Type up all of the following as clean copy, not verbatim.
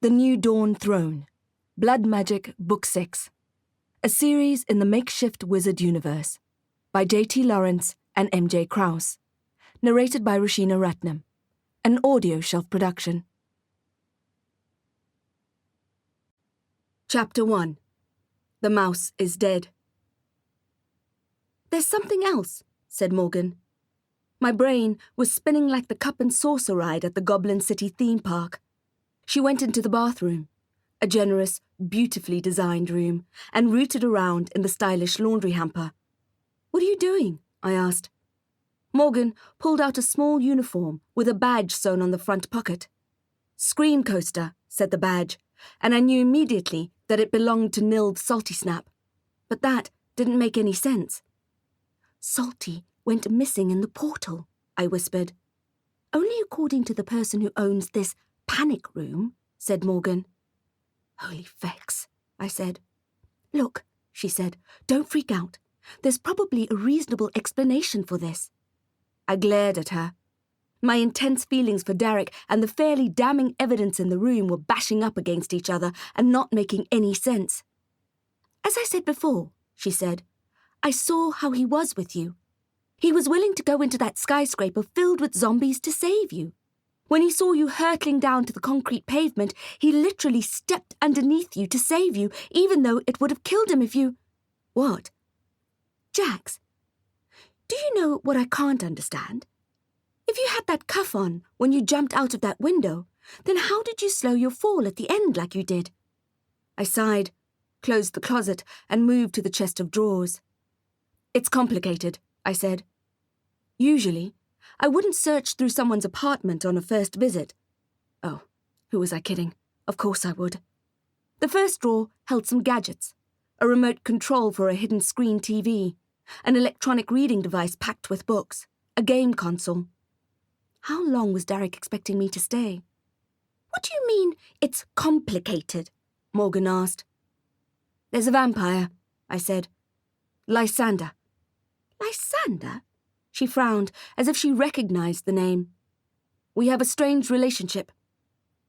The New Dawn Throne, Blood Magic, Book 6. A series in the makeshift wizard universe. By J.T. Lawrence and M.J. Krause. Narrated by Roshina Ratnam. An audio shelf production. Chapter 1. The Mouse is Dead. "There's something else," said Morgan. My brain was spinning like the cup and saucer ride at the Goblin City theme park. She went into the bathroom, a generous, beautifully designed room, and rooted around in the stylish laundry hamper. "What are you doing?" I asked. Morgan pulled out a small uniform with a badge sewn on the front pocket. "Scream Coaster," said the badge, and I knew immediately that it belonged to Nilde Salty Snap. But that didn't make any sense. "Salty went missing in the portal," I whispered. "Only according to the person who owns this panic room," said Morgan. "Holy fex," I said. "Look," she said, "don't freak out. There's probably a reasonable explanation for this." I glared at her. My intense feelings for Derek and the fairly damning evidence in the room were bashing up against each other and not making any sense. "As I said before," she said, "I saw how he was with you. He was willing to go into that skyscraper filled with zombies to save you. When he saw you hurtling down to the concrete pavement, he literally stepped underneath you to save you, even though it would have killed him if you—" "What?" "Jax, do you know what I can't understand? If you had that cuff on when you jumped out of that window, then how did you slow your fall at the end like you did?" I sighed, closed the closet, and moved to the chest of drawers. "It's complicated," I said. "Usually, I wouldn't search through someone's apartment on a first visit." Oh, who was I kidding? Of course I would. The first drawer held some gadgets, a remote control for a hidden screen TV, an electronic reading device packed with books, a game console. How long was Derek expecting me to stay? "What do you mean, it's complicated?" Morgan asked. "There's a vampire," I said. "Lysander." "Lysander?" She frowned, as if she recognized the name. "We have a strange relationship."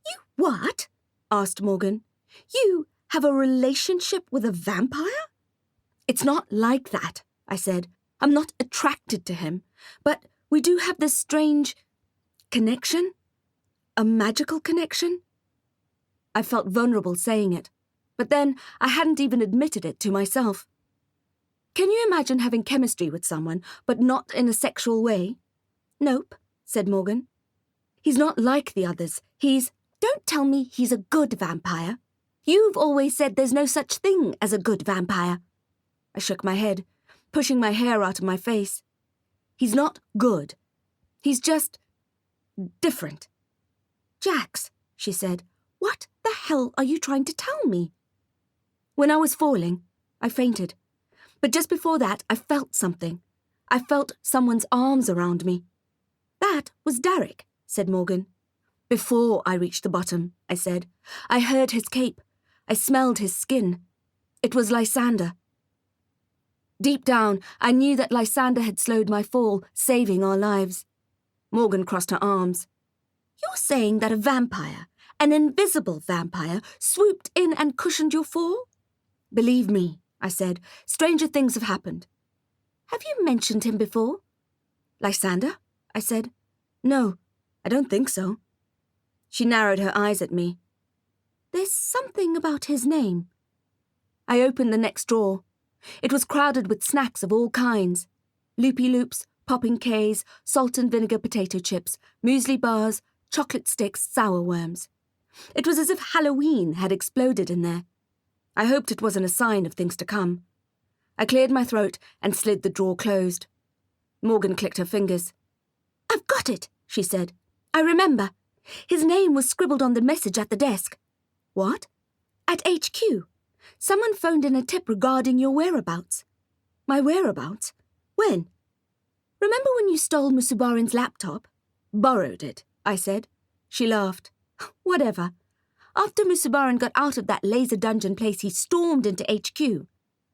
"You what?" asked Morgan. "You have a relationship with a vampire?" "It's not like that," I said. "I'm not attracted to him, but we do have this strange connection. A magical connection." I felt vulnerable saying it, but then I hadn't even admitted it to myself. "Can you imagine having chemistry with someone, but not in a sexual way?" "Nope," said Morgan. "He's not like the others. Don't tell me he's a good vampire. You've always said there's no such thing as a good vampire." I shook my head, pushing my hair out of my face. "He's not good. He's just different." "Jax," she said, "what the hell are you trying to tell me?" "When I was falling, I fainted. But just before that, I felt something. I felt someone's arms around me." "That was Derek," said Morgan. "Before I reached the bottom," I said. "I heard his cape. I smelled his skin. It was Lysander." Deep down, I knew that Lysander had slowed my fall, saving our lives. Morgan crossed her arms. "You're saying that a vampire, an invisible vampire, swooped in and cushioned your fall?" "Believe me," I said, "stranger things have happened." "Have you mentioned him before?" "Lysander?" I said. "No, I don't think so." She narrowed her eyes at me. "There's something about his name." I opened the next drawer. It was crowded with snacks of all kinds. Loopy Loops, popping K's, salt and vinegar potato chips, muesli bars, chocolate sticks, sour worms. It was as if Halloween had exploded in there. I hoped it wasn't a sign of things to come. I cleared my throat and slid the drawer closed. Morgan clicked her fingers. "I've got it," she said. "I remember. His name was scribbled on the message at the desk." "What?" "At HQ. Someone phoned in a tip regarding your whereabouts." "My whereabouts? When?" "Remember when you stole Musubarin's laptop?" "Borrowed it," I said. She laughed. "Whatever. After Musubarin got out of that laser dungeon place, he stormed into HQ.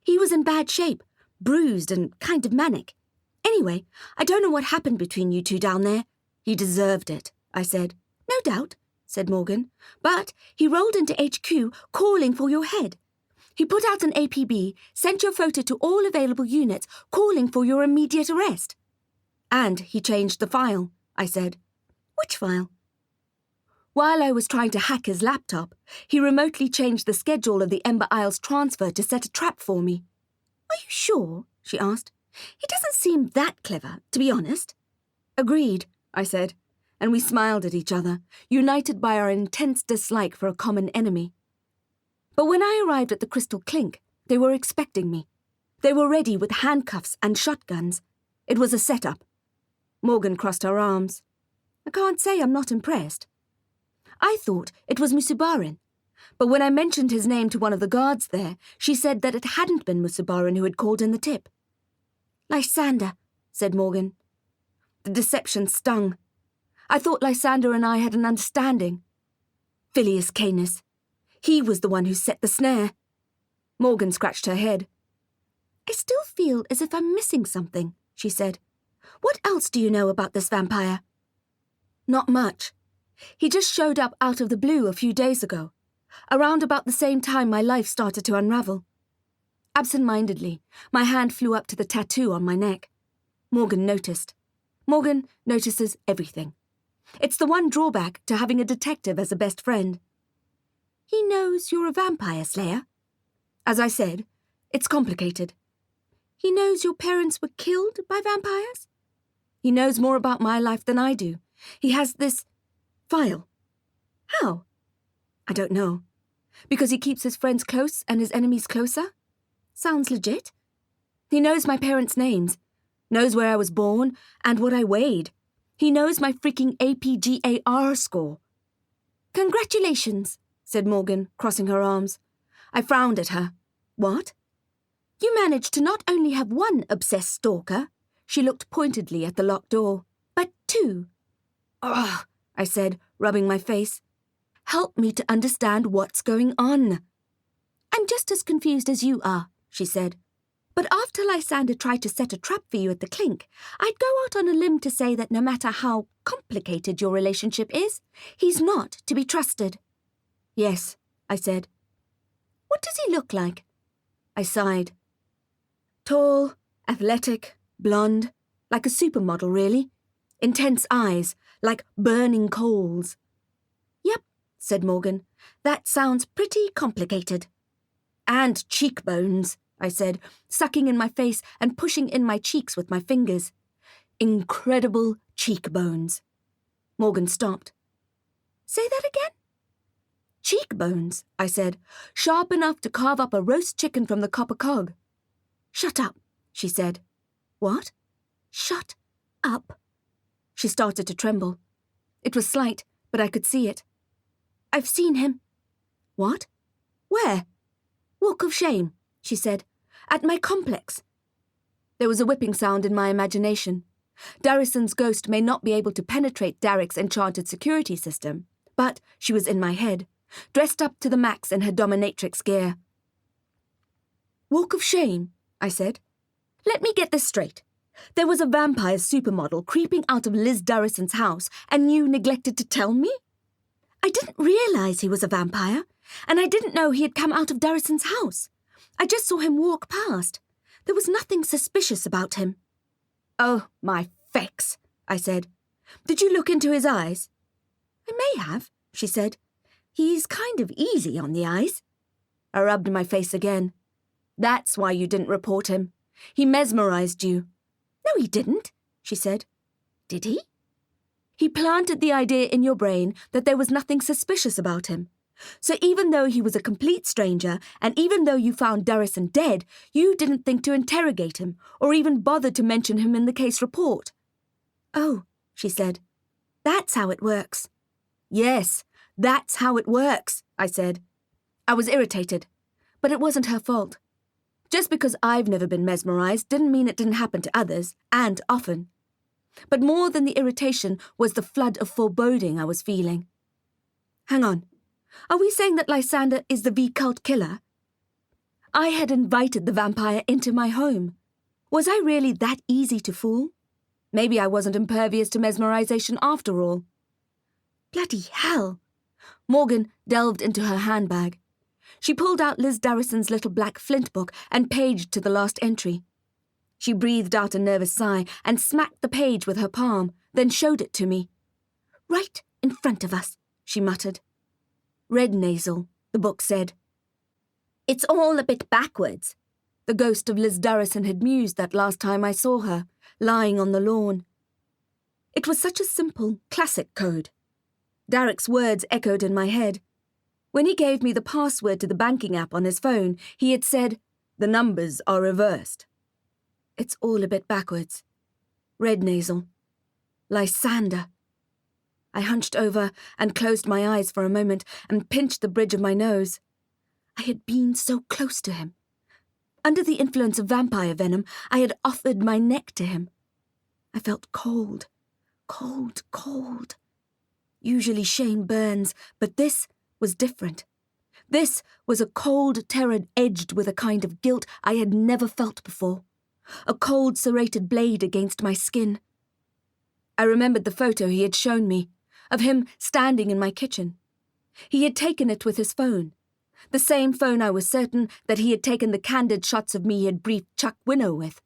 He was in bad shape, bruised and kind of manic. Anyway, I don't know what happened between you two down there." "He deserved it," I said. "No doubt. said Morgan. "But he rolled into HQ calling for your head. He put out an APB, sent your photo to all available units, calling for your immediate arrest." "And he changed the file," I said. "Which file?" "While I was trying to hack his laptop, he remotely changed the schedule of the Ember Isles transfer to set a trap for me." "Are you sure?" she asked. "He doesn't seem that clever, to be honest." "Agreed," I said, and we smiled at each other, united by our intense dislike for a common enemy. But when I arrived at the Crystal Clink, they were expecting me. They were ready with handcuffs and shotguns. It was a setup. Morgan crossed her arms. "I can't say I'm not impressed." I thought it was Musubarin, but when I mentioned his name to one of the guards there, she said that it hadn't been Musubarin who had called in the tip. "Lysander," said Morgan. The deception stung. I thought Lysander and I had an understanding. Phileas Canis. He was the one who set the snare. Morgan scratched her head. "I still feel as if I'm missing something," she said. "What else do you know about this vampire?" "Not much. He just showed up out of the blue a few days ago, around about the same time my life started to unravel." Absent-mindedly, my hand flew up to the tattoo on my neck. Morgan noticed. Morgan notices everything. It's the one drawback to having a detective as a best friend. "He knows you're a vampire slayer?" "As I said, it's complicated." "He knows your parents were killed by vampires?" "He knows more about my life than I do. He has this file." "How?" "I don't know. Because he keeps his friends close and his enemies closer? Sounds legit. He knows my parents' names, knows where I was born and what I weighed. He knows my freaking APGAR score." "Congratulations," said Morgan, crossing her arms. I frowned at her. "What?" "You managed to not only have one obsessed stalker," she looked pointedly at the locked door, "but two." "Ugh," I said, rubbing my face. "Help me to understand what's going on." "I'm just as confused as you are," she said. "But after Lysander tried to set a trap for you at the Clink, I'd go out on a limb to say that no matter how complicated your relationship is, he's not to be trusted." "Yes," I said. "What does he look like?" I sighed. "Tall, athletic, blonde, like a supermodel, really. Intense eyes, like burning coals." "Yep," said Morgan. "That sounds pretty complicated." "And cheekbones," I said, sucking in my face and pushing in my cheeks with my fingers. "Incredible cheekbones." Morgan stopped. "Say that again?" "Cheekbones," I said, "sharp enough to carve up a roast chicken from the copper cog." "Shut up," she said. "What?" "Shut up." She started to tremble. It was slight, but I could see it. "I've seen him." "What? Where?" "Walk of Shame," she said. "At my complex." There was a whipping sound in my imagination. Darrison's ghost may not be able to penetrate Darrick's enchanted security system, but she was in my head, dressed up to the max in her dominatrix gear. "Walk of Shame," I said. "Let me get this straight. There was a vampire supermodel creeping out of Liz Darrison's house, and you neglected to tell me?" "I didn't realize he was a vampire, and I didn't know he had come out of Darrison's house. I just saw him walk past. There was nothing suspicious about him." "Oh, my fex," I said. "Did you look into his eyes?" "I may have," she said. "He's kind of easy on the eyes." I rubbed my face again. "That's why you didn't report him. He mesmerized you." "No, he didn't," she said. "Did he?" "He planted the idea in your brain that there was nothing suspicious about him. So even though he was a complete stranger, and even though you found Darrison dead, you didn't think to interrogate him, or even bother to mention him in the case report." "Oh," she said. "That's how it works." "Yes, that's how it works," I said. I was irritated, but it wasn't her fault. Just because I've never been mesmerized didn't mean it didn't happen to others, and often. But more than the irritation was the flood of foreboding I was feeling. "Hang on. Are we saying that Lysander is the V-cult killer? I had invited the vampire into my home. Was I really that easy to fool? Maybe I wasn't impervious to mesmerization after all." "Bloody hell," Morgan delved into her handbag. She pulled out Liz Darrison's little black flint book and paged to the last entry. She breathed out a nervous sigh and smacked the page with her palm, then showed it to me. "Right in front of us," she muttered. "Red nasal," the book said. "It's all a bit backwards," the ghost of Liz Darrison had mused that last time I saw her, lying on the lawn. It was such a simple, classic code. Derek's words echoed in my head. When he gave me the password to the banking app on his phone, he had said, "The numbers are reversed." It's all a bit backwards. Red nasal. Lysander. I hunched over and closed my eyes for a moment and pinched the bridge of my nose. I had been so close to him. Under the influence of vampire venom, I had offered my neck to him. I felt cold. Cold, cold. Usually shame burns, but this was different. This was a cold terror edged with a kind of guilt I had never felt before. A cold serrated blade against my skin. I remembered the photo he had shown me, of him standing in my kitchen. He had taken it with his phone. The same phone I was certain that he had taken the candid shots of me he had briefed Chuck Winnow with.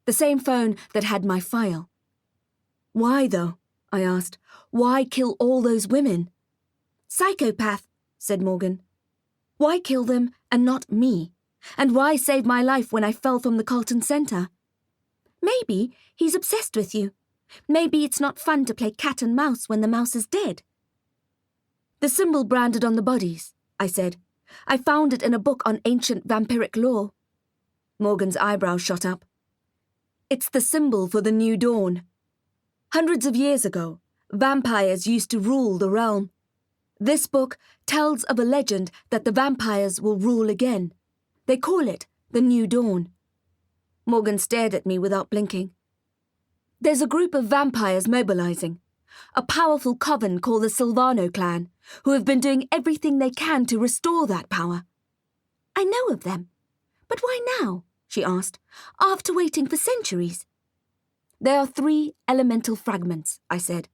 The same phone that had my file. "Why, though?" I asked. "Why kill all those women?" "Psychopath," said Morgan. "Why kill them and not me? And why save my life when I fell from the Carlton Centre? Maybe he's obsessed with you. Maybe it's not fun to play cat and mouse when the mouse is dead." "The symbol branded on the bodies," I said. "I found it in a book on ancient vampiric lore." Morgan's eyebrows shot up. "It's the symbol for the new dawn. Hundreds of years ago, vampires used to rule the realm. This book tells of a legend that the vampires will rule again. They call it the new dawn." Morgan stared at me without blinking. "There's a group of vampires mobilizing. A powerful coven called the Silvano clan, who have been doing everything they can to restore that power." "I know of them. But why now?" she asked, "after waiting for centuries?" "There are 3 elemental fragments," I said.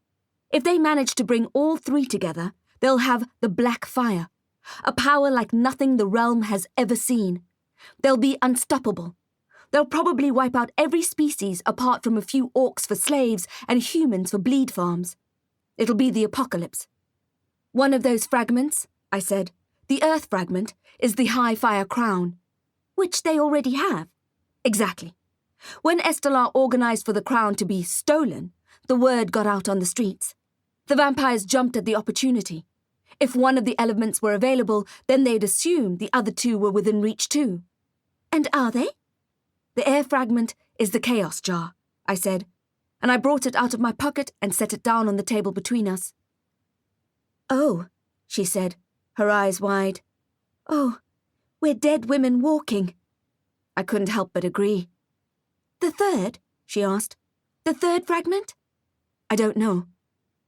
"If they manage to bring all 3 together, they'll have the Black Fire, a power like nothing the realm has ever seen. They'll be unstoppable. They'll probably wipe out every species apart from a few orcs for slaves and humans for bleed farms. It'll be the apocalypse." "One of those fragments," I said, "the Earth fragment, is the High Fire Crown." "Which they already have." "Exactly. When Estelar organised for the crown to be stolen, the word got out on the streets. The vampires jumped at the opportunity. If one of the elements were available, then they'd assume the other 2 were within reach too." "And are they?" "The air fragment is the chaos jar," I said, and I brought it out of my pocket and set it down on the table between us. "Oh," she said, her eyes wide. "Oh, we're dead women walking." I couldn't help but agree. "The third?" she asked. "The third fragment?" "I don't know.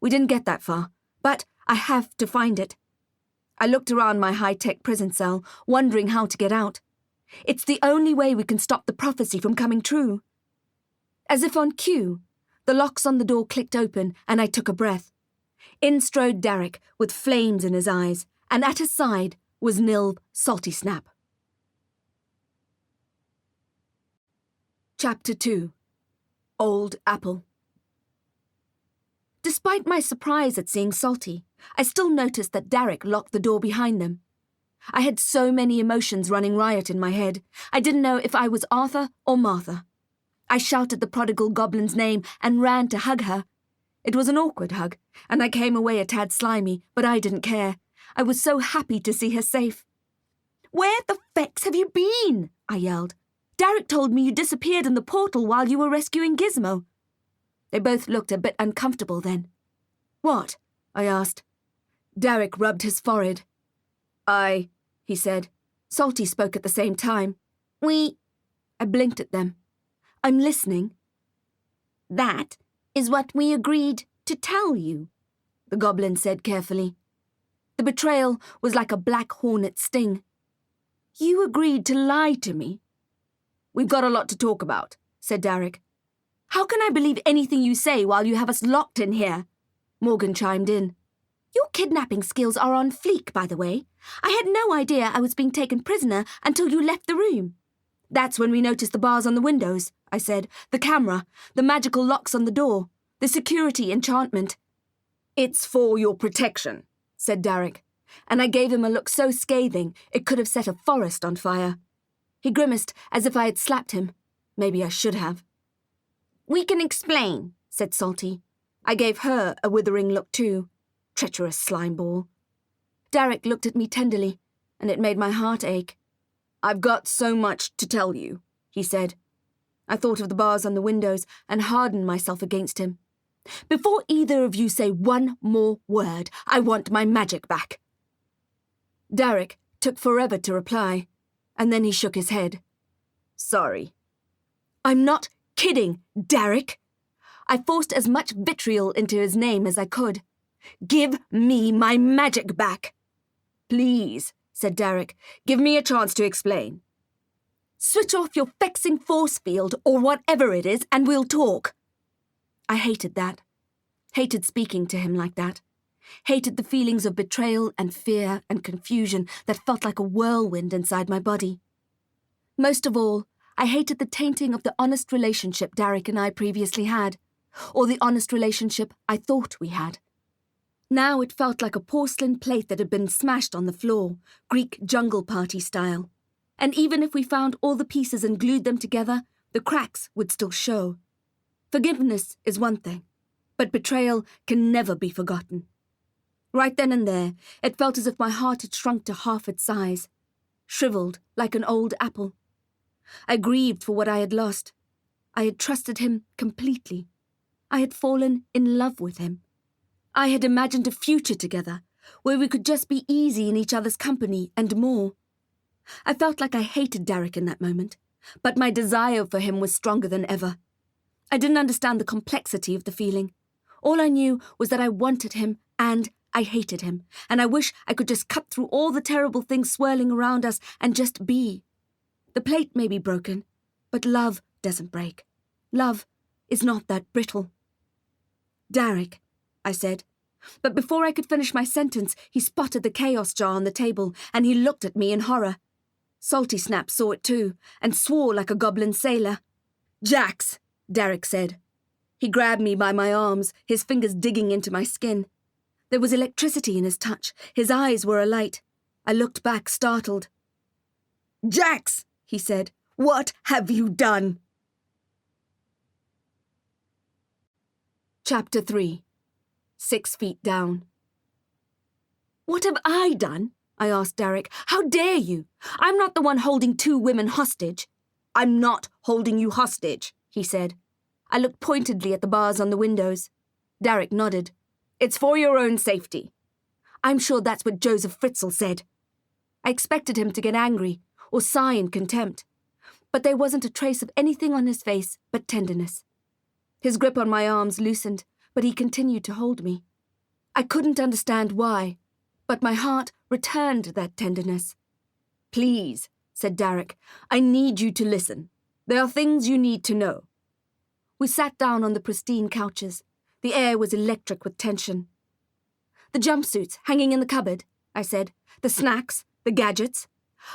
We didn't get that far, but I have to find it." I looked around my high-tech prison cell, wondering how to get out. It's the only way we can stop the prophecy from coming true. As if on cue, the locks on the door clicked open and I took a breath. In strode Derek with flames in his eyes, and at his side was Nilv Salty Snap. Chapter 2. Old Apple. Despite my surprise at seeing Salty, I still noticed that Derek locked the door behind them. I had so many emotions running riot in my head. I didn't know if I was Arthur or Martha. I shouted the prodigal goblin's name and ran to hug her. It was an awkward hug, and I came away a tad slimy, but I didn't care. I was so happy to see her safe. "Where the fex have you been?" I yelled. "Derek told me you disappeared in the portal while you were rescuing Gizmo." They both looked a bit uncomfortable then. "What?" I asked. Derek rubbed his forehead. He said. Salty spoke at the same time. I blinked at them. "I'm listening." "That is what we agreed to tell you," the goblin said carefully. The betrayal was like a black hornet sting. "You agreed to lie to me." "We've got a lot to talk about," said Derek. "How can I believe anything you say while you have us locked in here?" Morgan chimed in. Your kidnapping skills are on fleek, by the way. I had no idea I was being taken prisoner until you left the room. That's when we noticed the bars on the windows, I said, the camera, the magical locks on the door, the security enchantment. It's for your protection, said Derek, and I gave him a look so scathing it could have set a forest on fire. He grimaced as if I had slapped him. Maybe I should have. We can explain, said Salty. I gave her a withering look too. Treacherous slime ball. Derek looked at me tenderly, and it made my heart ache. I've got so much to tell you, he said. I thought of the bars on the windows and hardened myself against him. Before either of you say one more word, I want my magic back. Derek took forever to reply, and then he shook his head. Sorry. I'm not kidding, Derek. I forced as much vitriol into his name as I could. Give me my magic back. Please, said Derek, give me a chance to explain. Switch off your vexing force field or whatever it is and we'll talk. I hated that. Hated speaking to him like that. Hated the feelings of betrayal and fear and confusion that felt like a whirlwind inside my body. Most of all, I hated the tainting of the honest relationship Derek and I previously had, or the honest relationship I thought we had. Now it felt like a porcelain plate that had been smashed on the floor, Greek jungle party style. And even if we found all the pieces and glued them together, the cracks would still show. Forgiveness is one thing, but betrayal can never be forgotten. Right then and there, it felt as if my heart had shrunk to half its size, shriveled like an old apple. I grieved for what I had lost. I had trusted him completely. I had fallen in love with him. I had imagined a future together, where we could just be easy in each other's company and more. I felt like I hated Derek in that moment, but my desire for him was stronger than ever. I didn't understand the complexity of the feeling. All I knew was that I wanted him and I hated him, and I wish I could just cut through all the terrible things swirling around us and just be. The plate may be broken, but love doesn't break. Love is not that brittle. Derek, I said, but before I could finish my sentence, he spotted the chaos jar on the table, and he looked at me in horror. Salty Snap saw it too, and swore like a goblin sailor. Jax, Derek said. He grabbed me by my arms, his fingers digging into my skin. There was electricity in his touch. His eyes were alight. I looked back, startled. Jax, he said, what have you done? Chapter 3. 6 feet down. What have I done? I asked Derek. How dare you? I'm not the one holding 2 women hostage. I'm not holding you hostage, he said. I looked pointedly at the bars on the windows. Derek nodded. It's for your own safety. I'm sure that's what Joseph Fritzl said. I expected him to get angry or sigh in contempt, but there wasn't a trace of anything on his face but tenderness. His grip on my arms loosened, but he continued to hold me. I couldn't understand why, but my heart returned that tenderness. Please, said Derek, I need you to listen. There are things you need to know. We sat down on the pristine couches. The air was electric with tension. The jumpsuits hanging in the cupboard, I said. The snacks, the gadgets.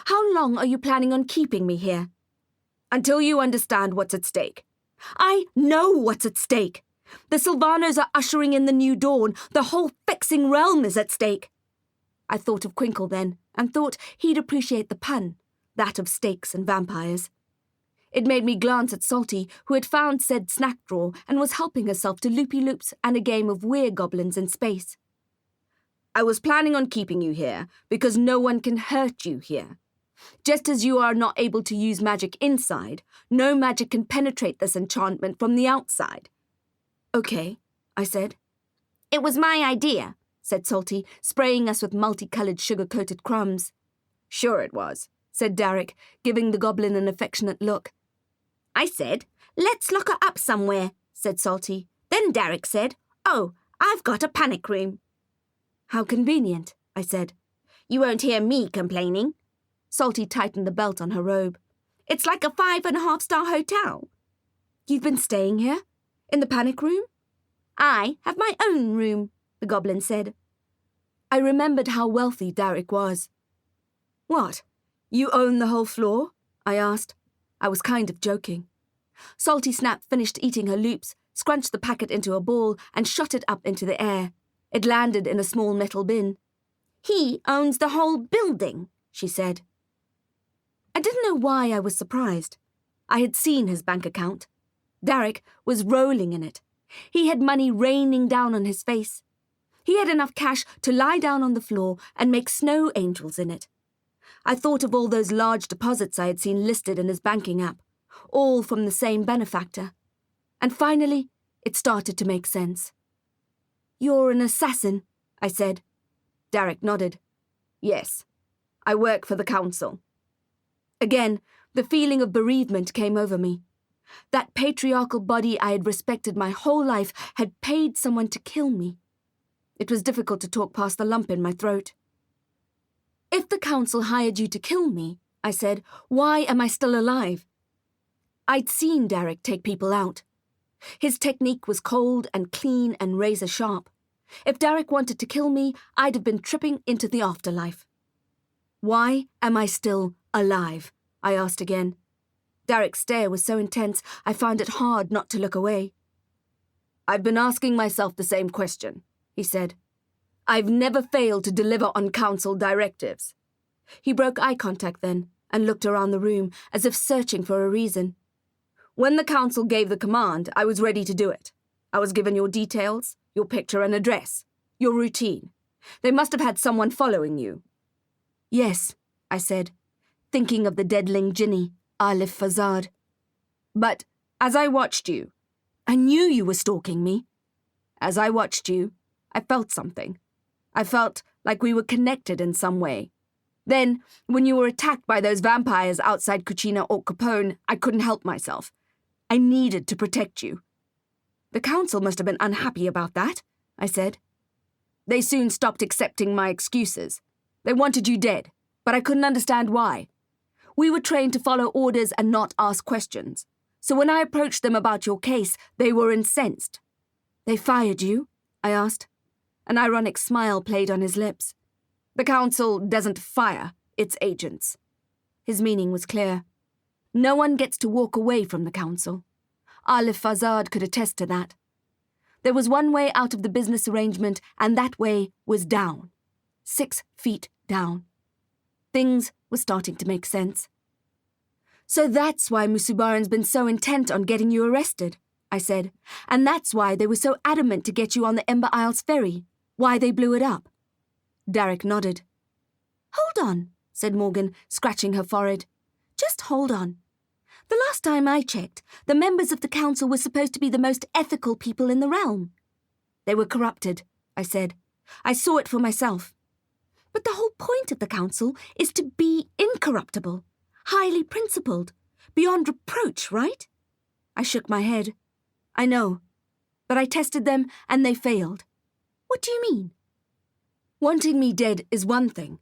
How long are you planning on keeping me here? Until you understand what's at stake. I know what's at stake. The Sylvanos are ushering in the new dawn. The whole fixing realm is at stake. I thought of Quinkle then, and thought he'd appreciate the pun, that of stakes and vampires. It made me glance at Salty, who had found said snack drawer and was helping herself to loopy-loops and a game of weird goblins in space. I was planning on keeping you here because no one can hurt you here. Just as you are not able to use magic inside, no magic can penetrate this enchantment from the outside. Okay, I said. It was my idea, said Salty, spraying us with multicolored sugar-coated crumbs. Sure it was, said Derek, giving the goblin an affectionate look. I said, let's lock her up somewhere, said Salty. Then Derek said, oh, I've got a panic room. How convenient, I said. You won't hear me complaining. Salty tightened the belt on her robe. It's like a 5.5-star hotel. You've been staying here? In the panic room? I have my own room, the goblin said. I remembered how wealthy Derek was. "What? You own the whole floor?" I asked. I was kind of joking. Salty Snap finished eating her loops, scrunched the packet into a ball, and shot it up into the air. It landed in a small metal bin. "He owns the whole building," she said. I didn't know why I was surprised. I had seen his bank account. Derek was rolling in it. He had money raining down on his face. He had enough cash to lie down on the floor and make snow angels in it. I thought of all those large deposits I had seen listed in his banking app, all from the same benefactor. And finally, it started to make sense. "You're an assassin," I said. Derek nodded. "Yes, I work for the council." Again, the feeling of bereavement came over me. That patriarchal body I had respected my whole life had paid someone to kill me. It was difficult to talk past the lump in my throat. "If the council hired you to kill me," I said, "why am I still alive?" I'd seen Derek take people out. His technique was cold and clean and razor-sharp. If Derek wanted to kill me, I'd have been tripping into the afterlife. "Why am I still alive?" I asked again. Derek's stare was so intense, I found it hard not to look away. "I've been asking myself the same question," he said. "I've never failed to deliver on council directives." He broke eye contact then and looked around the room as if searching for a reason. "When the council gave the command, I was ready to do it. I was given your details, your picture and address, your routine. They must have had someone following you." "Yes," I said, thinking of the deadling Jinni, Alif Fazard. "But as I watched you, I knew you were stalking me. As I watched you, I felt something. I felt like we were connected in some way. Then, when you were attacked by those vampires outside Cucina or Capone, I couldn't help myself. I needed to protect you." "The council must have been unhappy about that," I said. "They soon stopped accepting my excuses. They wanted you dead, but I couldn't understand why. We were trained to follow orders and not ask questions. So when I approached them about your case, they were incensed." "They fired you?" I asked. An ironic smile played on his lips. "The council doesn't fire its agents." His meaning was clear. No one gets to walk away from the council. Alif Fazard could attest to that. There was one way out of the business arrangement, and that way was down. 6 feet down. Things were starting to make sense. "So that's why Musubaran's been so intent on getting you arrested," I said. "And that's why they were so adamant to get you on the Ember Isles ferry. Why they blew it up." Derek nodded. "Hold on," said Morgan, scratching her forehead. "Just hold on. The last time I checked, the members of the council were supposed to be the most ethical people in the realm." "They were corrupted," I said. "I saw it for myself." "But the whole point of the council is to be incorruptible, highly principled, beyond reproach, right?" I shook my head. "I know, but I tested them and they failed." "What do you mean?" "Wanting me dead is one thing,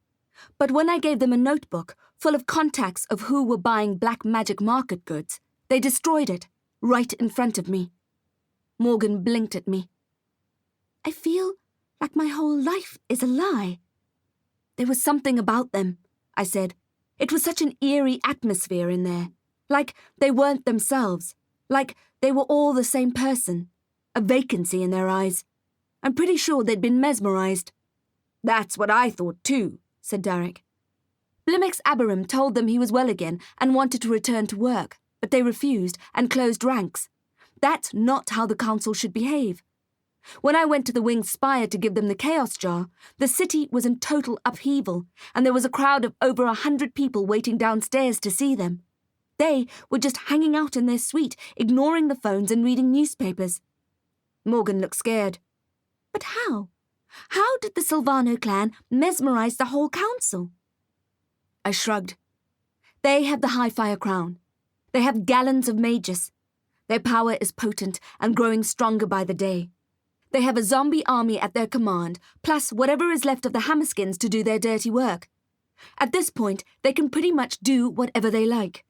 but when I gave them a notebook full of contacts of who were buying black magic market goods, they destroyed it, right in front of me." Morgan blinked at me. "I feel like my whole life is a lie." "There was something about them," I said. "It was such an eerie atmosphere in there. Like they weren't themselves. Like they were all the same person. A vacancy in their eyes. I'm pretty sure they'd been mesmerized." "That's what I thought too," said Derek. "Blimex Aberim told them he was well again and wanted to return to work, but they refused and closed ranks. That's not how the council should behave. When I went to the Winged Spire to give them the Chaos Jar, the city was in total upheaval, and there was a crowd of over 100 people waiting downstairs to see them. They were just hanging out in their suite, ignoring the phones and reading newspapers." Morgan looked scared. "But how? How did the Silvano clan mesmerize the whole council?" I shrugged. "They have the High-Fire Crown. They have gallons of mages. Their power is potent and growing stronger by the day. They have a zombie army at their command, plus whatever is left of the Hammerskins to do their dirty work. At this point, they can pretty much do whatever they like."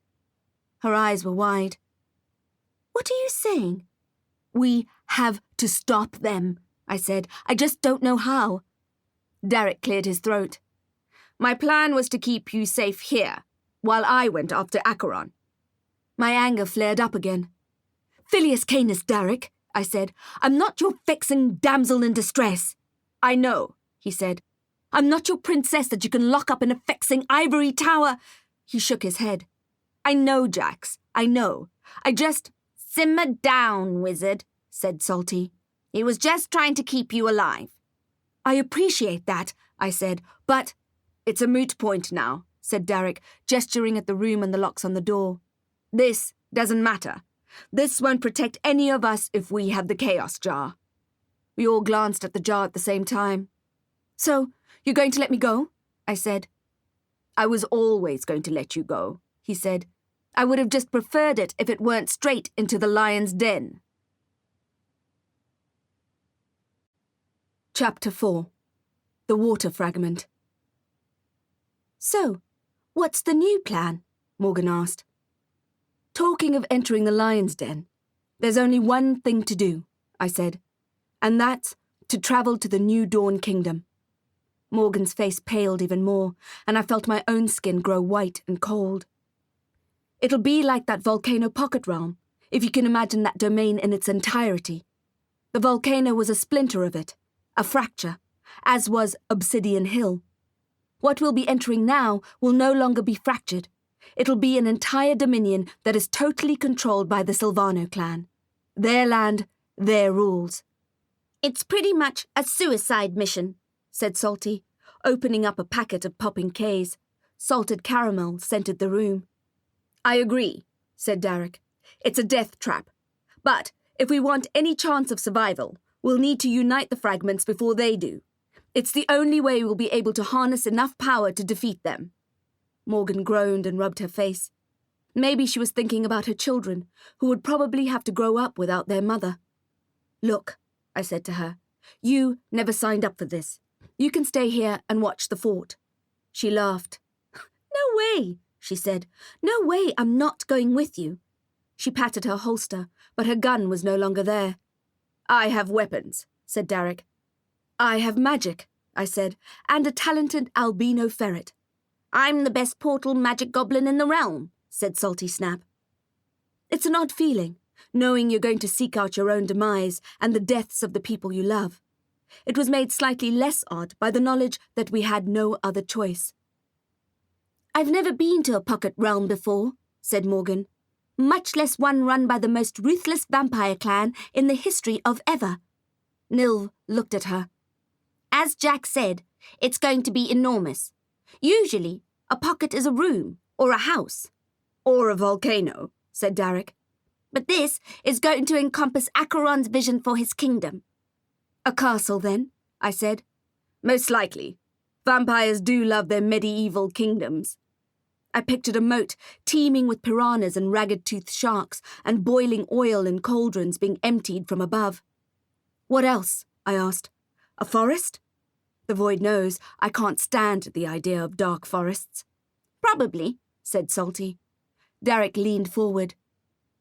Her eyes were wide. "What are you saying?" "We have to stop them," I said. "I just don't know how." Derek cleared his throat. My plan was to keep you safe here, while I went after Acheron. My anger flared up again. Phileas Canis, Derek, I said. I'm not your vexing damsel in distress. I know, he said. I'm not your princess that you can lock up in a vexing ivory tower. He shook his head. I know, Jax, I know. I just... Simmer down, wizard, said Salty. He was just trying to keep you alive. I appreciate that, I said, but... It's a moot point now, said Derek, gesturing at the room and the locks on the door. This doesn't matter. This won't protect any of us if we have the chaos jar. We all glanced at the jar at the same time. So, you're going to let me go? I said. I was always going to let you go, he said. I would have just preferred it if it weren't straight into the lion's den. Chapter 4. The Water Fragment. So, what's the new plan? Morgan asked. Talking of entering the lion's den, there's only one thing to do, I said, and that's to travel to the New Dawn Kingdom. Morgan's face paled even more, and I felt my own skin grow white and cold. It'll be like that volcano pocket realm, if you can imagine that domain in its entirety. The volcano was a splinter of it, a fracture, as was Obsidian Hill. What we'll be entering now will no longer be fractured. It'll be an entire dominion that is totally controlled by the Silvano clan. Their land, their rules. It's pretty much a suicide mission, said Salty, opening up a packet of popping Ks. Salted caramel scented the room. I agree, said Derek. It's a death trap. But if we want any chance of survival, we'll need to unite the fragments before they do. It's the only way we'll be able to harness enough power to defeat them. Morgan groaned and rubbed her face. Maybe she was thinking about her children, who would probably have to grow up without their mother. Look, I said to her, you never signed up for this. You can stay here and watch the fort. She laughed. No way, she said. No way, I'm not going with you. She patted her holster, but her gun was no longer there. I have weapons, said Derek. I have magic, I said, and a talented albino ferret. I'm the best portal magic goblin in the realm, said Salty Snap. It's an odd feeling, knowing you're going to seek out your own demise and the deaths of the people you love. It was made slightly less odd by the knowledge that we had no other choice. I've never been to a pocket realm before, said Morgan, much less one run by the most ruthless vampire clan in the history of ever. Nilv looked at her. As Jack said, it's going to be enormous. Usually, a pocket is a room or a house. Or a volcano, said Derek. But this is going to encompass Acheron's vision for his kingdom. A castle, then, I said. Most likely. Vampires do love their medieval kingdoms. I pictured a moat teeming with piranhas and ragged-toothed sharks and boiling oil in cauldrons being emptied from above. What else? I asked. A forest? The void knows I can't stand the idea of dark forests. Probably, said Salty. Derek leaned forward.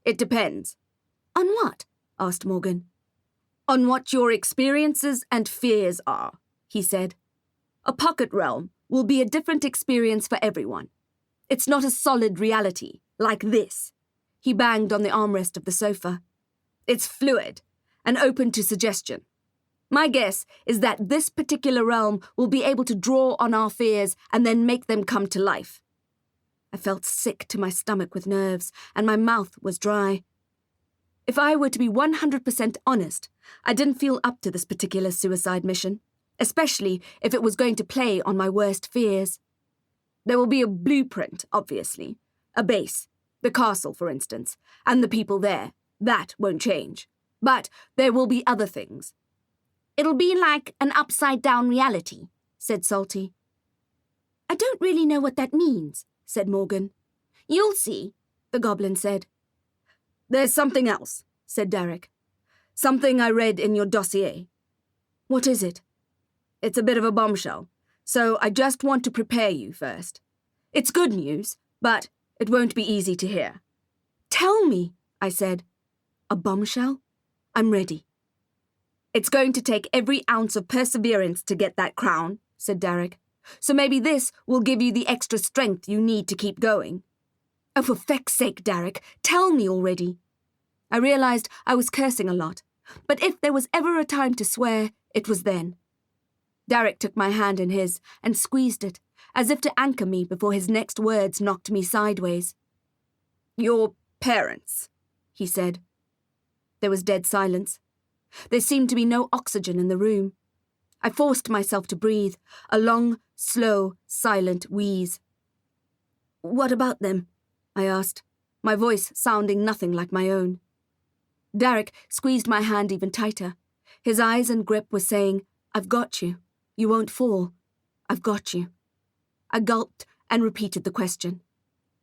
It depends. On what? Asked Morgan. On what your experiences and fears are, he said. A pocket realm will be a different experience for everyone. It's not a solid reality, like this. He banged on the armrest of the sofa. It's fluid and open to suggestion. My guess is that this particular realm will be able to draw on our fears and then make them come to life. I felt sick to my stomach with nerves, and my mouth was dry. If I were to be 100% honest, I didn't feel up to this particular suicide mission, especially if it was going to play on my worst fears. There will be a blueprint, obviously. A base, the castle, for instance, and the people there. That won't change. But there will be other things. It'll be like an upside-down reality, said Salty. I don't really know what that means, said Morgan. You'll see, the goblin said. There's something else, said Derek. Something I read in your dossier. What is it? It's a bit of a bombshell, so I just want to prepare you first. It's good news, but it won't be easy to hear. Tell me, I said. A bombshell? I'm ready. It's going to take every ounce of perseverance to get that crown, said Derek. "So maybe this will give you the extra strength you need to keep going." "Oh, for feck's sake, Derek, tell me already." I realized I was cursing a lot, but if there was ever a time to swear, it was then. Derek took my hand in his and squeezed it, as if to anchor me before his next words knocked me sideways. "Your parents," he said. There was dead silence. There seemed to be no oxygen in the room. I forced myself to breathe, a long, slow, silent wheeze. "What about them?" I asked, my voice sounding nothing like my own. Derek squeezed my hand even tighter. His eyes and grip were saying, "I've got you. You won't fall. I've got you." I gulped and repeated the question.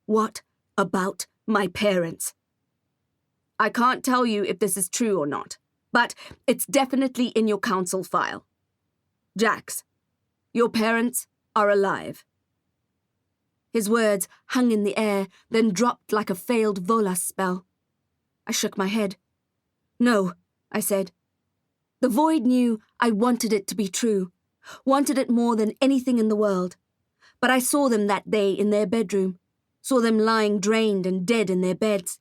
"What about my parents?" "I can't tell you if this is true or not, but it's definitely in your counsel file. Jax, your parents are alive." His words hung in the air, then dropped like a failed Volas spell. I shook my head. "No," I said. The void knew I wanted it to be true, wanted it more than anything in the world. But I saw them that day in their bedroom, saw them lying drained and dead in their beds.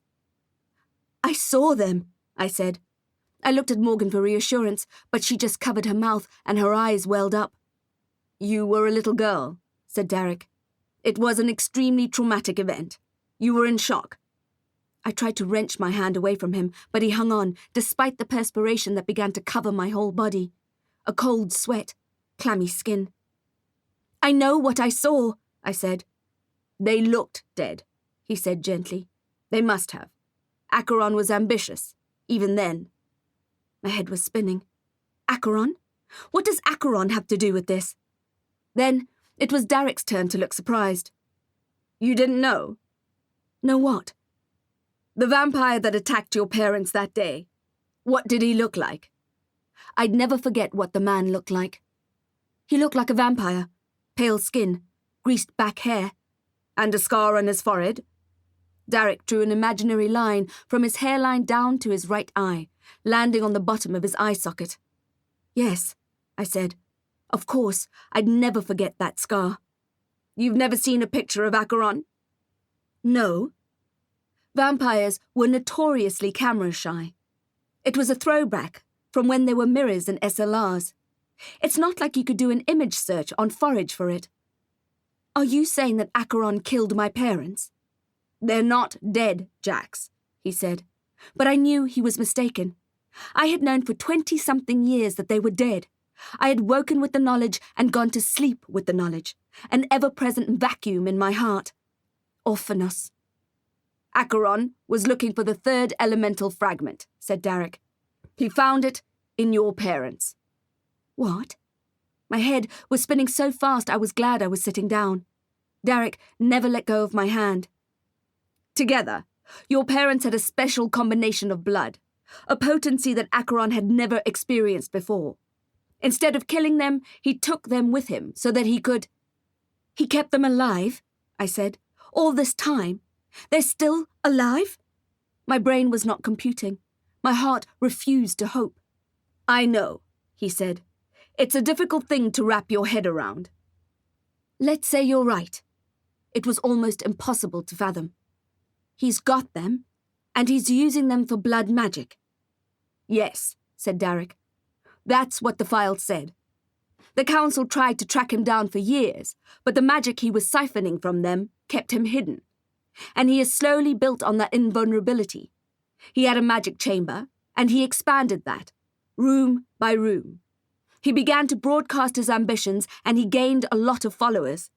"I saw them," I said. I looked at Morgan for reassurance, but she just covered her mouth and her eyes welled up. "You were a little girl," said Derek. "It was an extremely traumatic event. You were in shock." I tried to wrench my hand away from him, but he hung on, despite the perspiration that began to cover my whole body. A cold sweat, clammy skin. "I know what I saw," I said. "They looked dead," he said gently. "They must have. Acheron was ambitious, even then." My head was spinning. Acheron? What does Acheron have to do with this? Then it was Derek's turn to look surprised. "You didn't know?" "Know what?" "The vampire that attacked your parents that day. What did he look like?" I'd never forget what the man looked like. He looked like a vampire. Pale skin, greased back hair. "And a scar on his forehead?" Derek drew an imaginary line from his hairline down to his right eye, landing on the bottom of his eye socket. "Yes," I said. "Of course, I'd never forget that scar." "You've never seen a picture of Acheron?" "No." Vampires were notoriously camera-shy. It was a throwback from when there were mirrors and SLRs. It's not like you could do an image search on Forage for it. "Are you saying that Acheron killed my parents?" "They're not dead, Jax," he said. But I knew he was mistaken. I had known for 20-something years that they were dead. I had woken with the knowledge and gone to sleep with the knowledge, an ever-present vacuum in my heart. Orphanos. "Acheron was looking for the third elemental fragment," said Derek. "He found it in your parents." "What?" My head was spinning so fast I was glad I was sitting down. Derek never let go of my hand. "Together, your parents had a special combination of blood, a potency that Acheron had never experienced before. Instead of killing them, he took them with him so that he could—" "He kept them alive?" I said. "All this time? They're still alive?" My brain was not computing. My heart refused to hope. "I know," he said. "It's a difficult thing to wrap your head around." "Let's say you're right." It was almost impossible to fathom. "He's got them, and he's using them for blood magic." "Yes," said Derek. "That's what the file said. The council tried to track him down for years, but the magic he was siphoning from them kept him hidden. And he has slowly built on that invulnerability. He had a magic chamber, and he expanded that, room by room. He began to broadcast his ambitions, and he gained a lot of followers.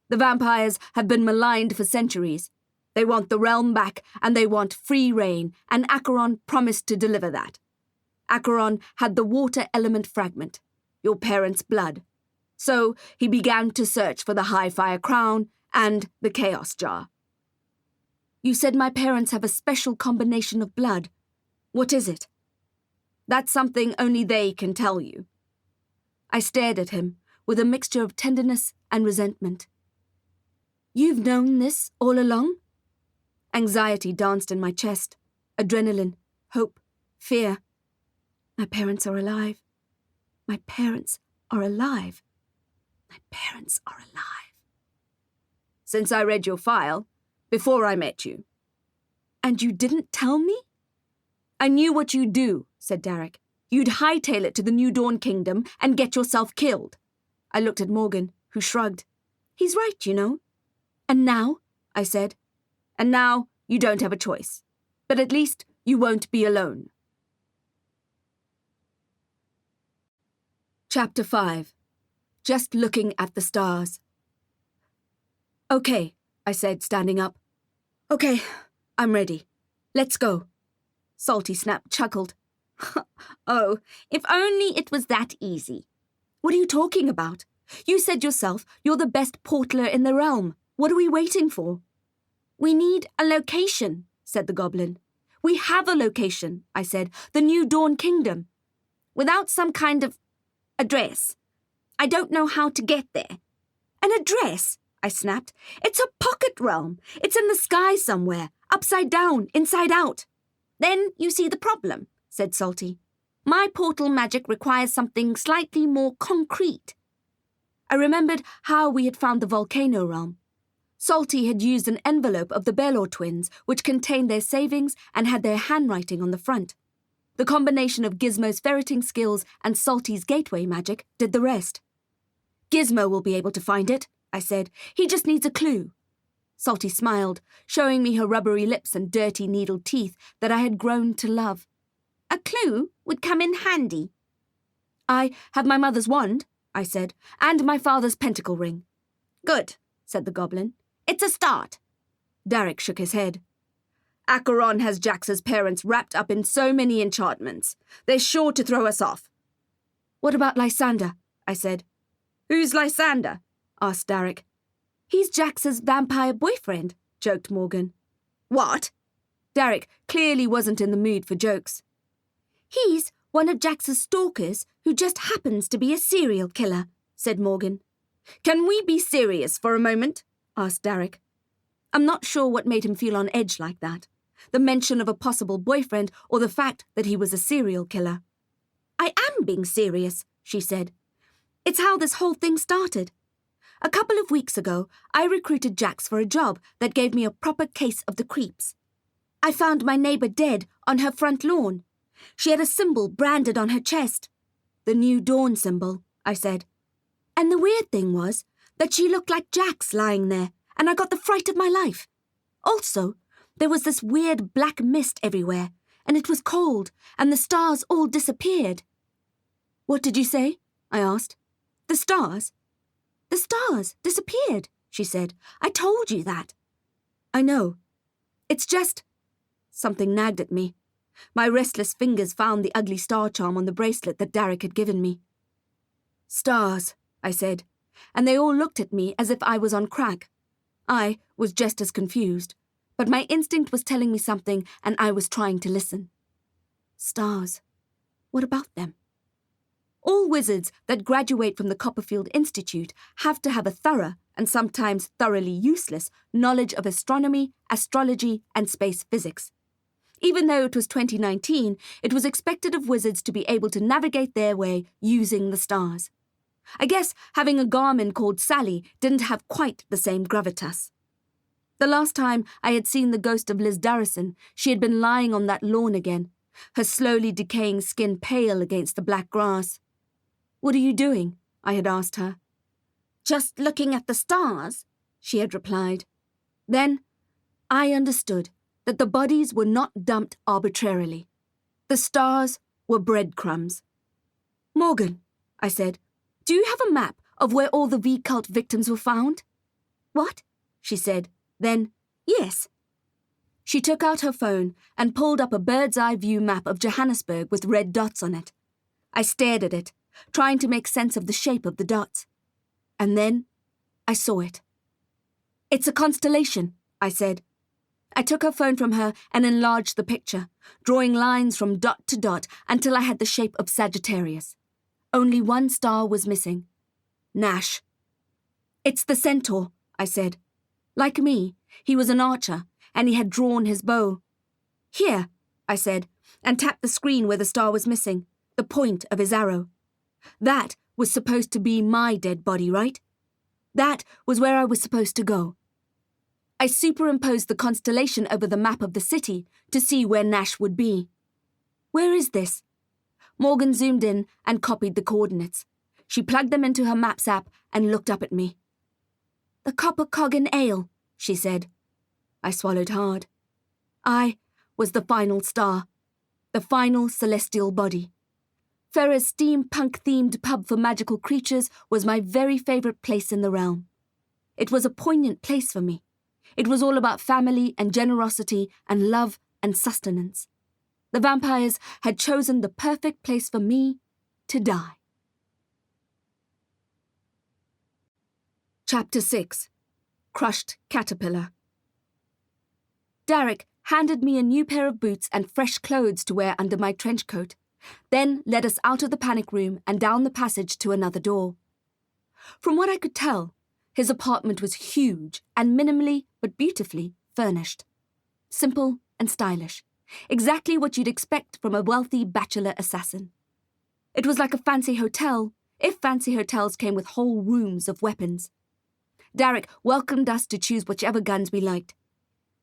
The vampires have been maligned for centuries. They want the realm back, and they want free reign, and Acheron promised to deliver that. Acheron had the water element fragment, your parents' blood. So he began to search for the high fire crown and the chaos jar." "You said my parents have a special combination of blood. What is it?" "That's something only they can tell you." I stared at him with a mixture of tenderness and resentment. "You've known this all along?" Anxiety danced in my chest. Adrenaline, hope, fear. My parents are alive. My parents are alive. My parents are alive. Since I read your file, before I met you. And you didn't tell me? I knew what you'd do, said Derek. You'd hightail it to the New Dawn Kingdom and get yourself killed. I looked at Morgan, who shrugged. He's right, you know. And now, I said. And now you don't have a choice. But at least you won't be alone. Chapter 5. Just looking at the stars. Okay, I said, standing up. Okay, I'm ready. Let's go. Salty Snap chuckled. Oh, if only it was that easy. What are you talking about? You said yourself you're the best portaler in the realm. What are we waiting for? We need a location, said the goblin. We have a location, I said. The New Dawn Kingdom. Without some kind of address. I don't know how to get there. An address? I snapped. It's a pocket realm. It's in the sky somewhere, upside down, inside out. Then you see the problem, said Salty. My portal magic requires something slightly more concrete. I remembered how we had found the volcano realm. Salty had used an envelope of the Belor twins, which contained their savings and had their handwriting on the front. The combination of Gizmo's ferreting skills and Salty's gateway magic did the rest. Gizmo will be able to find it, I said. He just needs a clue. Salty smiled, showing me her rubbery lips and dirty needled teeth that I had grown to love. A clue would come in handy. I have my mother's wand, I said, and my father's pentacle ring. Good, said the goblin. It's a start. Derek shook his head. Acheron has Jax's parents wrapped up in so many enchantments. They're sure to throw us off. What about Lysander? I said. Who's Lysander? Asked Derek. He's Jax's vampire boyfriend, joked Morgan. What? Derek clearly wasn't in the mood for jokes. He's one of Jax's stalkers who just happens to be a serial killer, said Morgan. Can we be serious for a moment? Asked Derek. I'm not sure what made him feel on edge like that. The mention of a possible boyfriend or the fact that he was a serial killer. I am being serious, she said. It's how this whole thing started. A couple of weeks ago, I recruited Jax for a job that gave me a proper case of the creeps. I found my neighbour dead on her front lawn. She had a symbol branded on her chest. The New Dawn symbol, I said. And the weird thing was that she looked like Jax lying there, and I got the fright of my life. Also, there was this weird black mist everywhere, and it was cold, and the stars all disappeared. What did you say? I asked. The stars? The stars disappeared, she said. I told you that. I know. It's just... Something nagged at me. My restless fingers found the ugly star charm on the bracelet that Derek had given me. Stars, I said, and they all looked at me as if I was on crack. I was just as confused, but my instinct was telling me something and I was trying to listen. Stars. What about them? All wizards that graduate from the Copperfield Institute have to have a thorough, and sometimes thoroughly useless, knowledge of astronomy, astrology, and space physics. Even though it was 2019, it was expected of wizards to be able to navigate their way using the stars. I guess having a Garmin called Sally didn't have quite the same gravitas. The last time I had seen the ghost of Liz Darrison, she had been lying on that lawn again, her slowly decaying skin pale against the black grass. What are you doing? I had asked her. Just looking at the stars, she had replied. Then I understood that the bodies were not dumped arbitrarily. The stars were breadcrumbs. Morgan, I said, do you have a map of where all the V-cult victims were found? What? She said. Then, yes. She took out her phone and pulled up a bird's-eye view map of Johannesburg with red dots on it. I stared at it, trying to make sense of the shape of the dots. And then I saw it. It's a constellation, I said. I took her phone from her and enlarged the picture, drawing lines from dot to dot until I had the shape of Sagittarius. Only one star was missing. Nash. It's the centaur, I said. Like me, he was an archer, and he had drawn his bow. Here, I said, and tapped the screen where the star was missing, the point of his arrow. That was supposed to be my dead body, right? That was where I was supposed to go. I superimposed the constellation over the map of the city to see where Nash would be. Where is this? Morgan zoomed in and copied the coordinates. She plugged them into her Maps app and looked up at me. The Copper Cog and Ale, she said. I swallowed hard. I was the final star, the final celestial body. Ferrer's steampunk-themed pub for magical creatures was my very favourite place in the realm. It was a poignant place for me. It was all about family and generosity and love and sustenance. The vampires had chosen the perfect place for me to die. Chapter 6. Crushed Caterpillar. Derek handed me a new pair of boots and fresh clothes to wear under my trench coat, then led us out of the panic room and down the passage to another door. From what I could tell, his apartment was huge and minimally but beautifully furnished. Simple and stylish, exactly what you'd expect from a wealthy bachelor assassin. It was like a fancy hotel, if fancy hotels came with whole rooms of weapons. Derek welcomed us to choose whichever guns we liked.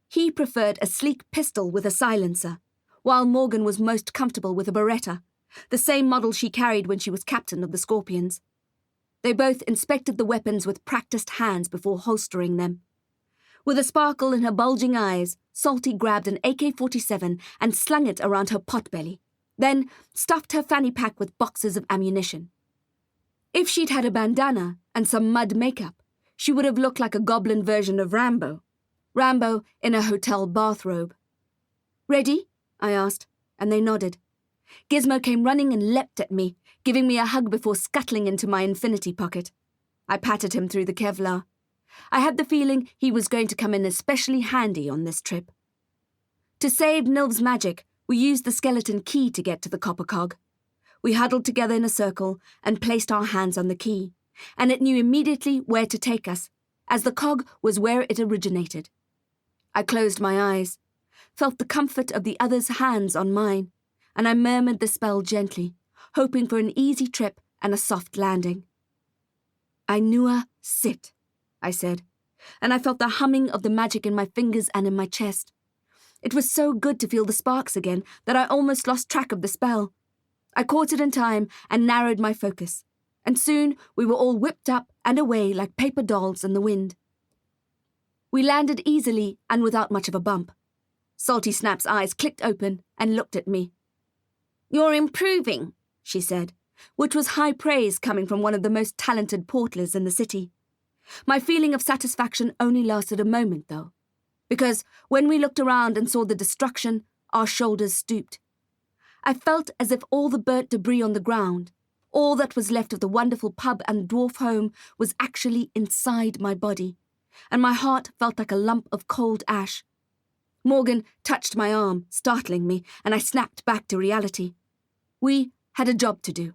He preferred a sleek pistol with a silencer, while Morgan was most comfortable with a Beretta, the same model she carried when she was captain of the Scorpions. They both inspected the weapons with practiced hands before holstering them. With a sparkle in her bulging eyes, Salty grabbed an AK-47 and slung it around her potbelly, then stuffed her fanny pack with boxes of ammunition. If she'd had a bandana and some mud makeup, she would have looked like a goblin version of Rambo. Rambo in a hotel bathrobe. Ready? I asked, and they nodded. Gizmo came running and leapt at me, giving me a hug before scuttling into my infinity pocket. I patted him through the Kevlar. I had the feeling he was going to come in especially handy on this trip. To save Nilv's magic, we used the skeleton key to get to the copper cog. We huddled together in a circle and placed our hands on the key, and it knew immediately where to take us, as the cog was where it originated. I closed my eyes, felt the comfort of the other's hands on mine, and I murmured the spell gently, hoping for an easy trip and a soft landing. Ainua sit, I said, and I felt the humming of the magic in my fingers and in my chest. It was so good to feel the sparks again that I almost lost track of the spell. I caught it in time and narrowed my focus, and soon we were all whipped up and away like paper dolls in the wind. We landed easily and without much of a bump. Salty Snap's eyes clicked open and looked at me. You're improving, she said, which was high praise coming from one of the most talented portalers in the city. My feeling of satisfaction only lasted a moment, though, because when we looked around and saw the destruction, our shoulders stooped. I felt as if all the burnt debris on the ground, all that was left of the wonderful pub and dwarf home, was actually inside my body, and my heart felt like a lump of cold ash. Morgan touched my arm, startling me, and I snapped back to reality. We had a job to do.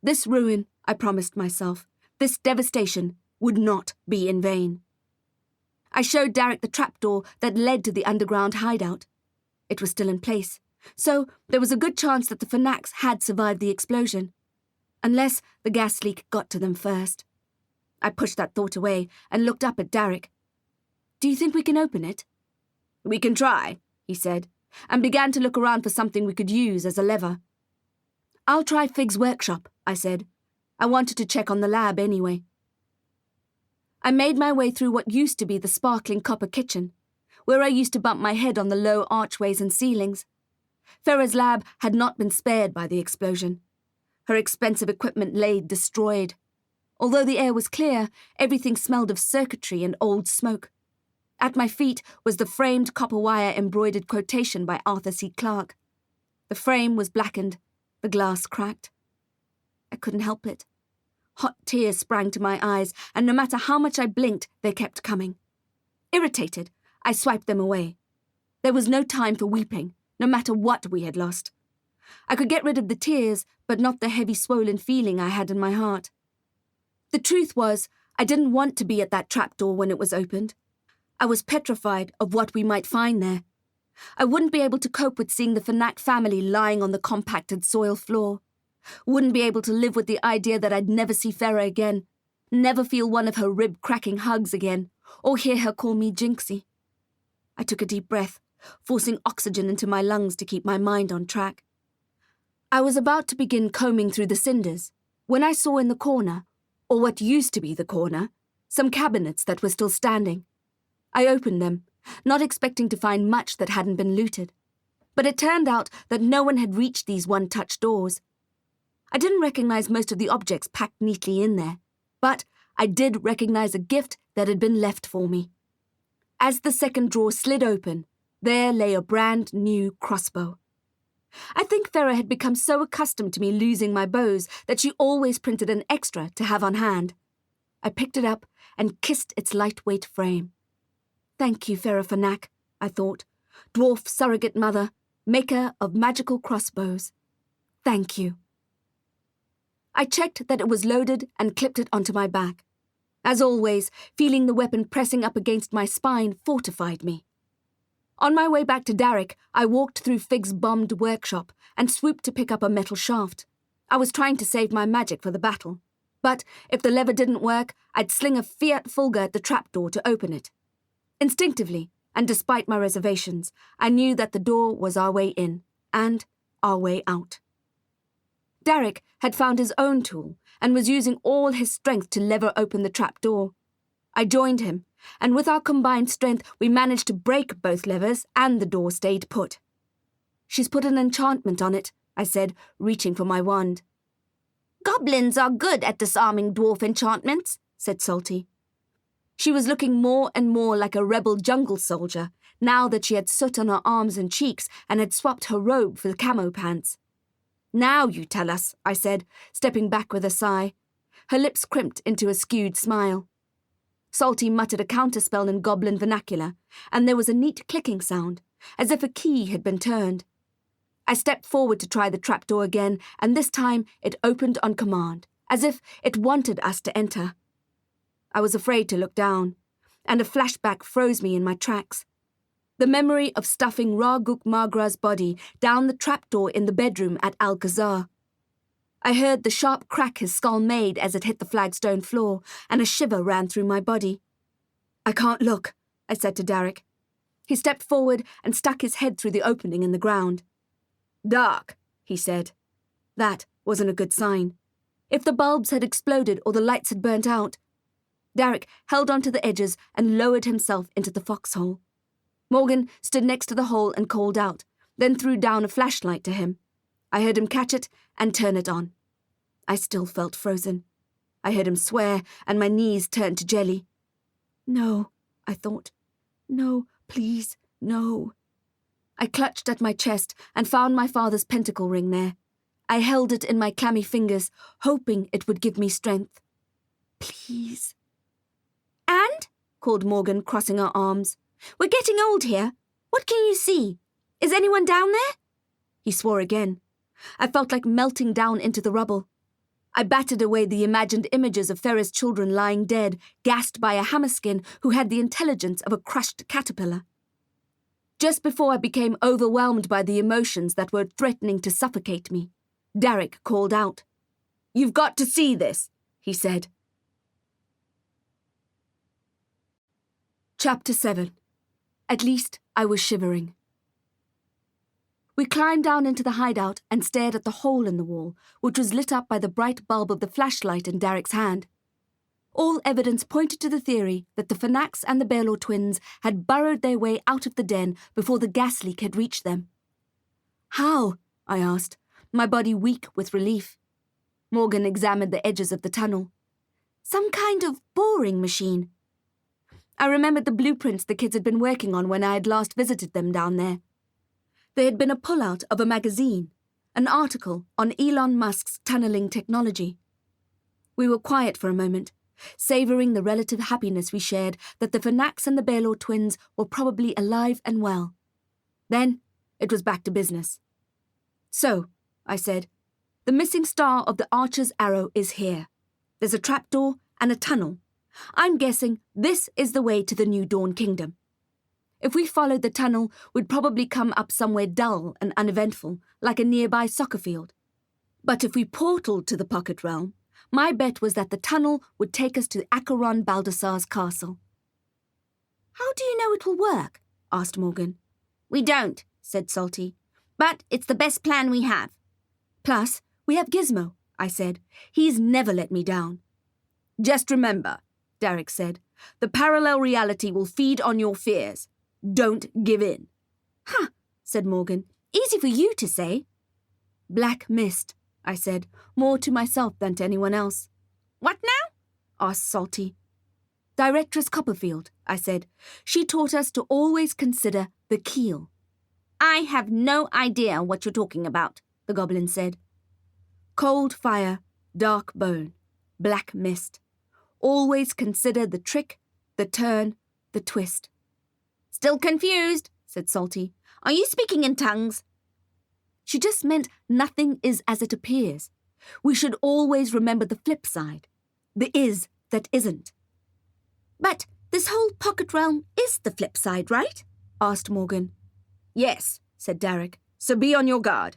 This ruin, I promised myself, this devastation, would not be in vain. I showed Derek the trapdoor that led to the underground hideout. It was still in place, so there was a good chance that the Fanaks had survived the explosion, unless the gas leak got to them first. I pushed that thought away and looked up at Derek. Do you think we can open it? We can try, he said, and began to look around for something we could use as a lever. I'll try Fig's workshop, I said. I wanted to check on the lab anyway. I made my way through what used to be the sparkling copper kitchen, where I used to bump my head on the low archways and ceilings. Farah's lab had not been spared by the explosion. Her expensive equipment lay destroyed. Although the air was clear, everything smelled of circuitry and old smoke. At my feet was the framed copper wire embroidered quotation by Arthur C. Clarke. The frame was blackened, the glass cracked. I couldn't help it. Hot tears sprang to my eyes, and no matter how much I blinked, they kept coming. Irritated, I swiped them away. There was no time for weeping, no matter what we had lost. I could get rid of the tears, but not the heavy swollen feeling I had in my heart. The truth was, I didn't want to be at that trapdoor when it was opened. I was petrified of what we might find there. I wouldn't be able to cope with seeing the Fanak family lying on the compacted soil floor. Wouldn't be able to live with the idea that I'd never see Farah again, never feel one of her rib-cracking hugs again, or hear her call me Jinxie. I took a deep breath, forcing oxygen into my lungs to keep my mind on track. I was about to begin combing through the cinders when I saw in the corner, or what used to be the corner, some cabinets that were still standing. I opened them, not expecting to find much that hadn't been looted. But it turned out that no one had reached these one-touch doors. I didn't recognize most of the objects packed neatly in there, but I did recognize a gift that had been left for me. As the second drawer slid open, there lay a brand new crossbow. I think Farah had become so accustomed to me losing my bows that she always printed an extra to have on hand. I picked it up and kissed its lightweight frame. Thank you, Farah Fanak, I thought, dwarf surrogate mother, maker of magical crossbows. Thank you. I checked that it was loaded and clipped it onto my back. As always, feeling the weapon pressing up against my spine fortified me. On my way back to Darrick, I walked through Fig's bombed workshop and swooped to pick up a metal shaft. I was trying to save my magic for the battle, but if the lever didn't work, I'd sling a fiat fulgur at the trapdoor to open it. Instinctively, and despite my reservations, I knew that the door was our way in and our way out. Darrick had found his own tool and was using all his strength to lever open the trapdoor. I joined him, and with our combined strength, we managed to break both levers and the door stayed put. She's put an enchantment on it, I said, reaching for my wand. Goblins are good at disarming dwarf enchantments, said Salty. She was looking more and more like a rebel jungle soldier, now that she had soot on her arms and cheeks and had swapped her robe for the camo pants. Now you tell us, I said, stepping back with a sigh. Her lips crimped into a skewed smile. Salty muttered a counterspell in goblin vernacular, and there was a neat clicking sound, as if a key had been turned. I stepped forward to try the trapdoor again, and this time it opened on command, as if it wanted us to enter. I was afraid to look down, and a flashback froze me in my tracks. The memory of stuffing Raguk Magra's body down the trapdoor in the bedroom at Alcazar. I heard the sharp crack his skull made as it hit the flagstone floor, and a shiver ran through my body. I can't look, I said to Darrick. He stepped forward and stuck his head through the opening in the ground. Dark, he said. That wasn't a good sign. If the bulbs had exploded or the lights had burnt out. Darrick held onto the edges and lowered himself into the foxhole. Morgan stood next to the hole and called out, then threw down a flashlight to him. I heard him catch it and turn it on. I still felt frozen. I heard him swear, and my knees turned to jelly. No, I thought. No, please, no. I clutched at my chest and found my father's pentacle ring there. I held it in my clammy fingers, hoping it would give me strength. Please. And? Called Morgan, crossing her arms. We're getting old here. What can you see? Is anyone down there? He swore again. I felt like melting down into the rubble. I battered away the imagined images of Ferris children lying dead, gassed by a hammerskin who had the intelligence of a crushed caterpillar. Just before I became overwhelmed by the emotions that were threatening to suffocate me, Darrick called out. You've got to see this, he said. Chapter 7. At least I was shivering. We climbed down into the hideout and stared at the hole in the wall, which was lit up by the bright bulb of the flashlight in Darrick's hand. All evidence pointed to the theory that the Fanaks and the Baylor twins had burrowed their way out of the den before the gas leak had reached them. How? I asked, my body weak with relief. Morgan examined the edges of the tunnel. Some kind of boring machine. I remembered the blueprints the kids had been working on when I had last visited them down there. There had been a pullout of a magazine, an article on Elon Musk's tunneling technology. We were quiet for a moment, savouring the relative happiness we shared that the Fanaks and the Baylor twins were probably alive and well. Then it was back to business. So, I said, the missing star of the Archer's arrow is here. There's a trapdoor and a tunnel. I'm guessing this is the way to the New Dawn Kingdom. If we followed the tunnel, we'd probably come up somewhere dull and uneventful, like a nearby soccer field. But if we portaled to the pocket realm, my bet was that the tunnel would take us to Acheron Baldassar's castle. "How do you know it will work?" asked Morgan. "We don't," said Salty. "But it's the best plan we have." "Plus, we have Gizmo," I said. "He's never let me down." "Just remember," Derek said, "the parallel reality will feed on your fears. Don't give in." "Huh," said Morgan. "Easy for you to say." "Black mist," I said, more to myself than to anyone else. "What now?" asked Salty. "Directress Copperfield," I said. "She taught us to always consider the keel." "I have no idea what you're talking about," the goblin said. "Cold fire, dark bone, black mist. Always consider the trick, the turn, the twist." "Still confused," said Salty. "Are you speaking in tongues?" "She just meant nothing is as it appears. We should always remember the flip side, the is that isn't." "But this whole pocket realm is the flip side, right?" asked Morgan. "Yes," said Derek, "so be on your guard."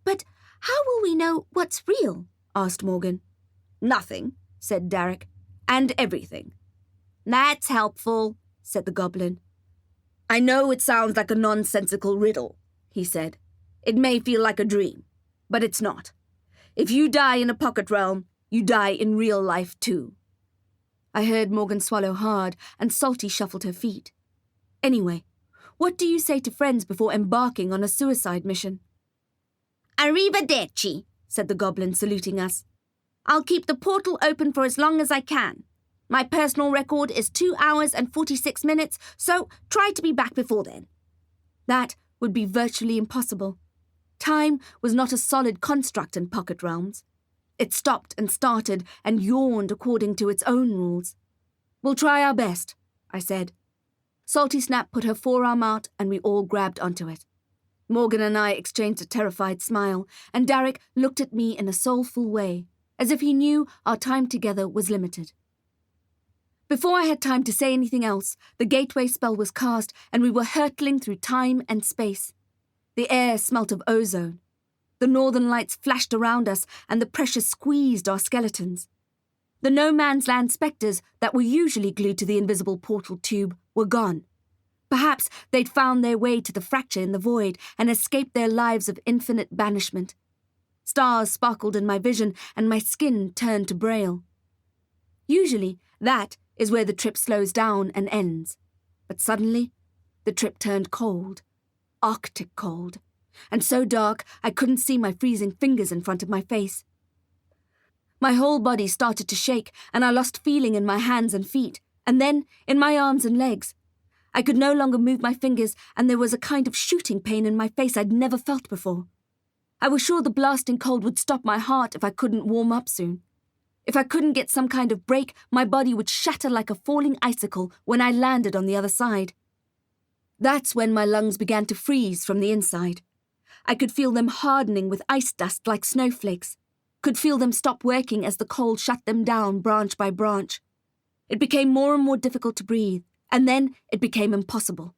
"But how will we know what's real?" asked Morgan. "Nothing," said Derek, "and everything." "That's helpful," said the goblin. "I know it sounds like a nonsensical riddle," he said. "It may feel like a dream, but it's not. If you die in a pocket realm, you die in real life too." I heard Morgan swallow hard, and Salty shuffled her feet. "Anyway, what do you say to friends before embarking on a suicide mission?" "Arrivederci," said the goblin, saluting us. "I'll keep the portal open for as long as I can. My personal record is 2 hours and 46 minutes, so try to be back before then." That would be virtually impossible. Time was not a solid construct in pocket realms. It stopped and started and yawned according to its own rules. "We'll try our best," I said. Salty Snap put her forearm out and we all grabbed onto it. Morgan and I exchanged a terrified smile, and Derek looked at me in a soulful way, as if he knew our time together was limited. Before I had time to say anything else, the gateway spell was cast and we were hurtling through time and space. The air smelt of ozone. The northern lights flashed around us and the pressure squeezed our skeletons. The no-man's land spectres that were usually glued to the invisible portal tube were gone. Perhaps they'd found their way to the fracture in the void and escaped their lives of infinite banishment. Stars sparkled in my vision and my skin turned to braille. Usually, that is where the trip slows down and ends. But suddenly, the trip turned cold. Arctic cold, and so dark I couldn't see my freezing fingers in front of my face. My whole body started to shake, and I lost feeling in my hands and feet, and then in my arms and legs. I could no longer move my fingers, and there was a kind of shooting pain in my face I'd never felt before. I was sure the blasting cold would stop my heart if I couldn't warm up soon. If I couldn't get some kind of break, my body would shatter like a falling icicle when I landed on the other side. That's when my lungs began to freeze from the inside. I could feel them hardening with ice dust like snowflakes, could feel them stop working as the cold shut them down branch by branch. It became more and more difficult to breathe, and then it became impossible.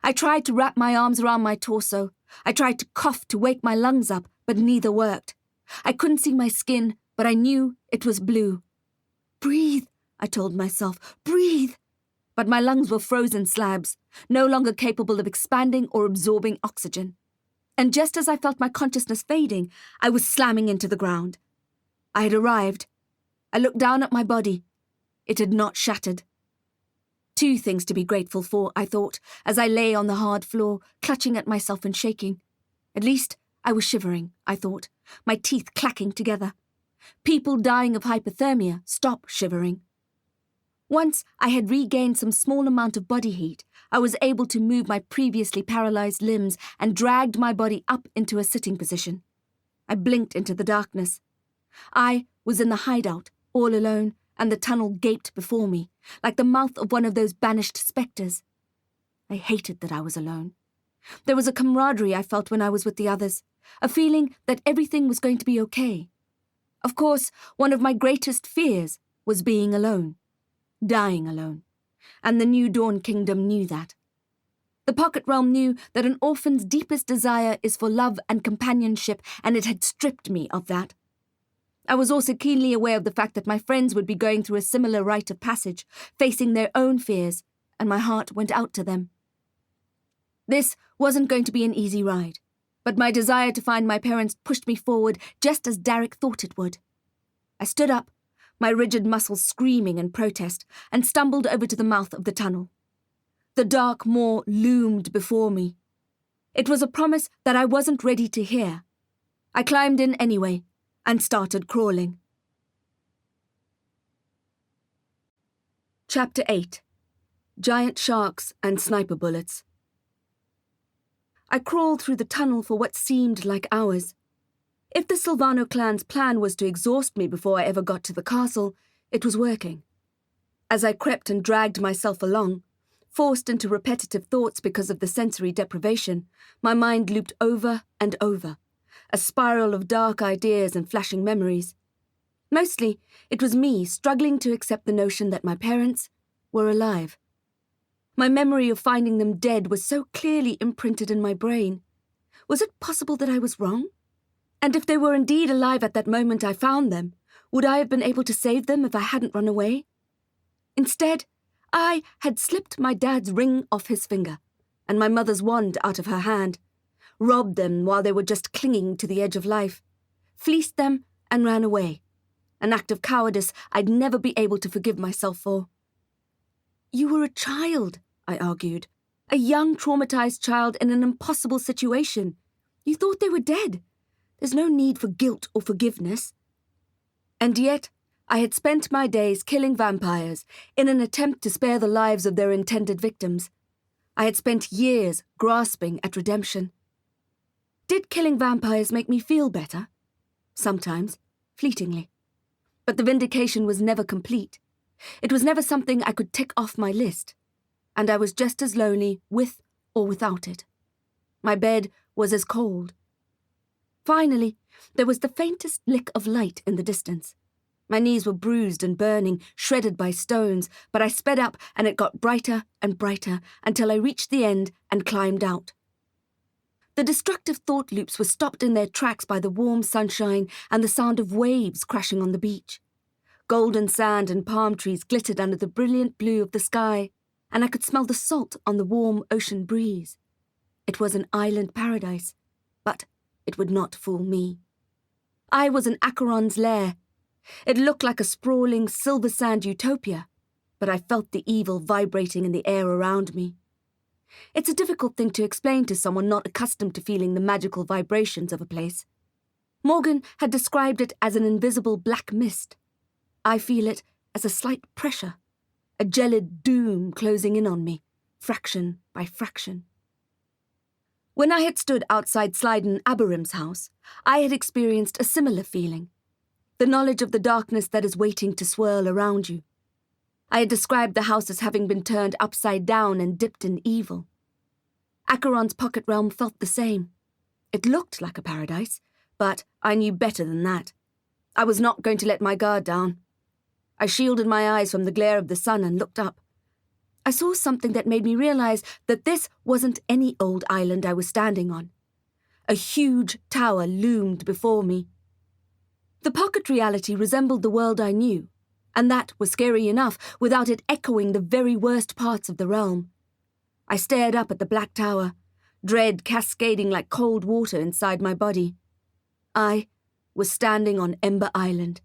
I tried to wrap my arms around my torso. I tried to cough to wake my lungs up, but neither worked. I couldn't see my skin, but I knew it was blue. "Breathe," I told myself, "breathe." But my lungs were frozen slabs, no longer capable of expanding or absorbing oxygen. And just as I felt my consciousness fading, I was slamming into the ground. I had arrived. I looked down at my body. It had not shattered. 2 things to be grateful for, I thought, as I lay on the hard floor, clutching at myself and shaking. At least I was shivering, I thought, my teeth clacking together. People dying of hypothermia stop shivering. Once I had regained some small amount of body heat, I was able to move my previously paralyzed limbs and dragged my body up into a sitting position. I blinked into the darkness. I was in the hideout, all alone, and the tunnel gaped before me, like the mouth of one of those banished spectres. I hated that I was alone. There was a camaraderie I felt when I was with the others, a feeling that everything was going to be okay. Of course, one of my greatest fears was being alone. Dying alone, and the New Dawn Kingdom knew that. The The pocket realm knew that an orphan's deepest desire is for love and companionship, and it had stripped me of that. I was also keenly aware of the fact that my friends would be going through a similar rite of passage, facing their own fears, and my heart went out to them. This wasn't going to be an easy ride, but my desire to find my parents pushed me forward just as Derek thought it would. I stood up, my rigid muscles screaming in protest, and stumbled over to the mouth of the tunnel. The dark maw loomed before me. It was a promise that I wasn't ready to hear. I climbed in anyway and started crawling. Chapter 8. Giant Sharks and Sniper Bullets. I crawled through the tunnel for what seemed like hours. If the Silvano clan's plan was to exhaust me before I ever got to the castle, it was working. As I crept and dragged myself along, forced into repetitive thoughts because of the sensory deprivation, my mind looped over and over, a spiral of dark ideas and flashing memories. Mostly, it was me struggling to accept the notion that my parents were alive. My memory of finding them dead was so clearly imprinted in my brain. Was it possible that I was wrong? And if they were indeed alive at that moment I found them, would I have been able to save them if I hadn't run away? Instead, I had slipped my dad's ring off his finger and my mother's wand out of her hand, robbed them while they were just clinging to the edge of life, fleeced them and ran away, an act of cowardice I'd never be able to forgive myself for. You were a child, I argued, a young traumatized child in an impossible situation. You thought they were dead. There's no need for guilt or forgiveness. And yet, I had spent my days killing vampires in an attempt to spare the lives of their intended victims. I had spent years grasping at redemption. Did killing vampires make me feel better? Sometimes, fleetingly. But the vindication was never complete. It was never something I could tick off my list, and I was just as lonely with or without it. My bed was as cold. Finally, there was the faintest lick of light in the distance. My knees were bruised and burning, shredded by stones, but I sped up and it got brighter and brighter until I reached the end and climbed out. The destructive thought loops were stopped in their tracks by the warm sunshine and the sound of waves crashing on the beach. Golden sand and palm trees glittered under the brilliant blue of the sky, and I could smell the salt on the warm ocean breeze. It was an island paradise, but it would not fool me. I was in Acheron's lair. It looked like a sprawling silver sand utopia, but I felt the evil vibrating in the air around me. It's a difficult thing to explain to someone not accustomed to feeling the magical vibrations of a place. Morgan had described it as an invisible black mist. I feel it as a slight pressure, a gelid doom closing in on me, fraction by fraction. When I had stood outside Slyden Aberim's house, I had experienced a similar feeling, the knowledge of the darkness that is waiting to swirl around you. I had described the house as having been turned upside down and dipped in evil. Acheron's pocket realm felt the same. It looked like a paradise, but I knew better than that. I was not going to let my guard down. I shielded my eyes from the glare of the sun and looked up. I saw something that made me realize that this wasn't any old island I was standing on. A huge tower loomed before me. The pocket reality resembled the world I knew, and that was scary enough without it echoing the very worst parts of the realm. I stared up at the black tower, dread cascading like cold water inside my body. I was standing on Ember Island.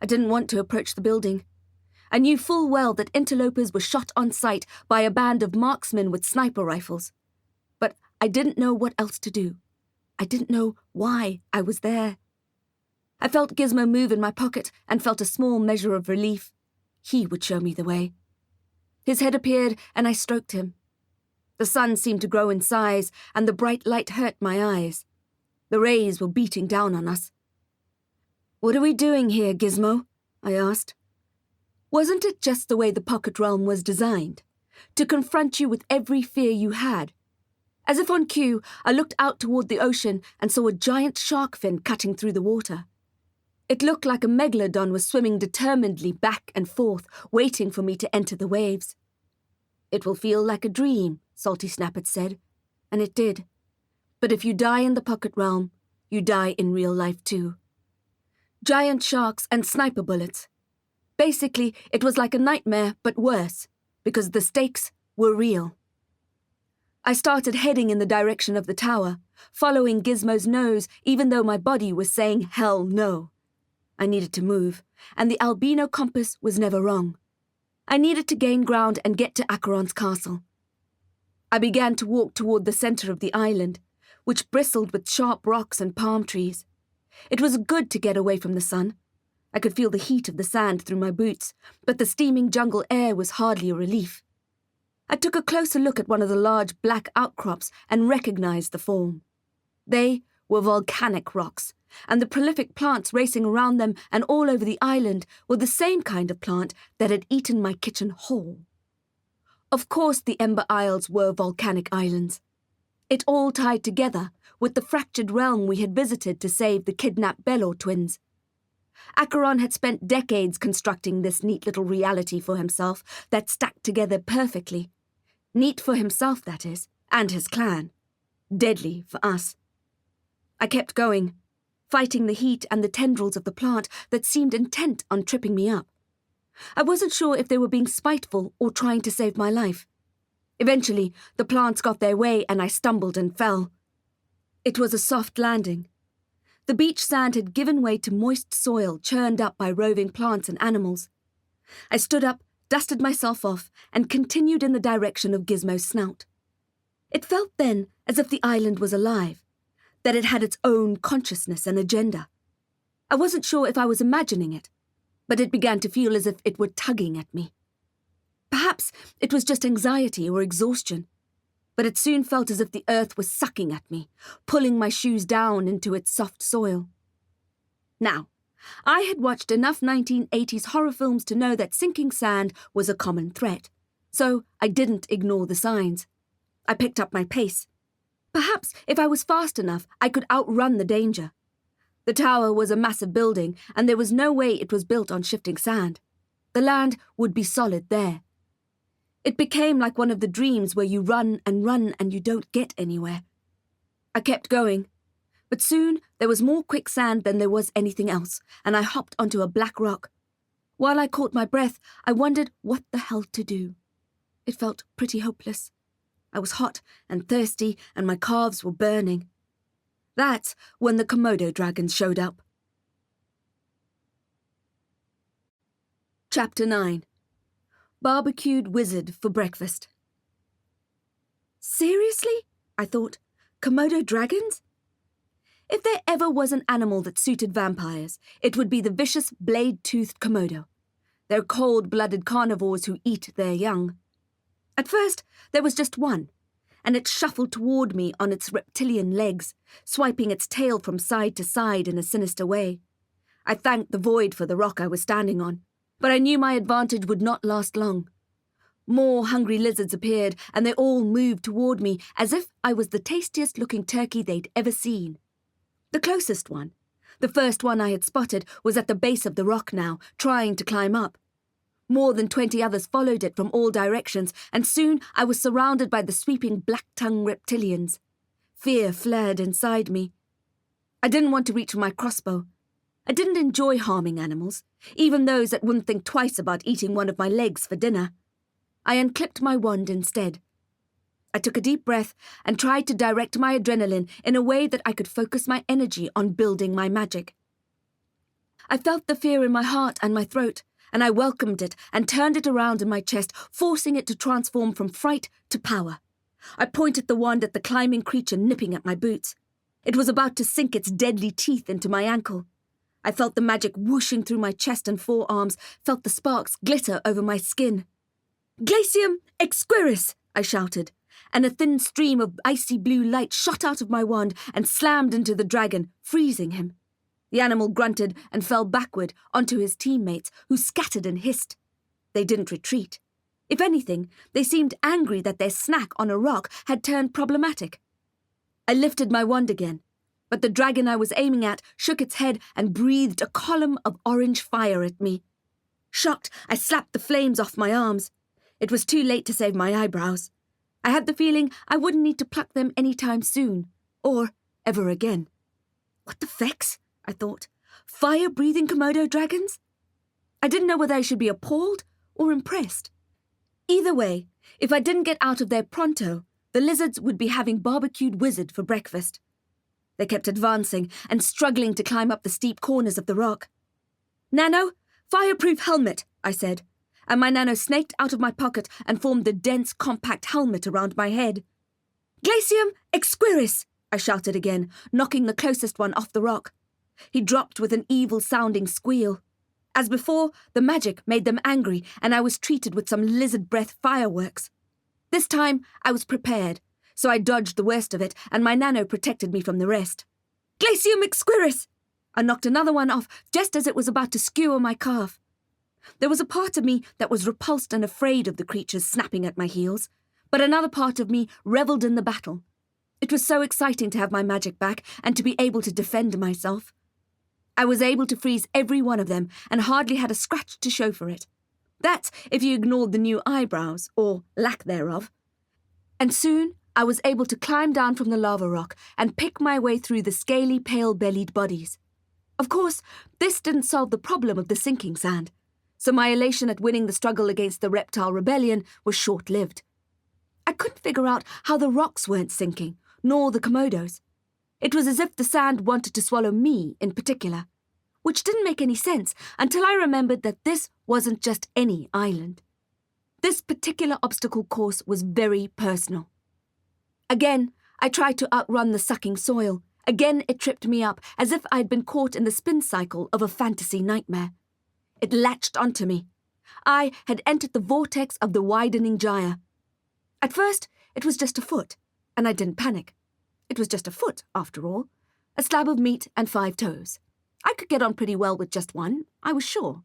I didn't want to approach the building. I knew full well that interlopers were shot on sight by a band of marksmen with sniper rifles. But I didn't know what else to do. I didn't know why I was there. I felt Gizmo move in my pocket and felt a small measure of relief. He would show me the way. His head appeared and I stroked him. The sun seemed to grow in size and the bright light hurt my eyes. The rays were beating down on us. "What are we doing here, Gizmo?" I asked. Wasn't it just the way the pocket realm was designed? To confront you with every fear you had? As if on cue, I looked out toward the ocean and saw a giant shark fin cutting through the water. It looked like a megalodon was swimming determinedly back and forth, waiting for me to enter the waves. "It will feel like a dream," Salty Snap had said, and it did. But if you die in the pocket realm, you die in real life too. Giant sharks and sniper bullets. Basically, it was like a nightmare, but worse, because the stakes were real. I started heading in the direction of the tower, following Gizmo's nose even though my body was saying hell no. I needed to move, and the albino compass was never wrong. I needed to gain ground and get to Acheron's castle. I began to walk toward the center of the island, which bristled with sharp rocks and palm trees. It was good to get away from the sun. I could feel the heat of the sand through my boots, but the steaming jungle air was hardly a relief. I took a closer look at one of the large black outcrops and recognized the form. They were volcanic rocks, and the prolific plants racing around them and all over the island were the same kind of plant that had eaten my kitchen whole. Of course the Ember Isles were volcanic islands. It all tied together with the fractured realm we had visited to save the kidnapped Belor twins. Acheron had spent decades constructing this neat little reality for himself that stacked together perfectly. Neat for himself, that is, and his clan. Deadly for us. I kept going, fighting the heat and the tendrils of the plant that seemed intent on tripping me up. I wasn't sure if they were being spiteful or trying to save my life. Eventually, the plants got their way and I stumbled and fell. It was a soft landing. The beach sand had given way to moist soil churned up by roving plants and animals. I stood up, dusted myself off, and continued in the direction of Gizmo's snout. It felt then as if the island was alive, that it had its own consciousness and agenda. I wasn't sure if I was imagining it, but it began to feel as if it were tugging at me. Perhaps it was just anxiety or exhaustion, but it soon felt as if the earth was sucking at me, pulling my shoes down into its soft soil. Now, I had watched enough 1980s horror films to know that sinking sand was a common threat, so I didn't ignore the signs. I picked up my pace. Perhaps if I was fast enough, I could outrun the danger. The tower was a massive building, and there was no way it was built on shifting sand. The land would be solid there. It became like one of the dreams where you run and you don't get anywhere. I kept going, but soon there was more quicksand than there was anything else, and I hopped onto a black rock. While I caught my breath, I wondered what the hell to do. It felt pretty hopeless. I was hot and thirsty, and my calves were burning. That's when the Komodo dragons showed up. Chapter 9. Barbecued wizard for breakfast. Seriously? I thought. Komodo dragons? If there ever was an animal that suited vampires, it would be the vicious blade-toothed Komodo. They're cold-blooded carnivores who eat their young. At first, there was just one, and it shuffled toward me on its reptilian legs, swiping its tail from side to side in a sinister way. I thanked the void for the rock I was standing on, but I knew my advantage would not last long. More hungry lizards appeared, and they all moved toward me as if I was the tastiest-looking turkey they'd ever seen. The closest one, the first one I had spotted, was at the base of the rock now, trying to climb up. More than 20 others followed it from all directions, and soon I was surrounded by the sweeping black-tongued reptilians. Fear flared inside me. I didn't want to reach for my crossbow. I didn't enjoy harming animals, even those that wouldn't think twice about eating one of my legs for dinner. I unclipped my wand instead. I took a deep breath and tried to direct my adrenaline in a way that I could focus my energy on building my magic. I felt the fear in my heart and my throat, and I welcomed it and turned it around in my chest, forcing it to transform from fright to power. I pointed the wand at the climbing creature nipping at my boots. It was about to sink its deadly teeth into my ankle. I felt the magic whooshing through my chest and forearms, felt the sparks glitter over my skin. "Glacium exquiris!" I shouted, and a thin stream of icy blue light shot out of my wand and slammed into the dragon, freezing him. The animal grunted and fell backward onto his teammates, who scattered and hissed. They didn't retreat. If anything, they seemed angry that their snack on a rock had turned problematic. I lifted my wand again, but the dragon I was aiming at shook its head and breathed a column of orange fire at me. Shocked, I slapped the flames off my arms. It was too late to save my eyebrows. I had the feeling I wouldn't need to pluck them any time soon, or ever again. What the fex? I thought. Fire-breathing Komodo dragons? I didn't know whether I should be appalled or impressed. Either way, if I didn't get out of there pronto, the lizards would be having barbecued wizard for breakfast. They kept advancing and struggling to climb up the steep corners of the rock. "Nano, fireproof helmet," I said, and my Nano snaked out of my pocket and formed the dense, compact helmet around my head. "Glacium exquiris," I shouted again, knocking the closest one off the rock. He dropped with an evil-sounding squeal. As before, the magic made them angry, and I was treated with some lizard-breath fireworks. This time, I was prepared, so I dodged the worst of it, and my Nano protected me from the rest. "Glacium exquiris!" I knocked another one off just as it was about to skewer my calf. There was a part of me that was repulsed and afraid of the creatures snapping at my heels, but another part of me revelled in the battle. It was so exciting to have my magic back and to be able to defend myself. I was able to freeze every one of them and hardly had a scratch to show for it. That's if you ignored the new eyebrows, or lack thereof. And soon I was able to climb down from the lava rock and pick my way through the scaly, pale-bellied bodies. Of course, this didn't solve the problem of the sinking sand, so my elation at winning the struggle against the reptile rebellion was short-lived. I couldn't figure out how the rocks weren't sinking, nor the Komodos. It was as if the sand wanted to swallow me in particular, which didn't make any sense until I remembered that this wasn't just any island. This particular obstacle course was very personal. Again, I tried to outrun the sucking soil. Again, it tripped me up, as if I'd been caught in the spin cycle of a fantasy nightmare. It latched onto me. I had entered the vortex of the widening gyre. At first, it was just a foot, and I didn't panic. It was just a foot, after all. A slab of meat and 5 toes. I could get on pretty well with just one, I was sure.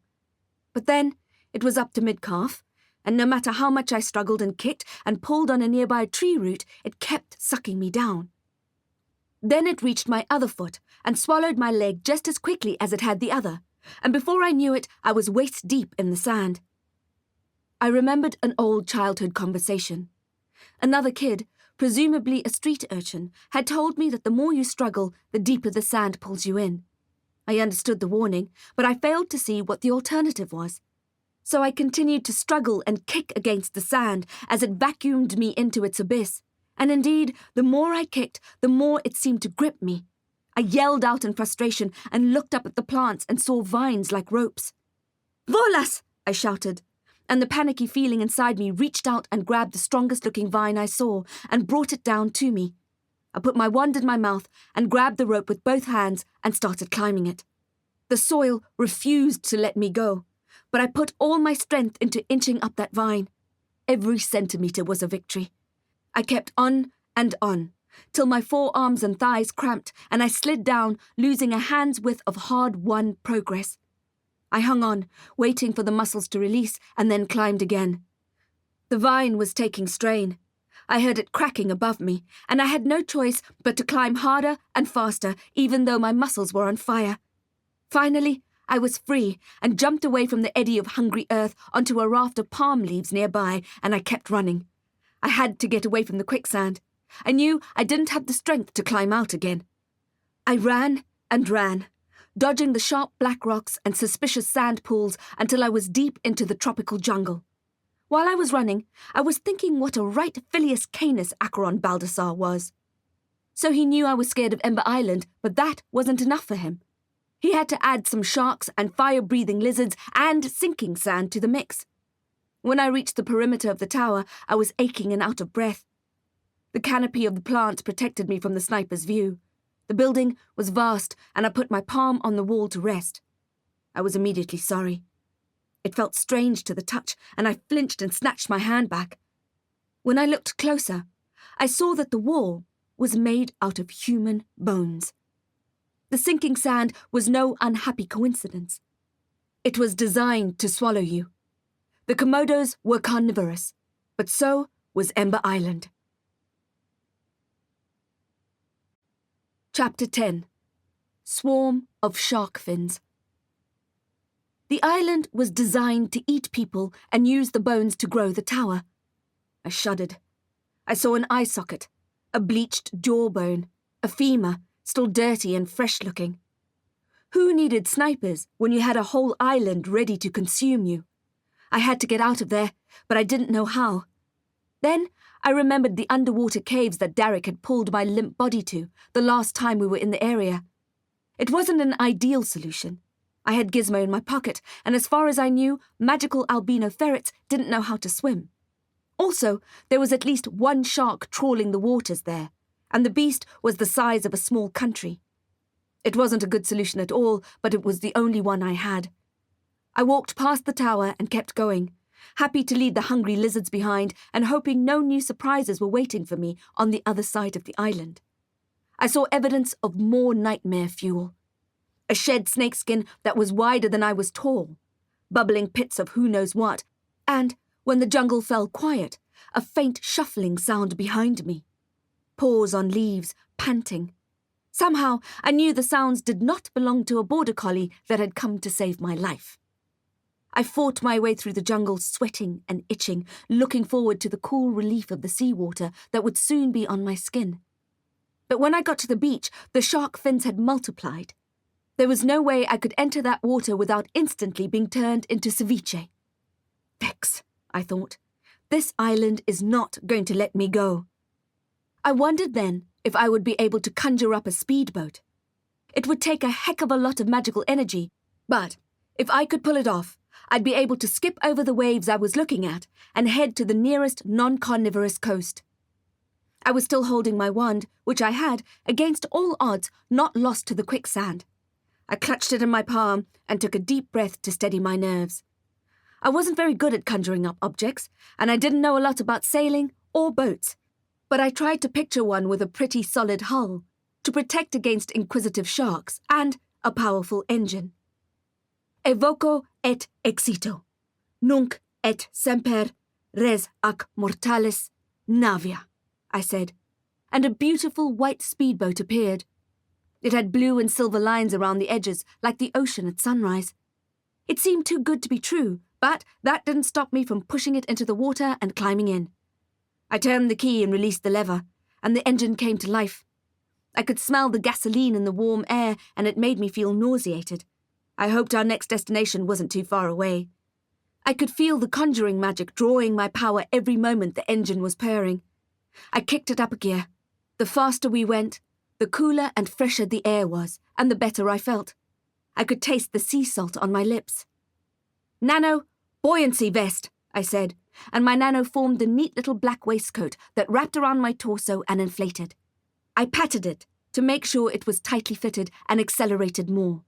But then, it was up to mid-calf, and no matter how much I struggled and kicked and pulled on a nearby tree root, it kept sucking me down. Then it reached my other foot and swallowed my leg just as quickly as it had the other, and before I knew it, I was waist-deep in the sand. I remembered an old childhood conversation. Another kid, presumably a street urchin, had told me that the more you struggle, the deeper the sand pulls you in. I understood the warning, but I failed to see what the alternative was. So I continued to struggle and kick against the sand as it vacuumed me into its abyss. And indeed, the more I kicked, the more it seemed to grip me. I yelled out in frustration and looked up at the plants and saw vines like ropes. "Volas!" I shouted, and the panicky feeling inside me reached out and grabbed the strongest-looking vine I saw and brought it down to me. I put my wand in my mouth and grabbed the rope with both hands and started climbing it. The soil refused to let me go, but I put all my strength into inching up that vine. Every centimetre was a victory. I kept on and on, till my forearms and thighs cramped and I slid down, losing a hand's width of hard-won progress. I hung on, waiting for the muscles to release, and then climbed again. The vine was taking strain. I heard it cracking above me, and I had no choice but to climb harder and faster, even though my muscles were on fire. Finally, I was free and jumped away from the eddy of hungry earth onto a raft of palm leaves nearby, and I kept running. I had to get away from the quicksand. I knew I didn't have the strength to climb out again. I ran and ran, dodging the sharp black rocks and suspicious sand pools until I was deep into the tropical jungle. While I was running, I was thinking what a right Phileas Canis Acheron Baldassar was. So he knew I was scared of Ember Island, but that wasn't enough for him. He had to add some sharks and fire-breathing lizards and sinking sand to the mix. When I reached the perimeter of the tower, I was aching and out of breath. The canopy of the plants protected me from the sniper's view. The building was vast, and I put my palm on the wall to rest. I was immediately sorry. It felt strange to the touch, and I flinched and snatched my hand back. When I looked closer, I saw that the wall was made out of human bones. The sinking sand was no unhappy coincidence. It was designed to swallow you. The Komodos were carnivorous, but so was Ember Island. Chapter 10. Swarm of Shark Fins. The island was designed to eat people and use the bones to grow the tower. I shuddered. I saw an eye socket, a bleached jawbone, a femur, still dirty and fresh-looking. Who needed snipers when you had a whole island ready to consume you? I had to get out of there, but I didn't know how. Then I remembered the underwater caves that Derek had pulled my limp body to the last time we were in the area. It wasn't an ideal solution. I had Gizmo in my pocket, and as far as I knew, magical albino ferrets didn't know how to swim. Also, there was at least one shark trawling the waters there, and the beast was the size of a small country. It wasn't a good solution at all, but it was the only one I had. I walked past the tower and kept going, happy to leave the hungry lizards behind and hoping no new surprises were waiting for me on the other side of the island. I saw evidence of more nightmare fuel. A shed snakeskin that was wider than I was tall, bubbling pits of who knows what, and, when the jungle fell quiet, a faint shuffling sound behind me. Paws on leaves, panting. Somehow, I knew the sounds did not belong to a border collie that had come to save my life. I fought my way through the jungle, sweating and itching, looking forward to the cool relief of the seawater that would soon be on my skin. But when I got to the beach, the shark fins had multiplied. There was no way I could enter that water without instantly being turned into ceviche. Vex, I thought. This island is not going to let me go. I wondered then if I would be able to conjure up a speedboat. It would take a heck of a lot of magical energy, but if I could pull it off, I'd be able to skip over the waves I was looking at and head to the nearest non-carnivorous coast. I was still holding my wand, which I had, against all odds, not lost to the quicksand. I clutched it in my palm and took a deep breath to steady my nerves. I wasn't very good at conjuring up objects, and I didn't know a lot about sailing or boats, but I tried to picture one with a pretty solid hull, to protect against inquisitive sharks, and a powerful engine. Evoco et exito, nunc et semper res ac mortalis navia, I said, and a beautiful white speedboat appeared. It had blue and silver lines around the edges, like the ocean at sunrise. It seemed too good to be true, but that didn't stop me from pushing it into the water and climbing in. I turned the key and released the lever, and the engine came to life. I could smell the gasoline in the warm air, and it made me feel nauseated. I hoped our next destination wasn't too far away. I could feel the conjuring magic drawing my power every moment the engine was purring. I kicked it up a gear. The faster we went, the cooler and fresher the air was, and the better I felt. I could taste the sea salt on my lips. "Nano, buoyancy vest," I said, and my nano formed a neat little black waistcoat that wrapped around my torso and inflated. I patted it to make sure it was tightly fitted and accelerated more.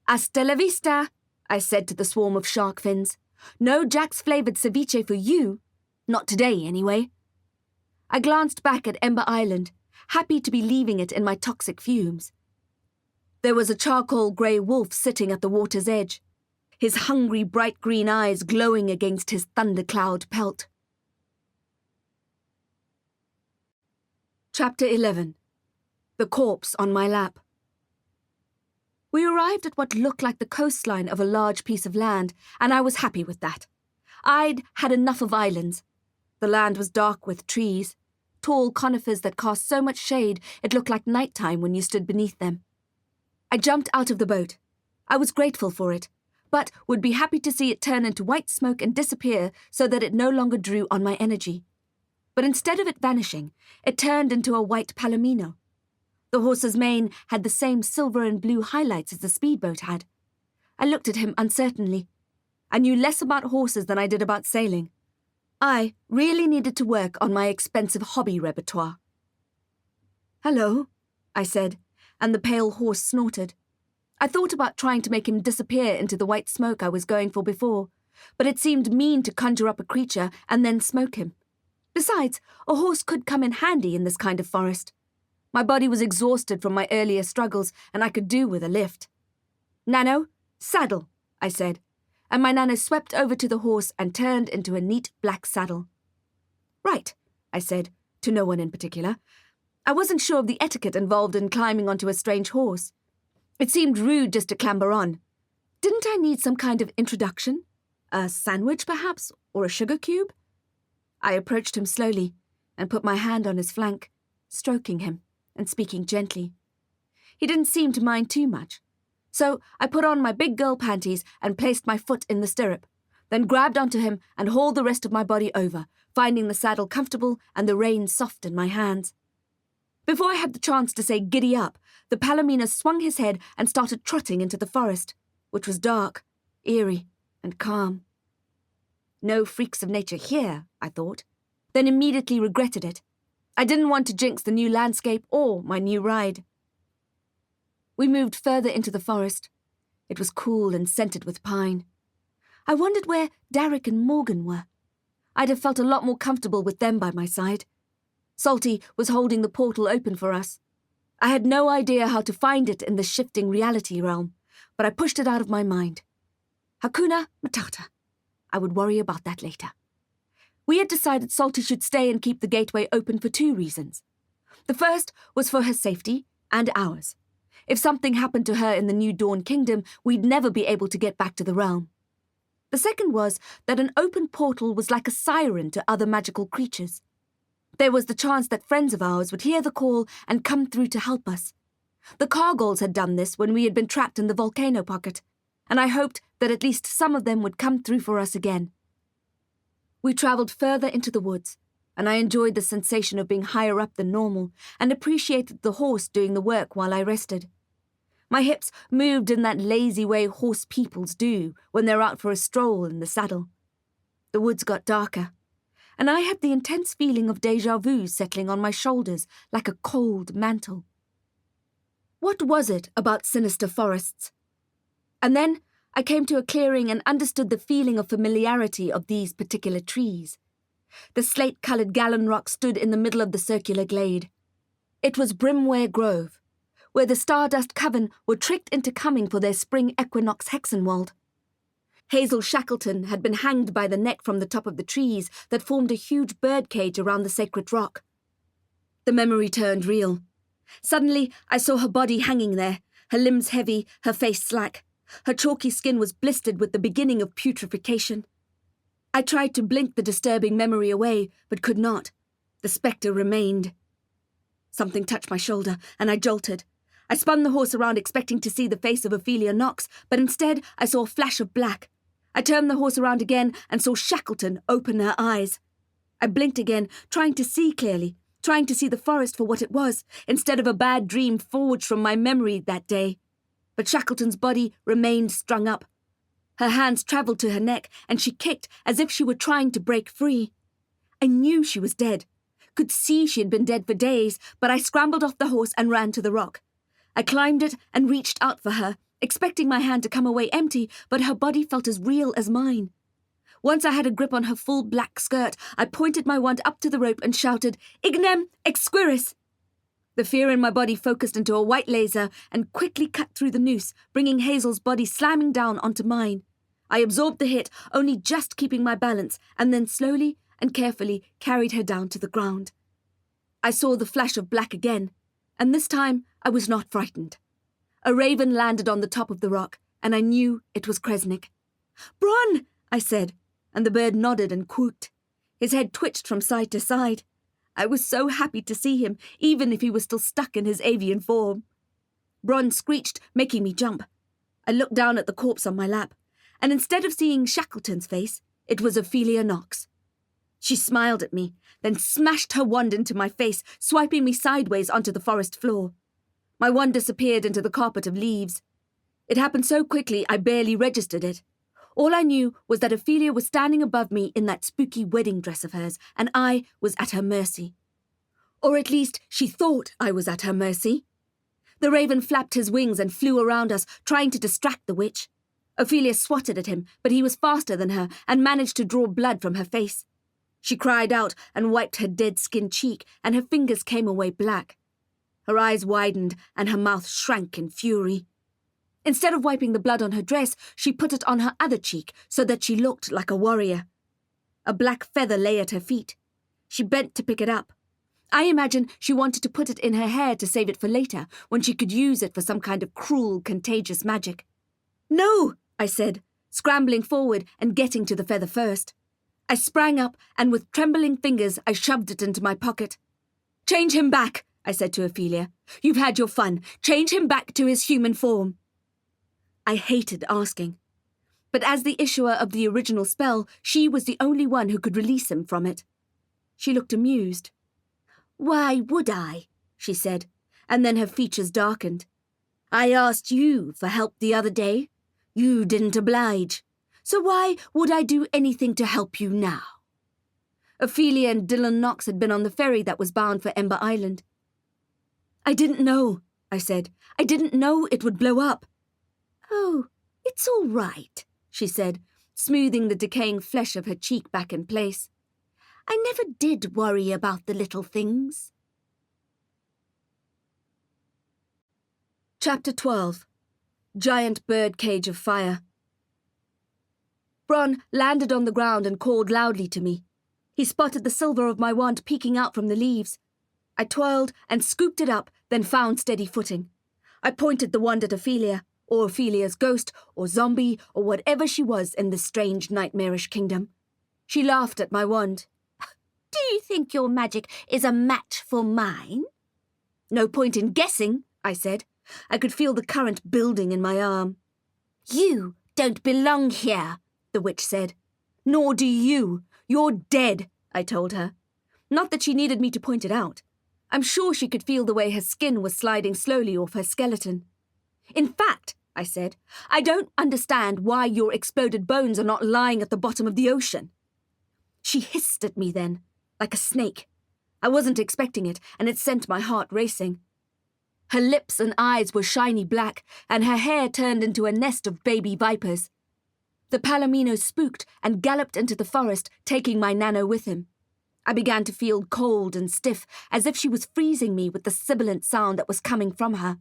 "Hasta la vista," I said to the swarm of shark fins. "No Jack's-flavoured ceviche for you. Not today, anyway." I glanced back at Ember Island, happy to be leaving it in my toxic fumes. There was a charcoal grey wolf sitting at the water's edge, his hungry bright green eyes glowing against his thundercloud pelt. Chapter 11. The Corpse on My Lap. We arrived at what looked like the coastline of a large piece of land, and I was happy with that. I'd had enough of islands. The land was dark with trees, tall conifers that cast so much shade it looked like nighttime when you stood beneath them. I jumped out of the boat. I was grateful for it, but would be happy to see it turn into white smoke and disappear so that it no longer drew on my energy. But instead of it vanishing, it turned into a white palomino. The horse's mane had the same silver and blue highlights as the speedboat had. I looked at him uncertainly. I knew less about horses than I did about sailing. I really needed to work on my expensive hobby repertoire. "Hello," I said, and the pale horse snorted. I thought about trying to make him disappear into the white smoke I was going for before, but it seemed mean to conjure up a creature and then smoke him. Besides, a horse could come in handy in this kind of forest. My body was exhausted from my earlier struggles, and I could do with a lift. "Nano, saddle," I said, and my nano swept over to the horse and turned into a neat black saddle. "Right," I said, to no one in particular. I wasn't sure of the etiquette involved in climbing onto a strange horse. It seemed rude just to clamber on. Didn't I need some kind of introduction? A sandwich, perhaps, or a sugar cube? I approached him slowly, and put my hand on his flank, stroking him and speaking gently. He didn't seem to mind too much, so I put on my big girl panties and placed my foot in the stirrup, then grabbed onto him and hauled the rest of my body over, finding the saddle comfortable and the reins soft in my hands. Before I had the chance to say giddy up, the Palomino swung his head and started trotting into the forest, which was dark, eerie, and calm. No freaks of nature here, I thought, then immediately regretted it. I didn't want to jinx the new landscape or my new ride. We moved further into the forest. It was cool and scented with pine. I wondered where Derek and Morgan were. I'd have felt a lot more comfortable with them by my side. Salty was holding the portal open for us. I had no idea how to find it in the shifting reality realm, but I pushed it out of my mind. Hakuna Matata. I would worry about that later. We had decided Salty should stay and keep the gateway open for 2 reasons. The first was for her safety and ours. If something happened to her in the New Dawn Kingdom, we'd never be able to get back to the realm. The second was that an open portal was like a siren to other magical creatures. There was the chance that friends of ours would hear the call and come through to help us. The Cargols had done this when we had been trapped in the volcano pocket, and I hoped that at least some of them would come through for us again. We travelled further into the woods, and I enjoyed the sensation of being higher up than normal and appreciated the horse doing the work while I rested. My hips moved in that lazy way horse peoples do when they're out for a stroll in the saddle. The woods got darker, and I had the intense feeling of déjà vu settling on my shoulders like a cold mantle. What was it about sinister forests? And then I came to a clearing and understood the feeling of familiarity of these particular trees. The slate-coloured gallon rock stood in the middle of the circular glade. It was Brimware Grove, where the Stardust Coven were tricked into coming for their spring equinox Hexenwald. Hazel Shackleton had been hanged by the neck from the top of the trees that formed a huge birdcage around the sacred rock. The memory turned real. Suddenly, I saw her body hanging there, her limbs heavy, her face slack. Her chalky skin was blistered with the beginning of putrefaction. I tried to blink the disturbing memory away, but could not. The spectre remained. Something touched my shoulder, and I jolted. I spun the horse around expecting to see the face of Ophelia Knox, but instead I saw a flash of black. I turned the horse around again and saw Shackleton open her eyes. I blinked again, trying to see clearly, trying to see the forest for what it was, instead of a bad dream forged from my memory that day. But Shackleton's body remained strung up. Her hands travelled to her neck, and she kicked as if she were trying to break free. I knew she was dead, could see she had been dead for days, but I scrambled off the horse and ran to the rock. I climbed it and reached out for her, expecting my hand to come away empty, but her body felt as real as mine. Once I had a grip on her full black skirt, I pointed my wand up to the rope and shouted, "Ignem exquiris!" The fear in my body focused into a white laser and quickly cut through the noose, bringing Hazel's body slamming down onto mine. I absorbed the hit, only just keeping my balance, and then slowly and carefully carried her down to the ground. I saw the flash of black again, and this time I was not frightened. A raven landed on the top of the rock, and I knew it was Kresnik. "Bron!" I said, and the bird nodded and quooked. His head twitched from side to side. I was so happy to see him, even if he was still stuck in his avian form. Bron screeched, making me jump. I looked down at the corpse on my lap, and instead of seeing Shackleton's face, it was Ophelia Knox. She smiled at me, then smashed her wand into my face, swiping me sideways onto the forest floor. My wand disappeared into the carpet of leaves. It happened so quickly I barely registered it. All I knew was that Ophelia was standing above me in that spooky wedding dress of hers, and I was at her mercy. Or at least she thought I was at her mercy. The raven flapped his wings and flew around us, trying to distract the witch. Ophelia swatted at him, but he was faster than her and managed to draw blood from her face. She cried out and wiped her dead-skinned cheek, and her fingers came away black. Her eyes widened and her mouth shrank in fury. Instead of wiping the blood on her dress, she put it on her other cheek so that she looked like a warrior. A black feather lay at her feet. She bent to pick it up. I imagine she wanted to put it in her hair to save it for later, when she could use it for some kind of cruel, contagious magic. "No!" I said, scrambling forward and getting to the feather first. I sprang up, and with trembling fingers I shoved it into my pocket. "Change him back," I said to Ophelia. "You've had your fun. Change him back to his human form." I hated asking. But as the issuer of the original spell, she was the only one who could release him from it. She looked amused. "Why would I?" she said, and then her features darkened. "I asked you for help the other day. You didn't oblige. So why would I do anything to help you now?" Ophelia and Dylan Knox had been on the ferry that was bound for Ember Island. "I didn't know," I said. "I didn't know it would blow up." "Oh, it's all right," she said, smoothing the decaying flesh of her cheek back in place. "I never did worry about the little things." Chapter 12. Giant Birdcage of Fire. Bron landed on the ground and called loudly to me. He spotted the silver of my wand peeking out from the leaves. I twirled and scooped it up, then found steady footing. I pointed the wand at Ophelia, or Ophelia's ghost, or zombie, or whatever she was in this strange nightmarish kingdom. She laughed at my wand. "Do you think your magic is a match for mine?" "No point in guessing," I said. I could feel the current building in my arm. "You don't belong here," the witch said. "Nor do you. You're dead," I told her. Not that she needed me to point it out. I'm sure she could feel the way her skin was sliding slowly off her skeleton. "In fact," I said, "I don't understand why your exploded bones are not lying at the bottom of the ocean." She hissed at me then, like a snake. I wasn't expecting it, and it sent my heart racing. Her lips and eyes were shiny black, and her hair turned into a nest of baby vipers. The Palomino spooked and galloped into the forest, taking my Nano with him. I began to feel cold and stiff, as if she was freezing me with the sibilant sound that was coming from her.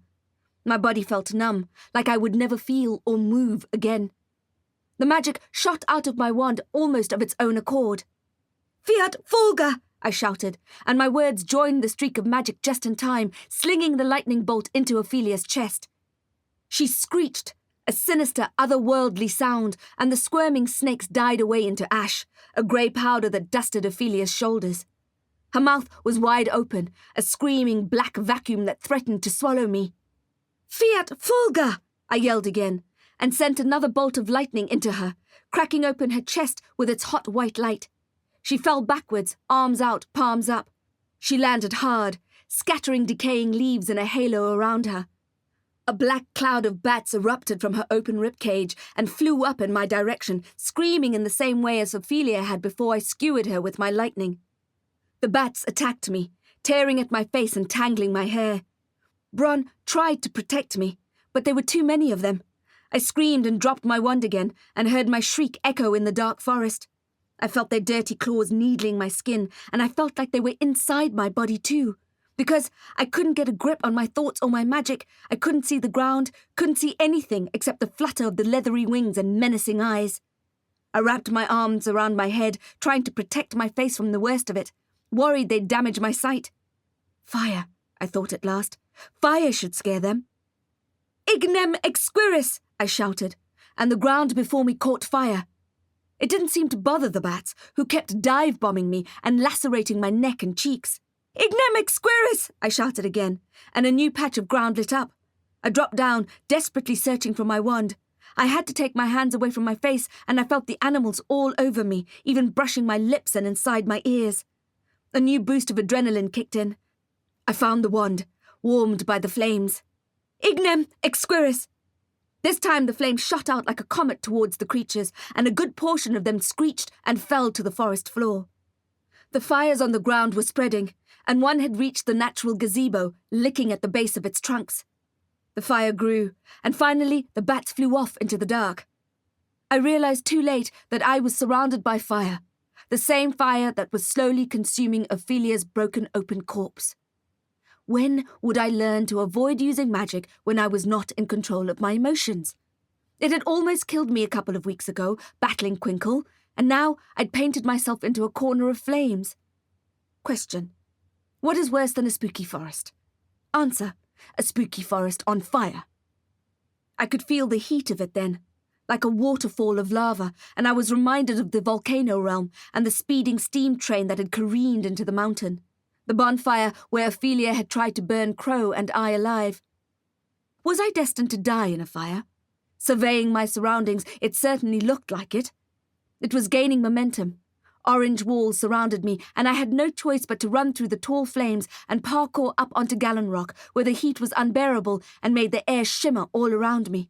My body felt numb, like I would never feel or move again. The magic shot out of my wand almost of its own accord. "Fiat Fulga!" I shouted, and my words joined the streak of magic just in time, slinging the lightning bolt into Ophelia's chest. She screeched, a sinister, otherworldly sound, and the squirming snakes died away into ash, a grey powder that dusted Ophelia's shoulders. Her mouth was wide open, a screaming black vacuum that threatened to swallow me. "Fiat Fulga!" I yelled again, and sent another bolt of lightning into her, cracking open her chest with its hot white light. She fell backwards, arms out, palms up. She landed hard, scattering decaying leaves in a halo around her. A black cloud of bats erupted from her open ribcage and flew up in my direction, screaming in the same way as Ophelia had before I skewered her with my lightning. The bats attacked me, tearing at my face and tangling my hair. Bron tried to protect me, but there were too many of them. I screamed and dropped my wand again, and heard my shriek echo in the dark forest. I felt their dirty claws needling my skin, and I felt like they were inside my body too. Because I couldn't get a grip on my thoughts or my magic, I couldn't see the ground, couldn't see anything except the flutter of the leathery wings and menacing eyes. I wrapped my arms around my head, trying to protect my face from the worst of it, worried they'd damage my sight. Fire, I thought at last. Fire should scare them. "Ignem exquiris," I shouted, and the ground before me caught fire. It didn't seem to bother the bats, who kept dive-bombing me and lacerating my neck and cheeks. "Ignem exquiris," I shouted again, and a new patch of ground lit up. I dropped down, desperately searching for my wand. I had to take my hands away from my face, and I felt the animals all over me, even brushing my lips and inside my ears. A new boost of adrenaline kicked in. I found the wand, warmed by the flames. "Ignem exquiris." This time the flame shot out like a comet towards the creatures, and a good portion of them screeched and fell to the forest floor. The fires on the ground were spreading, and one had reached the natural gazebo, licking at the base of its trunks. The fire grew, and finally the bats flew off into the dark. I realized too late that I was surrounded by fire, the same fire that was slowly consuming Ophelia's broken open corpse. When would I learn to avoid using magic when I was not in control of my emotions? It had almost killed me a couple of weeks ago, battling Quinkle, and now I'd painted myself into a corner of flames. Question: what is worse than a spooky forest? Answer: a spooky forest on fire. I could feel the heat of it then, like a waterfall of lava, and I was reminded of the volcano realm and the speeding steam train that had careened into the mountain. The bonfire where Ophelia had tried to burn Crow and I alive. Was I destined to die in a fire? Surveying my surroundings, it certainly looked like it. It was gaining momentum. Orange walls surrounded me, and I had no choice but to run through the tall flames and parkour up onto Gallon Rock, where the heat was unbearable and made the air shimmer all around me.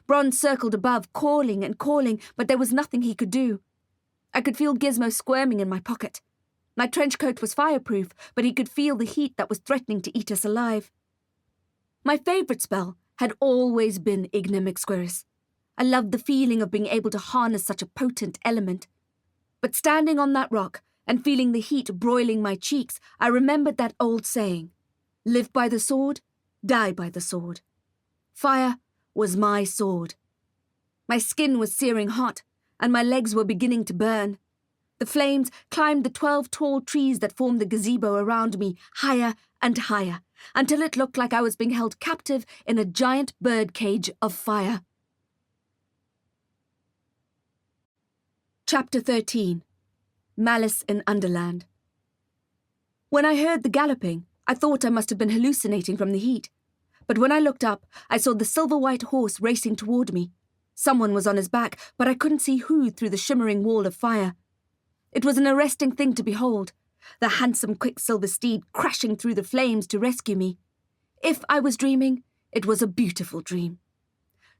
Bronze circled above, calling and calling, but there was nothing he could do. I could feel Gizmo squirming in my pocket. My trench coat was fireproof, but he could feel the heat that was threatening to eat us alive. My favourite spell had always been Ignem Exquiris. I loved the feeling of being able to harness such a potent element. But standing on that rock and feeling the heat broiling my cheeks, I remembered that old saying, live by the sword, die by the sword. Fire was my sword. My skin was searing hot, and my legs were beginning to burn. The flames climbed the 12 tall trees that formed the gazebo around me, higher and higher, until it looked like I was being held captive in a giant birdcage of fire. Chapter 13. Malice in Underland. When I heard the galloping, I thought I must have been hallucinating from the heat. But when I looked up, I saw the silver-white horse racing toward me. Someone was on his back, but I couldn't see who through the shimmering wall of fire. It was an arresting thing to behold, the handsome quicksilver steed crashing through the flames to rescue me. If I was dreaming, it was a beautiful dream.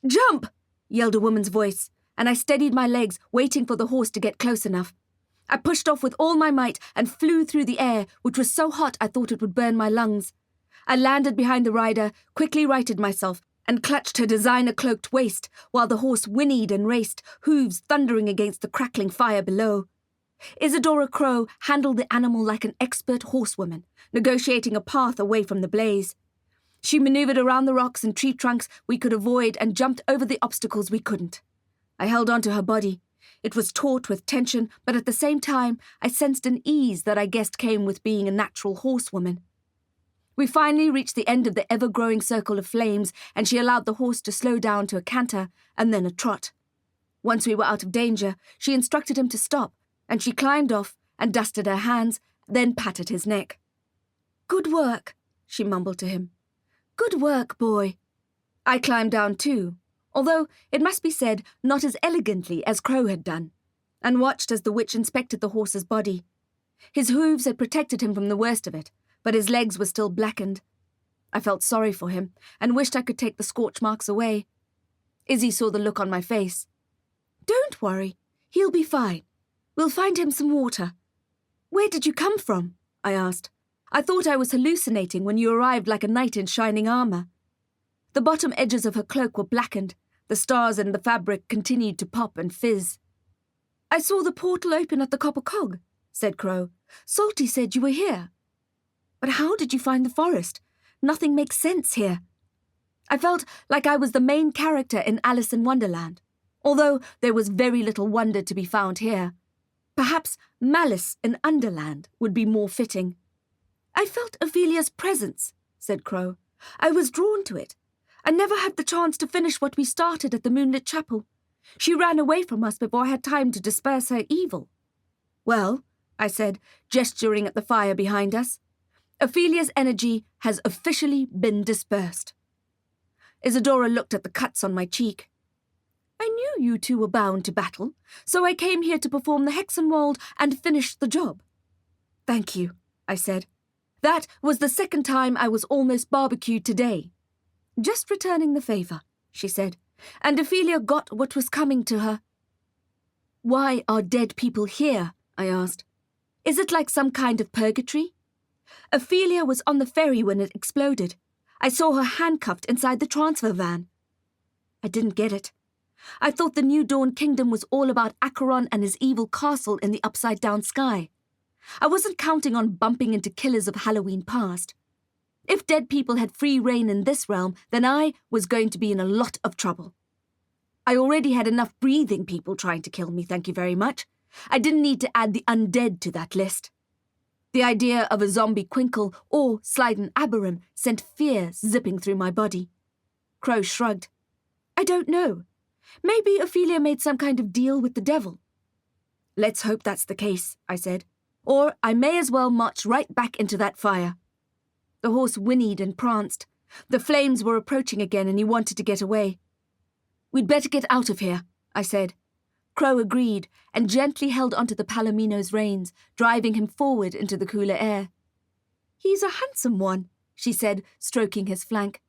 "Jump!" yelled a woman's voice, and I steadied my legs, waiting for the horse to get close enough. I pushed off with all my might and flew through the air, which was so hot I thought it would burn my lungs. I landed behind the rider, quickly righted myself, and clutched her designer-cloaked waist while the horse whinnied and raced, hooves thundering against the crackling fire below. Isadora Crow handled the animal like an expert horsewoman, negotiating a path away from the blaze. She maneuvered around the rocks and tree trunks we could avoid and jumped over the obstacles we couldn't. I held onto her body. It was taut with tension, but at the same time, I sensed an ease that I guessed came with being a natural horsewoman. We finally reached the end of the ever-growing circle of flames, and she allowed the horse to slow down to a canter and then a trot. Once we were out of danger, she instructed him to stop, and she climbed off and dusted her hands, then patted his neck. "Good work," she mumbled to him. "Good work, boy." I climbed down too, although, it must be said, not as elegantly as Crow had done, and watched as the witch inspected the horse's body. His hooves had protected him from the worst of it, but his legs were still blackened. I felt sorry for him, and wished I could take the scorch marks away. Izzy saw the look on my face. "Don't worry, he'll be fine. We'll find him some water." "Where did you come from?" I asked. I thought I was hallucinating when you arrived like a knight in shining armour. The bottom edges of her cloak were blackened. The stars in the fabric continued to pop and fizz. "I saw the portal open at the Copper Cog," said Crow. "Salty said you were here." "But how did you find the forest? Nothing makes sense here." I felt like I was the main character in Alice in Wonderland, although there was very little wonder to be found here. Perhaps Malice in Underland would be more fitting. "I felt Ophelia's presence," said Crow. "I was drawn to it. I never had the chance to finish what we started at the Moonlit Chapel. She ran away from us before I had time to disperse her evil." "Well," I said, gesturing at the fire behind us, "Ophelia's energy has officially been dispersed." Isadora looked at the cuts on my cheek. "I knew you two were bound to battle, so I came here to perform the Hexenwald and finish the job." "Thank you," I said. "That was the second time I was almost barbecued today." "Just returning the favour," she said, "and Ophelia got what was coming to her." "Why are dead people here?" I asked. "Is it like some kind of purgatory?" "Ophelia was on the ferry when it exploded. I saw her handcuffed inside the transfer van." I didn't get it. I thought the New Dawn Kingdom was all about Acheron and his evil castle in the upside-down sky. I wasn't counting on bumping into killers of Halloween past. If dead people had free reign in this realm, then I was going to be in a lot of trouble. I already had enough breathing people trying to kill me, thank you very much. I didn't need to add the undead to that list. The idea of a zombie Quinkle or Slyden Aberam sent fear zipping through my body. Crow shrugged. "I don't know. Maybe Ophelia made some kind of deal with the devil. Let's hope that's the case, I said, or I may as well march right back into that fire. The horse whinnied and pranced. The flames were approaching again and he wanted to get away. We'd better get out of here, I said. Crow agreed and gently held onto the Palomino's reins, driving him forward into the cooler air. He's a handsome one, she said, stroking his flank.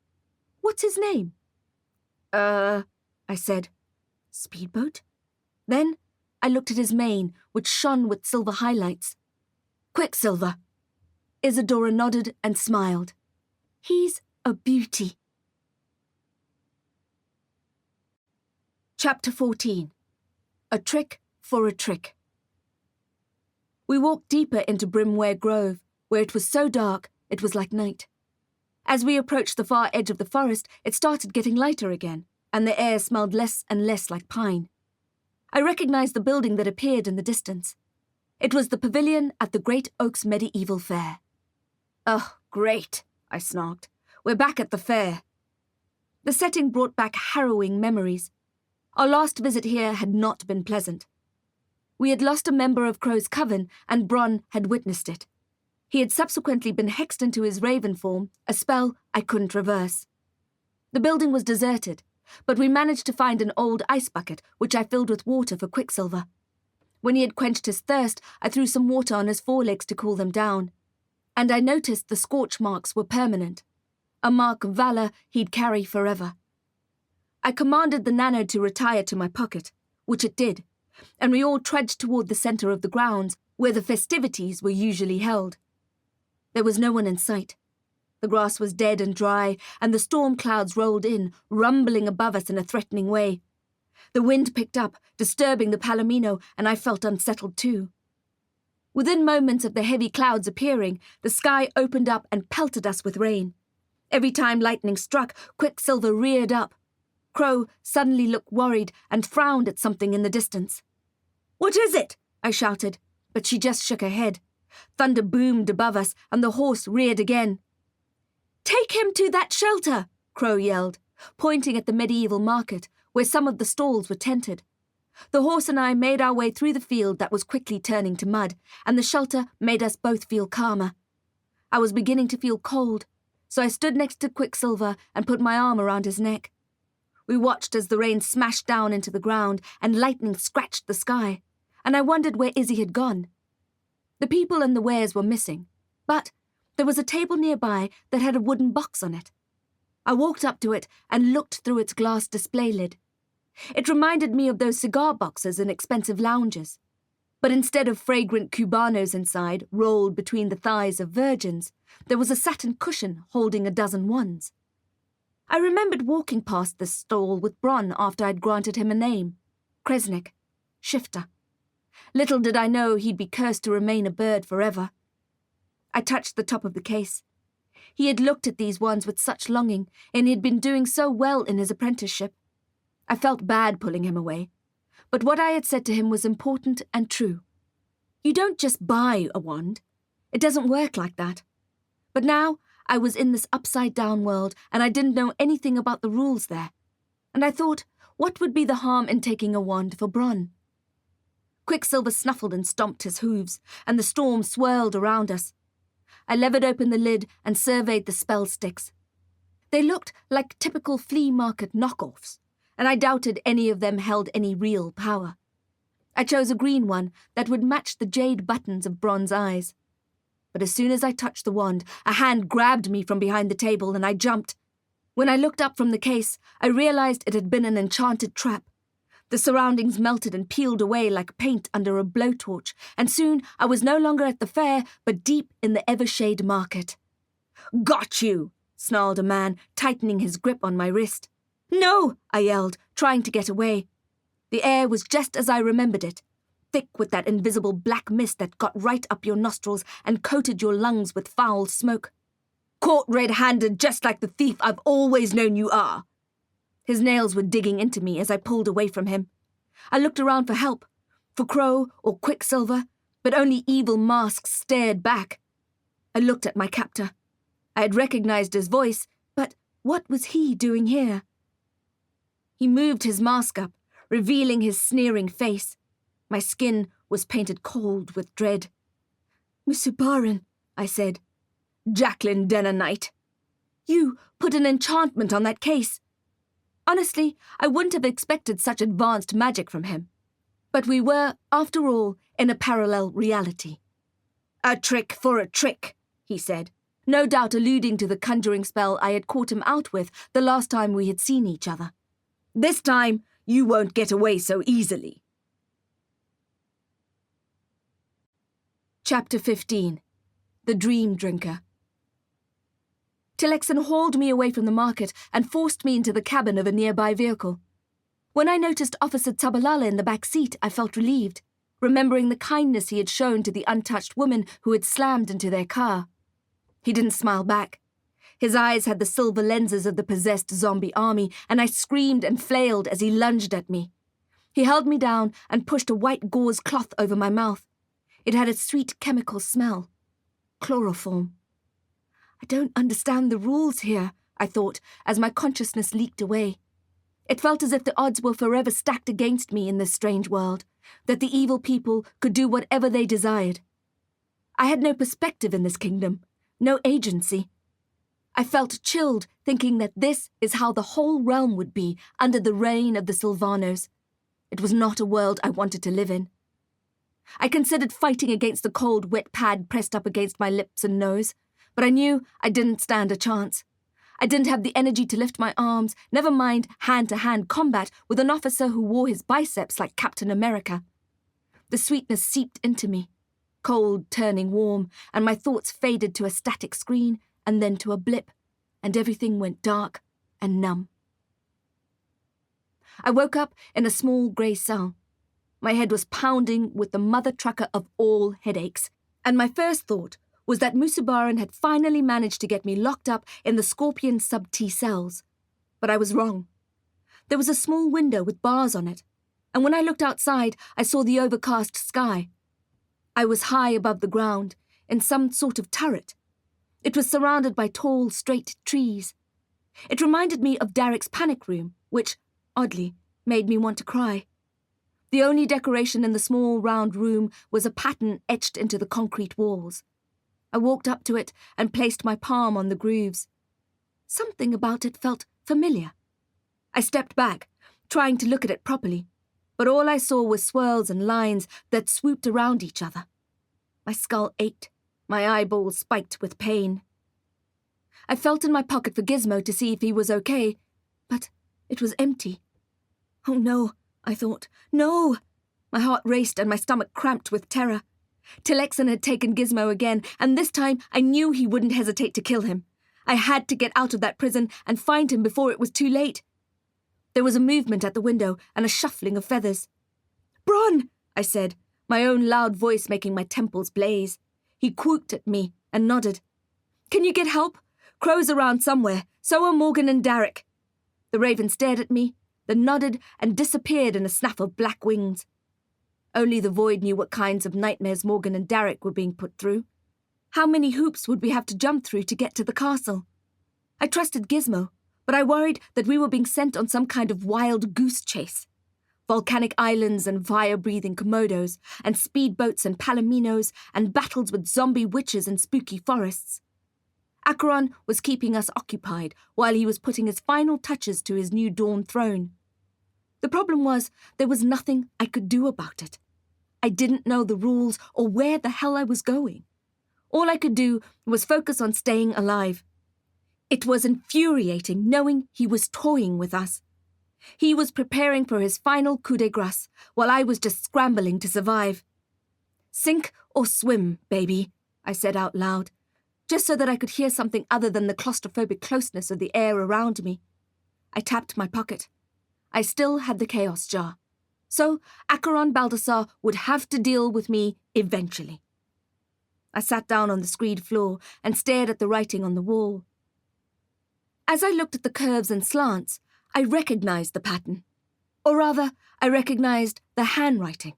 What's his name? I said. Speedboat? Then I looked at his mane, which shone with silver highlights. Quicksilver. Isadora nodded and smiled. He's a beauty. Chapter 14. A Trick for a Trick. We walked deeper into Brimware Grove, where it was so dark it was like night. As we approached the far edge of the forest, it started getting lighter again, and the air smelled less and less like pine. I recognized the building that appeared in the distance. It was the pavilion at the Great Oaks Medieval Fair. Oh, great, I snarked. We're back at the fair. The setting brought back harrowing memories. Our last visit here had not been pleasant. We had lost a member of Crow's coven, and Bronn had witnessed it. He had subsequently been hexed into his raven form, a spell I couldn't reverse. The building was deserted, but we managed to find an old ice bucket, which I filled with water for Quicksilver. When he had quenched his thirst, I threw some water on his forelegs to cool them down, and I noticed the scorch marks were permanent, a mark of valor he'd carry forever. I commanded the nano to retire to my pocket, which it did, and we all trudged toward the center of the grounds where the festivities were usually held. There was no one in sight. The grass was dead and dry, and the storm clouds rolled in, rumbling above us in a threatening way. The wind picked up, disturbing the Palomino, and I felt unsettled too. Within moments of the heavy clouds appearing, the sky opened up and pelted us with rain. Every time lightning struck, Quicksilver reared up. Crow suddenly looked worried and frowned at something in the distance. "What is it?" I shouted, but she just shook her head. Thunder boomed above us, and the horse reared again. "Take him to that shelter!" Crow yelled, pointing at the medieval market, where some of the stalls were tented. The horse and I made our way through the field that was quickly turning to mud, and the shelter made us both feel calmer. I was beginning to feel cold, so I stood next to Quicksilver and put my arm around his neck. We watched as the rain smashed down into the ground and lightning scratched the sky, and I wondered where Izzy had gone. The people and the wares were missing, but there was a table nearby that had a wooden box on it. I walked up to it and looked through its glass display lid. It reminded me of those cigar boxes in expensive lounges, but instead of fragrant cubanos inside, rolled between the thighs of virgins, there was a satin cushion holding a dozen wands. I remembered walking past this stall with Bronn after I'd granted him a name, Kresnik, Shifter. Little did I know he'd be cursed to remain a bird forever. I touched the top of the case. He had looked at these wands with such longing, and he had been doing so well in his apprenticeship. I felt bad pulling him away, but what I had said to him was important and true. You don't just buy a wand. It doesn't work like that. But now I was in this upside-down world, and I didn't know anything about the rules there. And I thought, what would be the harm in taking a wand for Bronn? Quicksilver snuffled and stomped his hooves, and the storm swirled around us. I levered open the lid and surveyed the spell sticks. They looked like typical flea market knockoffs, and I doubted any of them held any real power. I chose a green one that would match the jade buttons of Bronn's eyes. But as soon as I touched the wand, a hand grabbed me from behind the table and I jumped. When I looked up from the case, I realized it had been an enchanted trap. The surroundings melted and peeled away like paint under a blowtorch, and soon I was no longer at the fair, but deep in the Evershade market. "Got you!" snarled a man, tightening his grip on my wrist. "No!" I yelled, trying to get away. The air was just as I remembered it, thick with that invisible black mist that got right up your nostrils and coated your lungs with foul smoke. "Caught red-handed just like the thief I've always known you are." His nails were digging into me as I pulled away from him. I looked around for help, for Crow or Quicksilver, but only evil masks stared back. I looked at my captor. I had recognized his voice, but what was he doing here? He moved his mask up, revealing his sneering face. My skin was painted cold with dread. "Musubaran," I said. "Jacqueline Denner Knight. You put an enchantment on that case." Honestly, I wouldn't have expected such advanced magic from him. But we were, after all, in a parallel reality. "A trick for a trick," he said, no doubt alluding to the conjuring spell I had caught him out with the last time we had seen each other. "This time, you won't get away so easily." Chapter 15. The Dream Drinker. Tilexen hauled me away from the market and forced me into the cabin of a nearby vehicle. When I noticed Officer Tabalala in the back seat, I felt relieved, remembering the kindness he had shown to the untouched woman who had slammed into their car. He didn't smile back. His eyes had the silver lenses of the possessed zombie army, and I screamed and flailed as he lunged at me. He held me down and pushed a white gauze cloth over my mouth. It had a sweet chemical smell. Chloroform. I don't understand the rules here, I thought, as my consciousness leaked away. It felt as if the odds were forever stacked against me in this strange world, that the evil people could do whatever they desired. I had no perspective in this kingdom, no agency. I felt chilled, thinking that this is how the whole realm would be under the reign of the Sylvanos. It was not a world I wanted to live in. I considered fighting against the cold, wet pad pressed up against my lips and nose, but I knew I didn't stand a chance. I didn't have the energy to lift my arms, never mind hand-to-hand combat with an officer who wore his biceps like Captain America. The sweetness seeped into me, cold turning warm, and my thoughts faded to a static screen and then to a blip, and everything went dark and numb. I woke up in a small grey cell. My head was pounding with the mother trucker of all headaches, and my first thought was that Musubaran had finally managed to get me locked up in the Scorpion sub-T cells. But I was wrong. There was a small window with bars on it, and when I looked outside, I saw the overcast sky. I was high above the ground, in some sort of turret. It was surrounded by tall, straight trees. It reminded me of Darrick's panic room, which, oddly, made me want to cry. The only decoration in the small, round room was a pattern etched into the concrete walls. I walked up to it and placed my palm on the grooves. Something about it felt familiar. I stepped back, trying to look at it properly, but all I saw was swirls and lines that swooped around each other. My skull ached, my eyeballs spiked with pain. I felt in my pocket for Gizmo to see if he was okay, but it was empty. Oh no, I thought. No! My heart raced and my stomach cramped with terror. Tilexen had taken Gizmo again, and this time I knew he wouldn't hesitate to kill him. I had to get out of that prison and find him before it was too late. There was a movement at the window and a shuffling of feathers. "Bron!" I said, my own loud voice making my temples blaze. He quooked at me and nodded. "Can you get help? Crow's around somewhere. So are Morgan and Darrick." The raven stared at me, then nodded and disappeared in a snap of black wings. Only the void knew what kinds of nightmares Morgan and Darrick were being put through. How many hoops would we have to jump through to get to the castle? I trusted Gizmo, but I worried that we were being sent on some kind of wild goose chase. Volcanic islands and fire-breathing Komodos, and speedboats and palominos, and battles with zombie witches and spooky forests. Acheron was keeping us occupied while he was putting his final touches to his new dawn throne. The problem was there was nothing I could do about it. I didn't know the rules or where the hell I was going. All I could do was focus on staying alive. It was infuriating knowing he was toying with us. He was preparing for his final coup de grace while I was just scrambling to survive. "Sink or swim, baby," I said out loud, just so that I could hear something other than the claustrophobic closeness of the air around me. I tapped my pocket. I still had the chaos jar, so Acheron Baldassar would have to deal with me eventually. I sat down on the screed floor and stared at the writing on the wall. As I looked at the curves and slants, I recognized the pattern. Or rather, I recognized the handwriting.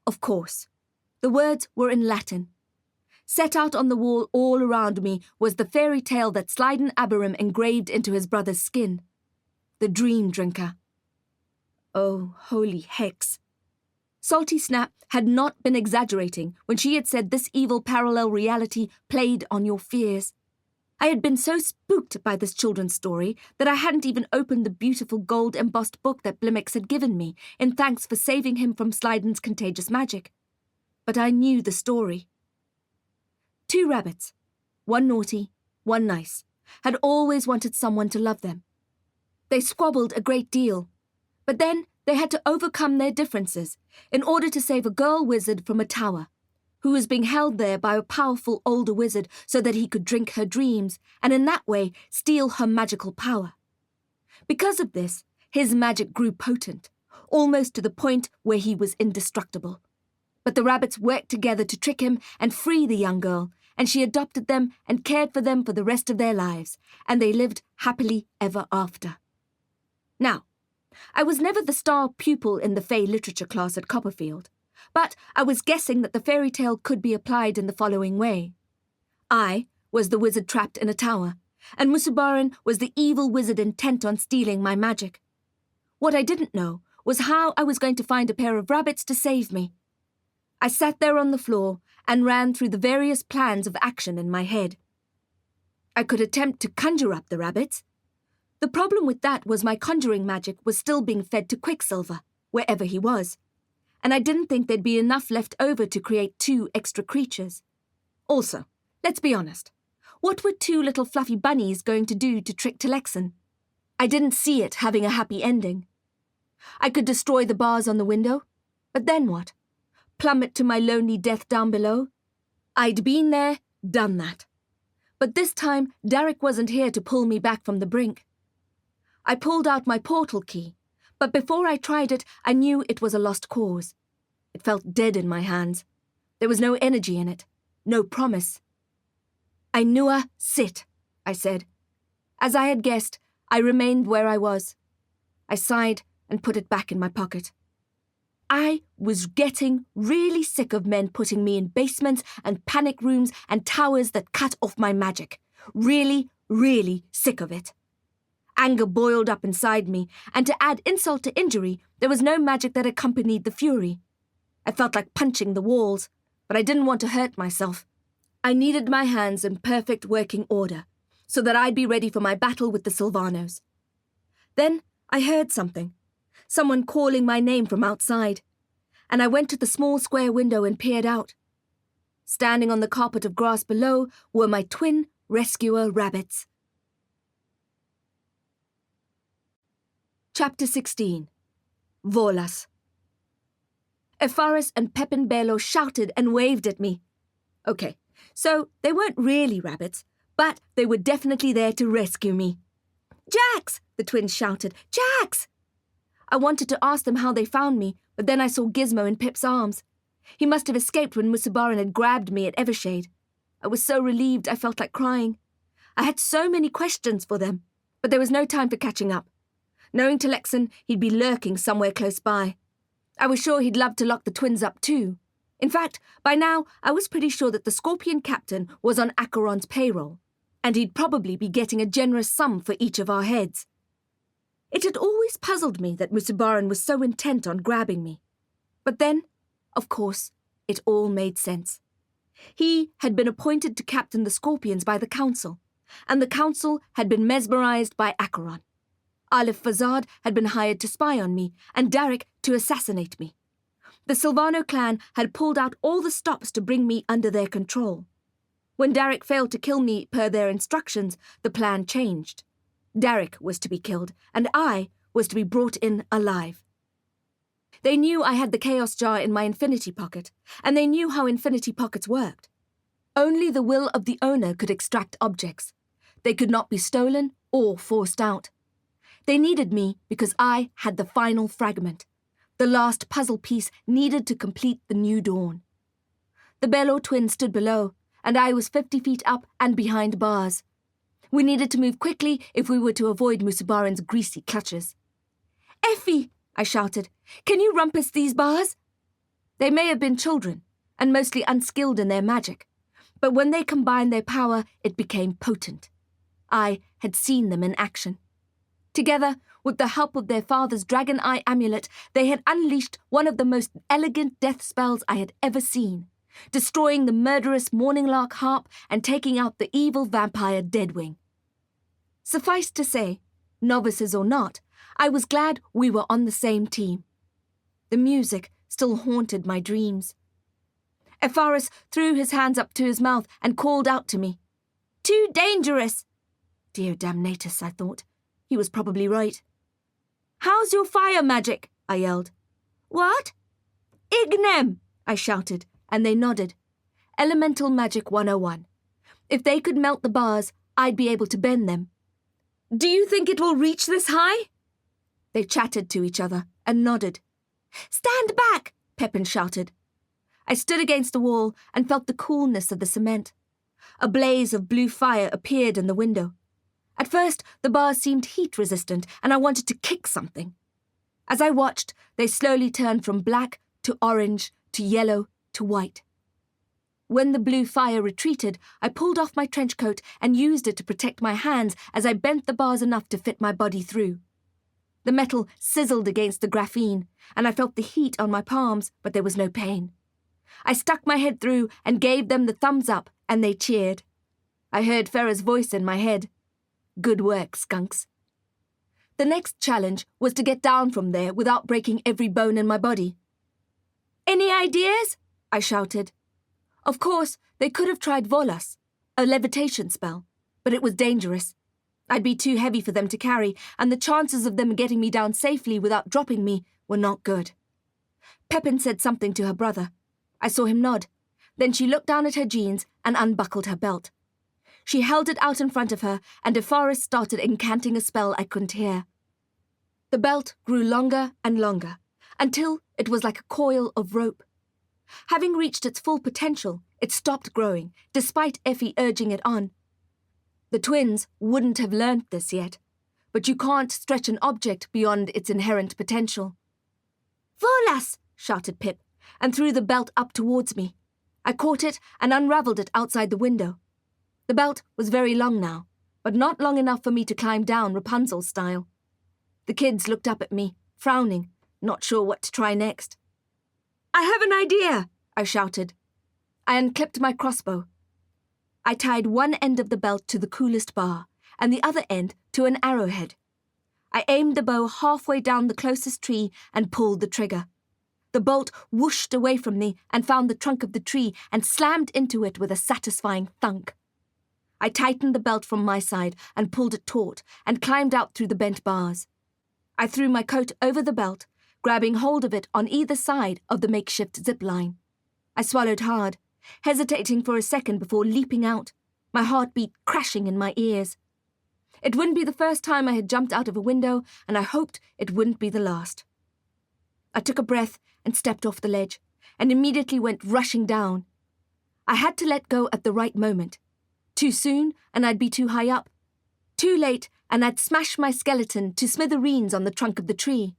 Of course, the words were in Latin. Set out on the wall all around me was the fairy tale that Slyden Aberam engraved into his brother's skin. The Dream Drinker, Oh, holy hex. Salty Snap had not been exaggerating when she had said this evil parallel reality played on your fears. I had been so spooked by this children's story that I hadn't even opened the beautiful gold-embossed book that Blimix had given me in thanks for saving him from Slyden's contagious magic. But I knew the story. 2 rabbits, one naughty, one nice, had always wanted someone to love them. They squabbled a great deal, but then they had to overcome their differences in order to save a girl wizard from a tower, who was being held there by a powerful older wizard so that he could drink her dreams and in that way steal her magical power. Because of this, his magic grew potent, almost to the point where he was indestructible. But the rabbits worked together to trick him and free the young girl, and she adopted them and cared for them for the rest of their lives, and they lived happily ever after. Now, I was never the star pupil in the Fey literature class at Copperfield, but I was guessing that the fairy tale could be applied in the following way. I was the wizard trapped in a tower, and Musubaran was the evil wizard intent on stealing my magic. What I didn't know was how I was going to find a pair of rabbits to save me. I sat there on the floor and ran through the various plans of action in my head. I could attempt to conjure up the rabbits. The problem with that was my conjuring magic was still being fed to Quicksilver, wherever he was, and I didn't think there'd be enough left over to create 2 extra creatures. Also, let's be honest, what were 2 little fluffy bunnies going to do to trick Telexan? I didn't see it having a happy ending. I could destroy the bars on the window, but then what? Plummet to my lonely death down below? I'd been there, done that. But this time, Derek wasn't here to pull me back from the brink. I pulled out my portal key, but before I tried it, I knew it was a lost cause. It felt dead in my hands. There was no energy in it, no promise. Ainua, sit, I said. As I had guessed, I remained where I was. I sighed and put it back in my pocket. I was getting really sick of men putting me in basements and panic rooms and towers that cut off my magic. Really, really sick of it. Anger boiled up inside me, and to add insult to injury, there was no magic that accompanied the fury. I felt like punching the walls, but I didn't want to hurt myself. I needed my hands in perfect working order, so that I'd be ready for my battle with the Sylvanos. Then I heard something, someone calling my name from outside, and I went to the small square window and peered out. Standing on the carpet of grass below were my twin rescuer rabbits. Chapter 16. Volas. Efaris and Pepin Belo shouted and waved at me. Okay, so they weren't really rabbits, but they were definitely there to rescue me. Jax! The twins shouted. Jax! I wanted to ask them how they found me, but then I saw Gizmo in Pip's arms. He must have escaped when Musabaran had grabbed me at Evershade. I was so relieved I felt like crying. I had so many questions for them, but there was no time for catching up. Knowing Telexan, he'd be lurking somewhere close by. I was sure he'd love to lock the twins up too. In fact, by now, I was pretty sure that the Scorpion Captain was on Acheron's payroll, and he'd probably be getting a generous sum for each of our heads. It had always puzzled me that Musabaran was so intent on grabbing me. But then, of course, it all made sense. He had been appointed to captain the Scorpions by the Council, and the Council had been mesmerized by Acheron. Aleph Fazard had been hired to spy on me, and Derek to assassinate me. The Sylvano clan had pulled out all the stops to bring me under their control. When Derek failed to kill me per their instructions, the plan changed. Derek was to be killed, and I was to be brought in alive. They knew I had the Chaos Jar in my infinity pocket, and they knew how infinity pockets worked. Only the will of the owner could extract objects. They could not be stolen or forced out. They needed me because I had the final fragment, the last puzzle piece needed to complete the new dawn. The Bello twins stood below, and I was 50 feet up and behind bars. We needed to move quickly if we were to avoid Musabaran's greasy clutches. Effie, I shouted, can you rumpus these bars? They may have been children, and mostly unskilled in their magic, but when they combined their power, it became potent. I had seen them in action. Together, With the help of their father's dragon eye amulet, they had unleashed one of the most elegant death spells I had ever seen, destroying the murderous morning-lark harp and taking out the evil vampire Deadwing. Suffice to say, novices or not, I was glad we were on the same team. The music still haunted my dreams. Ephorus threw his hands up to his mouth and called out to me. "Too dangerous!" Dear damnatus, I thought. He was probably right. "How's your fire magic?" I yelled. "What?" "Ignem!" I shouted, and they nodded. Elemental Magic 101. If they could melt the bars, I'd be able to bend them. "Do you think it will reach this high?" They chatted to each other and nodded. "Stand back!" Pepin shouted. I stood against the wall and felt the coolness of the cement. A blaze of blue fire appeared in the window. At first, the bars seemed heat-resistant, and I wanted to kick something. As I watched, they slowly turned from black to orange to yellow to white. When the blue fire retreated, I pulled off my trench coat and used it to protect my hands as I bent the bars enough to fit my body through. The metal sizzled against the graphene, and I felt the heat on my palms, but there was no pain. I stuck my head through and gave them the thumbs up, and they cheered. I heard Farah's voice in my head. "Good work, skunks." The next challenge was to get down from there without breaking every bone in my body. "Any ideas?" I shouted. Of course, they could have tried Volas, a levitation spell, but it was dangerous. I'd be too heavy for them to carry, and the chances of them getting me down safely without dropping me were not good. Pepin said something to her brother. I saw him nod. Then she looked down at her jeans and unbuckled her belt. She held it out in front of her, and Ephorus started incanting a spell I couldn't hear. The belt grew longer and longer, until it was like a coil of rope. Having reached its full potential, it stopped growing, despite Effie urging it on. The twins wouldn't have learnt this yet, but you can't stretch an object beyond its inherent potential. "Volas!" shouted Pip, and threw the belt up towards me. I caught it and unravelled it outside the window. The belt was very long now, but not long enough for me to climb down Rapunzel style. The kids looked up at me, frowning, not sure what to try next. "I have an idea!" I shouted. I unclipped my crossbow. I tied one end of the belt to the coolest bar, and the other end to an arrowhead. I aimed the bow halfway down the closest tree and pulled the trigger. The bolt whooshed away from me and found the trunk of the tree and slammed into it with a satisfying thunk. I tightened the belt from my side and pulled it taut and climbed out through the bent bars. I threw my coat over the belt, grabbing hold of it on either side of the makeshift zip line. I swallowed hard, hesitating for a second before leaping out, my heartbeat crashing in my ears. It wouldn't be the first time I had jumped out of a window, and I hoped it wouldn't be the last. I took a breath and stepped off the ledge, and immediately went rushing down. I had to let go at the right moment. Too soon, and I'd be too high up. Too late, and I'd smash my skeleton to smithereens on the trunk of the tree.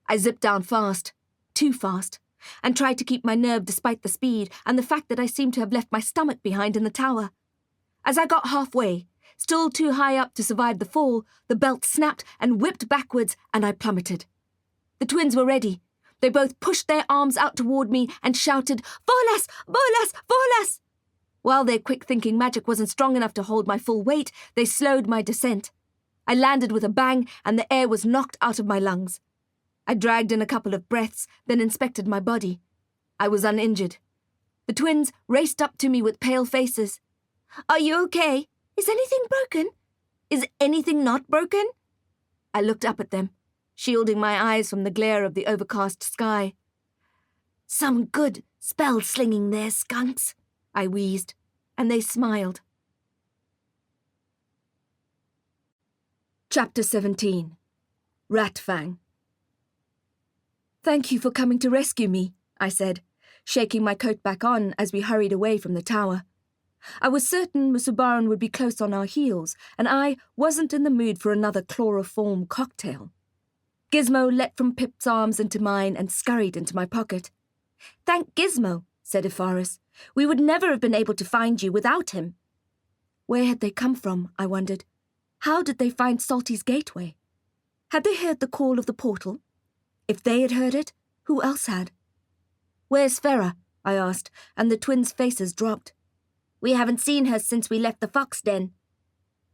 I zipped down fast, too fast, and tried to keep my nerve despite the speed and the fact that I seemed to have left my stomach behind in the tower. As I got halfway, still too high up to survive the fall, the belt snapped and whipped backwards, and I plummeted. The twins were ready. They both pushed their arms out toward me and shouted, "Volas! Volas! Volas!" While their quick-thinking magic wasn't strong enough to hold my full weight, they slowed my descent. I landed with a bang, and the air was knocked out of my lungs. I dragged in a couple of breaths, then inspected my body. I was uninjured. The twins raced up to me with pale faces. "Are you okay? Is anything broken? Is anything not broken?" I looked up at them, shielding my eyes from the glare of the overcast sky. "Some good spell-slinging there, skunks," I wheezed, and they smiled. Chapter 17. Fang. "Thank you for coming to rescue me," I said, shaking my coat back on as we hurried away from the tower. I was certain Musubaran would be close on our heels, and I wasn't in the mood for another chloroform cocktail. Gizmo leapt from Pip's arms into mine and scurried into my pocket. "Thank Gizmo," said Ephorus. "We would never have been able to find you without him." Where had they come from, I wondered. How did they find Salty's gateway? Had they heard the call of the portal? If they had heard it, who else had? "Where's Farah?" I asked, and the twins' faces dropped. "We haven't seen her since we left the fox den."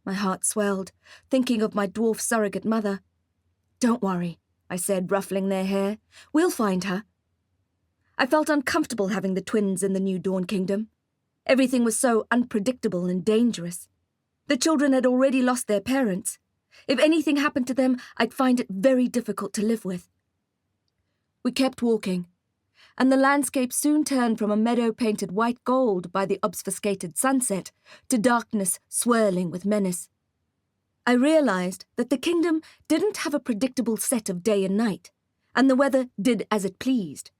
My heart swelled, thinking of my dwarf surrogate mother. "Don't worry," I said, ruffling their hair. "We'll find her." I felt uncomfortable having the twins in the New Dawn Kingdom. Everything was so unpredictable and dangerous. The children had already lost their parents. If anything happened to them, I'd find it very difficult to live with. We kept walking, and the landscape soon turned from a meadow painted white gold by the obfuscated sunset to darkness swirling with menace. I realized that the kingdom didn't have a predictable set of day and night, and the weather did as it pleased.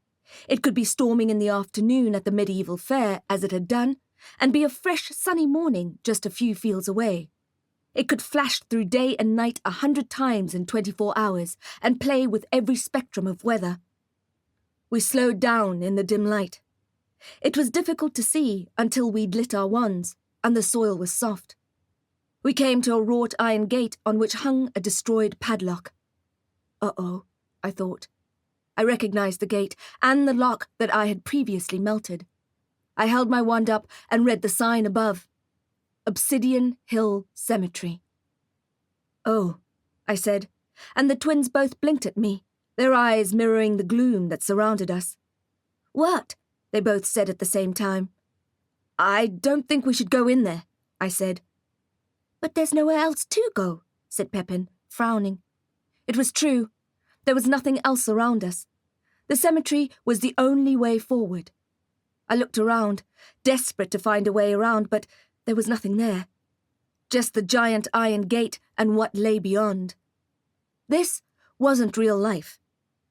It could be storming in the afternoon at the medieval fair, as it had done, and be a fresh sunny morning just a few fields away. It could flash through day and night 100 times in 24 hours and play with every spectrum of weather. We slowed down in the dim light. It was difficult to see until we'd lit our wands, and the soil was soft. We came to a wrought iron gate on which hung a destroyed padlock. Uh-oh, I thought. I recognized the gate and the lock that I had previously melted. I held my wand up and read the sign above. Obsidian Hill Cemetery. "Oh," I said, and the twins both blinked at me, their eyes mirroring the gloom that surrounded us. "What?" they both said at the same time. "I don't think we should go in there," I said. "But there's nowhere else to go," said Pepin, frowning. It was true. There was nothing else around us. The cemetery was the only way forward. I looked around, desperate to find a way around, but there was nothing there. Just the giant iron gate and what lay beyond. This wasn't real life.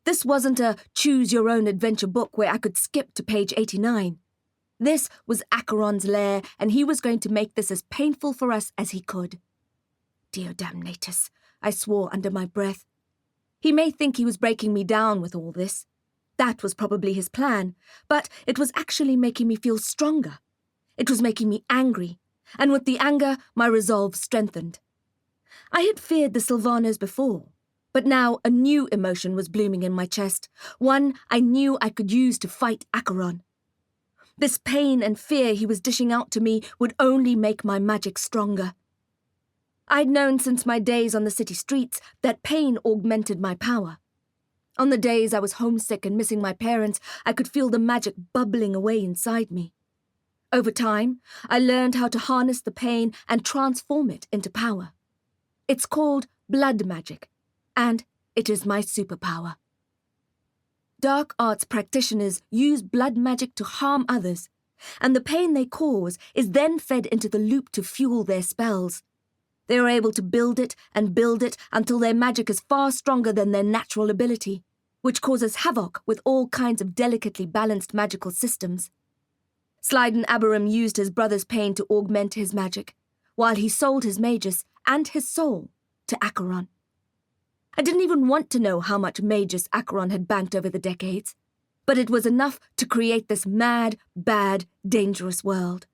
This wasn't a choose-your-own-adventure book where I could skip to page 89. This was Acheron's lair, and he was going to make this as painful for us as he could. Dio damnatus, I swore under my breath. He may think he was breaking me down with all this. That was probably his plan, but it was actually making me feel stronger. It was making me angry, and with the anger, my resolve strengthened. I had feared the Sylvanas before, but now a new emotion was blooming in my chest, one I knew I could use to fight Acheron. This pain and fear he was dishing out to me would only make my magic stronger. I'd known since my days on the city streets that pain augmented my power. On the days I was homesick and missing my parents, I could feel the magic bubbling away inside me. Over time, I learned how to harness the pain and transform it into power. It's called blood magic, and it is my superpower. Dark arts practitioners use blood magic to harm others, and the pain they cause is then fed into the loop to fuel their spells. They are able to build it until their magic is far stronger than their natural ability, which causes havoc with all kinds of delicately balanced magical systems. Slyden Aberam used his brother's pain to augment his magic, while he sold his magus and his soul to Acheron. I didn't even want to know how much magus Acheron had banked over the decades, but it was enough to create this mad, bad, dangerous world.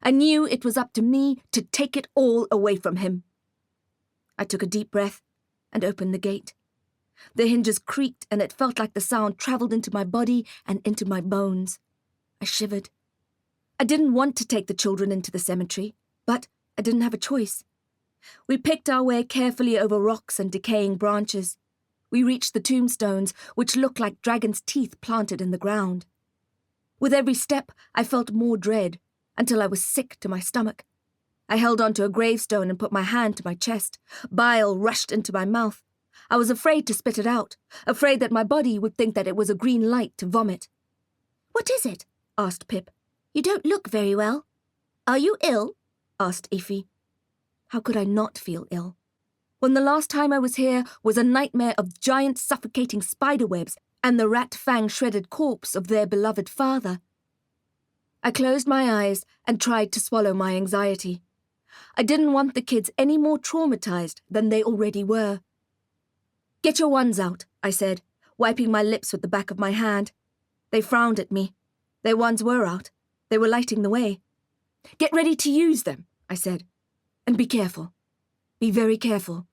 I knew it was up to me to take it all away from him. I took a deep breath and opened the gate. The hinges creaked, and it felt like the sound travelled into my body and into my bones. I shivered. I didn't want to take the children into the cemetery, but I didn't have a choice. We picked our way carefully over rocks and decaying branches. We reached the tombstones, which looked like dragons' teeth planted in the ground. With every step, I felt more dread, until I was sick to my stomach. I held onto a gravestone and put my hand to my chest. Bile rushed into my mouth. I was afraid to spit it out, afraid that my body would think that it was a green light to vomit. "What is it?" asked Pip. "You don't look very well. Are you ill?" asked Ify. How could I not feel ill? When the last time I was here was a nightmare of giant suffocating spiderwebs and the rat Fang shredded corpse of their beloved father. I closed my eyes and tried to swallow my anxiety. I didn't want the kids any more traumatized than they already were. "Get your wands out," I said, wiping my lips with the back of my hand. They frowned at me. Their wands were out. They were lighting the way. "Get ready to use them," I said. "And be careful. Be very careful."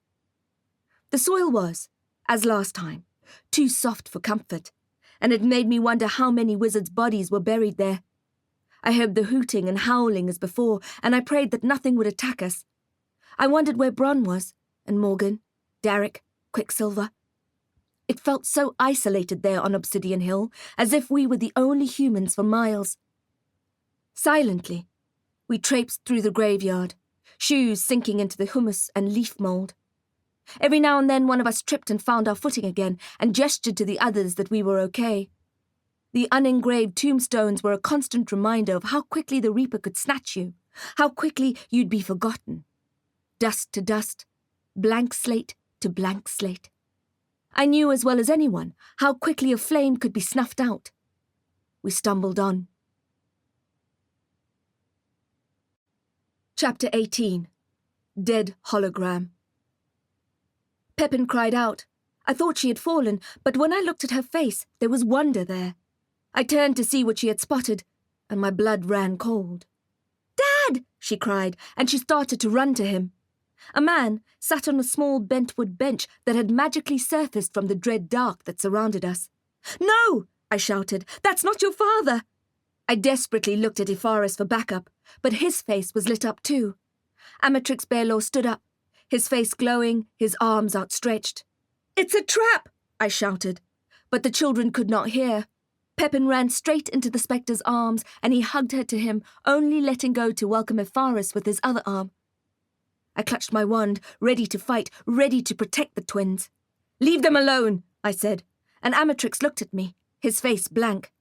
The soil was, as last time, too soft for comfort, and it made me wonder how many wizards' bodies were buried there. I heard the hooting and howling as before, and I prayed that nothing would attack us. I wondered where Bronn was, and Morgan, Derek, Quicksilver. It felt so isolated there on Obsidian Hill, as if we were the only humans for miles. Silently, we traipsed through the graveyard, shoes sinking into the humus and leaf mould. Every now and then one of us tripped and found our footing again and gestured to the others that we were okay. The unengraved tombstones were a constant reminder of how quickly the Reaper could snatch you, how quickly you'd be forgotten. Dust to dust, blank slate to blank slate. I knew as well as anyone how quickly a flame could be snuffed out. We stumbled on. Chapter 18. Dead Hologram. Pepin cried out. I thought she had fallen, but when I looked at her face, there was wonder there. I turned to see what she had spotted, and my blood ran cold. "Dad!" she cried, and she started to run to him. A man sat on a small bentwood bench that had magically surfaced from the dread dark that surrounded us. "No!" I shouted. "That's not your father!" I desperately looked at Ifaris for backup, but his face was lit up too. Amatrix Baelor stood up, his face glowing, his arms outstretched. "It's a trap!" I shouted, but the children could not hear. Pepin ran straight into the spectre's arms, and he hugged her to him, only letting go to welcome Ifaris with his other arm. I clutched my wand, ready to fight, ready to protect the twins. "Leave them alone," I said, and Amatrix looked at me, his face blank.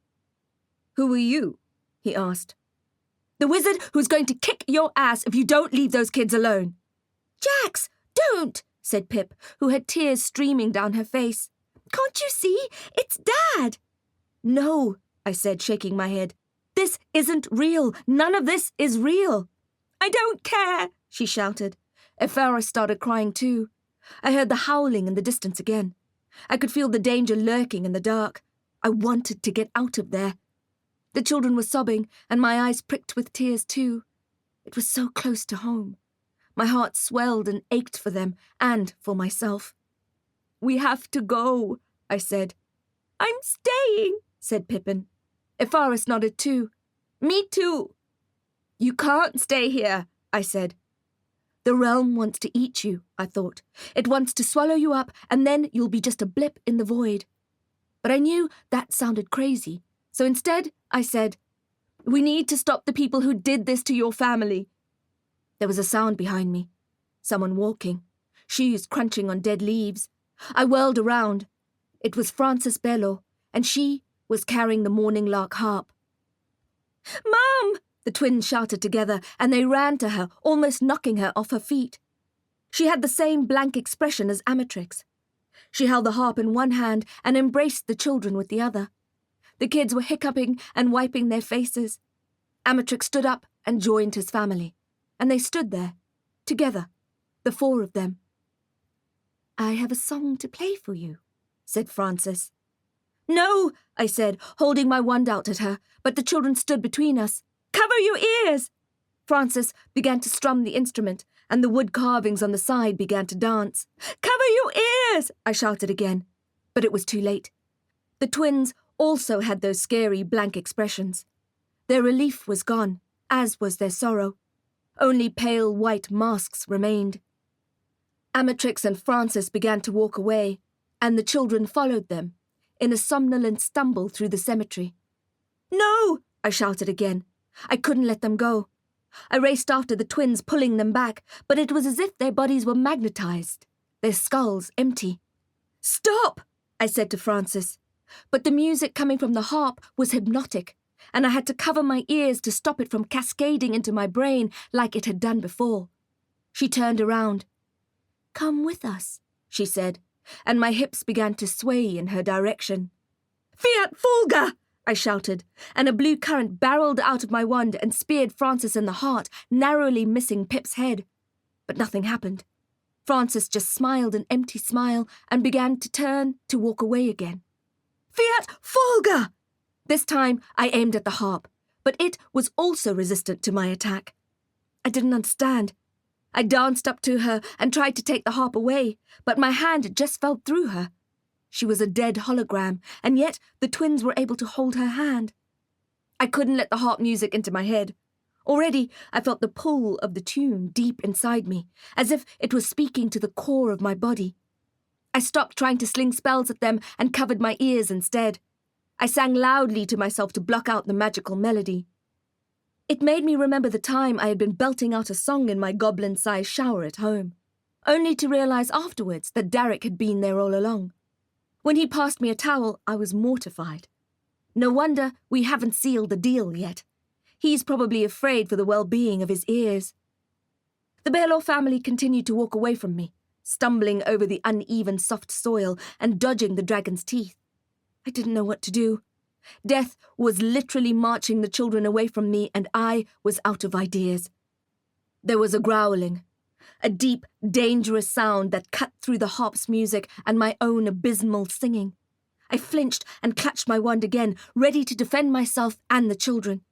"Who are you?" he asked. "The wizard who's going to kick your ass if you don't leave those kids alone." "Jax, don't," said Pip, who had tears streaming down her face. "Can't you see? It's Dad." "No," I said, shaking my head. "This isn't real. None of this is real." "I don't care," she shouted. Ifaris started crying too. I heard the howling in the distance again. I could feel the danger lurking in the dark. I wanted to get out of there. The children were sobbing, and my eyes pricked with tears too. It was so close to home. My heart swelled and ached for them and for myself. "We have to go," I said. "I'm staying," said Pippin. Ifaris nodded too. "Me too." "You can't stay here," I said. The realm wants to eat you, I thought. It wants to swallow you up, and then you'll be just a blip in the void. But I knew that sounded crazy, so instead I said, "We need to stop the people who did this to your family." There was a sound behind me. Someone walking, shoes crunching on dead leaves. I whirled around. It was Frances Baelor, and she was carrying the morning lark harp. "Mom!" the twins shouted together, and they ran to her, almost knocking her off her feet. She had the same blank expression as Amatrix. She held the harp in one hand and embraced the children with the other. The kids were hiccuping and wiping their faces. Amatrix stood up and joined his family, and they stood there, together, the four of them. "I have a song to play for you," said Frances. "No," I said, holding my wand out at her, but the children stood between us. "Cover your ears!" Frances began to strum the instrument, and the wood carvings on the side began to dance. "Cover your ears!" I shouted again, but it was too late. The twins also had those scary blank expressions. Their relief was gone, as was their sorrow. Only pale white masks remained. Amatrix and Frances began to walk away, and the children followed them, in a somnolent stumble through the cemetery. "No!" I shouted again. I couldn't let them go. I raced after the twins, pulling them back, but it was as if their bodies were magnetized, their skulls empty. "Stop!" I said to Frances. But the music coming from the harp was hypnotic, and I had to cover my ears to stop it from cascading into my brain like it had done before. She turned around. "Come with us," she said, and my hips began to sway in her direction. "Fiat Fulga!" I shouted, and a blue current barreled out of my wand and speared Frances in the heart, narrowly missing Pip's head. But nothing happened. Frances just smiled an empty smile and began to turn to walk away again. "Fiat Fulga!" This time I aimed at the harp, but it was also resistant to my attack. I didn't understand. I danced up to her and tried to take the harp away, but my hand just fell through her. She was a dead hologram, and yet the twins were able to hold her hand. I couldn't let the harp music into my head. Already, I felt the pull of the tune deep inside me, as if it was speaking to the core of my body. I stopped trying to sling spells at them and covered my ears instead. I sang loudly to myself to block out the magical melody. It made me remember the time I had been belting out a song in my goblin-sized shower at home, only to realize afterwards that Derek had been there all along. When he passed me a towel, I was mortified. No wonder we haven't sealed the deal yet. He's probably afraid for the well-being of his ears. The Baylor family continued to walk away from me, stumbling over the uneven soft soil and dodging the dragon's teeth. I didn't know what to do. Death was literally marching the children away from me, and I was out of ideas. There was a growling, a deep, dangerous sound that cut through the harp's music and my own abysmal singing. I flinched and clutched my wand again, ready to defend myself and the children.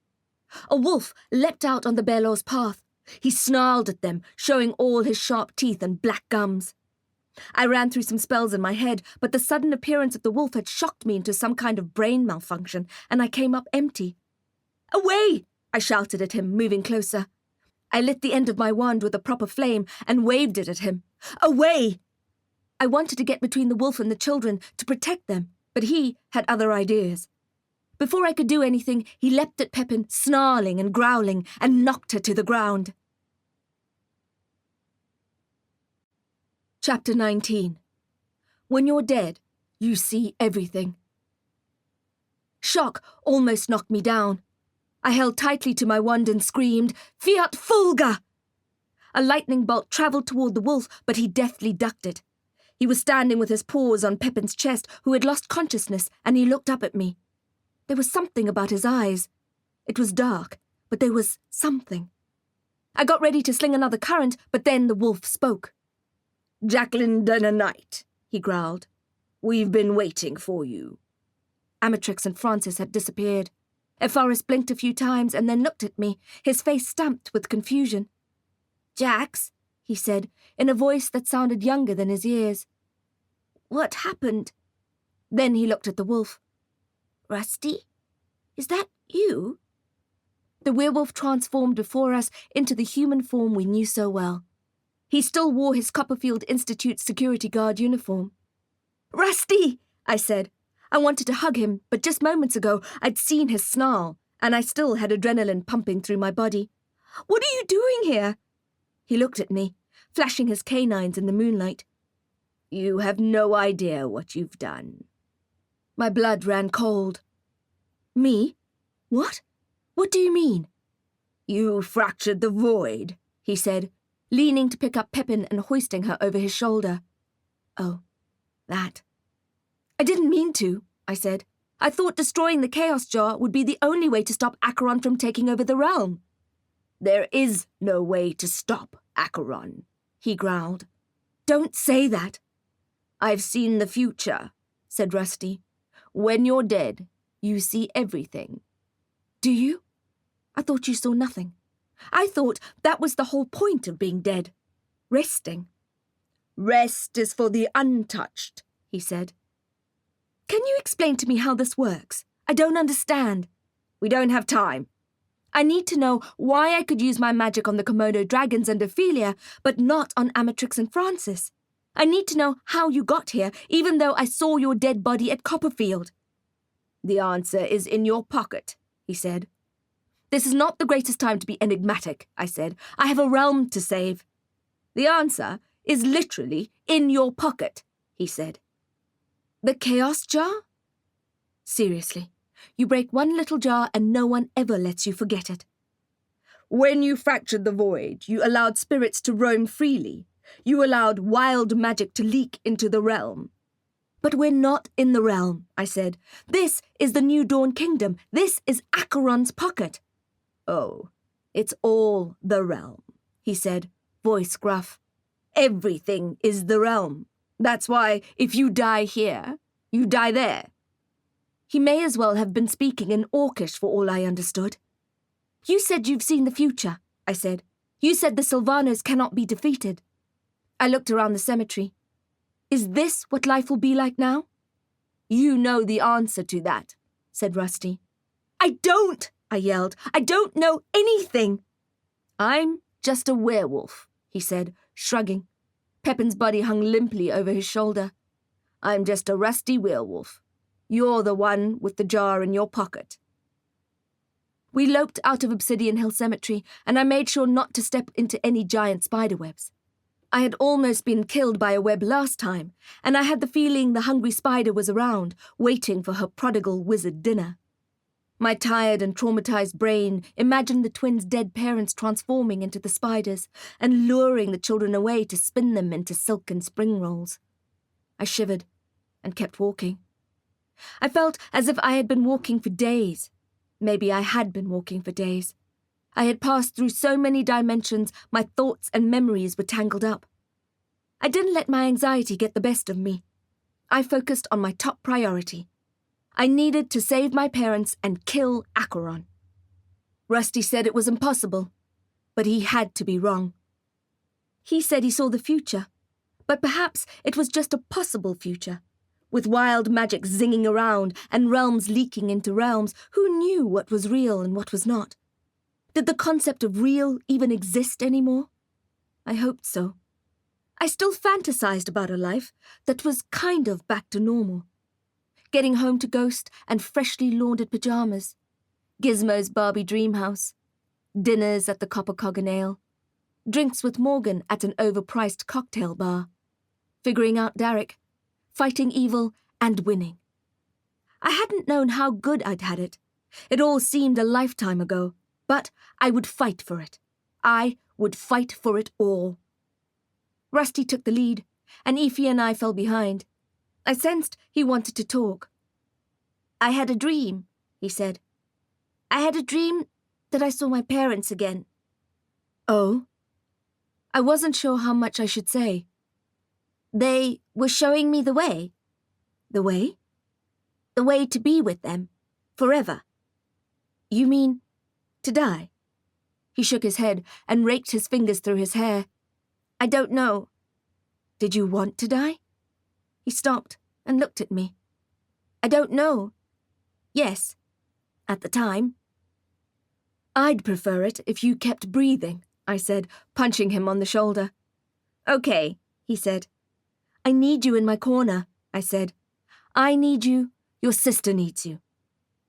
A wolf leapt out on the Baylor's path. He snarled at them, showing all his sharp teeth and black gums. I ran through some spells in my head, but the sudden appearance of the wolf had shocked me into some kind of brain malfunction, and I came up empty. "Away!" I shouted at him, moving closer. I lit the end of my wand with a proper flame and waved it at him. "Away!" I wanted to get between the wolf and the children to protect them, but he had other ideas. Before I could do anything, he leapt at Pepin, snarling and growling, and knocked her to the ground. Chapter 19. When you're dead, you see everything. Shock almost knocked me down. I held tightly to my wand and screamed, "Fiat Fulga!" A lightning bolt travelled toward the wolf, but he deftly ducked it. He was standing with his paws on Pepin's chest, who had lost consciousness, and he looked up at me. There was something about his eyes. It was dark, but there was something. I got ready to sling another current, but then the wolf spoke. "Jacqueline Knight," he growled. "We've been waiting for you." Amatrix and Francis had disappeared. Ephorus blinked a few times and then looked at me, his face stamped with confusion. "Jax," he said, in a voice that sounded younger than his years. "What happened?" Then he looked at the wolf. "Rusty? Is that you?" The werewolf transformed before us into the human form we knew so well. He still wore his Copperfield Institute security guard uniform. "Rusty!" I said. I wanted to hug him, but just moments ago I'd seen his snarl, and I still had adrenaline pumping through my body. "What are you doing here?" He looked at me, flashing his canines in the moonlight. "You have no idea what you've done." My blood ran cold. "Me? What? What do you mean?" "You fractured the void," he said, leaning to pick up Pepin and hoisting her over his shoulder. "Oh, that." "I didn't mean to," I said. "I thought destroying the Chaos Jar would be the only way to stop Acheron from taking over the realm." "There is no way to stop Acheron," he growled. "Don't say that." "I've seen the future," said Rusty. "When you're dead, you see everything." "Do you? I thought you saw nothing. I thought that was the whole point of being dead. Resting." "Rest is for the untouched," he said. "Can you explain to me how this works? I don't understand." "We don't have time." "I need to know why I could use my magic on the Komodo dragons and Ophelia, but not on Amatrix and Francis. I need to know how you got here, even though I saw your dead body at Copperfield." "The answer is in your pocket," he said. "This is not the greatest time to be enigmatic," I said. "I have a realm to save." "The answer is literally in your pocket," he said. "The Chaos Jar?" "Seriously, you break one little jar and no one ever lets you forget it." "When you fractured the void, you allowed spirits to roam freely. You allowed wild magic to leak into the realm." "But we're not in the realm," I said. "This is the New Dawn Kingdom. This is Acheron's pocket." "Oh, it's all the realm," he said, voice gruff. "Everything is the realm. That's why, if you die here, you die there." He may as well have been speaking in Orcish for all I understood. "You said you've seen the future," I said. You said the Sylvanos cannot be defeated. I looked around the cemetery. Is this what life will be like now? You know the answer to that, said Rusty. I don't, I yelled. I don't know anything. I'm just a werewolf, he said, shrugging. Pepin's body hung limply over his shoulder. I'm just a rusty werewolf. You're the one with the jar in your pocket. We loped out of Obsidian Hill Cemetery, and I made sure not to step into any giant spiderwebs. I had almost been killed by a web last time, and I had the feeling the hungry spider was around, waiting for her prodigal wizard dinner. My tired and traumatized brain imagined the twins' dead parents transforming into the spiders and luring the children away to spin them into silken spring rolls. I shivered and kept walking. I felt as if I had been walking for days. Maybe I had been walking for days. I had passed through so many dimensions, my thoughts and memories were tangled up. I didn't let my anxiety get the best of me. I focused on my top priority. I needed to save my parents and kill Acheron. Rusty said it was impossible, but he had to be wrong. He said he saw the future, but perhaps it was just a possible future. With wild magic zinging around and realms leaking into realms, who knew what was real and what was not? Did the concept of real even exist anymore? I hoped so. I still fantasized about a life that was kind of back to normal. Getting home to Ghost and freshly laundered pajamas. Gizmo's Barbie dream house. Dinners at the Copper Cog and Ale. Drinks with Morgan at an overpriced cocktail bar. Figuring out Derek. Fighting evil and winning. I hadn't known how good I'd had it. It all seemed a lifetime ago, but I would fight for it. I would fight for it all. Rusty took the lead, and Ify and I fell behind. I sensed he wanted to talk. I had a dream, he said. I had a dream that I saw my parents again. Oh? I wasn't sure how much I should say. They were showing me the way. The way? The way to be with them. Forever. You mean to die? He shook his head and raked his fingers through his hair. I don't know. Did you want to die? He stopped and looked at me. I don't know. Yes. At the time. I'd prefer it if you kept breathing, I said, punching him on the shoulder. Okay, he said. I need you in my corner, I said. I need you. Your sister needs you.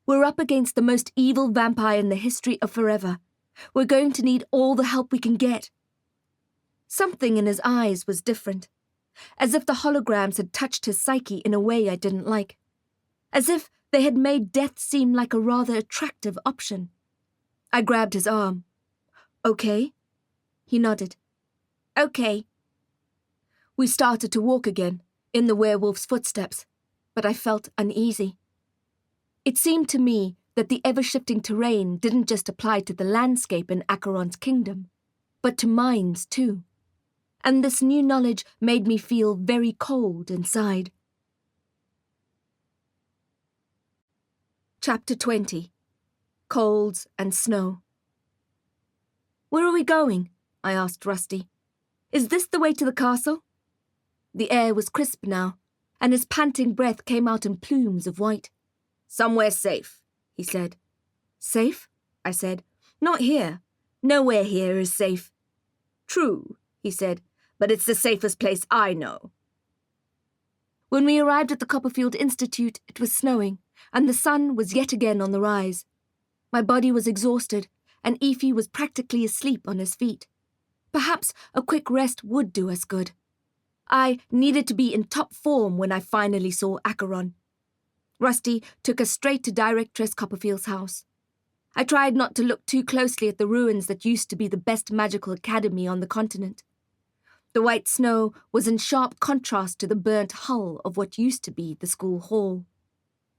We're up against the most evil vampire in the history of forever. We're going to need all the help we can get. Something in his eyes was different, as if the holograms had touched his psyche in a way I didn't like, as if they had made death seem like a rather attractive option. I grabbed his arm. Okay? He nodded. Okay. We started to walk again, in the werewolf's footsteps, but I felt uneasy. It seemed to me that the ever-shifting terrain didn't just apply to the landscape in Acheron's kingdom, but to mine's too. And this new knowledge made me feel very cold inside. Chapter 20. Colds and Snow. Where are we going? I asked Rusty. Is this the way to the castle? The air was crisp now, and his panting breath came out in plumes of white. Somewhere safe, he said. Safe? I said. Not here. Nowhere here is safe. True, he said, but it's the safest place I know. When we arrived at the Copperfield Institute, it was snowing, and the sun was yet again on the rise. My body was exhausted, and Ify was practically asleep on his feet. Perhaps a quick rest would do us good. I needed to be in top form when I finally saw Acheron. Rusty took us straight to Directress Copperfield's house. I tried not to look too closely at the ruins that used to be the best magical academy on the continent. The white snow was in sharp contrast to the burnt hull of what used to be the school hall.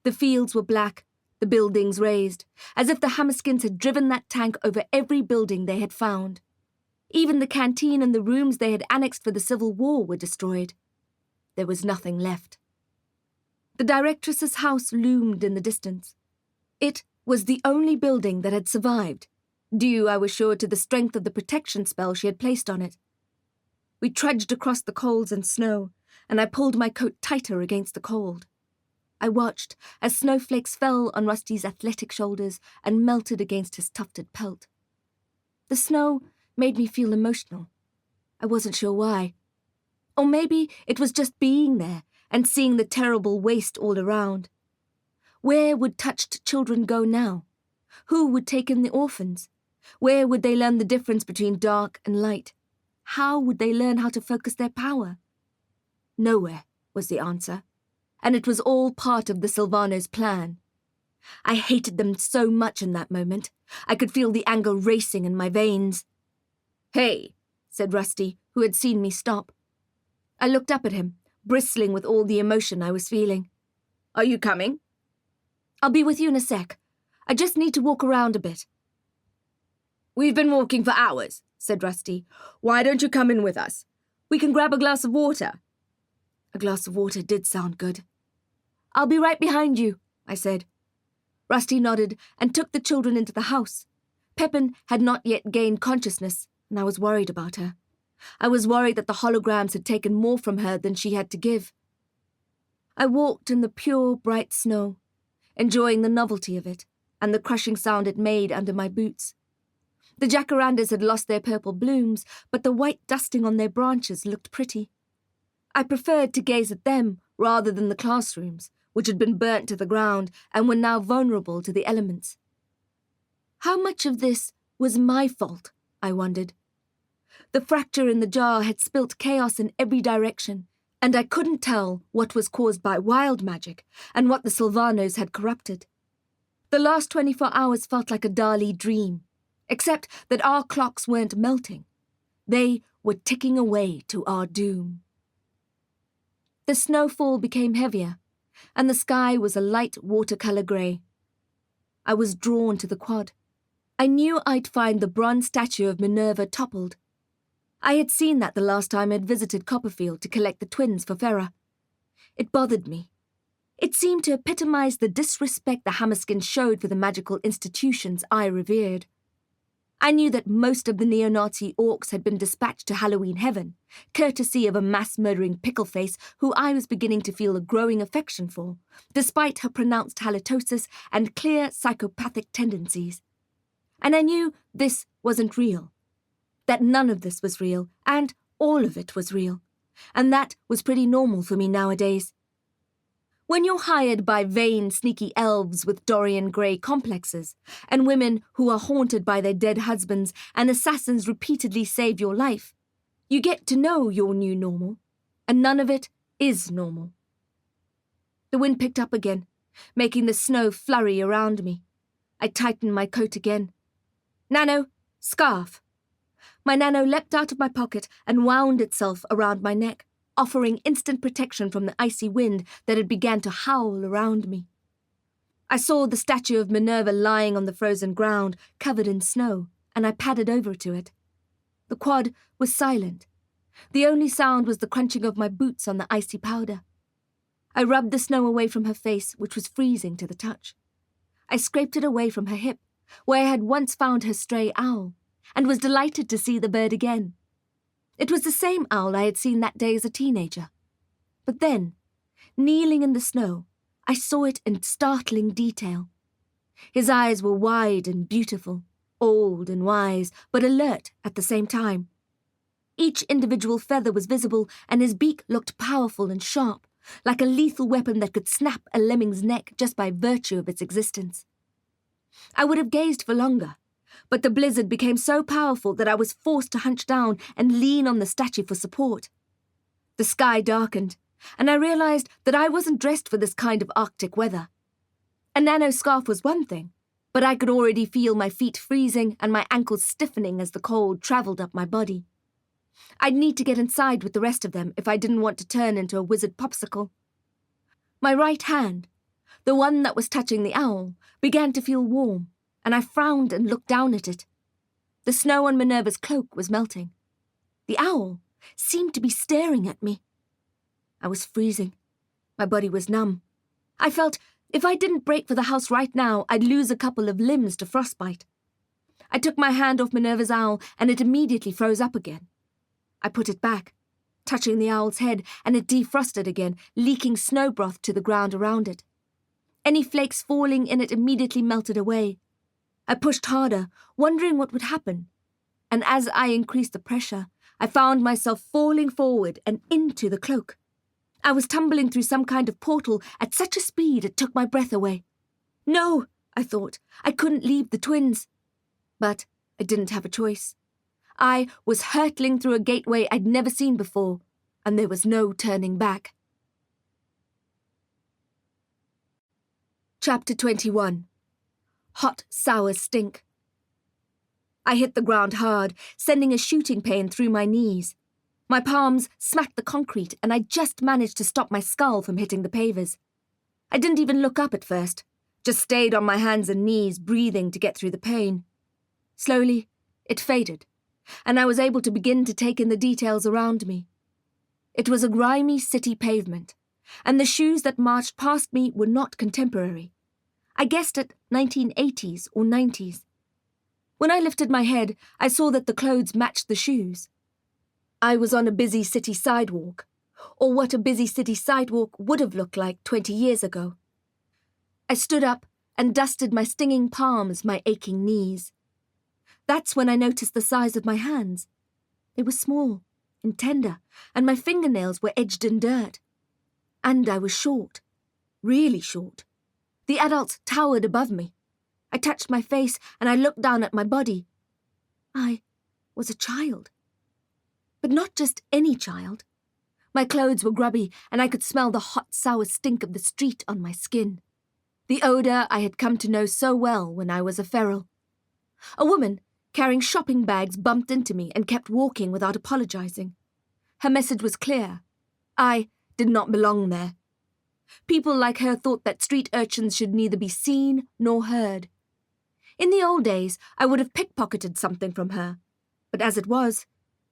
The fields were black, the buildings razed, as if the Hammerskins had driven that tank over every building they had found. Even the canteen and the rooms they had annexed for the Civil War were destroyed. There was nothing left. The directress's house loomed in the distance. It was the only building that had survived, due, I was sure, to the strength of the protection spell she had placed on it. We trudged across the coals and snow, and I pulled my coat tighter against the cold. I watched as snowflakes fell on Rusty's athletic shoulders and melted against his tufted pelt. The snow made me feel emotional. I wasn't sure why. Or maybe it was just being there and seeing the terrible waste all around. Where would touched children go now? Who would take in the orphans? Where would they learn the difference between dark and light? How would they learn how to focus their power? Nowhere, was the answer, and it was all part of the Silvanos' plan. I hated them so much in that moment. I could feel the anger racing in my veins. "Hey," said Rusty, who had seen me stop. I looked up at him, bristling with all the emotion I was feeling. "Are you coming?" "I'll be with you in a sec. I just need to walk around a bit." "We've been walking for hours," said Rusty. "Why don't you come in with us? We can grab a glass of water." A glass of water did sound good. "I'll be right behind you," I said. Rusty nodded and took the children into the house. Pepin had not yet gained consciousness, and I was worried about her. I was worried that the holograms had taken more from her than she had to give. I walked in the pure, bright snow, enjoying the novelty of it and the crushing sound it made under my boots. The jacarandas had lost their purple blooms, but the white dusting on their branches looked pretty. I preferred to gaze at them rather than the classrooms, which had been burnt to the ground and were now vulnerable to the elements. How much of this was my fault, I wondered. The fracture in the jar had spilt chaos in every direction, and I couldn't tell what was caused by wild magic and what the Silvanos had corrupted. The last 24 hours felt like a Dali dream, except that our clocks weren't melting. They were ticking away to our doom. The snowfall became heavier, and the sky was a light watercolour grey. I was drawn to the quad. I knew I'd find the bronze statue of Minerva toppled. I had seen that the last time I'd visited Copperfield to collect the twins for Farah. It bothered me. It seemed to epitomise the disrespect the Hammerskins showed for the magical institutions I revered. I knew that most of the neo-Nazi orcs had been dispatched to Halloween heaven, courtesy of a mass-murdering pickleface who I was beginning to feel a growing affection for, despite her pronounced halitosis and clear psychopathic tendencies. And I knew this wasn't real. That none of this was real, and all of it was real. And that was pretty normal for me nowadays. When you're hired by vain, sneaky elves with Dorian Gray complexes, and women who are haunted by their dead husbands and assassins repeatedly save your life, you get to know your new normal, and none of it is normal. The wind picked up again, making the snow flurry around me. I tightened my coat again. "Nano, scarf." My nano leapt out of my pocket and wound itself around my neck, offering instant protection from the icy wind that had begun to howl around me. I saw the statue of Minerva lying on the frozen ground, covered in snow, and I padded over to it. The quad was silent. The only sound was the crunching of my boots on the icy powder. I rubbed the snow away from her face, which was freezing to the touch. I scraped it away from her hip, where I had once found her stray owl, and was delighted to see the bird again. It was the same owl I had seen that day as a teenager. But then, kneeling in the snow, I saw it in startling detail. His eyes were wide and beautiful, old and wise, but alert at the same time. Each individual feather was visible, and his beak looked powerful and sharp, like a lethal weapon that could snap a lemming's neck just by virtue of its existence. I would have gazed for longer, but the blizzard became so powerful that I was forced to hunch down and lean on the statue for support. The sky darkened, and I realized that I wasn't dressed for this kind of Arctic weather. A nano scarf was one thing, but I could already feel my feet freezing and my ankles stiffening as the cold travelled up my body. I'd need to get inside with the rest of them if I didn't want to turn into a wizard popsicle. My right hand, the one that was touching the owl, began to feel warm, and I frowned and looked down at it. The snow on Minerva's cloak was melting. The owl seemed to be staring at me. I was freezing. My body was numb. I felt if I didn't break for the house right now, I'd lose a couple of limbs to frostbite. I took my hand off Minerva's owl, and it immediately froze up again. I put it back, touching the owl's head, and it defrosted again, leaking snow broth to the ground around it. Any flakes falling in it immediately melted away. I pushed harder, wondering what would happen, and as I increased the pressure, I found myself falling forward and into the cloak. I was tumbling through some kind of portal at such a speed it took my breath away. No, I thought, I couldn't leave the twins. But I didn't have a choice. I was hurtling through a gateway I'd never seen before, and there was no turning back. Chapter 21. Hot, sour stink. I hit the ground hard, sending a shooting pain through my knees. My palms smacked the concrete, and I just managed to stop my skull from hitting the pavers. I didn't even look up at first, just stayed on my hands and knees, breathing to get through the pain. Slowly, it faded, and I was able to begin to take in the details around me. It was a grimy city pavement, and the shoes that marched past me were not contemporary. I guessed at 1980s or 90s. When I lifted my head, I saw that the clothes matched the shoes. I was on a busy city sidewalk, or what a busy city sidewalk would have looked like 20 years ago. I stood up and dusted my stinging palms, my aching knees. That's when I noticed the size of my hands. They were small and tender, and my fingernails were edged in dirt. And I was short, really short. The adults towered above me. I touched my face and I looked down at my body. I was a child. But not just any child. My clothes were grubby and I could smell the hot, sour stink of the street on my skin. The odour I had come to know so well when I was a feral. A woman carrying shopping bags bumped into me and kept walking without apologising. Her message was clear. I did not belong there. People like her thought that street urchins should neither be seen nor heard. In the old days, I would have pickpocketed something from her, but as it was,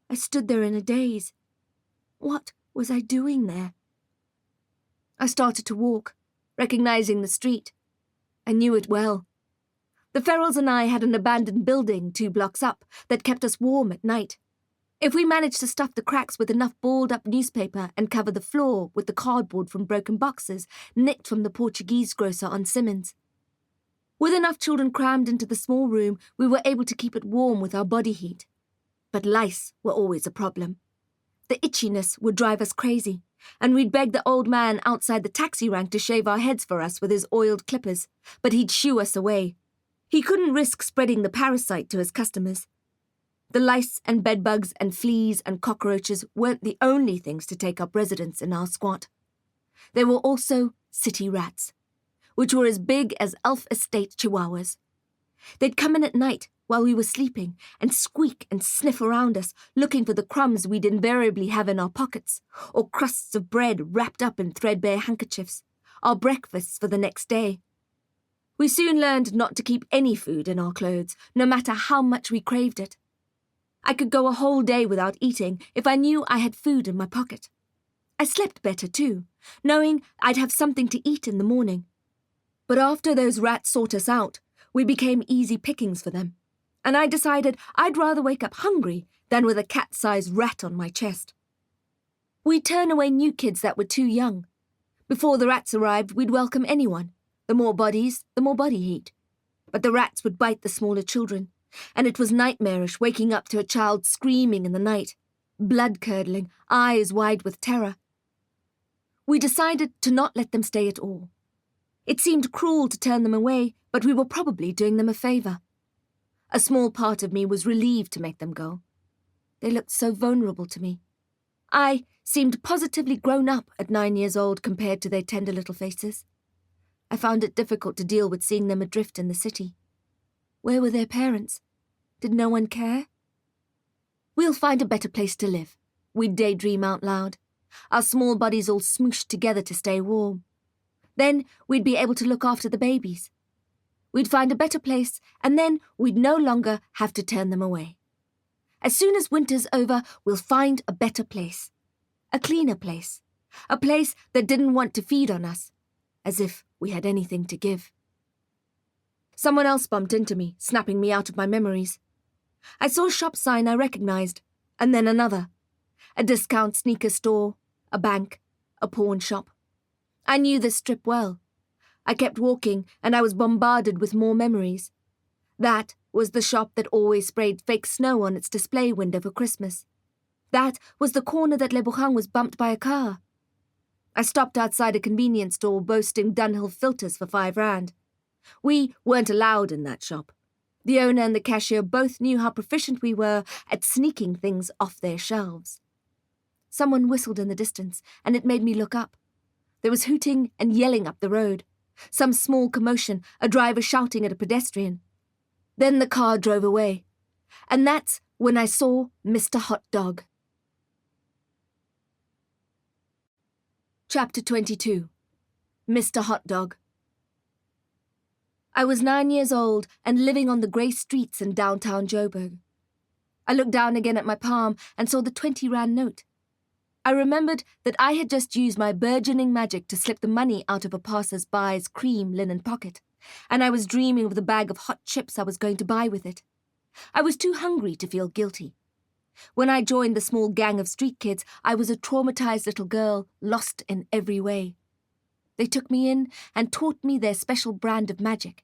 I stood there in a daze. What was I doing there? I started to walk, recognising the street. I knew it well. The Ferals and I had an abandoned building 2 blocks up that kept us warm at night. If we managed to stuff the cracks with enough balled-up newspaper and cover the floor with the cardboard from broken boxes nicked from the Portuguese grocer on Simmons. With enough children crammed into the small room, we were able to keep it warm with our body heat. But lice were always a problem. The itchiness would drive us crazy, and we'd beg the old man outside the taxi rank to shave our heads for us with his oiled clippers, but he'd shoo us away. He couldn't risk spreading the parasite to his customers. The lice and bedbugs and fleas and cockroaches weren't the only things to take up residence in our squat. There were also city rats, which were as big as Elf Estate chihuahuas. They'd come in at night while we were sleeping and squeak and sniff around us, looking for the crumbs we'd invariably have in our pockets, or crusts of bread wrapped up in threadbare handkerchiefs, our breakfasts for the next day. We soon learned not to keep any food in our clothes, no matter how much we craved it. I could go a whole day without eating if I knew I had food in my pocket. I slept better too, knowing I'd have something to eat in the morning. But after those rats sought us out, we became easy pickings for them, and I decided I'd rather wake up hungry than with a cat-sized rat on my chest. We'd turn away new kids that were too young. Before the rats arrived, we'd welcome anyone. The more bodies, the more body heat. But the rats would bite the smaller children, and it was nightmarish waking up to a child screaming in the night, blood-curdling, eyes wide with terror. We decided to not let them stay at all. It seemed cruel to turn them away, but we were probably doing them a favour. A small part of me was relieved to make them go. They looked so vulnerable to me. I seemed positively grown up at 9 years old compared to their tender little faces. I found it difficult to deal with seeing them adrift in the city. Where were their parents? Did no one care? We'll find a better place to live, we'd daydream out loud, our small bodies all smooshed together to stay warm. Then we'd be able to look after the babies. We'd find a better place, and then we'd no longer have to turn them away. As soon as winter's over, we'll find a better place. A cleaner place. A place that didn't want to feed on us, as if we had anything to give. Someone else bumped into me, snapping me out of my memories. I saw a shop sign I recognized, and then another. A discount sneaker store, a bank, a pawn shop. I knew this strip well. I kept walking, and I was bombarded with more memories. That was the shop that always sprayed fake snow on its display window for Christmas. That was the corner that Le Bourrin was bumped by a car. I stopped outside a convenience store boasting Dunhill filters for £5. We weren't allowed in that shop. The owner and the cashier both knew how proficient we were at sneaking things off their shelves. Someone whistled in the distance, and it made me look up. There was hooting and yelling up the road. Some small commotion, a driver shouting at a pedestrian. Then the car drove away. And that's when I saw Mr. Hot Dog. Chapter 22. Mr. Hot Dog. I was 9 years old and living on the grey streets in downtown Joburg. I looked down again at my palm and saw the 20 rand note. I remembered that I had just used my burgeoning magic to slip the money out of a passers-by's cream linen pocket, and I was dreaming of the bag of hot chips I was going to buy with it. I was too hungry to feel guilty. When I joined the small gang of street kids, I was a traumatized little girl, lost in every way. They took me in and taught me their special brand of magic.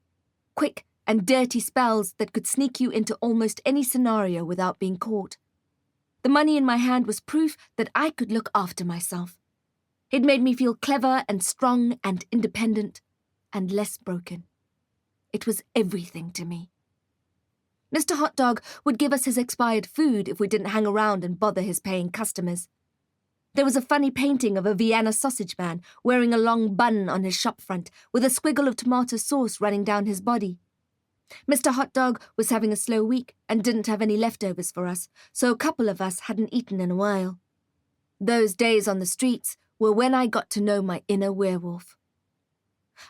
Quick and dirty spells that could sneak you into almost any scenario without being caught. The money in my hand was proof that I could look after myself. It made me feel clever and strong and independent and less broken. It was everything to me. Mr. Hot Dog would give us his expired food if we didn't hang around and bother his paying customers. There was a funny painting of a Vienna sausage man wearing a long bun on his shop front with a squiggle of tomato sauce running down his body. Mr. Hot Dog was having a slow week and didn't have any leftovers for us, so a couple of us hadn't eaten in a while. Those days on the streets were when I got to know my inner werewolf.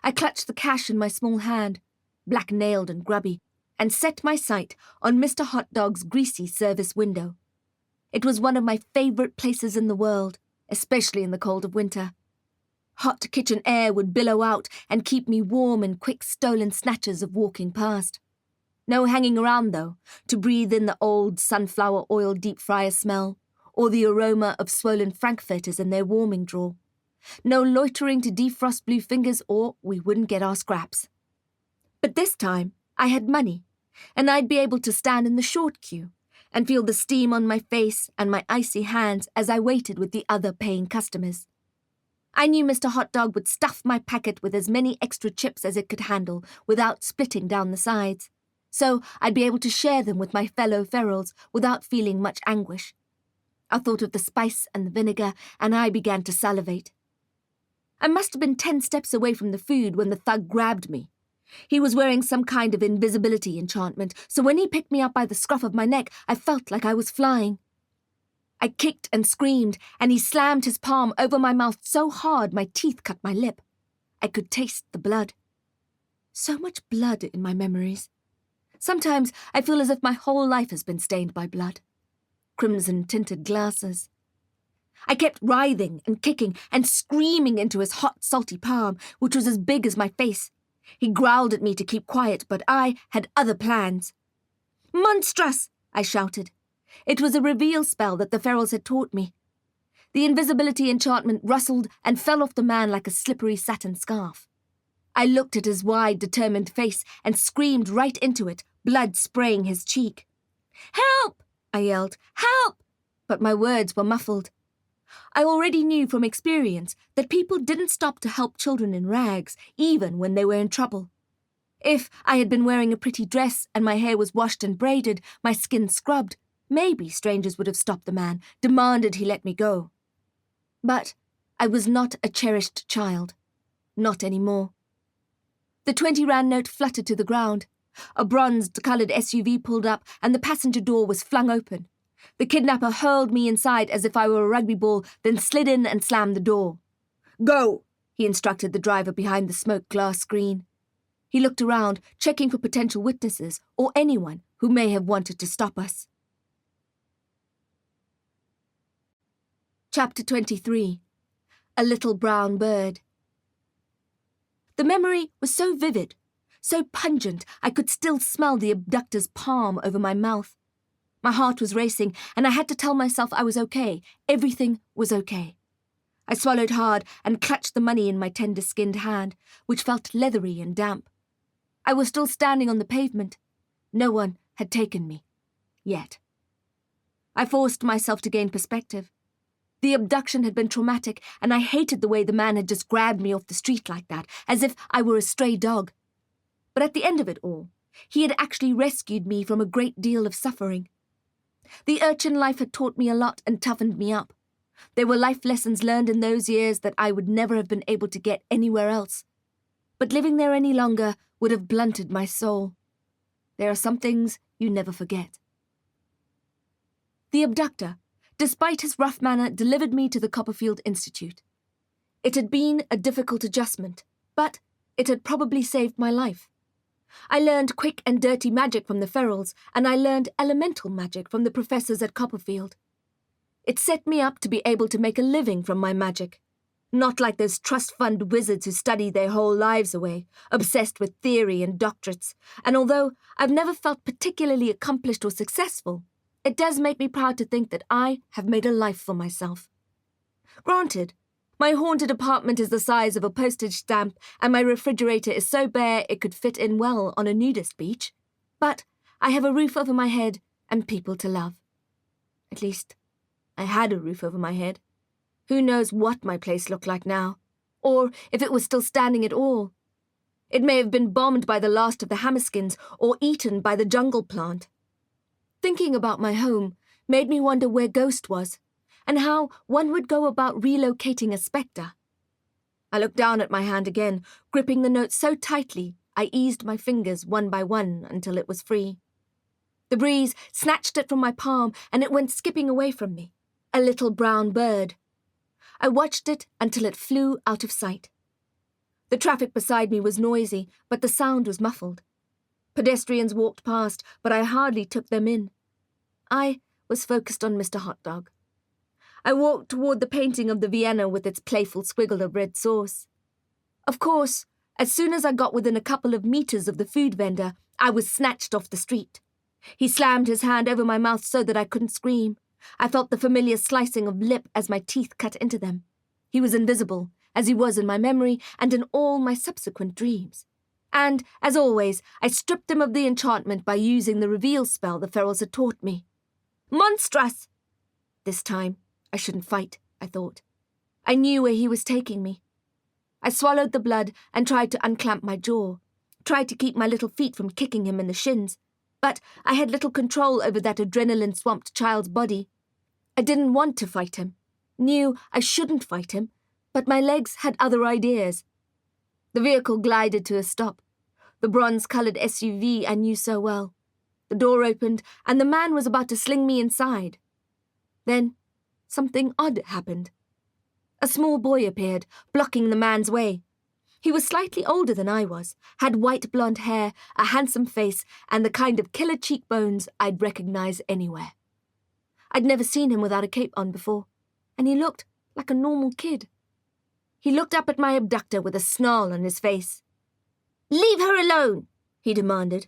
I clutched the cash in my small hand, black-nailed and grubby, and set my sight on Mr. Hot Dog's greasy service window. It was one of my favourite places in the world, especially in the cold of winter. Hot kitchen air would billow out and keep me warm in quick stolen snatches of walking past. No hanging around, though, to breathe in the old sunflower oil deep fryer smell, or the aroma of swollen frankfurters in their warming drawer. No loitering to defrost blue fingers, or we wouldn't get our scraps. But this time, I had money, and I'd be able to stand in the short queue and feel the steam on my face and my icy hands as I waited with the other paying customers. I knew Mr. Hot Dog would stuff my packet with as many extra chips as it could handle without splitting down the sides, so I'd be able to share them with my fellow ferals without feeling much anguish. I thought of the spice and the vinegar, and I began to salivate. I must have been 10 steps away from the food when the thug grabbed me. He was wearing some kind of invisibility enchantment, so when he picked me up by the scruff of my neck, I felt like I was flying. I kicked and screamed, and he slammed his palm over my mouth so hard my teeth cut my lip. I could taste the blood. So much blood in my memories. Sometimes I feel as if my whole life has been stained by blood. Crimson-tinted glasses. I kept writhing and kicking and screaming into his hot, salty palm, which was as big as my face. He growled at me to keep quiet, but I had other plans. "Monstrous!" I shouted. It was a reveal spell that the ferals had taught me. The invisibility enchantment rustled and fell off the man like a slippery satin scarf. I looked at his wide, determined face and screamed right into it, blood spraying his cheek. "Help!" I yelled. "Help!" But my words were muffled. I already knew from experience that people didn't stop to help children in rags, even when they were in trouble. If I had been wearing a pretty dress and my hair was washed and braided, my skin scrubbed, maybe strangers would have stopped the man, demanded he let me go. But I was not a cherished child. Not anymore. The 20 rand note fluttered to the ground. A bronzed-coloured SUV pulled up and the passenger door was flung open. The kidnapper hurled me inside as if I were a rugby ball, then slid in and slammed the door. "Go," he instructed the driver behind the smoked glass screen. He looked around, checking for potential witnesses or anyone who may have wanted to stop us. Chapter 23. A Little Brown Bird. The memory was so vivid, so pungent I could still smell the abductor's palm over my mouth. My heart was racing, and I had to tell myself I was okay. Everything was okay. I swallowed hard and clutched the money in my tender-skinned hand, which felt leathery and damp. I was still standing on the pavement. No one had taken me. Yet. I forced myself to gain perspective. The abduction had been traumatic, and I hated the way the man had just grabbed me off the street like that, as if I were a stray dog. But at the end of it all, he had actually rescued me from a great deal of suffering. The urchin life had taught me a lot and toughened me up. There were life lessons learned in those years that I would never have been able to get anywhere else. But living there any longer would have blunted my soul. There are some things you never forget. The abductor, despite his rough manner, delivered me to the Copperfield Institute. It had been a difficult adjustment, but it had probably saved my life. I learned quick and dirty magic from the ferals, and I learned elemental magic from the professors at Copperfield. It set me up to be able to make a living from my magic. Not like those trust fund wizards who study their whole lives away, obsessed with theory and doctorates, and although I've never felt particularly accomplished or successful, it does make me proud to think that I have made a life for myself. Granted, my haunted apartment is the size of a postage stamp, and my refrigerator is so bare it could fit in well on a nudist beach, but I have a roof over my head and people to love. At least, I had a roof over my head. Who knows what my place looked like now, or if it was still standing at all. It may have been bombed by the last of the Hammerskins or eaten by the jungle plant. Thinking about my home made me wonder where Ghost was, and how one would go about relocating a spectre. I looked down at my hand again, gripping the note so tightly I eased my fingers one by one until it was free. The breeze snatched it from my palm and it went skipping away from me, a little brown bird. I watched it until it flew out of sight. The traffic beside me was noisy, but the sound was muffled. Pedestrians walked past, but I hardly took them in. I was focused on Mr. Hot Dog. I walked toward the painting of the Vienna with its playful squiggle of red sauce. Of course, as soon as I got within a couple of meters of the food vendor, I was snatched off the street. He slammed his hand over my mouth so that I couldn't scream. I felt the familiar slicing of lip as my teeth cut into them. He was invisible, as he was in my memory and in all my subsequent dreams. And, as always, I stripped him of the enchantment by using the reveal spell the ferals had taught me. Monstrous! This time, I shouldn't fight, I thought. I knew where he was taking me. I swallowed the blood and tried to unclamp my jaw, tried to keep my little feet from kicking him in the shins, but I had little control over that adrenaline-swamped child's body. I didn't want to fight him, knew I shouldn't fight him, but my legs had other ideas. The vehicle glided to a stop, the bronze-coloured SUV I knew so well. The door opened, and the man was about to sling me inside. Then, something odd happened. A small boy appeared, blocking the man's way. He was slightly older than I was, had white blonde hair, a handsome face, and the kind of killer cheekbones I'd recognize anywhere. I'd never seen him without a cape on before, and he looked like a normal kid. He looked up at my abductor with a snarl on his face. "Leave her alone," he demanded.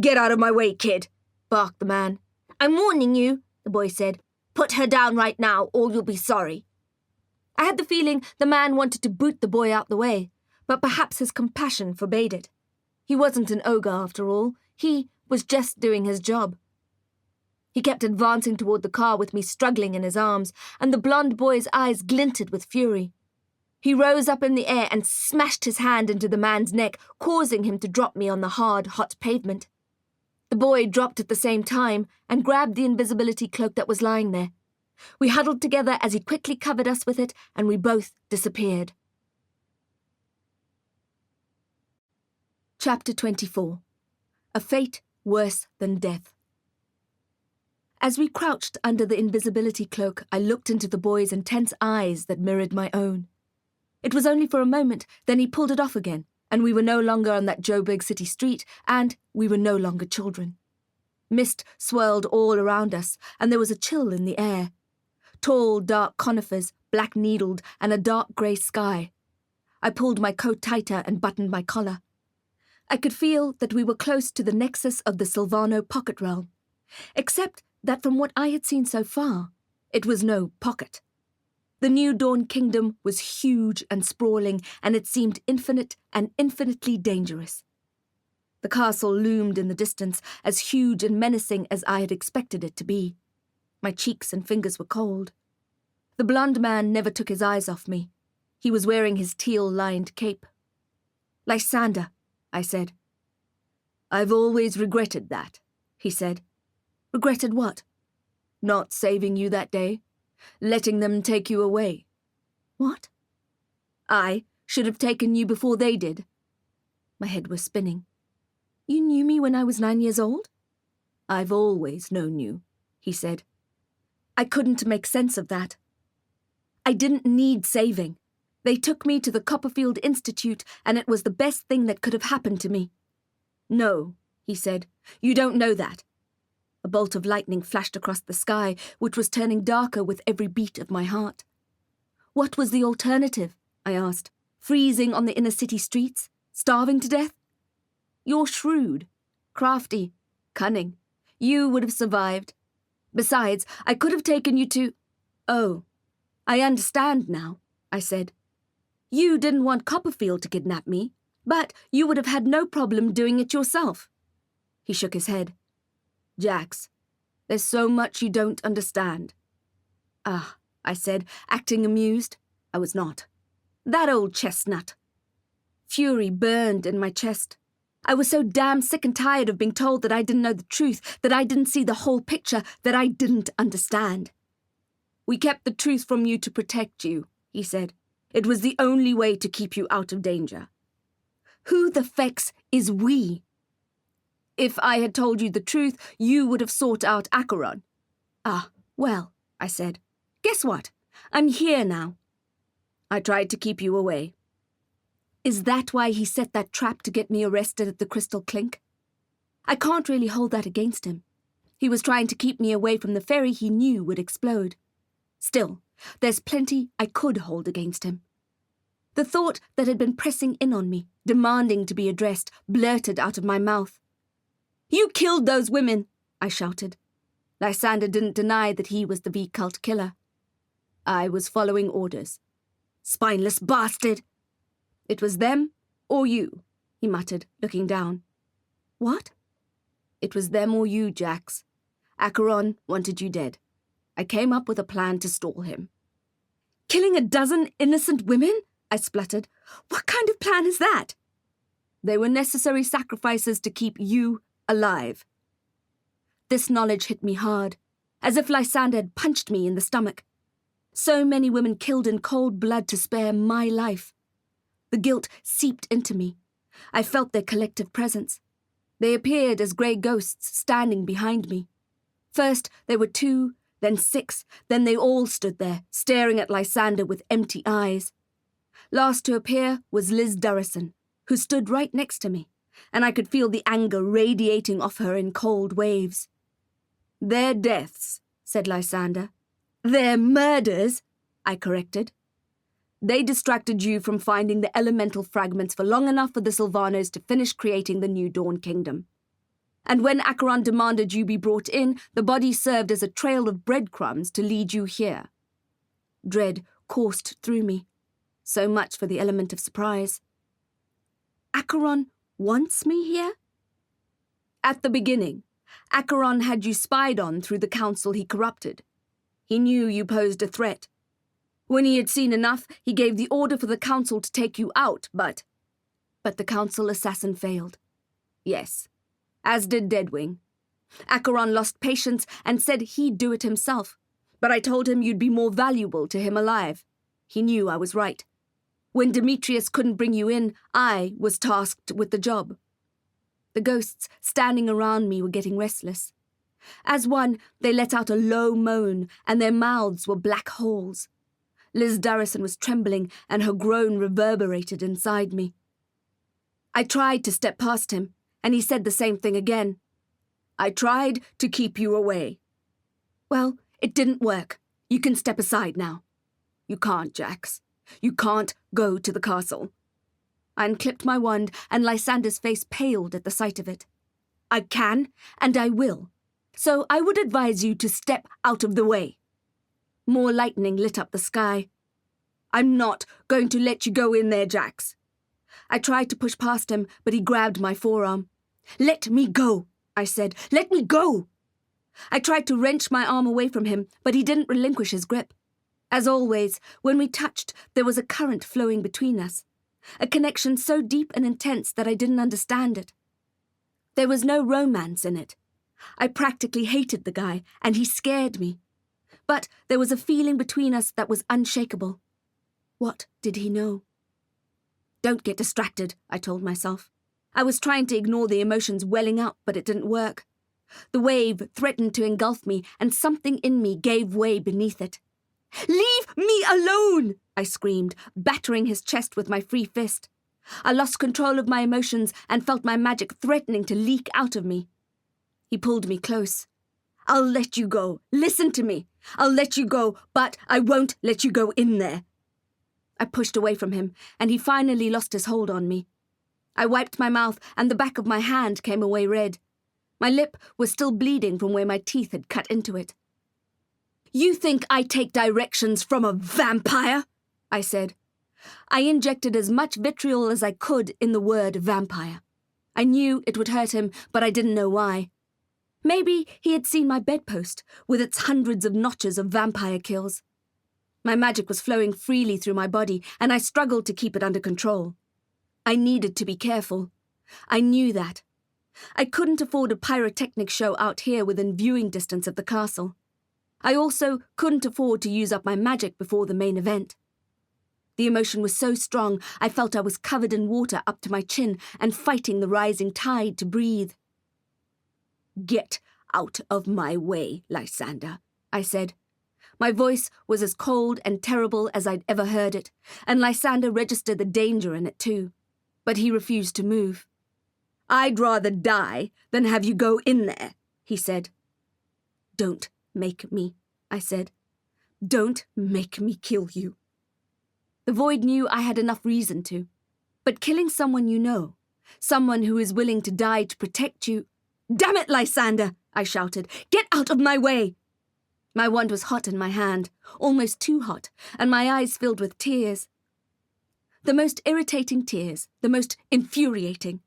"Get out of my way, kid," barked the man. "I'm warning you," the boy said. "Put her down right now, or you'll be sorry." I had the feeling the man wanted to boot the boy out the way, but perhaps his compassion forbade it. He wasn't an ogre after all. He was just doing his job. He kept advancing toward the car with me struggling in his arms, and the blonde boy's eyes glinted with fury. He rose up in the air and smashed his hand into the man's neck, causing him to drop me on the hard, hot pavement. The boy dropped at the same time and grabbed the invisibility cloak that was lying there. We huddled together as he quickly covered us with it, and we both disappeared. Chapter 24. A Fate Worse Than Death. As we crouched under the invisibility cloak, I looked into the boy's intense eyes that mirrored my own. It was only for a moment, then he pulled it off again, and we were no longer on that Joburg city street, and we were no longer children. Mist swirled all around us, and there was a chill in the air. Tall, dark conifers, black-needled, and a dark grey sky. I pulled my coat tighter and buttoned my collar. I could feel that we were close to the nexus of the Silvano pocket realm, except that from what I had seen so far, it was no pocket. The New Dawn Kingdom was huge and sprawling, and it seemed infinite and infinitely dangerous. The castle loomed in the distance, as huge and menacing as I had expected it to be. My cheeks and fingers were cold. The blond man never took his eyes off me. He was wearing his teal-lined cape. "Lysander," I said. "I've always regretted that," he said. "Regretted what?" "Not saving you that day. Letting them take you away." "What?" "I should have taken you before they did." My head was spinning. "You knew me when I was 9 years old?" "I've always known you," he said. I couldn't make sense of that. I didn't need saving. They took me to the Copperfield Institute, and it was the best thing that could have happened to me. "No," he said, "you don't know that." A bolt of lightning flashed across the sky, which was turning darker with every beat of my heart. "What was the alternative?" I asked. "Freezing on the inner city streets? Starving to death?" "You're shrewd, crafty, cunning. You would have survived. Besides, I could have taken you to—" "Oh, I understand now," I said. "You didn't want Copperfield to kidnap me, but you would have had no problem doing it yourself." He shook his head. "Jax, there's so much you don't understand." "Ah," I said, acting amused. I was not. "That old chestnut." Fury burned in my chest. I was so damn sick and tired of being told that I didn't know the truth, that I didn't see the whole picture, that I didn't understand. "We kept the truth from you to protect you," he said. "It was the only way to keep you out of danger." "Who the fex is we?" "If I had told you the truth, you would have sought out Acheron." "Ah, well," I said. "Guess what? I'm here now." "I tried to keep you away." Is that why he set that trap to get me arrested at the Crystal Clink? I can't really hold that against him. He was trying to keep me away from the ferry he knew would explode. Still, there's plenty I could hold against him. The thought that had been pressing in on me, demanding to be addressed, blurted out of my mouth. "You killed those women!" I shouted. Lysander didn't deny that he was the V-cult killer. I was following orders. "Spineless bastard!" "It was them or you," he muttered, looking down. "What?" "It was them or you, Jax. Acheron wanted you dead. I came up with a plan to stall him." "Killing a dozen innocent women?" I spluttered. "What kind of plan is that?" "They were necessary sacrifices to keep you alive." This knowledge hit me hard, as if Lysander had punched me in the stomach. So many women killed in cold blood to spare my life. The guilt seeped into me. I felt their collective presence. They appeared as grey ghosts standing behind me. First there were 2, then 6, then they all stood there, staring at Lysander with empty eyes. Last to appear was Liz Durrison, who stood right next to me, and I could feel the anger radiating off her in cold waves. "Their deaths," said Lysander. "Their murders," I corrected. "They distracted you from finding the elemental fragments for long enough for the Silvanos to finish creating the New Dawn Kingdom. And when Acheron demanded you be brought in, the body served as a trail of breadcrumbs to lead you here." Dread coursed through me. So much for the element of surprise. "Acheron wants me here?" "At the beginning, Acheron had you spied on through the council he corrupted. He knew you posed a threat. When he had seen enough, he gave the order for the council to take you out, but the council assassin failed. Yes, as did Deadwing. Acheron lost patience and said he'd do it himself, but I told him you'd be more valuable to him alive. He knew I was right. When Demetrius couldn't bring you in, I was tasked with the job." The ghosts standing around me were getting restless. As one, they let out a low moan, and their mouths were black holes. Liz Durrison was trembling, and her groan reverberated inside me. I tried to step past him, and he said the same thing again. "I tried to keep you away." "Well, it didn't work. You can step aside now." "You can't, Jax. You can't go to the castle." I unclipped my wand, and Lysander's face paled at the sight of it. I can, and I will. So I would advise you to step out of the way. More lightning lit up the sky. I'm not going to let you go in there, Jax. I tried to push past him, but he grabbed my forearm. Let me go, I said. Let me go. I tried to wrench my arm away from him, but he didn't relinquish his grip. As always, when we touched, there was a current flowing between us. A connection so deep and intense that I didn't understand it. There was no romance in it. I practically hated the guy, and he scared me. But there was a feeling between us that was unshakable. What did he know? Don't get distracted, I told myself. I was trying to ignore the emotions welling up, but it didn't work. The wave threatened to engulf me, and something in me gave way beneath it. Leave me alone, I screamed, battering his chest with my free fist. I lost control of my emotions and felt my magic threatening to leak out of me. He pulled me close. I'll let you go. Listen to me. I'll let you go, but I won't let you go in there. I pushed away from him, and he finally lost his hold on me. I wiped my mouth, and the back of my hand came away red. My lip was still bleeding from where my teeth had cut into it. You think I take directions from a vampire? I said. I injected as much vitriol as I could in the word vampire. I knew it would hurt him, but I didn't know why. Maybe he had seen my bedpost, with its hundreds of notches of vampire kills. My magic was flowing freely through my body, and I struggled to keep it under control. I needed to be careful. I knew that. I couldn't afford a pyrotechnic show out here within viewing distance of the castle. I also couldn't afford to use up my magic before the main event. The emotion was so strong, I felt I was covered in water up to my chin and fighting the rising tide to breathe. Get out of my way, Lysander, I said. My voice was as cold and terrible as I'd ever heard it, and Lysander registered the danger in it too. But he refused to move. I'd rather die than have you go in there, he said. Don't make me, I said. Don't make me kill you. The void knew I had enough reason to. But killing someone you know, someone who is willing to die to protect you... Damn it, Lysander, I shouted. Get out of my way! My wand was hot in my hand, almost too hot, and my eyes filled with tears. The most irritating tears, the most infuriating.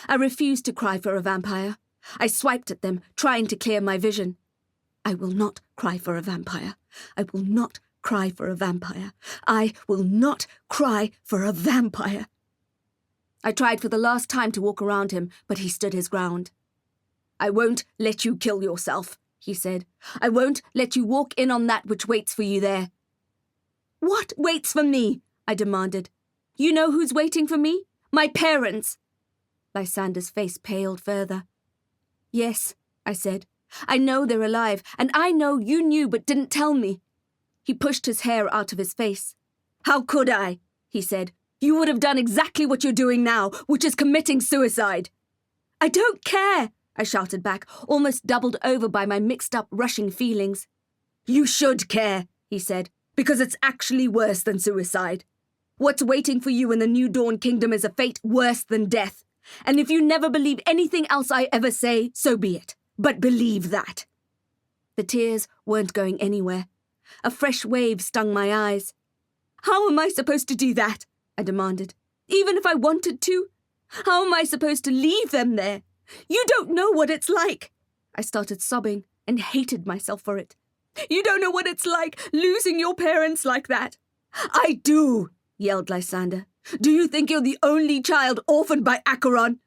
I refused to cry for a vampire. I swiped at them, trying to clear my vision. I will not cry for a vampire. I will not cry for a vampire. I will not cry for a vampire. I tried for the last time to walk around him, but he stood his ground. I won't let you kill yourself, he said. I won't let you walk in on that which waits for you there. What waits for me? I demanded. You know who's waiting for me? My parents. Lysander's face paled further. Yes, I said. I know they're alive, and I know you knew but didn't tell me. He pushed his hair out of his face. How could I? He said. You would have done exactly what you're doing now, which is committing suicide. I don't care, I shouted back, almost doubled over by my mixed-up, rushing feelings. You should care, he said, because it's actually worse than suicide. What's waiting for you in the New Dawn Kingdom is a fate worse than death. And if you never believe anything else I ever say, so be it. But believe that. The tears weren't going anywhere. A fresh wave stung my eyes. How am I supposed to do that? I demanded. Even if I wanted to? How am I supposed to leave them there? You don't know what it's like. I started sobbing and hated myself for it. You don't know what it's like, losing your parents like that. I do, yelled Lysander. Do you think you're the only child orphaned by Acheron?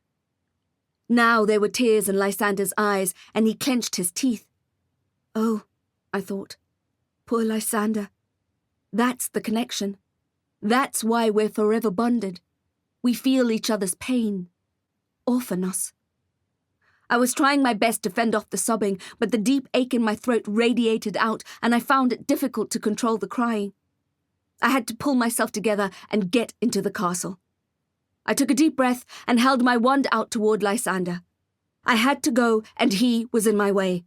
Now there were tears in Lysander's eyes, and he clenched his teeth. Oh, I thought. Poor Lysander. That's the connection. That's why we're forever bonded. We feel each other's pain. Orphan us. I was trying my best to fend off the sobbing, but the deep ache in my throat radiated out, and I found it difficult to control the crying. I had to pull myself together and get into the castle. I took a deep breath and held my wand out toward Lysander. I had to go, and he was in my way.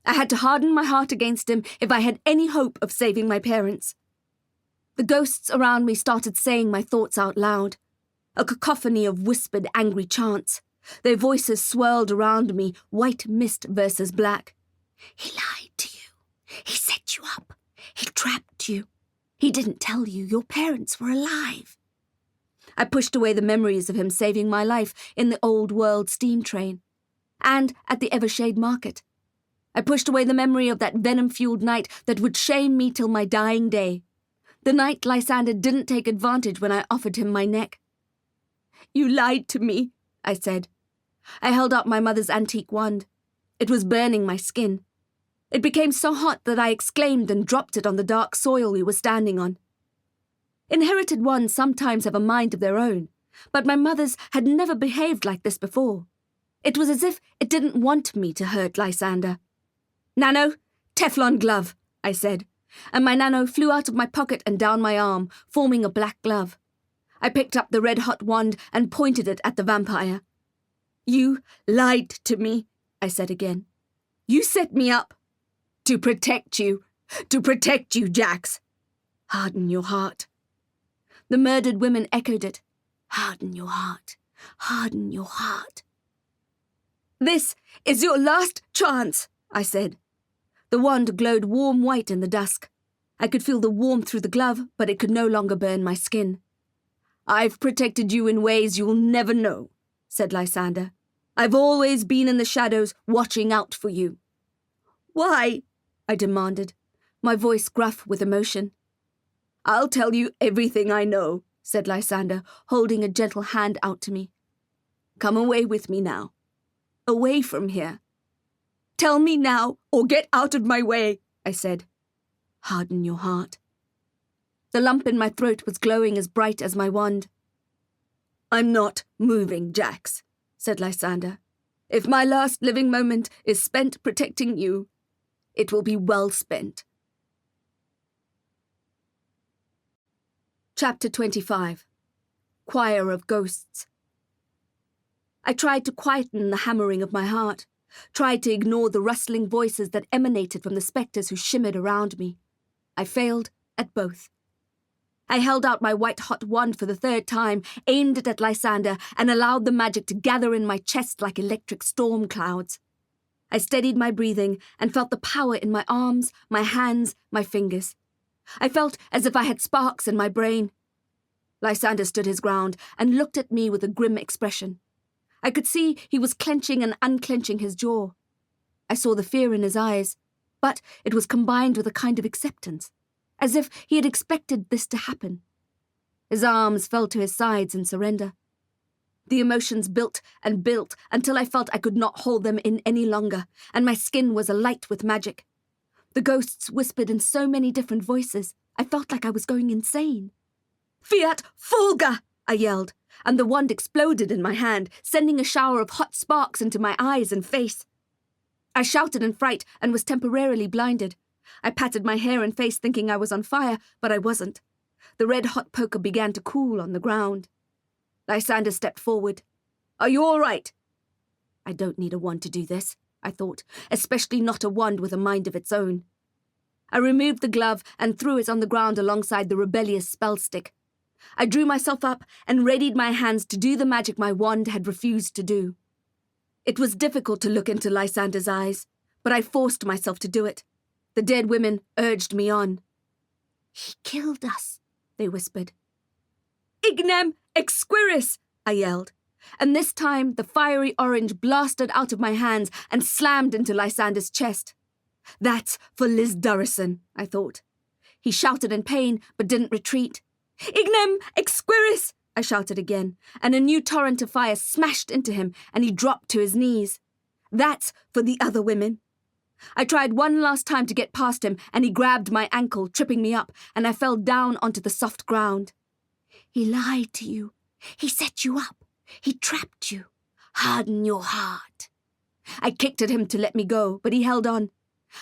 I had to harden my heart against him if I had any hope of saving my parents. The ghosts around me started saying my thoughts out loud. a cacophony of whispered angry chants. Their voices swirled around me, white mist versus black. He lied to you. He set you up. He trapped you. He didn't tell you your parents were alive. I pushed away the memories of him saving my life in the old world steam train, and at the Evershade market. I pushed away the memory of that venom-fueled night that would shame me till my dying day. The night Lysander didn't take advantage when I offered him my neck. You lied to me, I said. I held up my mother's antique wand. It was burning my skin. It became so hot that I exclaimed and dropped it on the dark soil we were standing on. Inherited wands sometimes have a mind of their own, but my mother's had never behaved like this before. It was as if it didn't want me to hurt Lysander. Nano, Teflon glove, I said, and my nano flew out of my pocket and down my arm, forming a black glove. I picked up the red-hot wand and pointed it at the vampire. You lied to me, I said again. You set me up. To protect you, Jax. Harden your heart. The murdered women echoed it. Harden your heart, harden your heart. This is your last chance, I said. The wand glowed warm white in the dusk. I could feel the warmth through the glove, but it could no longer burn my skin. I've protected you in ways you'll never know, said Lysander. I've always been in the shadows, watching out for you. Why? I demanded, my voice gruff with emotion. I'll tell you everything I know, said Lysander, holding a gentle hand out to me. Come away with me now. Away from here. Tell me now, or get out of my way, I said. Harden your heart. The lump in my throat was glowing as bright as my wand. I'm not moving, Jax, said Lysander. If my last living moment is spent protecting you, it will be well spent. Chapter 25. Choir of Ghosts. I tried to quieten the hammering of my heart, tried to ignore the rustling voices that emanated from the spectres who shimmered around me. I failed at both. I held out my white-hot wand for the third time, aimed it at Lysander, and allowed the magic to gather in my chest like electric storm clouds. I steadied my breathing and felt the power in my arms, my hands, my fingers. I felt as if I had sparks in my brain. Lysander stood his ground and looked at me with a grim expression. I could see he was clenching and unclenching his jaw. I saw the fear in his eyes, but it was combined with a kind of acceptance, as if he had expected this to happen. His arms fell to his sides in surrender. The emotions built and built until I felt I could not hold them in any longer, and my skin was alight with magic. The ghosts whispered in so many different voices, I felt like I was going insane. Fiat Fulga! I yelled, and the wand exploded in my hand, sending a shower of hot sparks into my eyes and face. I shouted in fright and was temporarily blinded. I patted my hair and face thinking I was on fire, but I wasn't. The red-hot poker began to cool on the ground. Lysander stepped forward. Are you all right? I don't need a wand to do this, I thought, especially not a wand with a mind of its own. I removed the glove and threw it on the ground alongside the rebellious spell stick. I drew myself up and readied my hands to do the magic my wand had refused to do. It was difficult to look into Lysander's eyes, but I forced myself to do it. The dead women urged me on. He killed us, they whispered. Ignem exquiris, I yelled, and this time the fiery orange blasted out of my hands and slammed into Lysander's chest. That's for Liz Durrison, I thought. He shouted in pain, but didn't retreat. Ignem exquiris, I shouted again, and a new torrent of fire smashed into him, and he dropped to his knees. That's for the other women. I tried one last time to get past him, and he grabbed my ankle, tripping me up, and I fell down onto the soft ground. He lied to you. He set you up. He trapped you. Harden your heart. I kicked at him to let me go, but he held on.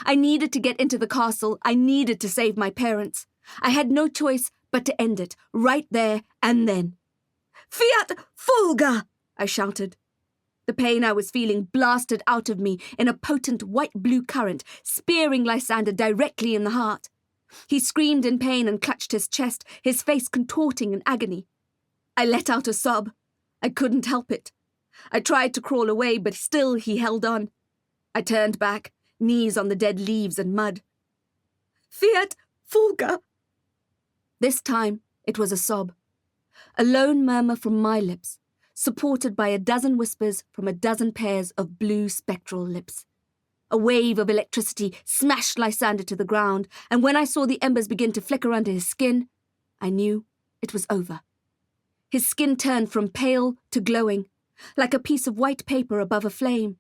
I needed to get into the castle. I needed to save my parents. I had no choice but to end it, right there and then. Fiat Fulga! I shouted. The pain I was feeling blasted out of me in a potent white-blue current, spearing Lysander directly in the heart. He screamed in pain and clutched his chest, his face contorting in agony. I let out a sob. I couldn't help it. I tried to crawl away, but still he held on. I turned back, knees on the dead leaves and mud. Fiat Fulga! This time it was a sob. A lone murmur from my lips, supported by a dozen whispers from a dozen pairs of blue spectral lips. A wave of electricity smashed Lysander to the ground, and when I saw the embers begin to flicker under his skin, I knew it was over. His skin turned from pale to glowing, like a piece of white paper above a flame.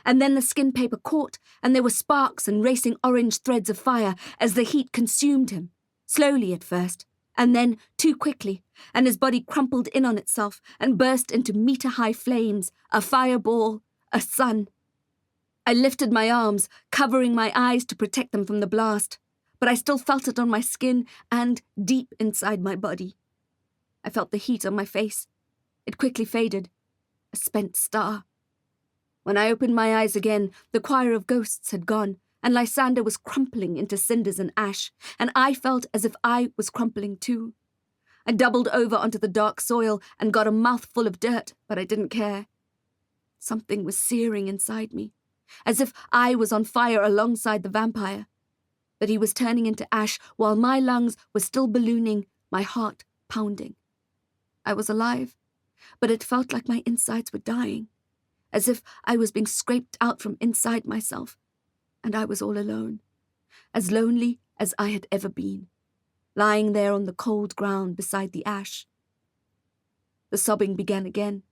And then the skin paper caught, and there were sparks and racing orange threads of fire as the heat consumed him, slowly at first, and then too quickly, and his body crumpled in on itself and burst into meter-high flames, a fireball, a sun. I lifted my arms, covering my eyes to protect them from the blast, but I still felt it on my skin and deep inside my body. I felt the heat on my face. It quickly faded, a spent star. When I opened my eyes again, the choir of ghosts had gone, and Lysander was crumpling into cinders and ash, and I felt as if I was crumpling too. I doubled over onto the dark soil and got a mouthful of dirt, but I didn't care. Something was searing inside me, as if I was on fire alongside the vampire. But he was turning into ash while my lungs were still ballooning, my heart pounding. I was alive, but it felt like my insides were dying, as if I was being scraped out from inside myself, and I was all alone, as lonely as I had ever been, lying there on the cold ground beside the ash. The sobbing began again,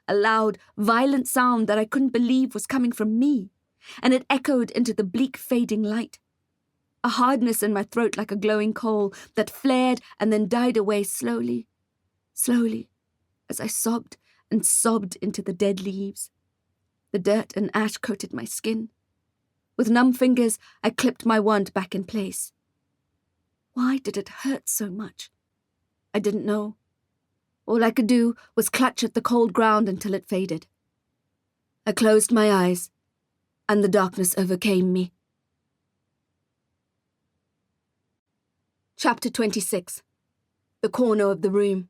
a loud, violent sound that I couldn't believe was coming from me, and it echoed into the bleak fading light. A hardness in my throat like a glowing coal that flared and then died away slowly, slowly, as I sobbed and sobbed into the dead leaves. The dirt and ash coated my skin. With numb fingers, I clipped my wand back in place. Why did it hurt so much? I didn't know. All I could do was clutch at the cold ground until it faded. I closed my eyes, and the darkness overcame me. Chapter 26. The Corner of the Room.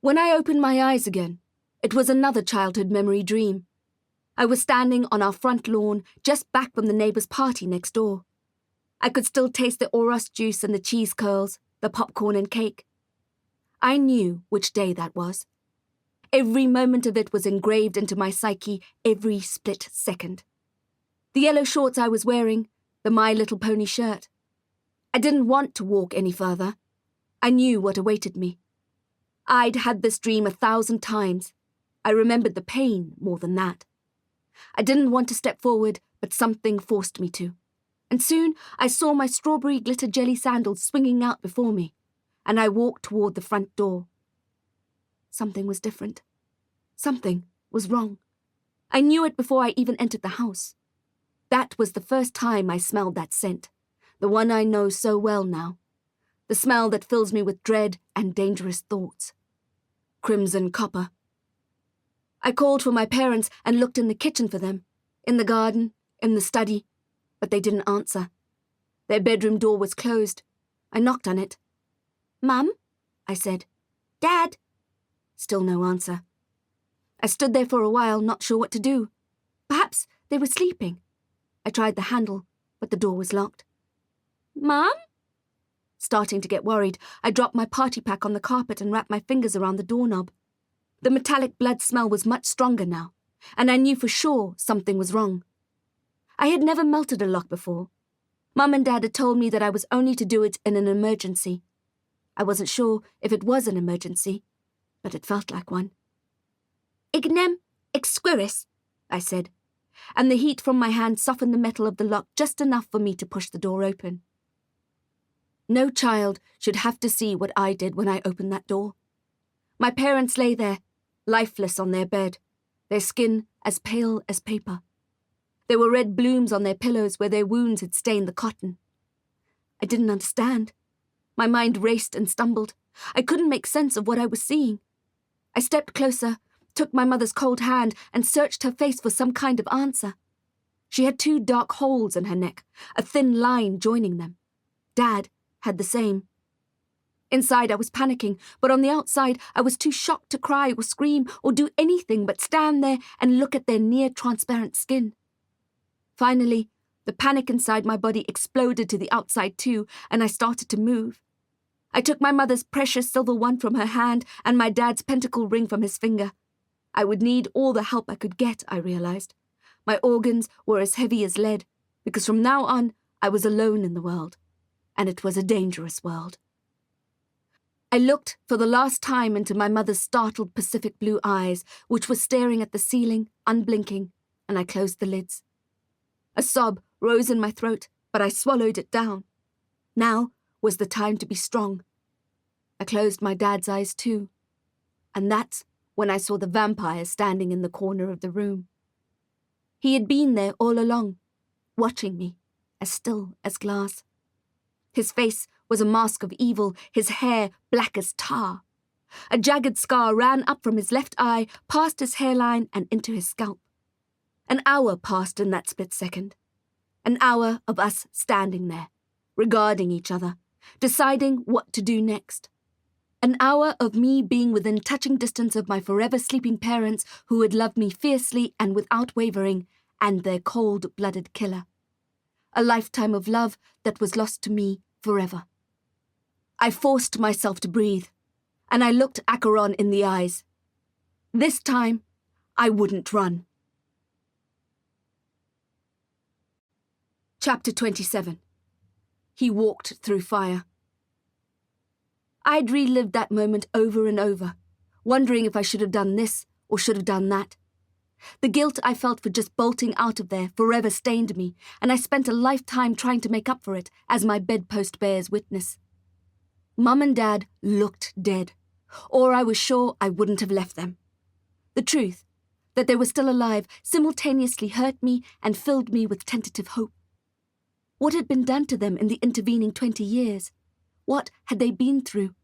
When I opened my eyes again, it was another childhood memory dream. I was standing on our front lawn, just back from the neighbour's party next door. I could still taste the Oros juice and the cheese curls, the popcorn and cake. I knew which day that was. Every moment of it was engraved into my psyche, every split second. The yellow shorts I was wearing, the My Little Pony shirt. I didn't want to walk any further. I knew what awaited me. I'd had this dream 1,000 times. I remembered the pain more than that. I didn't want to step forward, but something forced me to. And soon I saw my strawberry glitter jelly sandals swinging out before me, and I walked toward the front door. Something was different. Something was wrong. I knew it before I even entered the house. That was the first time I smelled that scent, the one I know so well now. The smell that fills me with dread and dangerous thoughts. Crimson copper. I called for my parents and looked in the kitchen for them, in the garden, in the study, but they didn't answer. Their bedroom door was closed. I knocked on it. "Mum?" I said. "Dad?" Still no answer. I stood there for a while, not sure what to do. Perhaps they were sleeping. I tried the handle, but the door was locked. "Mum?" Starting to get worried, I dropped my party pack on the carpet and wrapped my fingers around the doorknob. The metallic blood smell was much stronger now, and I knew for sure something was wrong. I had never melted a lock before. Mum and Dad had told me that I was only to do it in an emergency. I wasn't sure if it was an emergency, but it felt like one. "Ignem exquiris," I said, and the heat from my hand softened the metal of the lock just enough for me to push the door open. No child should have to see what I did when I opened that door. My parents lay there, lifeless on their bed, their skin as pale as paper. There were red blooms on their pillows where their wounds had stained the cotton. I didn't understand. My mind raced and stumbled. I couldn't make sense of what I was seeing. I stepped closer, took my mother's cold hand, and searched her face for some kind of answer. She had 2 dark holes in her neck, a thin line joining them. Dad had the same. Inside, I was panicking, but on the outside, I was too shocked to cry or scream or do anything but stand there and look at their near-transparent skin. Finally, the panic inside my body exploded to the outside too, and I started to move. I took my mother's precious silver one from her hand and my dad's pentacle ring from his finger. I would need all the help I could get, I realized. My organs were as heavy as lead, because from now on, I was alone in the world, and it was a dangerous world. I looked for the last time into my mother's startled Pacific blue eyes, which were staring at the ceiling, unblinking, and I closed the lids. A sob rose in my throat, but I swallowed it down. Now was the time to be strong. I closed my dad's eyes too, and that's when I saw the vampire standing in the corner of the room. He had been there all along, watching me, as still as glass. His face was a mask of evil, his hair black as tar. A jagged scar ran up from his left eye, past his hairline and into his scalp. An hour passed in that split second. An hour of us standing there, regarding each other, deciding what to do next. An hour of me being within touching distance of my forever sleeping parents who had loved me fiercely and without wavering, and their cold-blooded killer. A lifetime of love that was lost to me forever. I forced myself to breathe, and I looked Acheron in the eyes. This time, I wouldn't run. Chapter 27. He walked through fire. I'd relived that moment over and over, wondering if I should have done this or should have done that. The guilt I felt for just bolting out of there forever stained me, and I spent a lifetime trying to make up for it, as my bedpost bears witness. Mum and Dad looked dead, or I was sure I wouldn't have left them. The truth, that they were still alive, simultaneously hurt me and filled me with tentative hope. What had been done to them in the intervening 20 years? What had they been through?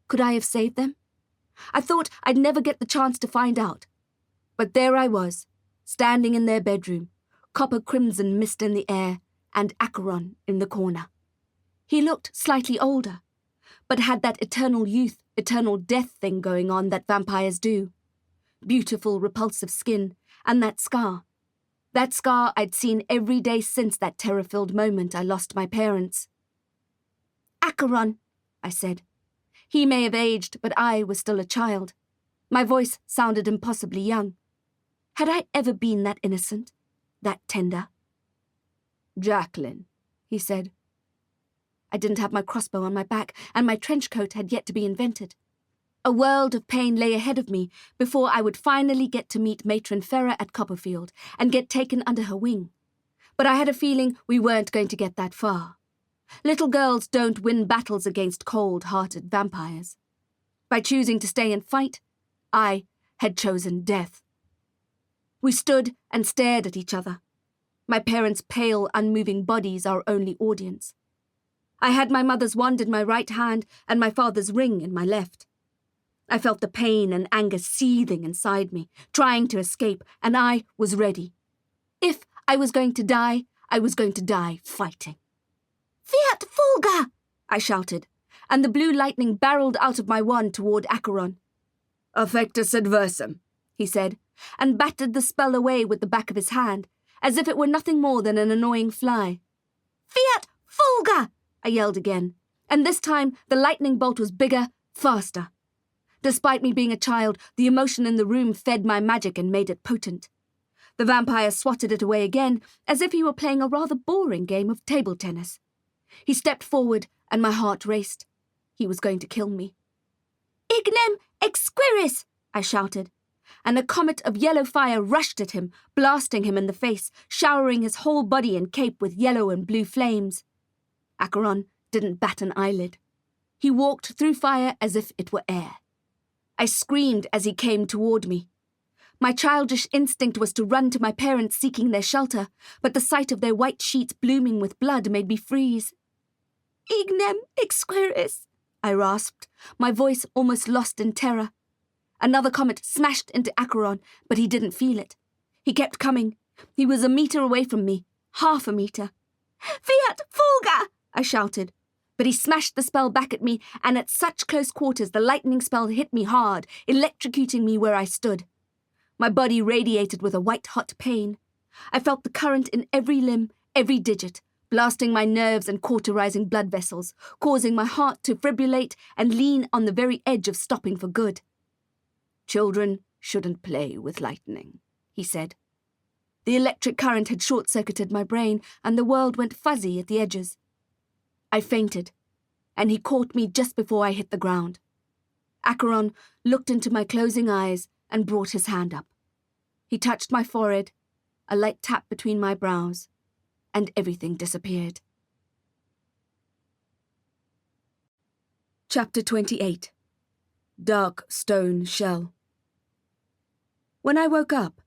Could I have saved them? I thought I'd never get the chance to find out. But there I was, standing in their bedroom, copper crimson mist in the air, and Acheron in the corner. He looked slightly older, but had that eternal youth, eternal death thing going on that vampires do. Beautiful, repulsive skin, and that scar. That scar I'd seen every day since that terror-filled moment I lost my parents. Acheron, I said. He may have aged, but I was still a child. My voice sounded impossibly young. Had I ever been that innocent, that tender? Jacqueline, he said. I didn't have my crossbow on my back, and my trench coat had yet to be invented. A world of pain lay ahead of me before I would finally get to meet Matron Ferrer at Copperfield and get taken under her wing. But I had a feeling we weren't going to get that far. Little girls don't win battles against cold-hearted vampires. By choosing to stay and fight, I had chosen death. We stood and stared at each other, my parents' pale, unmoving bodies our only audience. I had my mother's wand in my right hand and my father's ring in my left. I felt the pain and anger seething inside me, trying to escape, and I was ready. If I was going to die, I was going to die fighting. Fiat Fulga! I shouted, and the blue lightning barreled out of my wand toward Acheron. Affectus adversum, he said, and battered the spell away with the back of his hand, as if it were nothing more than an annoying fly. Fiat Fulga! I yelled again, and this time the lightning bolt was bigger, faster. Despite me being a child, the emotion in the room fed my magic and made it potent. The vampire swatted it away again, as if he were playing a rather boring game of table tennis. He stepped forward, and my heart raced. He was going to kill me. Ignem exquiris! I shouted, and a comet of yellow fire rushed at him, blasting him in the face, showering his whole body and cape with yellow and blue flames. Acheron didn't bat an eyelid. He walked through fire as if it were air. I screamed as he came toward me. My childish instinct was to run to my parents seeking their shelter, but the sight of their white sheets blooming with blood made me freeze. Ignem exquiris, I rasped, my voice almost lost in terror. Another comet smashed into Acheron, but he didn't feel it. He kept coming. He was a meter away from me, half a meter. Fiat Fulga! I shouted. But he smashed the spell back at me, and at such close quarters the lightning spell hit me hard, electrocuting me where I stood. My body radiated with a white-hot pain. I felt the current in every limb, every digit, blasting my nerves and cauterizing blood vessels, causing my heart to fibrillate and lean on the very edge of stopping for good. "Children shouldn't play with lightning," he said. The electric current had short-circuited my brain, and the world went fuzzy at the edges. I fainted, and he caught me just before I hit the ground. Acheron looked into my closing eyes and brought his hand up. He touched my forehead, a light tap between my brows, and everything disappeared. Chapter 28. Dark Stone Shell. When I woke up,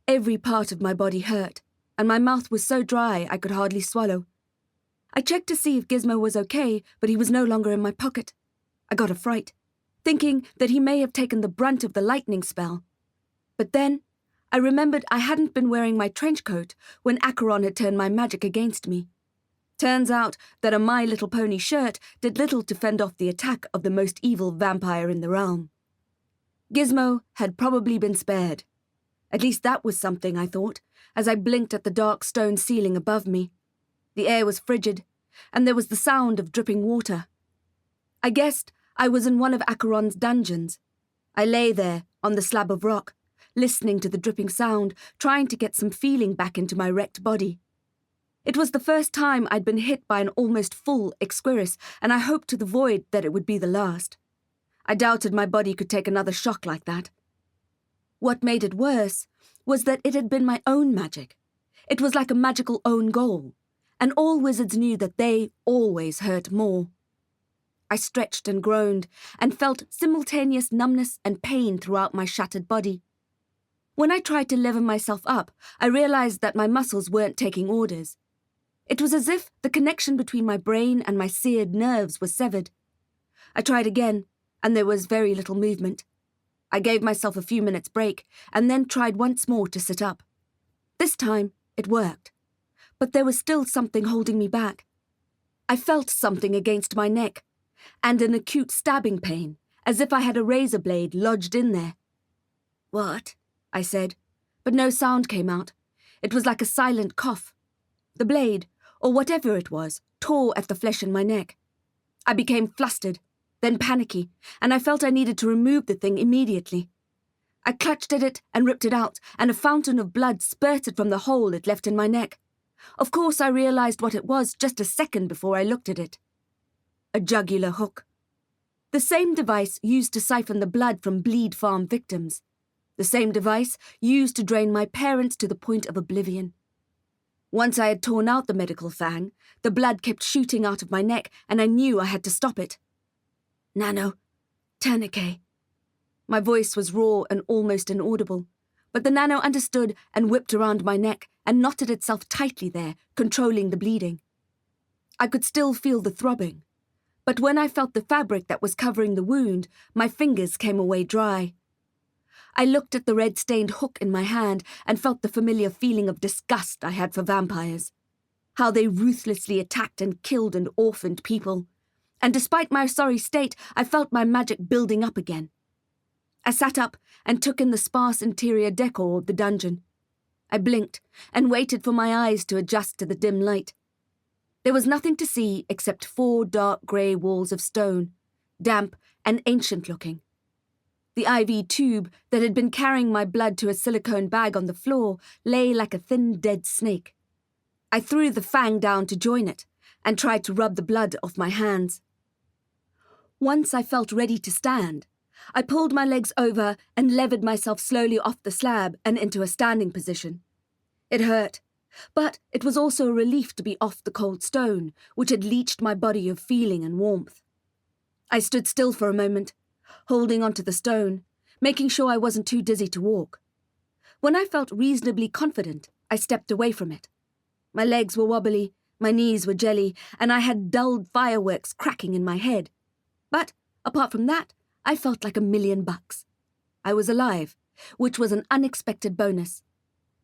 every part of my body hurt, and my mouth was so dry I could hardly swallow. I checked to see if Gizmo was okay, but he was no longer in my pocket. I got a fright, thinking that he may have taken the brunt of the lightning spell. But then, I remembered I hadn't been wearing my trench coat when Acheron had turned my magic against me. Turns out that a My Little Pony shirt did little to fend off the attack of the most evil vampire in the realm. Gizmo had probably been spared. At least that was something, I thought, as I blinked at the dark stone ceiling above me. The air was frigid, and there was the sound of dripping water. I guessed I was in one of Acheron's dungeons. I lay there, on the slab of rock, listening to the dripping sound, trying to get some feeling back into my wrecked body. It was the first time I'd been hit by an almost full Exquiris, and I hoped to the void that it would be the last. I doubted my body could take another shock like that. What made it worse was that it had been my own magic. It was like a magical own goal, and all wizards knew that they always hurt more. I stretched and groaned, and felt simultaneous numbness and pain throughout my shattered body. When I tried to lever myself up, I realized that my muscles weren't taking orders. It was as if the connection between my brain and my seared nerves was severed. I tried again, and there was very little movement. I gave myself a few minutes' break, and then tried once more to sit up. This time, it worked. But there was still something holding me back. I felt something against my neck, and an acute stabbing pain, as if I had a razor blade lodged in there. "What?" I said, but no sound came out. It was like a silent cough. The blade, or whatever it was, tore at the flesh in my neck. I became flustered, then panicky, and I felt I needed to remove the thing immediately. I clutched at it and ripped it out, and a fountain of blood spurted from the hole it left in my neck. Of course, I realized what it was just a second before I looked at it. A jugular hook. The same device used to siphon the blood from Bleed Farm victims. The same device used to drain my parents to the point of oblivion. Once I had torn out the medical fang, the blood kept shooting out of my neck, and I knew I had to stop it. "Nano, tourniquet." My voice was raw and almost inaudible, but the nano understood and whipped around my neck and knotted itself tightly there, controlling the bleeding. I could still feel the throbbing, but when I felt the fabric that was covering the wound, my fingers came away dry. I looked at the red-stained hook in my hand and felt the familiar feeling of disgust I had for vampires. How they ruthlessly attacked and killed and orphaned people. And despite my sorry state, I felt my magic building up again. I sat up and took in the sparse interior decor of the dungeon. I blinked and waited for my eyes to adjust to the dim light. There was nothing to see except 4 dark grey walls of stone, damp and ancient-looking. The IV tube that had been carrying my blood to a silicone bag on the floor lay like a thin, dead snake. I threw the fang down to join it and tried to rub the blood off my hands. Once I felt ready to stand, I pulled my legs over and levered myself slowly off the slab and into a standing position. It hurt, but it was also a relief to be off the cold stone, which had leached my body of feeling and warmth. I stood still for a moment, holding onto the stone, making sure I wasn't too dizzy to walk. When I felt reasonably confident, I stepped away from it. My legs were wobbly, my knees were jelly, and I had dulled fireworks cracking in my head. But, apart from that, I felt like $1,000,000. I was alive, which was an unexpected bonus.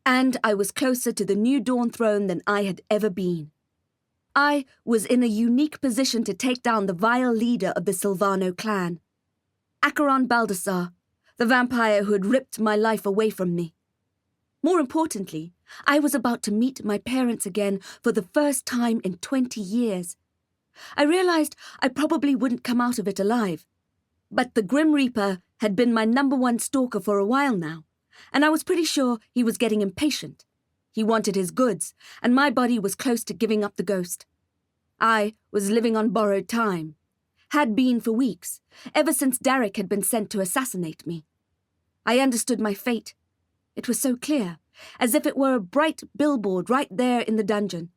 And I was closer to the new Dawn throne than I had ever been. I was in a unique position to take down the vile leader of the Silvano clan, Acheron Baldassar, the vampire who had ripped my life away from me. More importantly, I was about to meet my parents again for the first time in 20 years. I realized I probably wouldn't come out of it alive, but the Grim Reaper had been my #1 stalker for a while now, and I was pretty sure he was getting impatient. He wanted his goods, and my body was close to giving up the ghost. I was living on borrowed time. Had been for weeks, ever since Derek had been sent to assassinate me. I understood my fate. It was so clear, as if it were a bright billboard right there in the dungeon.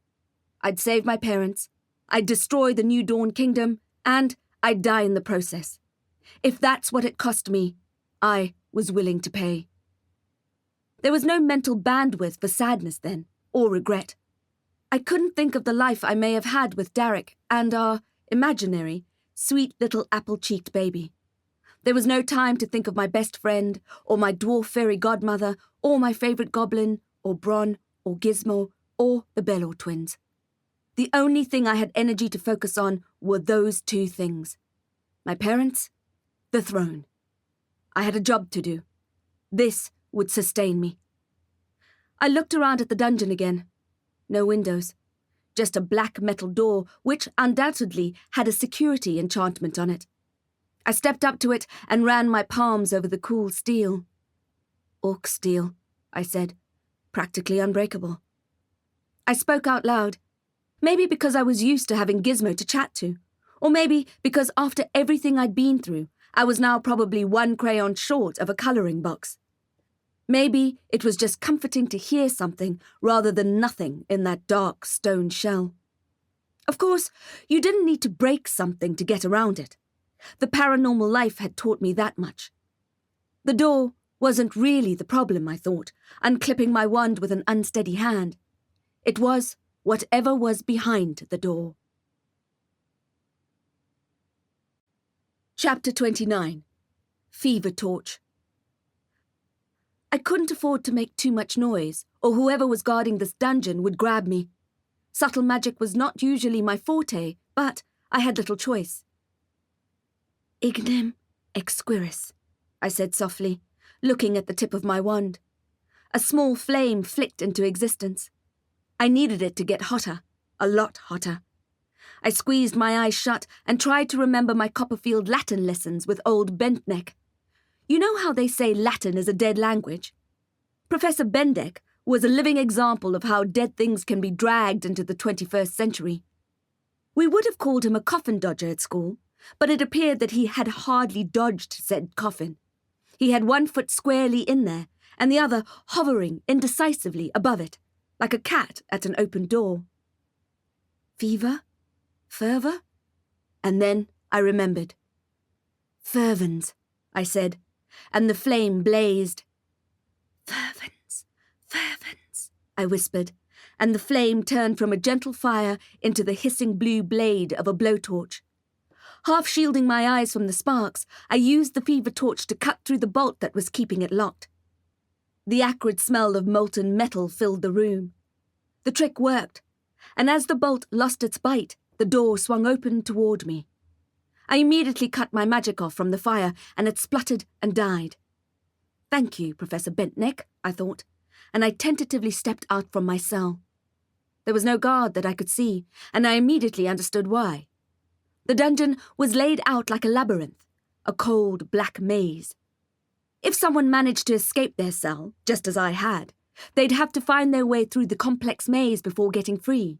I'd save my parents, I'd destroy the New Dawn Kingdom, and I'd die in the process. If that's what it cost me, I was willing to pay. There was no mental bandwidth for sadness then, or regret. I couldn't think of the life I may have had with Derek and our imaginary, sweet little apple-cheeked baby. There was no time to think of my best friend, or my dwarf fairy godmother, or my favourite goblin, or Bron, or Gizmo, or the Belor twins. The only thing I had energy to focus on were those two things. My parents, the throne. I had a job to do. This would sustain me. I looked around at the dungeon again. No windows. Just a black metal door, which undoubtedly had a security enchantment on it. I stepped up to it and ran my palms over the cool steel. Orc steel, I said, practically unbreakable. I spoke out loud, maybe because I was used to having Gizmo to chat to, or maybe because after everything I'd been through, I was now probably one crayon short of a colouring box. Maybe it was just comforting to hear something rather than nothing in that dark stone shell. Of course, you didn't need to break something to get around it. The paranormal life had taught me that much. The door wasn't really the problem, I thought, unclipping my wand with an unsteady hand. It was whatever was behind the door. Chapter 29. Fever Torch. I couldn't afford to make too much noise, or whoever was guarding this dungeon would grab me. Subtle magic was not usually my forte, but I had little choice. Ignem exquiris, I said softly, looking at the tip of my wand. A small flame flicked into existence. I needed it to get hotter, a lot hotter. I squeezed my eyes shut and tried to remember my Copperfield Latin lessons with old Bentneck. You know how they say Latin is a dead language? Professor Bendeck was a living example of how dead things can be dragged into the 21st century. We would have called him a coffin dodger at school, but it appeared that he had hardly dodged said coffin. He had one foot squarely in there, and the other hovering indecisively above it, like a cat at an open door. Fever? Fervour? And then I remembered. Fervens, I said, and the flame blazed. Fervens, fervens, I whispered, and the flame turned from a gentle fire into the hissing blue blade of a blowtorch. Half shielding my eyes from the sparks, I used the fever torch to cut through the bolt that was keeping it locked. The acrid smell of molten metal filled the room. The trick worked, and as the bolt lost its bite, the door swung open toward me. I immediately cut my magic off from the fire, and it spluttered and died. Thank you, Professor Bentneck, I thought, and I tentatively stepped out from my cell. There was no guard that I could see, and I immediately understood why. The dungeon was laid out like a labyrinth, a cold black maze. If someone managed to escape their cell, just as I had, they'd have to find their way through the complex maze before getting free.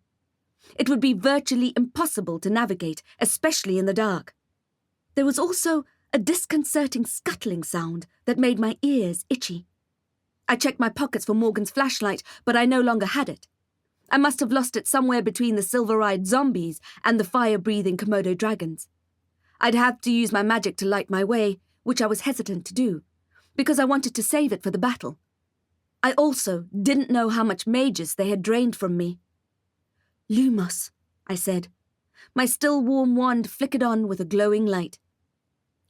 It would be virtually impossible to navigate, especially in the dark. There was also a disconcerting scuttling sound that made my ears itchy. I checked my pockets for Morgan's flashlight, but I no longer had it. I must have lost it somewhere between the silver-eyed zombies and the fire-breathing Komodo dragons. I'd have to use my magic to light my way, which I was hesitant to do, because I wanted to save it for the battle. I also didn't know how much mages they had drained from me. Lumos, I said. My still warm wand flickered on with a glowing light.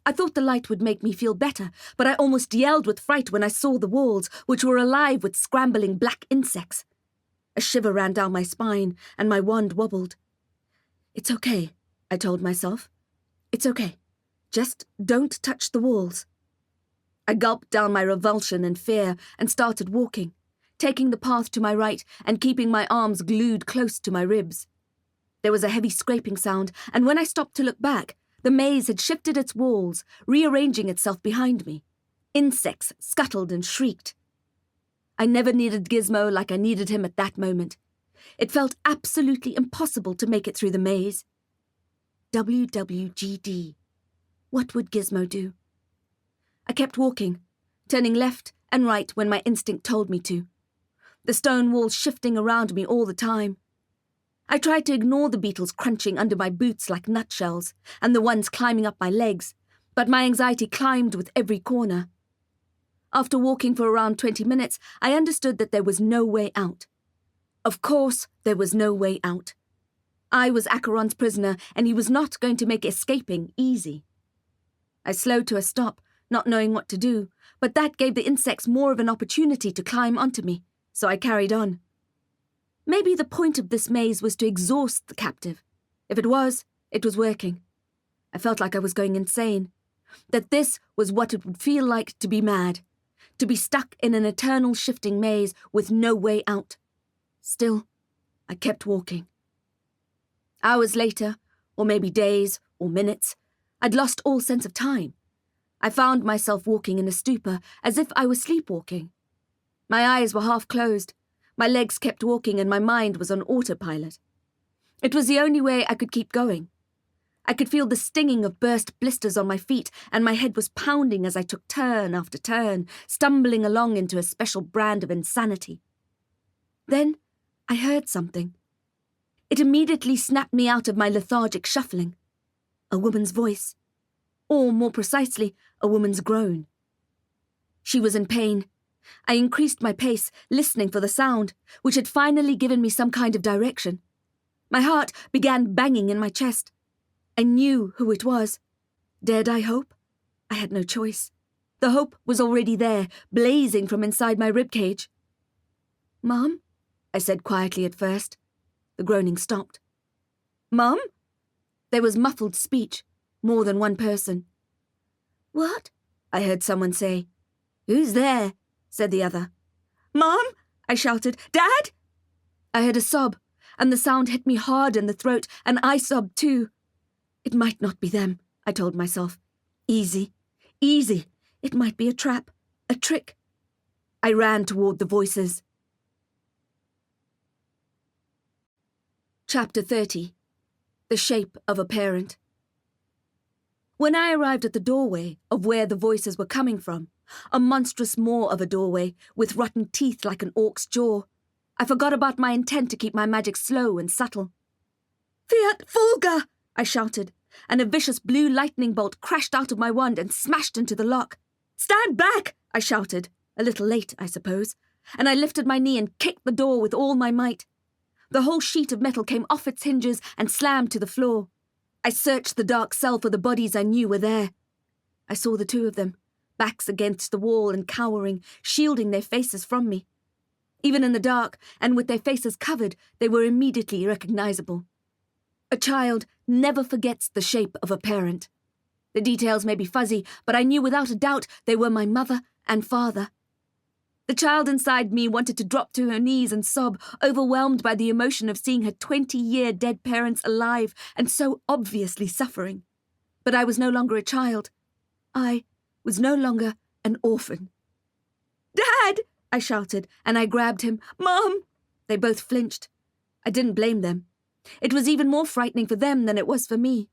I thought the light would make me feel better, but I almost yelled with fright when I saw the walls, which were alive with scrambling black insects. A shiver ran down my spine, and my wand wobbled. It's okay, I told myself. It's okay. Just don't touch the walls. I gulped down my revulsion and fear and started walking, taking the path to my right and keeping my arms glued close to my ribs. There was a heavy scraping sound, and when I stopped to look back, the maze had shifted its walls, rearranging itself behind me. Insects scuttled and shrieked. I never needed Gizmo like I needed him at that moment. It felt absolutely impossible to make it through the maze. WWGD. What would Gizmo do? I kept walking, turning left and right when my instinct told me to. The stone walls shifting around me all the time. I tried to ignore the beetles crunching under my boots like nutshells, and the ones climbing up my legs, but my anxiety climbed with every corner. After walking for around 20 minutes, I understood that there was no way out. Of course, there was no way out. I was Acheron's prisoner, and he was not going to make escaping easy. I slowed to a stop, not knowing what to do, but that gave the insects more of an opportunity to climb onto me, so I carried on. Maybe the point of this maze was to exhaust the captive. If it was working. I felt like I was going insane. That this was what it would feel like to be mad. To be stuck in an eternal shifting maze with no way out. Still, I kept walking. Hours later, or maybe days or minutes, I'd lost all sense of time. I found myself walking in a stupor, as if I was sleepwalking. My eyes were half closed. My legs kept walking and my mind was on autopilot. It was the only way I could keep going. I could feel the stinging of burst blisters on my feet, and my head was pounding as I took turn after turn, stumbling along into a special brand of insanity. Then I heard something. It immediately snapped me out of my lethargic shuffling. A woman's voice. Or, more precisely, a woman's groan. She was in pain. I increased my pace, listening for the sound, which had finally given me some kind of direction. My heart began banging in my chest. I knew who it was. Dared I hope? I had no choice. The hope was already there, blazing from inside my ribcage. "Mom?" I said quietly at first. The groaning stopped. "Mom?" There was muffled speech, more than one person. "What?" I heard someone say. "Who's there?" said the other. "Mom!" I shouted. "Dad!" I heard a sob, and the sound hit me hard in the throat, and I sobbed too. It might not be them, I told myself. Easy, easy. It might be a trap, a trick. I ran toward the voices. Chapter 30. The Shape of a Parent. When I arrived at the doorway of where the voices were coming from, a monstrous maw of a doorway with rotten teeth like an orc's jaw, I forgot about my intent to keep my magic slow and subtle. "Fiat Fulga!" I shouted, and a vicious blue lightning bolt crashed out of my wand and smashed into the lock. "Stand back!" I shouted, a little late, I suppose, and I lifted my knee and kicked the door with all my might. The whole sheet of metal came off its hinges and slammed to the floor. I searched the dark cell for the bodies I knew were there. I saw the two of them, backs against the wall and cowering, shielding their faces from me. Even in the dark, and with their faces covered, they were immediately recognizable. A child never forgets the shape of a parent. The details may be fuzzy, but I knew without a doubt they were my mother and father. The child inside me wanted to drop to her knees and sob, overwhelmed by the emotion of seeing her 20-year dead parents alive and so obviously suffering. But I was no longer a child. I was no longer an orphan. "Dad!" I shouted, and I grabbed him. "Mom!" They both flinched. I didn't blame them. It was even more frightening for them than it was for me.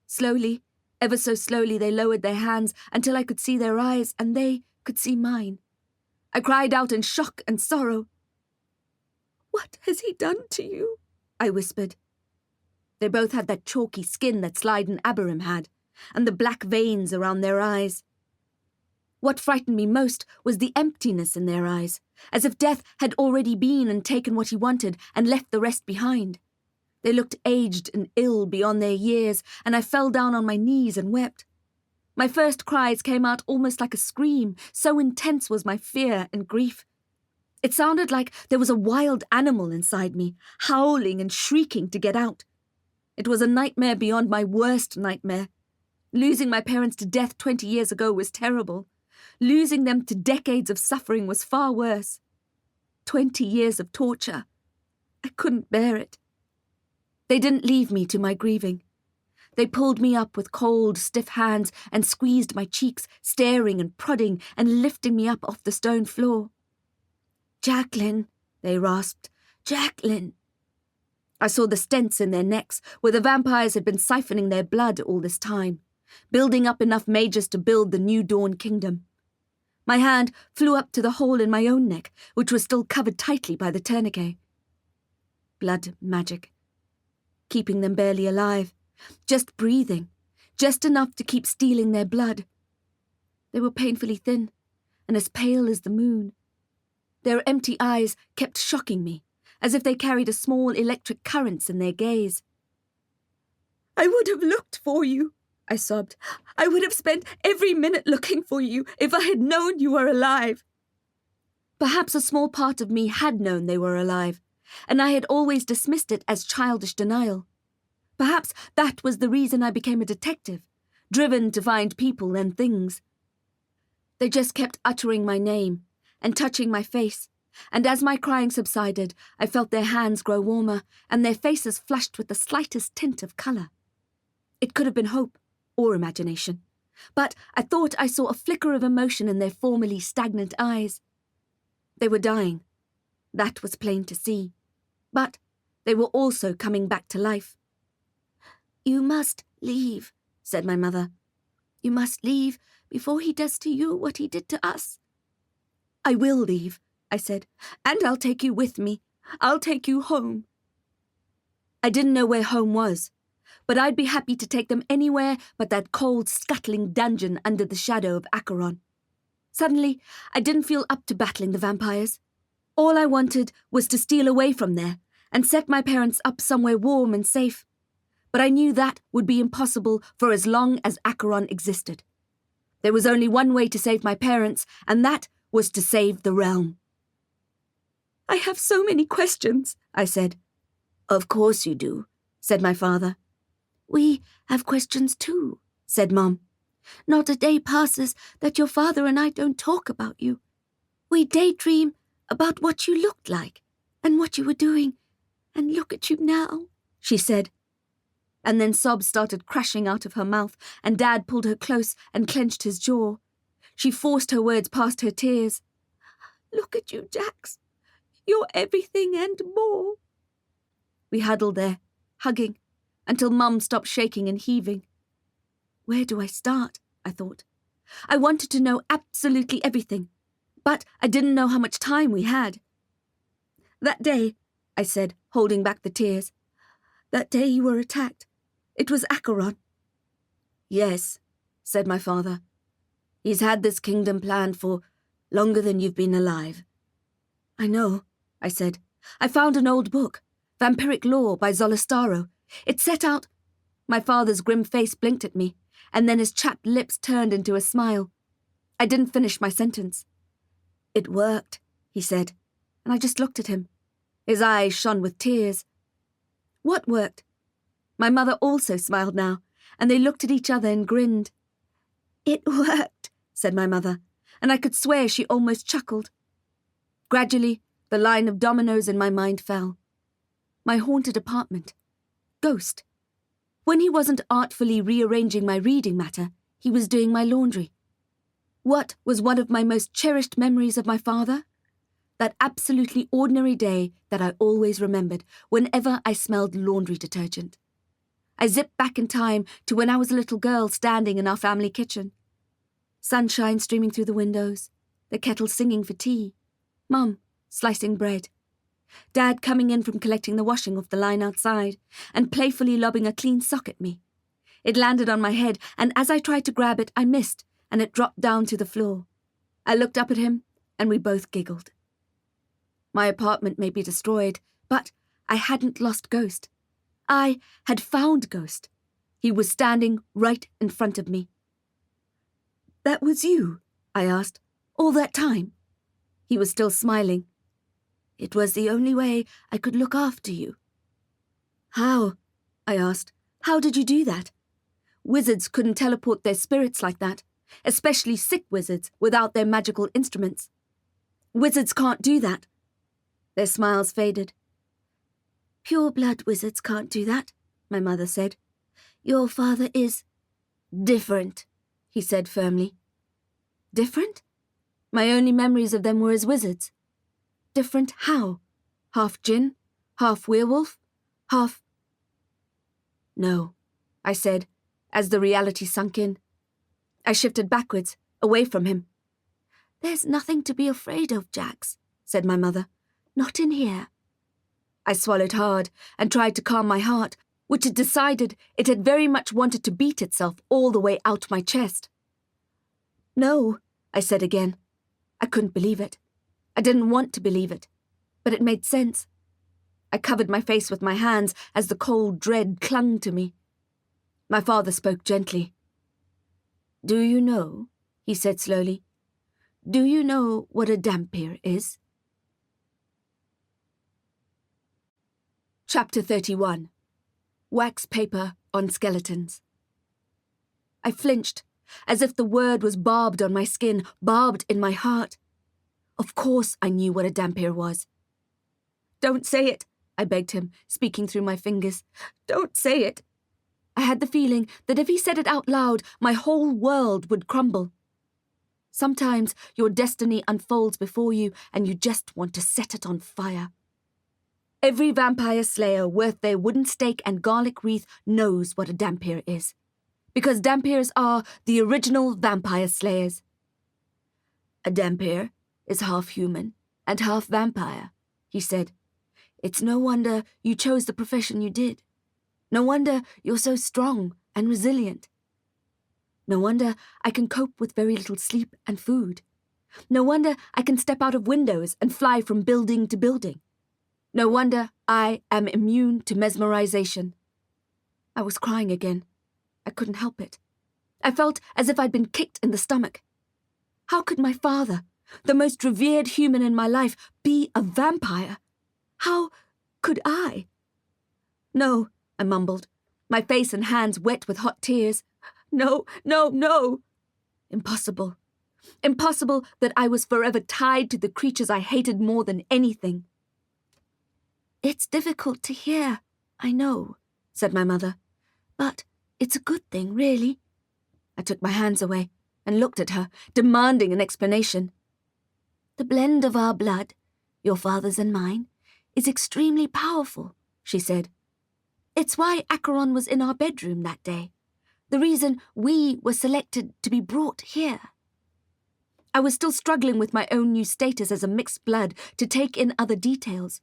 Slowly, ever so slowly, they lowered their hands until I could see their eyes and they could see mine. I cried out in shock and sorrow. "What has he done to you?" I whispered. They both had that chalky skin that Slide and Abiram had, and the black veins around their eyes. What frightened me most was the emptiness in their eyes, as if death had already been and taken what he wanted and left the rest behind. They looked aged and ill beyond their years, and I fell down on my knees and wept. My first cries came out almost like a scream, so intense was my fear and grief. It sounded like there was a wild animal inside me, howling and shrieking to get out. It was a nightmare beyond my worst nightmare. Losing my parents to death 20 years ago was terrible. Losing them to decades of suffering was far worse. 20 years of torture. I couldn't bear it. They didn't leave me to my grieving. They pulled me up with cold, stiff hands and squeezed my cheeks, staring and prodding and lifting me up off the stone floor. "Jacqueline," they rasped. "Jacqueline." I saw the stents in their necks, where the vampires had been siphoning their blood all this time, building up enough mages to build the new dawn kingdom. My hand flew up to the hole in my own neck, which was still covered tightly by the tourniquet. Blood magic. Keeping them barely alive, just breathing, just enough to keep stealing their blood. They were painfully thin, and as pale as the moon. Their empty eyes kept shocking me, as if they carried a small electric currents in their gaze. "I would have looked for you," I sobbed. "I would have spent every minute looking for you if I had known you were alive." Perhaps a small part of me had known they were alive, and I had always dismissed it as childish denial. Perhaps that was the reason I became a detective, driven to find people and things. They just kept uttering my name and touching my face, and as my crying subsided, I felt their hands grow warmer and their faces flushed with the slightest tint of colour. It could have been hope or imagination, but I thought I saw a flicker of emotion in their formerly stagnant eyes. They were dying. That was plain to see. But they were also coming back to life. "You must leave," said my mother. "You must leave before he does to you what he did to us." "I will leave," I said, "and I'll take you with me. I'll take you home." I didn't know where home was, but I'd be happy to take them anywhere but that cold, scuttling dungeon under the shadow of Acheron. Suddenly, I didn't feel up to battling the vampires. All I wanted was to steal away from there and set my parents up somewhere warm and safe. But I knew that would be impossible for as long as Acheron existed. There was only one way to save my parents, and that was to save the realm. "I have so many questions," I said. "Of course you do," said my father. "We have questions too," said Mum. "Not a day passes that your father and I don't talk about you. We daydream about what you looked like and what you were doing, and look at you now," she said. And then sobs started crashing out of her mouth, and Dad pulled her close and clenched his jaw. She forced her words past her tears. "Look at you, Jax. You're everything and more." We huddled there, hugging, until Mum stopped shaking and heaving. Where do I start? I thought. I wanted to know absolutely everything, but I didn't know how much time we had. "That day," I said, holding back the tears. "That day you were attacked. It was Acheron." "Yes," said my father. "He's had this kingdom planned for longer than you've been alive." "I know," I said. "I found an old book, Vampiric Lore by Zolastaro. It set out—" My father's grim face blinked at me, and then his chapped lips turned into a smile. I didn't finish my sentence. "It worked," he said, and I just looked at him. His eyes shone with tears. "What worked?" My mother also smiled now, and they looked at each other and grinned. "It worked," said my mother, and I could swear she almost chuckled. Gradually, the line of dominoes in my mind fell. My haunted apartment. Ghost. When he wasn't artfully rearranging my reading matter, he was doing my laundry. What was one of my most cherished memories of my father? That absolutely ordinary day that I always remembered whenever I smelled laundry detergent. I zipped back in time to when I was a little girl standing in our family kitchen. Sunshine streaming through the windows, the kettle singing for tea, Mum slicing bread, Dad coming in from collecting the washing off the line outside and playfully lobbing a clean sock at me. It landed on my head, and as I tried to grab it, I missed, and it dropped down to the floor. I looked up at him, and we both giggled. My apartment may be destroyed, but I hadn't lost Ghost. I had found Ghost. He was standing right in front of me. "That was you?" I asked. "All that time?" He was still smiling. "It was the only way I could look after you." "How?" I asked. How did you do that? Wizards couldn't teleport their spirits like that, especially sick wizards without their magical instruments. Wizards can't do that. Their smiles faded. Pure-blood wizards can't do that, my mother said. Your father is different, he said firmly. Different? My only memories of them were as wizards. Different how? Half djinn? Half werewolf? Half... No, I said, as the reality sunk in. I shifted backwards, away from him. There's nothing to be afraid of, Jax, said my mother. Not in here. I swallowed hard and tried to calm my heart, which had decided it had very much wanted to beat itself all the way out my chest. No, I said again. I couldn't believe it. I didn't want to believe it, but it made sense. I covered my face with my hands as the cold dread clung to me. My father spoke gently. Do you know, he said slowly, do you know what a dhampir is? Chapter 31. Wax paper on skeletons. I flinched, as if the word was barbed on my skin, barbed in my heart. Of course I knew what a dhampir was. Don't say it, I begged him, speaking through my fingers. Don't say it. I had the feeling that if he said it out loud, my whole world would crumble. Sometimes your destiny unfolds before you and you just want to set it on fire. Every vampire slayer worth their wooden stake and garlic wreath knows what a dhampir is, because dhampirs are the original vampire slayers. A dhampir is half human and half vampire, he said. It's no wonder you chose the profession you did. No wonder you're so strong and resilient. No wonder I can cope with very little sleep and food. No wonder I can step out of windows and fly from building to building. No wonder I am immune to mesmerization. I was crying again. I couldn't help it. I felt as if I'd been kicked in the stomach. How could my father, the most revered human in my life, be a vampire? How could I? No, I mumbled, my face and hands wet with hot tears. No, no, no. Impossible. Impossible that I was forever tied to the creatures I hated more than anything. It's difficult to hear, I know, said my mother, but it's a good thing, really. I took my hands away and looked at her, demanding an explanation. The blend of our blood, your father's and mine, is extremely powerful, she said. It's why Acheron was in our bedroom that day, the reason we were selected to be brought here. I was still struggling with my own new status as a mixed blood to take in other details.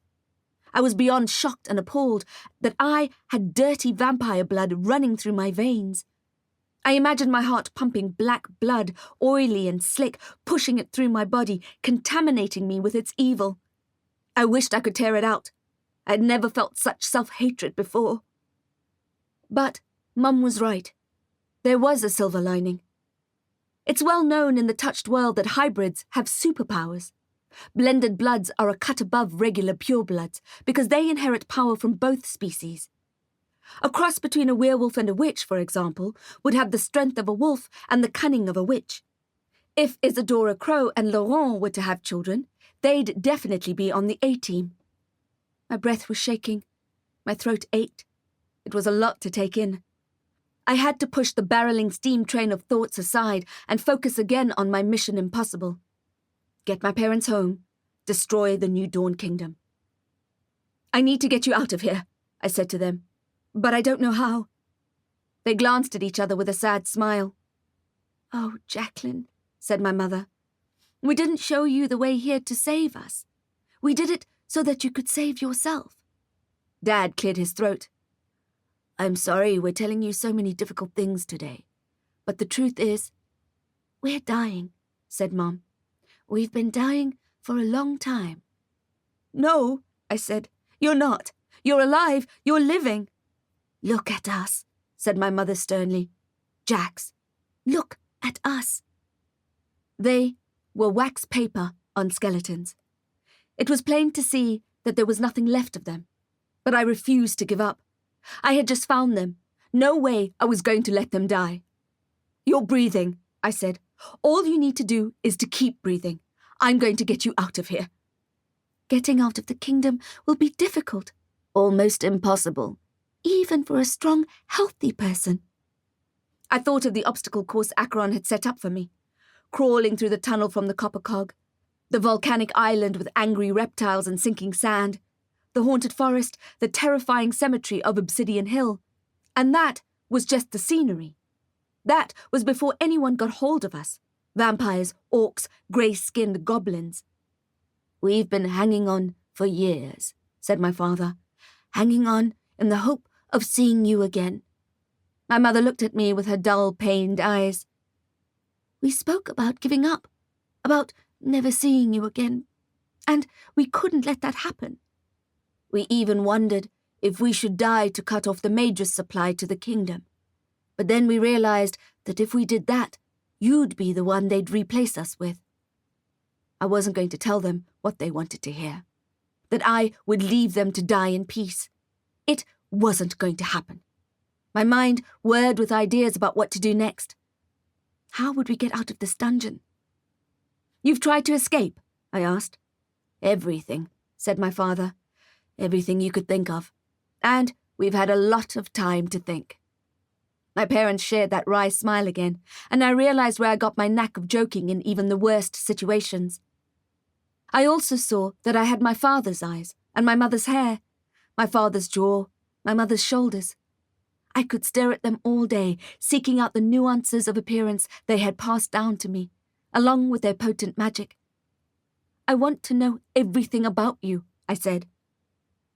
I was beyond shocked and appalled that I had dirty vampire blood running through my veins. I imagined my heart pumping black blood, oily and slick, pushing it through my body, contaminating me with its evil. I wished I could tear it out. I had never felt such self-hatred before. But Mum was right. There was a silver lining. It's well known in the touched world that hybrids have superpowers. Blended bloods are a cut above regular purebloods because they inherit power from both species. A cross between a werewolf and a witch, for example, would have the strength of a wolf and the cunning of a witch. If Isadora Crow and Laurent were to have children, they'd definitely be on the A-team. My breath was shaking. My throat ached. It was a lot to take in. I had to push the barreling steam train of thoughts aside and focus again on my mission impossible. Get my parents home. Destroy the New Dawn Kingdom. I need to get you out of here, I said to them, but I don't know how. They glanced at each other with a sad smile. Oh, Jacqueline, said my mother, we didn't show you the way here to save us. We did it so that you could save yourself. Dad cleared his throat. I'm sorry we're telling you so many difficult things today, but the truth is, we're dying, said Mom. We've been dying for a long time. No, I said, you're not. You're alive. You're living. Look at us, said my mother sternly. Jax, look at us. They were wax paper on skeletons. It was plain to see that there was nothing left of them, but I refused to give up. I had just found them. No way I was going to let them die. "You're breathing," I said. "All you need to do is to keep breathing. I'm going to get you out of here." "Getting out of the kingdom will be difficult, almost impossible, even for a strong, healthy person." I thought of the obstacle course Acheron had set up for me, crawling through the tunnel from the copper cog, the volcanic island with angry reptiles and sinking sand, the haunted forest, the terrifying cemetery of Obsidian Hill. And that was just the scenery. That was before anyone got hold of us. Vampires, orcs, grey-skinned goblins. "We've been hanging on for years," said my father. "Hanging on in the hope of seeing you again." My mother looked at me with her dull, pained eyes. "We spoke about giving up, about never seeing you again, and we couldn't let that happen. We even wondered if we should die to cut off the Magus supply to the kingdom. But then we realized that if we did that, you'd be the one they'd replace us with." I wasn't going to tell them what they wanted to hear. That I would leave them to die in peace. It wasn't going to happen. My mind whirred with ideas about what to do next. How would we get out of this dungeon? "You've tried to escape?" I asked. "Everything," said my father. "Everything you could think of. And we've had a lot of time to think." My parents shared that wry smile again, and I realized where I got my knack of joking in even the worst situations. I also saw that I had my father's eyes and my mother's hair, my father's jaw, my mother's shoulders. I could stare at them all day, seeking out the nuances of appearance they had passed down to me, along with their potent magic. "I want to know everything about you," I said.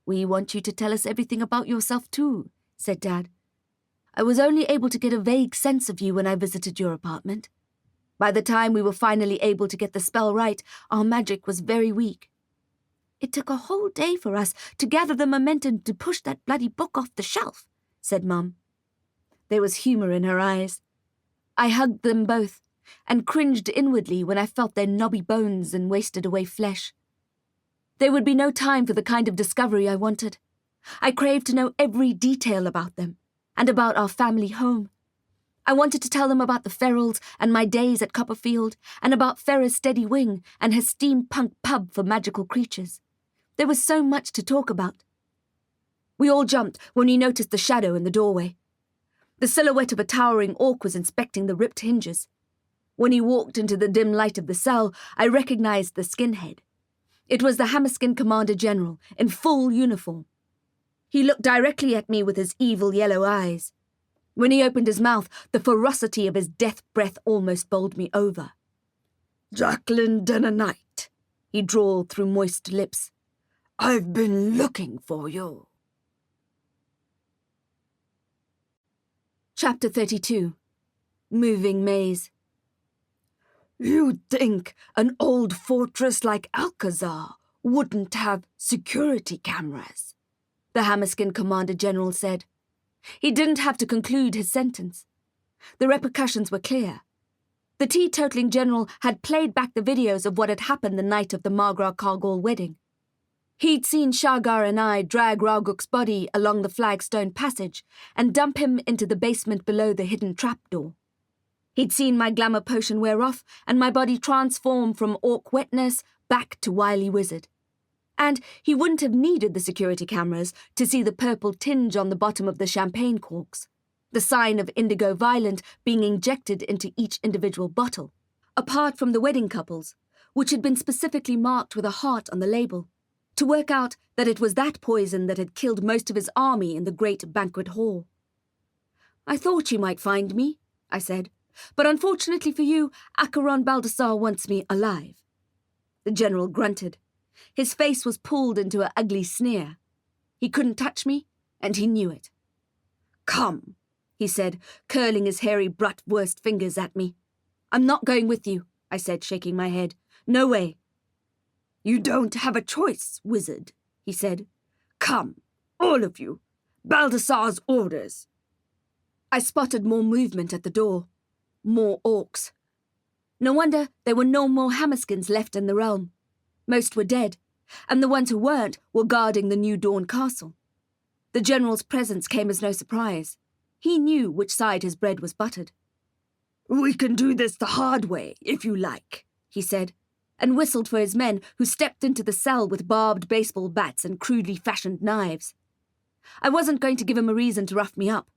"We want you to tell us everything about yourself too," said Dad. "I was only able to get a vague sense of you when I visited your apartment. By the time we were finally able to get the spell right, our magic was very weak. It took a whole day for us to gather the momentum to push that bloody book off the shelf," said Mum. There was humour in her eyes. I hugged them both and cringed inwardly when I felt their knobby bones and wasted away flesh. There would be no time for the kind of discovery I wanted. I craved to know every detail about them, and about our family home. I wanted to tell them about the Ferals and my days at Copperfield, and about Ferra's steady wing and her steampunk pub for magical creatures. There was so much to talk about. We all jumped when we noticed the shadow in the doorway. The silhouette of a towering orc was inspecting the ripped hinges. When he walked into the dim light of the cell, I recognized the skinhead. It was the Hammerskin Commander General, in full uniform. He looked directly at me with his evil yellow eyes. When he opened his mouth, the ferocity of his death breath almost bowled me over. "Jacqueline Denner-Knight," he drawled through moist lips. "I've been looking for you." Chapter 32. Moving Maze. "You'd think an old fortress like Alcazar wouldn't have security cameras," the Hammerskin Commander General said. He didn't have to conclude his sentence. The repercussions were clear. The teetotaling general had played back the videos of what had happened the night of the Margra Kargol wedding. He'd seen Shagar and I drag Rauguk's body along the flagstone passage and dump him into the basement below the hidden trapdoor. He'd seen my glamour potion wear off and my body transform from orc wetness back to wily wizard. And he wouldn't have needed the security cameras to see the purple tinge on the bottom of the champagne corks, the sign of indigo violent being injected into each individual bottle, apart from the wedding couples, which had been specifically marked with a heart on the label, to work out that it was that poison that had killed most of his army in the great banquet hall. "I thought you might find me," I said, "but unfortunately for you, Acheron Baldassar wants me alive." The general grunted. His face was pulled into an ugly sneer. He couldn't touch me, and he knew it. "Come," he said, curling his hairy bratwurst fingers at me. "I'm not going with you," I said, shaking my head. "No way." "You don't have a choice, wizard," he said. "Come, all of you. Baldassar's orders." I spotted more movement at the door. More orcs. No wonder there were no more Hammerskins left in the realm. Most were dead, and the ones who weren't were guarding the New Dawn castle. The general's presence came as no surprise. He knew which side his bread was buttered. "We can do this the hard way, if you like," he said, and whistled for his men, who stepped into the cell with barbed baseball bats and crudely fashioned knives. I wasn't going to give him a reason to rough me up.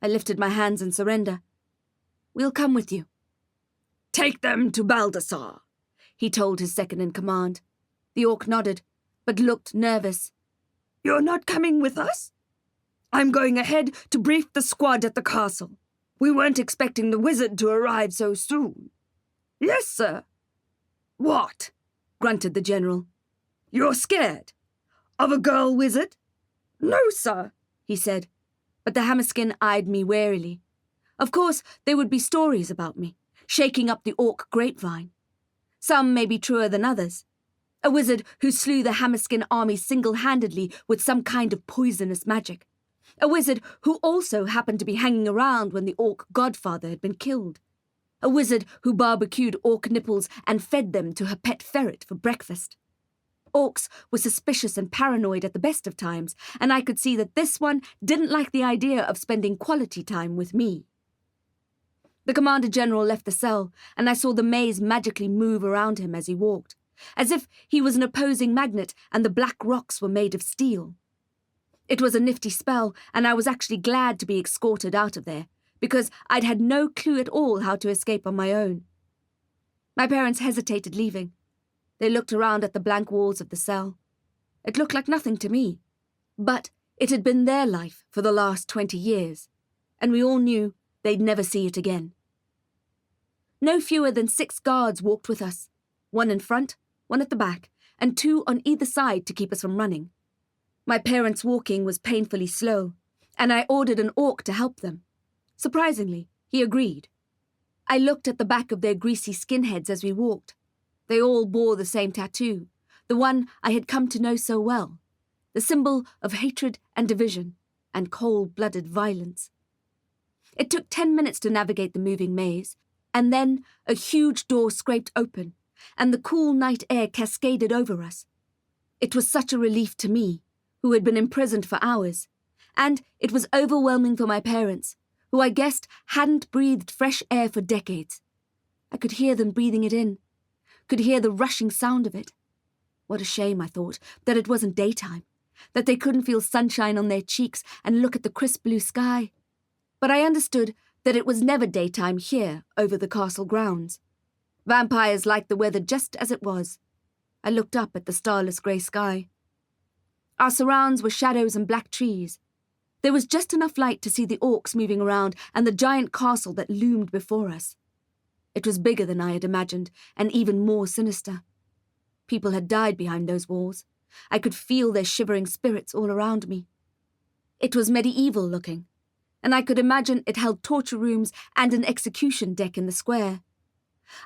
I lifted my hands in surrender. "We'll come with you." "Take them to Baldassar," he told his second-in-command. The orc nodded, but looked nervous. "You're not coming with us? I'm going ahead to brief the squad at the castle. We weren't expecting the wizard to arrive so soon." "Yes, sir." "What?" grunted the general. "You're scared? Of a girl wizard?" "No, sir," he said, but the hammerskin eyed me warily. Of course, there would be stories about me, shaking up the orc grapevine. Some may be truer than others. A wizard who slew the hammerskin army single-handedly with some kind of poisonous magic. A wizard who also happened to be hanging around when the orc godfather had been killed. A wizard who barbecued orc nipples and fed them to her pet ferret for breakfast. Orcs were suspicious and paranoid at the best of times, and I could see that this one didn't like the idea of spending quality time with me. The Commander-General left the cell, and I saw the maze magically move around him as he walked, as if he was an opposing magnet and the black rocks were made of steel. It was a nifty spell, and I was actually glad to be escorted out of there, because I'd had no clue at all how to escape on my own. My parents hesitated leaving. They looked around at the blank walls of the cell. It looked like nothing to me, but it had been their life for the last 20 years, and we all knew they'd never see it again. No fewer than 6 guards walked with us, 1 in front, 1 at the back, and 2 on either side to keep us from running. My parents' walking was painfully slow, and I ordered an orc to help them. Surprisingly, he agreed. I looked at the back of their greasy skinheads as we walked. They all bore the same tattoo, the one I had come to know so well, the symbol of hatred and division, and cold-blooded violence. It took 10 minutes to navigate the moving maze, and then a huge door scraped open, and the cool night air cascaded over us. It was such a relief to me, who had been imprisoned for hours, and it was overwhelming for my parents, who I guessed hadn't breathed fresh air for decades. I could hear them breathing it in, could hear the rushing sound of it. What a shame, I thought, that it wasn't daytime, that they couldn't feel sunshine on their cheeks and look at the crisp blue sky. But I understood that it was never daytime here over the castle grounds. Vampires liked the weather just as it was. I looked up at the starless grey sky. Our surrounds were shadows and black trees. There was just enough light to see the orcs moving around and the giant castle that loomed before us. It was bigger than I had imagined, and even more sinister. People had died behind those walls. I could feel their shivering spirits all around me. It was medieval looking, and I could imagine it held torture rooms and an execution deck in the square.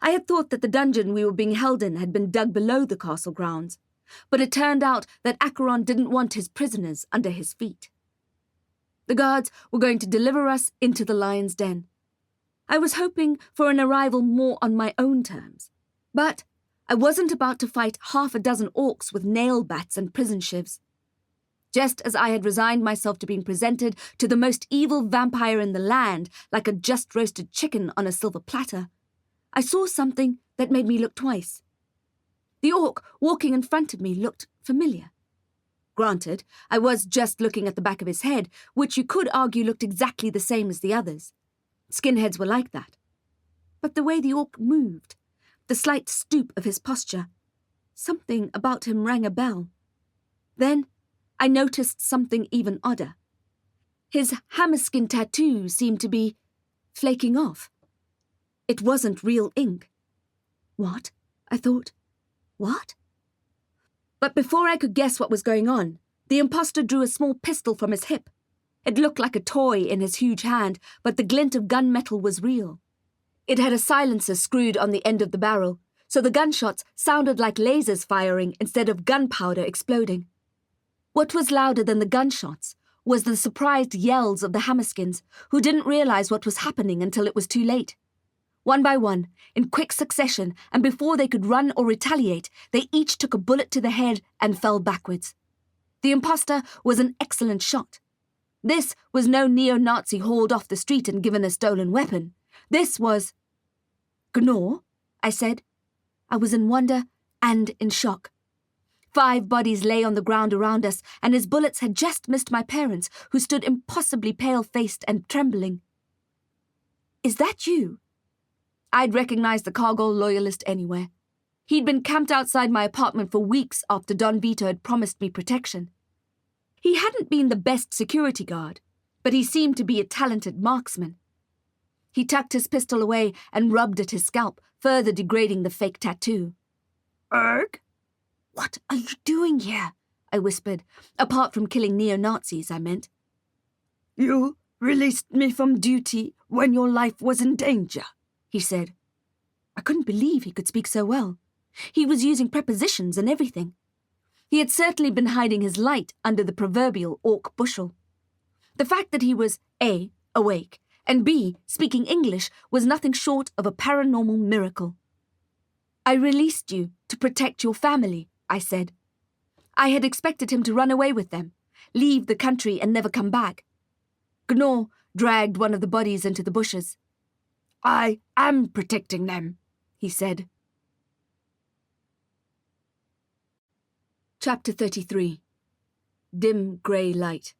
I had thought that the dungeon we were being held in had been dug below the castle grounds, but it turned out that Acheron didn't want his prisoners under his feet. The guards were going to deliver us into the lion's den. I was hoping for an arrival more on my own terms, but I wasn't about to fight 6 orcs with nail bats and prison shivs. Just as I had resigned myself to being presented to the most evil vampire in the land like a just-roasted chicken on a silver platter, I saw something that made me look twice. The orc walking in front of me looked familiar. Granted, I was just looking at the back of his head, which you could argue looked exactly the same as the others. Skinheads were like that. But the way the orc moved, the slight stoop of his posture, something about him rang a bell. Then I noticed something even odder. His hammerskin tattoo seemed to be flaking off. It wasn't real ink. What? I thought. What? But before I could guess what was going on, the imposter drew a small pistol from his hip. It looked like a toy in his huge hand, but the glint of gunmetal was real. It had a silencer screwed on the end of the barrel, so the gunshots sounded like lasers firing instead of gunpowder exploding. What was louder than the gunshots was the surprised yells of the hammerskins, who didn't realize what was happening until it was too late. One by one, in quick succession, and before they could run or retaliate, they each took a bullet to the head and fell backwards. The imposter was an excellent shot, This was no neo-Nazi hauled off the street and given a stolen weapon. This was... Gnaw, I said. I was in wonder and in shock. 5 bodies lay on the ground around us, and his bullets had just missed my parents, who stood impossibly pale-faced and trembling. Is that you? I'd recognized the cargo loyalist anywhere. He'd been camped outside my apartment for weeks after Don Vito had promised me protection. He hadn't been the best security guard, but he seemed to be a talented marksman. He tucked his pistol away and rubbed at his scalp, further degrading the fake tattoo. Erg? What are you doing here? I whispered. Apart from killing neo-Nazis, I meant. You released me from duty when your life was in danger, he said. I couldn't believe he could speak so well. He was using prepositions and everything. He had certainly been hiding his light under the proverbial orc bushel. The fact that he was A, awake, and B, speaking English was nothing short of a paranormal miracle. I released you to protect your family, I said. I had expected him to run away with them, leave the country and never come back. Gnaw dragged one of the bodies into the bushes. I am protecting them, he said. Chapter 33. Dim grey light.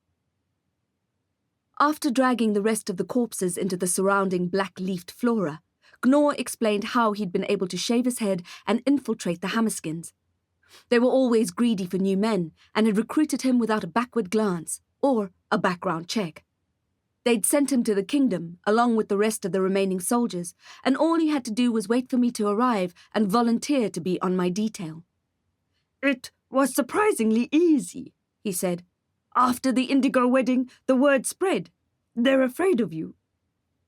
After dragging the rest of the corpses into the surrounding black-leafed flora, Gnaw explained how he'd been able to shave his head and infiltrate the Hammerskins. They were always greedy for new men and had recruited him without a backward glance or a background check. They'd sent him to the kingdom along with the rest of the remaining soldiers, and all he had to do was wait for me to arrive and volunteer to be on my detail. It was surprisingly easy, he said. After the Indigo wedding, the word spread. They're afraid of you.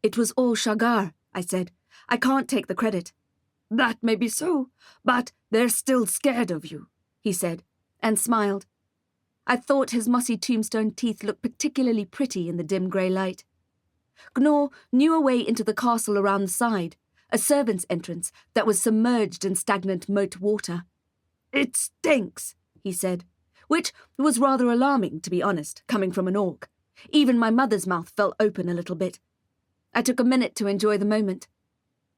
It was all Shagar, I said. I can't take the credit. That may be so, but they're still scared of you, he said, and smiled. I thought his mossy tombstone teeth looked particularly pretty in the dim grey light. Gnaw knew a way into the castle around the side, a servant's entrance that was submerged in stagnant moat water. It stinks, he said, which was rather alarming, to be honest, coming from an orc. Even my mother's mouth fell open a little bit. I took a minute to enjoy the moment.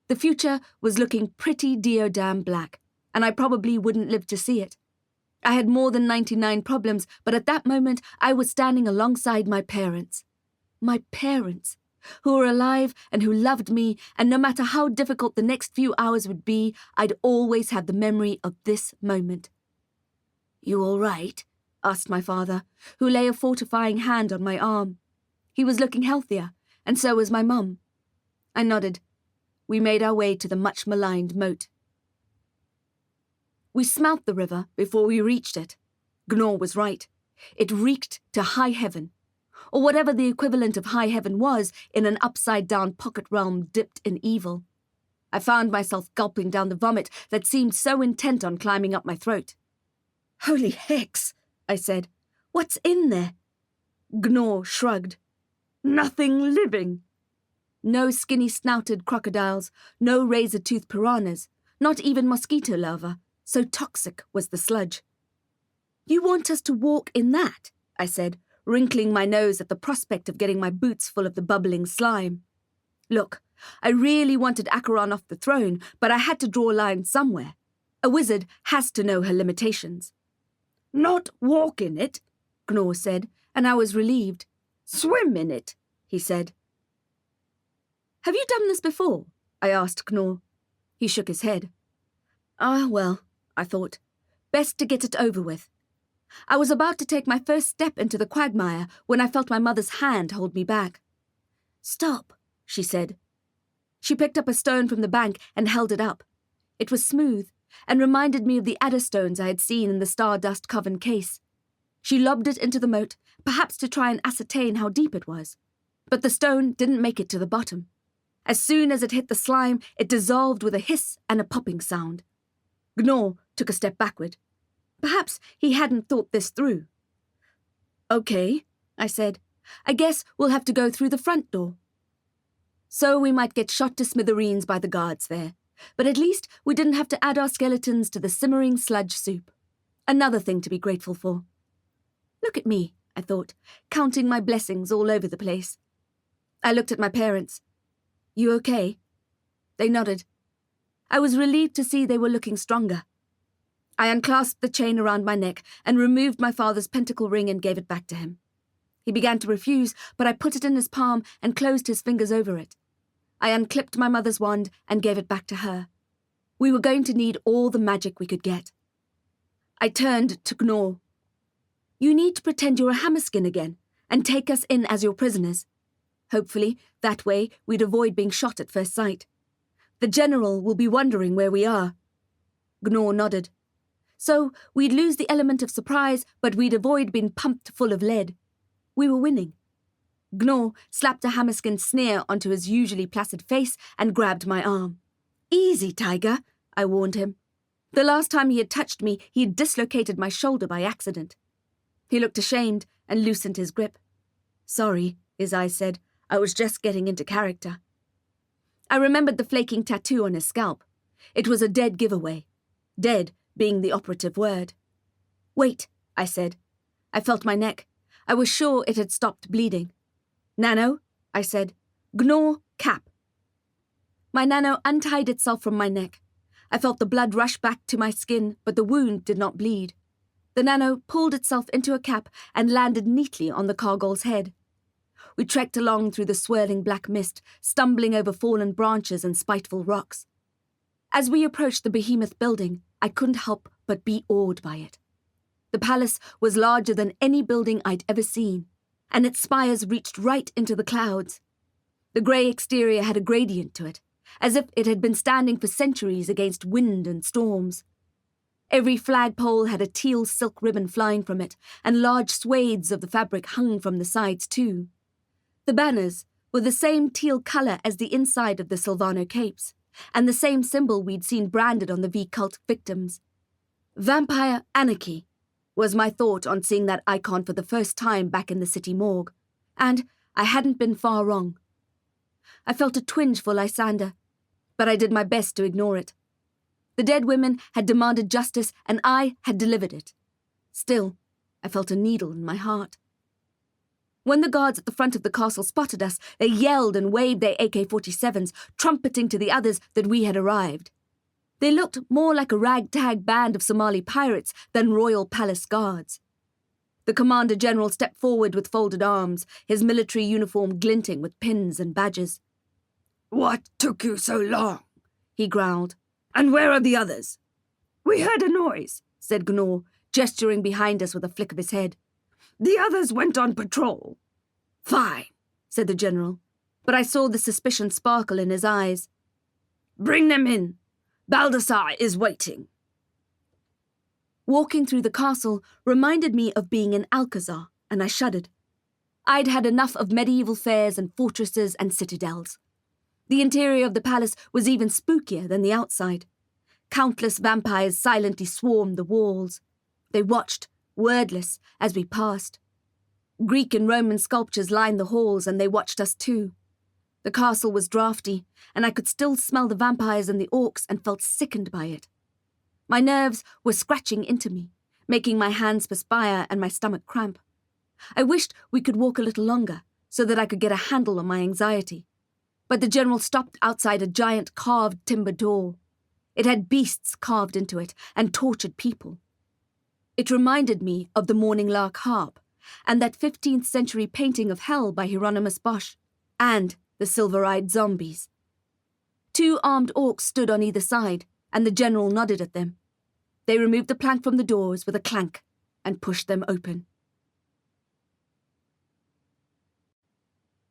The future was looking pretty damn black, and I probably wouldn't live to see it. I had more than 99 problems, but at that moment I was standing alongside my parents. My parents, who were alive and who loved me, and no matter how difficult the next few hours would be, I'd always have the memory of this moment. "You all right?" asked my father, who lay a fortifying hand on my arm. He was looking healthier, and so was my mum. I nodded. We made our way to the much-maligned moat. We smelt the river before we reached it. Gnaw was right. It reeked to high heaven, or whatever the equivalent of high heaven was in an upside-down pocket realm dipped in evil. I found myself gulping down the vomit that seemed so intent on climbing up my throat. "Holy hex," I said. "What's in there?" Gnaw shrugged. "Nothing living." No skinny-snouted crocodiles, no razor-toothed piranhas, not even mosquito larvae. So toxic was the sludge. "You want us to walk in that?" I said, wrinkling my nose at the prospect of getting my boots full of the bubbling slime. Look, I really wanted Acheron off the throne, but I had to draw a line somewhere. A wizard has to know her limitations. "Not walk in it," Gnaw said, and I was relieved. "Swim in it," he said. "Have you done this before?" I asked Gnaw. He shook his head. "Ah, well," I thought. Best to get it over with. I was about to take my first step into the quagmire when I felt my mother's hand hold me back. "Stop," she said. She picked up a stone from the bank and held it up. It was smooth and reminded me of the adder stones I had seen in the stardust-covered case. She lobbed it into the moat, perhaps to try and ascertain how deep it was. But the stone didn't make it to the bottom. As soon as it hit the slime, it dissolved with a hiss and a popping sound. Gnaw took a step backward. Perhaps he hadn't thought this through. "Okay," I said. "I guess we'll have to go through the front door." So we might get shot to smithereens by the guards there, but at least we didn't have to add our skeletons to the simmering sludge soup. Another thing to be grateful for. "Look at me," I thought, counting my blessings all over the place. I looked at my parents. You okay? They nodded. I was relieved to see they were looking stronger. I unclasped the chain around my neck and removed my father's pentacle ring and gave it back to him. He began to refuse, but I put it in his palm and closed his fingers over it. I unclipped my mother's wand and gave it back to her. We were going to need all the magic we could get. I turned to Gnaw. You need to pretend you're a hammerskin again and take us in as your prisoners. Hopefully, that way we'd avoid being shot at first sight. The general will be wondering where we are. Gnaw nodded. So we'd lose the element of surprise, but we'd avoid being pumped full of lead. We were winning. Gnaw slapped a hammerskin sneer onto his usually placid face and grabbed my arm. Easy, Tiger, I warned him. The last time he had touched me, he had dislocated my shoulder by accident. He looked ashamed and loosened his grip. Sorry, his eyes said. I was just getting into character. I remembered the flaking tattoo on his scalp. It was a dead giveaway. Dead being the operative word. Wait, I said. I felt my neck. I was sure it had stopped bleeding. Nano, I said. Gnaw, cap. My nano untied itself from my neck. I felt the blood rush back to my skin, but the wound did not bleed. The nano pulled itself into a cap and landed neatly on the Kargol's head. We trekked along through the swirling black mist, stumbling over fallen branches and spiteful rocks. As we approached the behemoth building, I couldn't help but be awed by it. The palace was larger than any building I'd ever seen, and its spires reached right into the clouds. The grey exterior had a gradient to it, as if it had been standing for centuries against wind and storms. Every flagpole had a teal silk ribbon flying from it, and large swathes of the fabric hung from the sides too. The banners were the same teal colour as the inside of the Silvano capes, and the same symbol we'd seen branded on the V-cult victims. Vampire anarchy was my thought on seeing that icon for the first time back in the city morgue, and I hadn't been far wrong. I felt a twinge for Lysander, but I did my best to ignore it. The dead women had demanded justice, and I had delivered it. Still, I felt a needle in my heart. When the guards at the front of the castle spotted us, they yelled and waved their AK-47s, trumpeting to the others that we had arrived. They looked more like a ragtag band of Somali pirates than royal palace guards. The Commander-General stepped forward with folded arms, his military uniform glinting with pins and badges. What took you so long? He growled. And where are the others? We heard a noise, said Gnaw, gesturing behind us with a flick of his head. The others went on patrol. Fine, said the general, but I saw the suspicion sparkle in his eyes. Bring them in. Baldassar is waiting. Walking through the castle reminded me of being in Alcazar, and I shuddered. I'd had enough of medieval fairs and fortresses and citadels. The interior of the palace was even spookier than the outside. Countless vampires silently swarmed the walls. They watched, wordless, as we passed. Greek and Roman sculptures lined the halls, and they watched us too. The castle was draughty, and I could still smell the vampires and the orcs and felt sickened by it. My nerves were scratching into me, making my hands perspire and my stomach cramp. I wished we could walk a little longer, so that I could get a handle on my anxiety. But the general stopped outside a giant carved timber door. It had beasts carved into it and tortured people. It reminded me of the Morning Lark harp and that 15th century painting of hell by Hieronymus Bosch, and the silver-eyed zombies. 2 armed orcs stood on either side, and the general nodded at them. They removed the plank from the doors with a clank and pushed them open.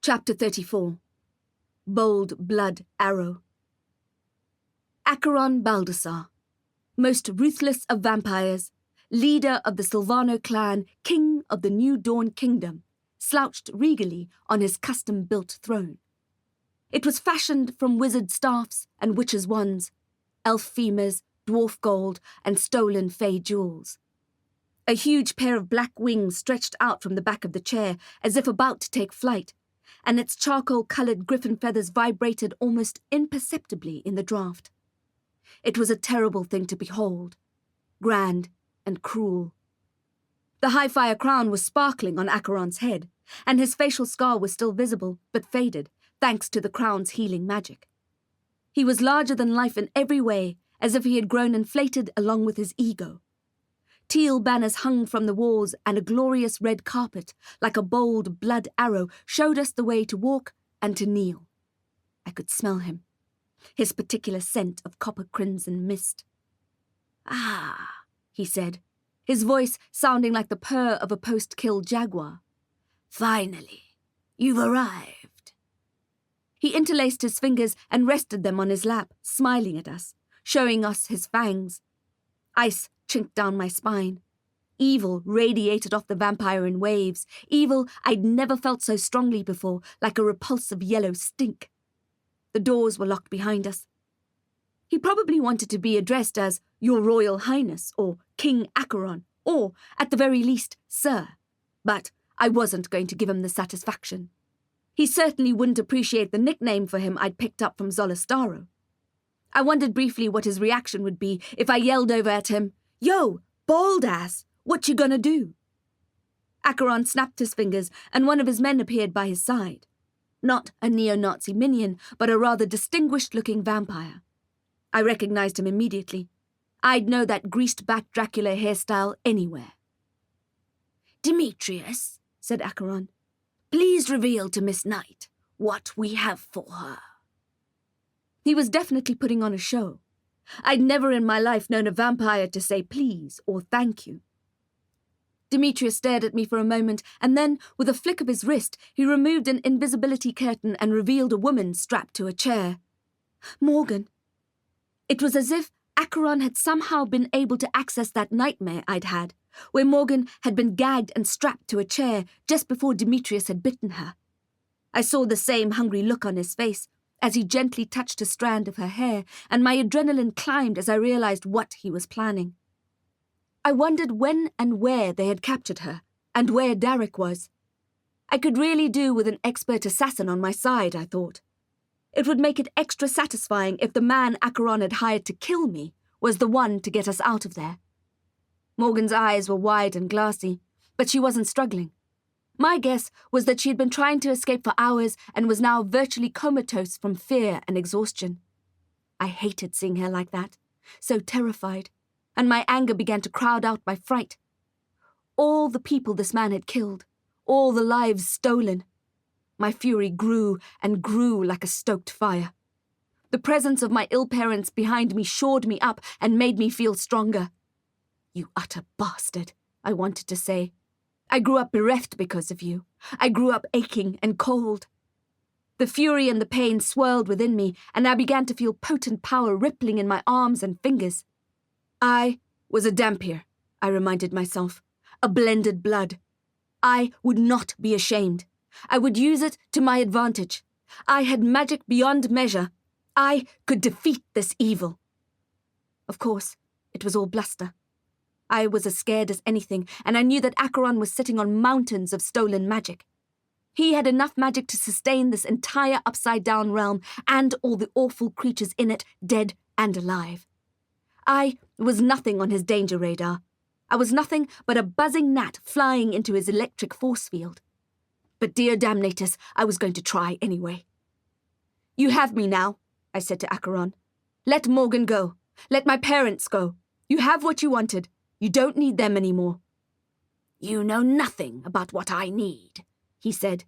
Chapter 34. Bold Blood Arrow. Acheron Baldassar, most ruthless of vampires, leader of the Silvano clan, king of the New Dawn Kingdom, slouched regally on his custom-built throne. It was fashioned from wizard staffs and witches' wands, elf femurs, dwarf gold, and stolen fey jewels. A huge pair of black wings stretched out from the back of the chair as if about to take flight, and its charcoal-coloured griffin feathers vibrated almost imperceptibly in the draught. It was a terrible thing to behold, grand and cruel. The high-fire crown was sparkling on Acheron's head, and his facial scar was still visible, but faded, thanks to the crown's healing magic. He was larger than life in every way, as if he had grown inflated along with his ego. Teal banners hung from the walls, and a glorious red carpet, like a bold blood arrow, showed us the way to walk and to kneel. I could smell him, his particular scent of copper crimson mist. "Ah," he said, his voice sounding like the purr of a post-kill jaguar. "Finally, you've arrived." He interlaced his fingers and rested them on his lap, smiling at us, showing us his fangs. Ice chinked down my spine. Evil radiated off the vampire in waves, evil I'd never felt so strongly before, like a repulsive yellow stink. The doors were locked behind us. He probably wanted to be addressed as Your Royal Highness or King Acheron, or, at the very least, Sir. But I wasn't going to give him the satisfaction. He certainly wouldn't appreciate the nickname for him I'd picked up from Zolostaro. I wondered briefly what his reaction would be if I yelled over at him, "Yo, bald ass, what you gonna do?" Acheron snapped his fingers, and one of his men appeared by his side. Not a neo-Nazi minion, but a rather distinguished-looking vampire. I recognized him immediately. I'd know that greased-back Dracula hairstyle anywhere. "Demetrius," said Acheron, "please reveal to Miss Knight what we have for her." He was definitely putting on a show. I'd never in my life known a vampire to say please or thank you. Demetrius stared at me for a moment, and then, with a flick of his wrist, he removed an invisibility curtain and revealed a woman strapped to a chair. Morgan. It was as if Acheron had somehow been able to access that nightmare I'd had, where Morgan had been gagged and strapped to a chair just before Demetrius had bitten her. I saw the same hungry look on his face as he gently touched a strand of her hair, and my adrenaline climbed as I realized what he was planning. I wondered when and where they had captured her, and where Derek was. I could really do with an expert assassin on my side, I thought. It would make it extra satisfying if the man Acheron had hired to kill me was the one to get us out of there. Morgan's eyes were wide and glassy, but she wasn't struggling. My guess was that she had been trying to escape for hours and was now virtually comatose from fear and exhaustion. I hated seeing her like that, so terrified, and my anger began to crowd out my fright. All the people this man had killed, all the lives stolen. My fury grew and grew like a stoked fire. The presence of my ill parents behind me shored me up and made me feel stronger. "You utter bastard," I wanted to say. "I grew up bereft because of you. I grew up aching and cold." The fury and the pain swirled within me, and I began to feel potent power rippling in my arms and fingers. I was a Dampier, I reminded myself. A blended blood. I would not be ashamed. I would use it to my advantage. I had magic beyond measure. I could defeat this evil. Of course, it was all bluster. I was as scared as anything, and I knew that Acheron was sitting on mountains of stolen magic. He had enough magic to sustain this entire upside-down realm and all the awful creatures in it, dead and alive. I was nothing on his danger radar. I was nothing but a buzzing gnat flying into his electric force field. But dear damnatus, I was going to try anyway. "You have me now," I said to Acheron. "Let Morgan go. Let my parents go. You have what you wanted. You don't need them anymore." "You know nothing about what I need," he said.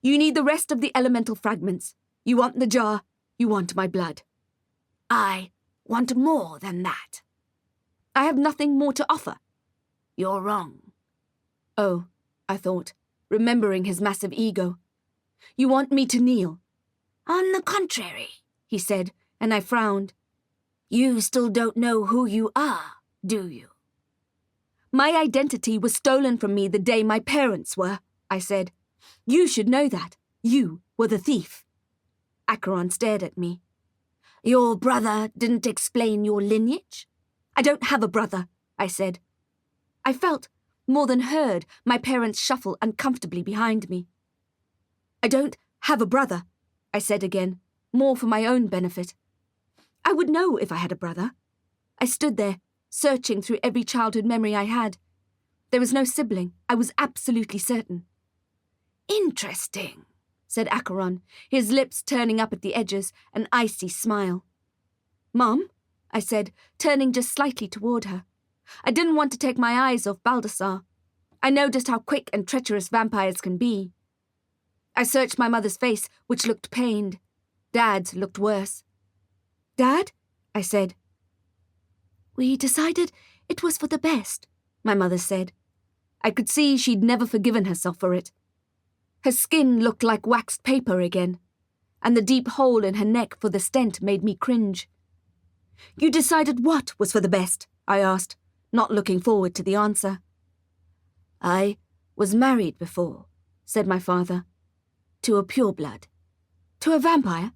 "You need the rest of the elemental fragments. You want the jar. You want my blood." "I want more than that." "I have nothing more to offer." "You're wrong." Oh, I thought, remembering his massive ego. "You want me to kneel?" "On the contrary," he said, and I frowned. "You still don't know who you are, do you?" "My identity was stolen from me the day my parents were," I said. "You should know that. You were the thief." Acheron stared at me. "Your brother didn't explain your lineage?" "I don't have a brother," I said. I felt, more than heard, my parents shuffle uncomfortably behind me. "I don't have a brother," I said again, more for my own benefit. I would know if I had a brother. I stood there, searching through every childhood memory I had. There was no sibling, I was absolutely certain. Interesting, said Acheron, his lips turning up at the edges, an icy smile. Mom, I said, turning just slightly toward her. I didn't want to take my eyes off Baldassar. I know just how quick and treacherous vampires can be. I searched my mother's face, which looked pained. Dad's looked worse. Dad, I said. We decided it was for the best, my mother said. I could see she'd never forgiven herself for it. Her skin looked like waxed paper again, and the deep hole in her neck for the stent made me cringe. You decided what was for the best? I asked, not looking forward to the answer. I was married before, said my father. To a pureblood. To a vampire?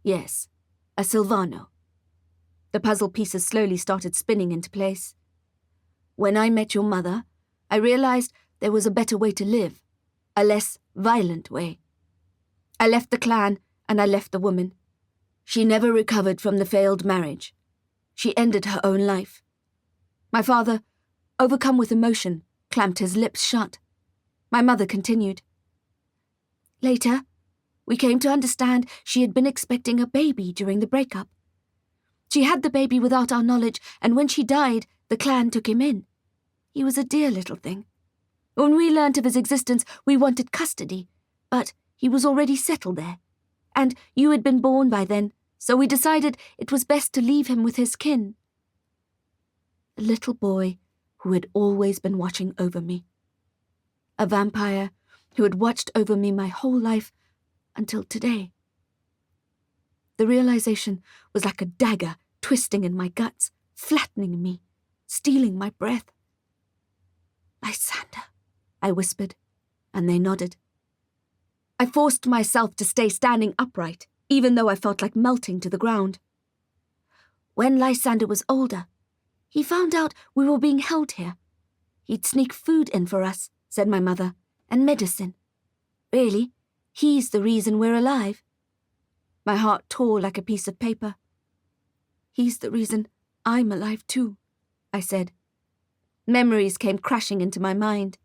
Yes, a Silvano. The puzzle pieces slowly started spinning into place. When I met your mother, I realized there was a better way to live, a less violent way. I left the clan and I left the woman. She never recovered from the failed marriage. She ended her own life. My father, overcome with emotion, clamped his lips shut. My mother continued. Later, we came to understand she had been expecting a baby during the breakup. She had the baby without our knowledge, and when she died, the clan took him in. He was a dear little thing. When we learnt of his existence, we wanted custody, but he was already settled there. And you had been born by then, so we decided it was best to leave him with his kin. A little boy who had always been watching over me. A vampire who had watched over me my whole life until today. The realization was like a dagger twisting in my guts, flattening me, stealing my breath. Lysander, I whispered, and they nodded. I forced myself to stay standing upright, even though I felt like melting to the ground. When Lysander was older, he found out we were being held here. He'd sneak food in for us, said my mother, and medicine. Really, he's the reason we're alive. My heart tore like a piece of paper. He's the reason I'm alive too, I said. Memories came crashing into my mind.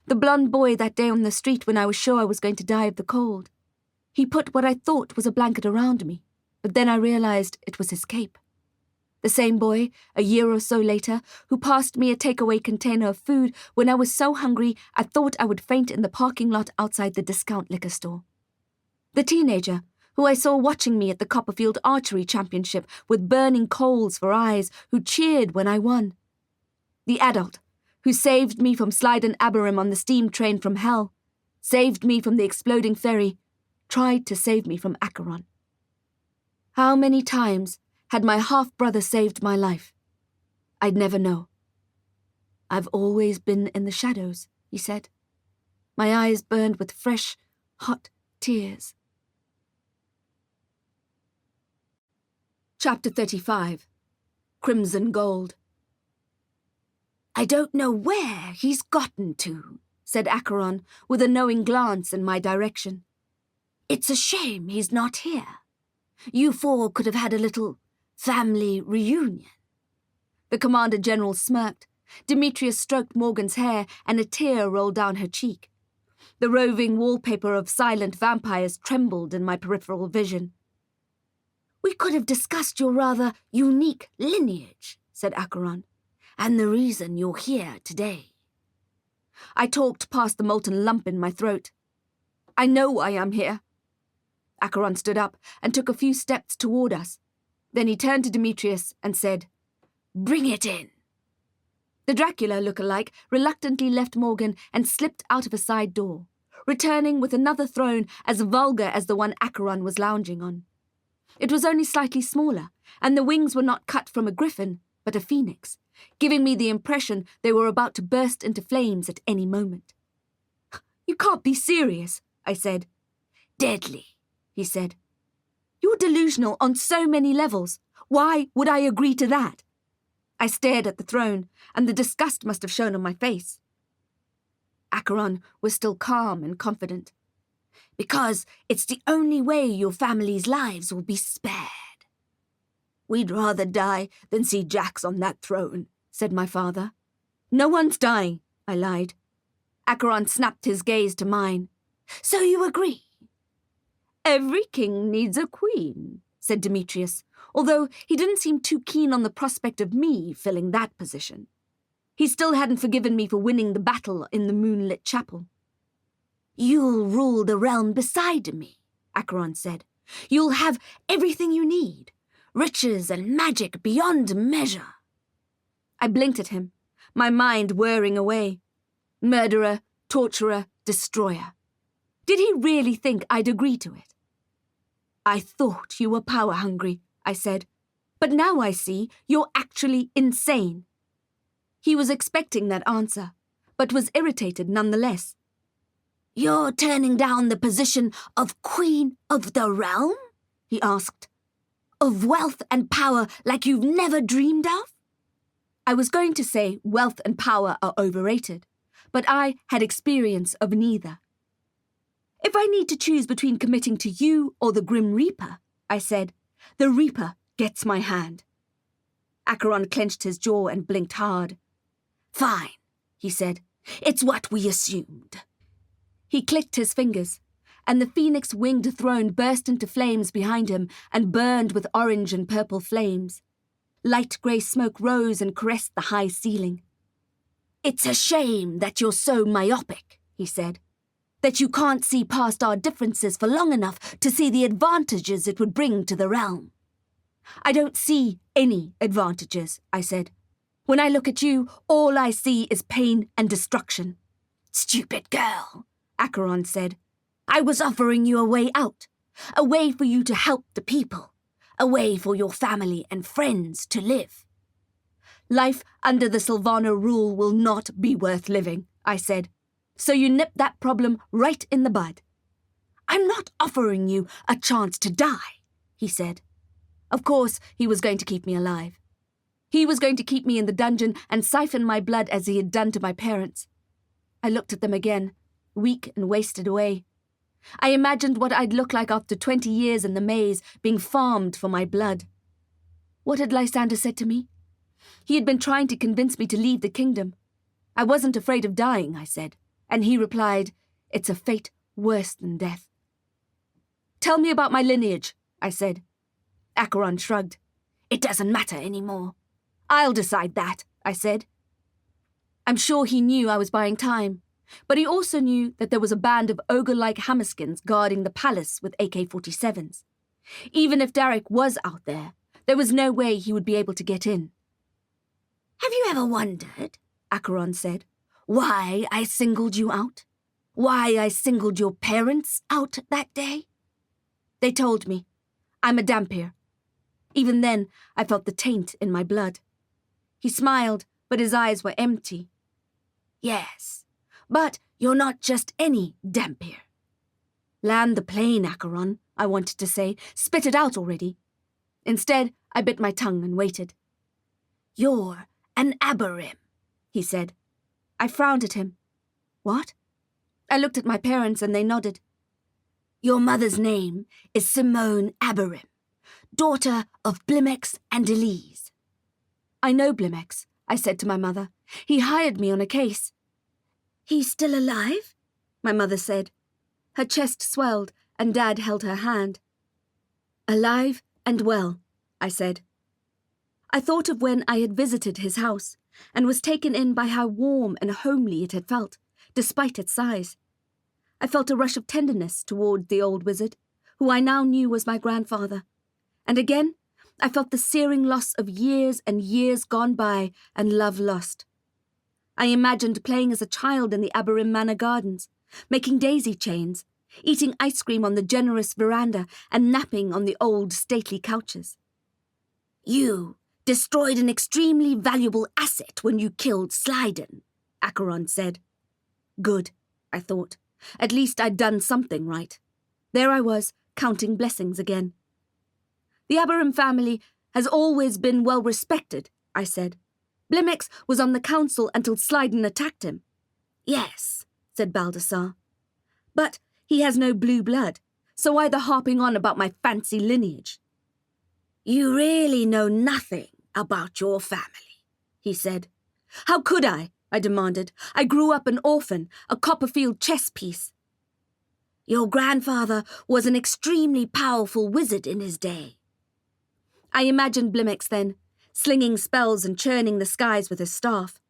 The blonde boy that day on the street when I was sure I was going to die of the cold. He put what I thought was a blanket around me, but then I realized it was his cape. The same boy, a year or so later, who passed me a takeaway container of food when I was so hungry I thought I would faint in the parking lot outside the discount liquor store. The teenager, who I saw watching me at the Copperfield Archery Championship with burning coals for eyes, who cheered when I won. The adult, who saved me from Slide and Aberim on the steam train from hell, saved me from the exploding ferry, tried to save me from Acheron. How many times had my half-brother saved my life? I'd never know. I've always been in the shadows, he said. My eyes burned with fresh, hot tears. Chapter 35. Crimson Gold. I don't know where he's gotten to, said Acheron, with a knowing glance in my direction. It's a shame he's not here. You four could have had a little family reunion. The Commander-General smirked. Demetrius stroked Morgan's hair, and a tear rolled down her cheek. The roving wallpaper of silent vampires trembled in my peripheral vision. We could have discussed your rather unique lineage, said Acheron, and the reason you're here today. I talked past the molten lump in my throat. I know why I'm here. Acheron stood up and took a few steps toward us. Then he turned to Demetrius and said, Bring it in. The Dracula look-alike reluctantly left Morgan and slipped out of a side door, returning with another throne as vulgar as the one Acheron was lounging on. It was only slightly smaller, and the wings were not cut from a griffin, but a phoenix, giving me the impression they were about to burst into flames at any moment. You can't be serious, I said. Deadly, he said. You're delusional on so many levels. Why would I agree to that? I stared at the throne, and the disgust must have shown on my face. Acheron was still calm and confident. Because it's the only way your family's lives will be spared. We'd rather die than see Jax on that throne, said my father. No one's dying, I lied. Acheron snapped his gaze to mine. So you agree? Every king needs a queen, said Demetrius, although he didn't seem too keen on the prospect of me filling that position. He still hadn't forgiven me for winning the battle in the moonlit chapel. You'll rule the realm beside me, Acheron said. You'll have everything you need, riches and magic beyond measure. I blinked at him, my mind whirring away. Murderer, torturer, destroyer. Did he really think I'd agree to it? I thought you were power-hungry, I said, but now I see you're actually insane. He was expecting that answer, but was irritated nonetheless. You're turning down the position of Queen of the Realm? He asked. Of wealth and power like you've never dreamed of? I was going to say wealth and power are overrated, but I had experience of neither. If I need to choose between committing to you or the Grim Reaper, I said, the Reaper gets my hand. Acheron clenched his jaw and blinked hard. Fine, he said. It's what we assumed. He clicked his fingers, and the phoenix-winged throne burst into flames behind him and burned with orange and purple flames. Light grey smoke rose and caressed the high ceiling. It's a shame that you're so myopic, he said, that you can't see past our differences for long enough to see the advantages it would bring to the realm. I don't see any advantages, I said. When I look at you, all I see is pain and destruction. Stupid girl, Acheron said. I was offering you a way out, a way for you to help the people, a way for your family and friends to live. Life under the Sylvana rule will not be worth living, I said. So you nip that problem right in the bud. I'm not offering you a chance to die, he said. Of course, he was going to keep me alive. He was going to keep me in the dungeon and siphon my blood as he had done to my parents. I looked at them again, weak and wasted away. I imagined what I'd look like after 20 years in the maze, being farmed for my blood. What had Lysander said to me? He had been trying to convince me to leave the kingdom. I wasn't afraid of dying, I said, and he replied, it's a fate worse than death. Tell me about my lineage, I said. Acheron shrugged. It doesn't matter anymore. I'll decide that, I said. I'm sure he knew I was buying time, but he also knew that there was a band of ogre-like hammerskins guarding the palace with AK-47s. Even if Derek was out there, there was no way he would be able to get in. Have you ever wondered, Acheron said, why I singled you out? Why I singled your parents out that day? They told me. I'm a Dampier. Even then, I felt the taint in my blood. He smiled, but his eyes were empty. Yes, but you're not just any Dampier. Land the plane, Acheron, I wanted to say. Spit it out already. Instead, I bit my tongue and waited. You're an Aberim, he said. I frowned at him. What? I looked at my parents and they nodded. Your mother's name is Simone Aberim, daughter of Blimex and Elise. I know Blimex, I said to my mother. He hired me on a case. He's still alive? My mother said. Her chest swelled and Dad held her hand. Alive and well, I said. I thought of when I had visited his house and was taken in by how warm and homely it had felt, despite its size. I felt a rush of tenderness toward the old wizard, who I now knew was my grandfather. And again, I felt the searing loss of years and years gone by and love lost. I imagined playing as a child in the Aberim Manor gardens, making daisy chains, eating ice cream on the generous veranda and napping on the old stately couches. You destroyed an extremely valuable asset when you killed Slyden, Acheron said. Good, I thought. At least I'd done something right. There I was, counting blessings again. The Aberim family has always been well respected, I said. Blimex was on the council until Slyden attacked him. Yes, said Baldassar. But he has no blue blood, so why the harping on about my fancy lineage? You really know nothing about your family, he said. How could I? I demanded. I grew up an orphan, a Copperfield chess piece. Your grandfather was an extremely powerful wizard in his day. I imagined Blimex then, slinging spells and churning the skies with his staff,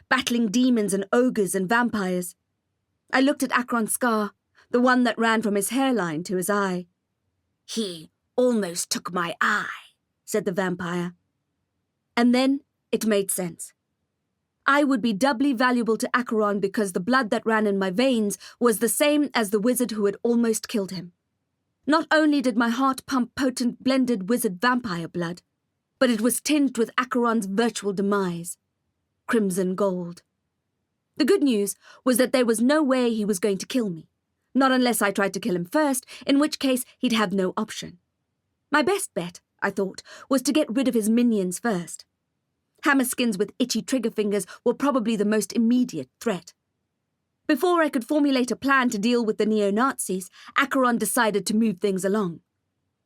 battling demons and ogres and vampires. I looked at Acheron's scar, the one that ran from his hairline to his eye. He almost took my eye, said the vampire. And then it made sense. I would be doubly valuable to Acheron because the blood that ran in my veins was the same as the wizard who had almost killed him. Not only did my heart pump potent blended wizard vampire blood, but it was tinged with Acheron's virtual demise. Crimson gold. The good news was that there was no way he was going to kill me. Not unless I tried to kill him first, in which case he'd have no option. My best bet, I thought, was to get rid of his minions first. Hammerskins with itchy trigger fingers were probably the most immediate threat. Before I could formulate a plan to deal with the neo-Nazis, Acheron decided to move things along.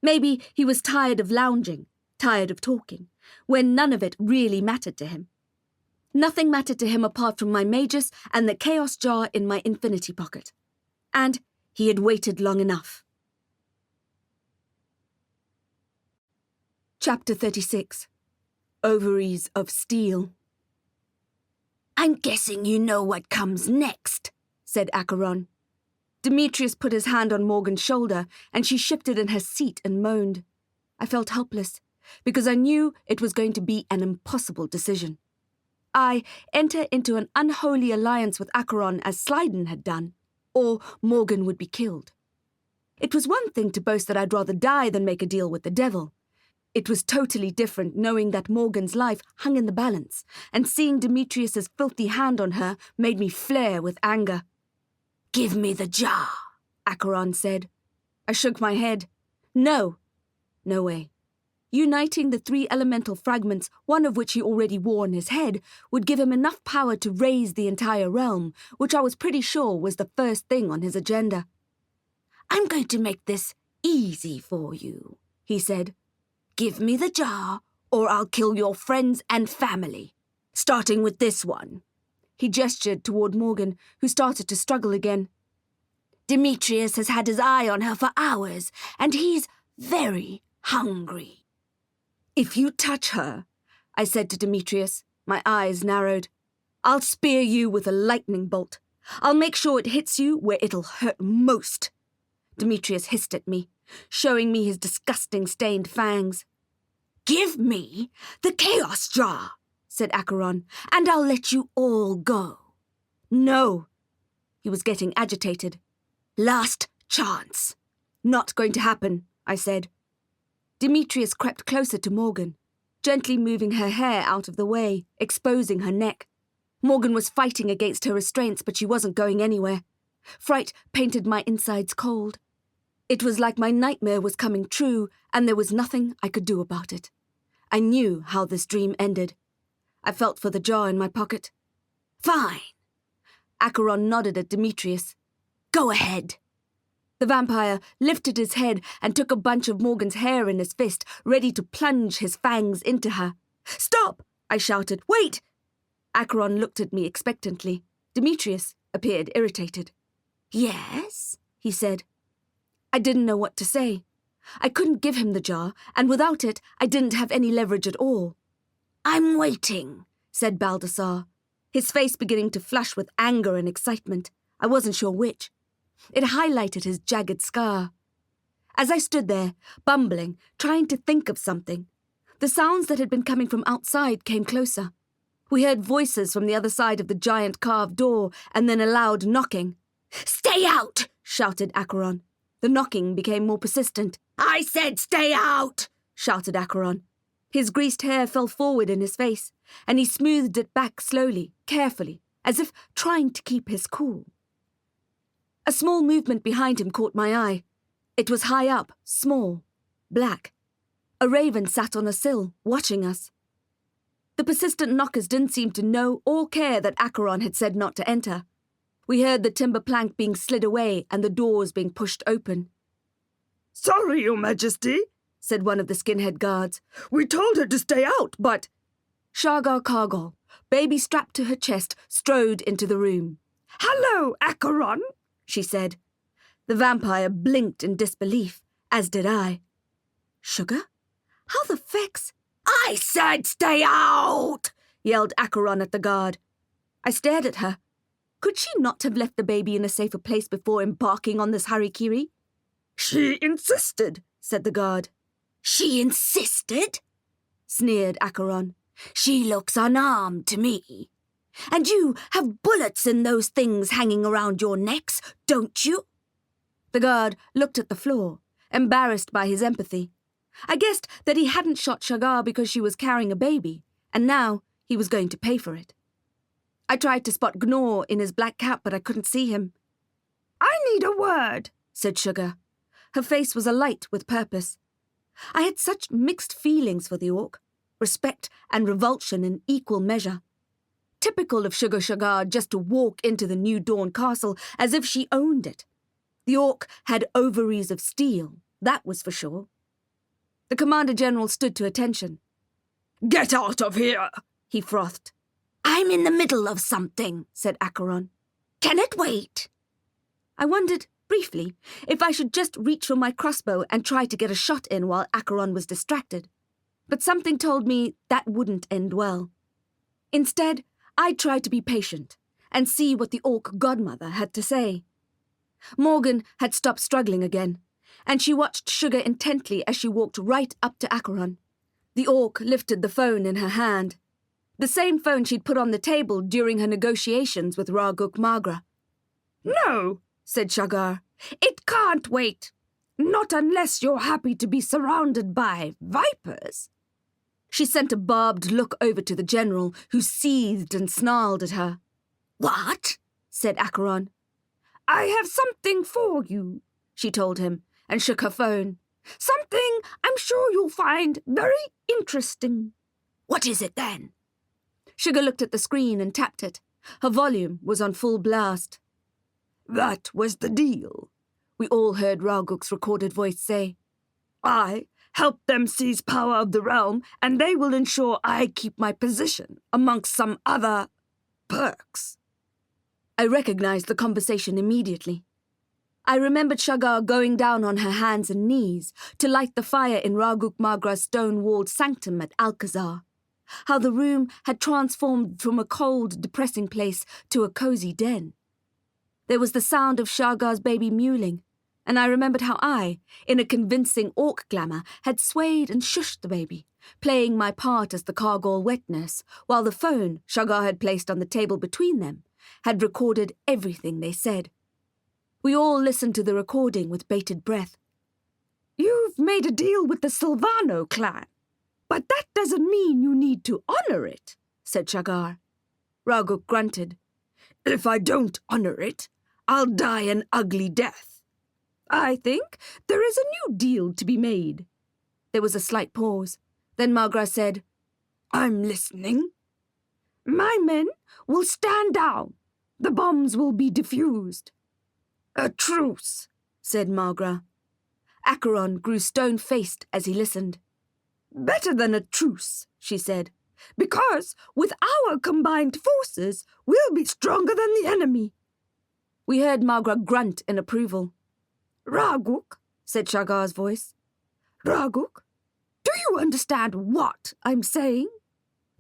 Maybe he was tired of lounging, tired of talking, when none of it really mattered to him. Nothing mattered to him apart from my magus and the chaos jar in my infinity pocket. And he had waited long enough. Chapter 36. Ovaries of Steel. I'm guessing you know what comes next, said Acheron. Demetrius put his hand on Morgan's shoulder, and she shifted in her seat and moaned. I felt helpless, because I knew it was going to be an impossible decision. I enter into an unholy alliance with Acheron as Slyden had done, or Morgan would be killed. It was one thing to boast that I'd rather die than make a deal with the devil. It was totally different knowing that Morgan's life hung in the balance, and seeing Demetrius's filthy hand on her made me flare with anger. Give me the jar, Acheron said. I shook my head. No. No way. Uniting the 3 elemental fragments, one of which he already wore on his head, would give him enough power to raise the entire realm, which I was pretty sure was the first thing on his agenda. I'm going to make this easy for you, he said. Give me the jar, or I'll kill your friends and family, starting with this one. He gestured toward Morgan, who started to struggle again. Demetrius has had his eye on her for hours, and he's very hungry. If you touch her, I said to Demetrius, my eyes narrowed, I'll spear you with a lightning bolt. I'll make sure it hits you where it'll hurt most. Demetrius hissed at me, showing me his disgusting stained fangs. Give me the chaos jar, said Acheron, and I'll let you all go. No. He was getting agitated. Last chance. Not going to happen, I said. Demetrius crept closer to Morgan, gently moving her hair out of the way, exposing her neck. Morgan was fighting against her restraints, but she wasn't going anywhere. Fright painted my insides cold. It was like my nightmare was coming true, and there was nothing I could do about it. I knew how this dream ended. I felt for the jar in my pocket. Fine. Acheron nodded at Demetrius. Go ahead. The vampire lifted his head and took a bunch of Morgan's hair in his fist, ready to plunge his fangs into her. Stop! I shouted. Wait! Acheron looked at me expectantly. Demetrius appeared irritated. Yes, he said. I didn't know what to say. I couldn't give him the jar, and without it, I didn't have any leverage at all. I'm waiting, said Baldassar, his face beginning to flush with anger and excitement. I wasn't sure which. It highlighted his jagged scar. As I stood there, bumbling, trying to think of something, the sounds that had been coming from outside came closer. We heard voices from the other side of the giant carved door, and then a loud knocking. Stay out, shouted Acheron. The knocking became more persistent. I said stay out, shouted Acheron. His greased hair fell forward in his face, and he smoothed it back slowly, carefully, as if trying to keep his cool. A small movement behind him caught my eye. It was high up, small, black. A raven sat on a sill, watching us. The persistent knockers didn't seem to know or care that Acheron had said not to enter. We heard the timber plank being slid away and the doors being pushed open. Sorry, Your Majesty, said one of the skinhead guards. We told her to stay out, but... Shargar Kargol, baby strapped to her chest, strode into the room. "Hello, Acheron," she said. The vampire blinked in disbelief, as did I. Sugar? How the fex? "I said stay out!" yelled Acheron at the guard. I stared at her. Could she not have left the baby in a safer place before embarking on this harikiri? "She insisted," said the guard. "She insisted?" sneered Acheron. "She looks unarmed to me. And you have bullets in those things hanging around your necks, don't you?" The guard looked at the floor, embarrassed by his empathy. I guessed that he hadn't shot Shagar because she was carrying a baby, and now he was going to pay for it. I tried to spot Gnor in his black cap, but I couldn't see him. "I need a word," said Sugar. Her face was alight with purpose. I had such mixed feelings for the orc, respect and revulsion in equal measure. Typical of Sugar Shagar just to walk into the New Dawn castle as if she owned it. The orc had ovaries of steel, that was for sure. The Commander-General stood to attention. "Get out of here," he frothed. "I'm in the middle of something," said Acheron. "Can it wait?" I wondered, briefly, if I should just reach for my crossbow and try to get a shot in while Acheron was distracted. But something told me that wouldn't end well. Instead, I tried to be patient and see what the orc godmother had to say. Morgan had stopped struggling again, and she watched Sugar intently as she walked right up to Acheron. The orc lifted the phone in her hand, the same phone she'd put on the table during her negotiations with Raguk Magra. "No," said Shagar. "it can't wait. Not unless you're happy to be surrounded by vipers." She sent a barbed look over to the general, who seethed and snarled at her. "What?" said Acheron. "I have something for you," she told him, and shook her phone. "Something I'm sure you'll find very interesting." "What is it then?" Sugar looked at the screen and tapped it. Her volume was on full blast. "That was the deal," we all heard Raguk's recorded voice say. "I help them seize power of the realm, and they will ensure I keep my position amongst some other perks." I recognized the conversation immediately. I remembered Shagar going down on her hands and knees to light the fire in Raguk Magra's stone-walled sanctum at Alcazar. How the room had transformed from a cold, depressing place to a cozy den. There was the sound of Shagar's baby mewling, and I remembered how I, in a convincing orc glamour, had swayed and shushed the baby, playing my part as the Kargol wet nurse, while the phone Shagar had placed on the table between them had recorded everything they said. We all listened to the recording with bated breath. "You've made a deal with the Silvano clan, but that doesn't mean you need to honor it," said Shagar. Raguk grunted. "If I don't honor it, I'll die an ugly death. I think there is a new deal to be made." There was a slight pause. Then Magra said, "I'm listening. My men will stand down. The bombs will be defused." "A truce," said Magra. Acheron grew stone-faced as he listened. "Better than a truce," she said, "because with our combined forces, we'll be stronger than the enemy." We heard Magra grunt in approval. "Raguk," said Shagar's voice. "Raguk, do you understand what I'm saying?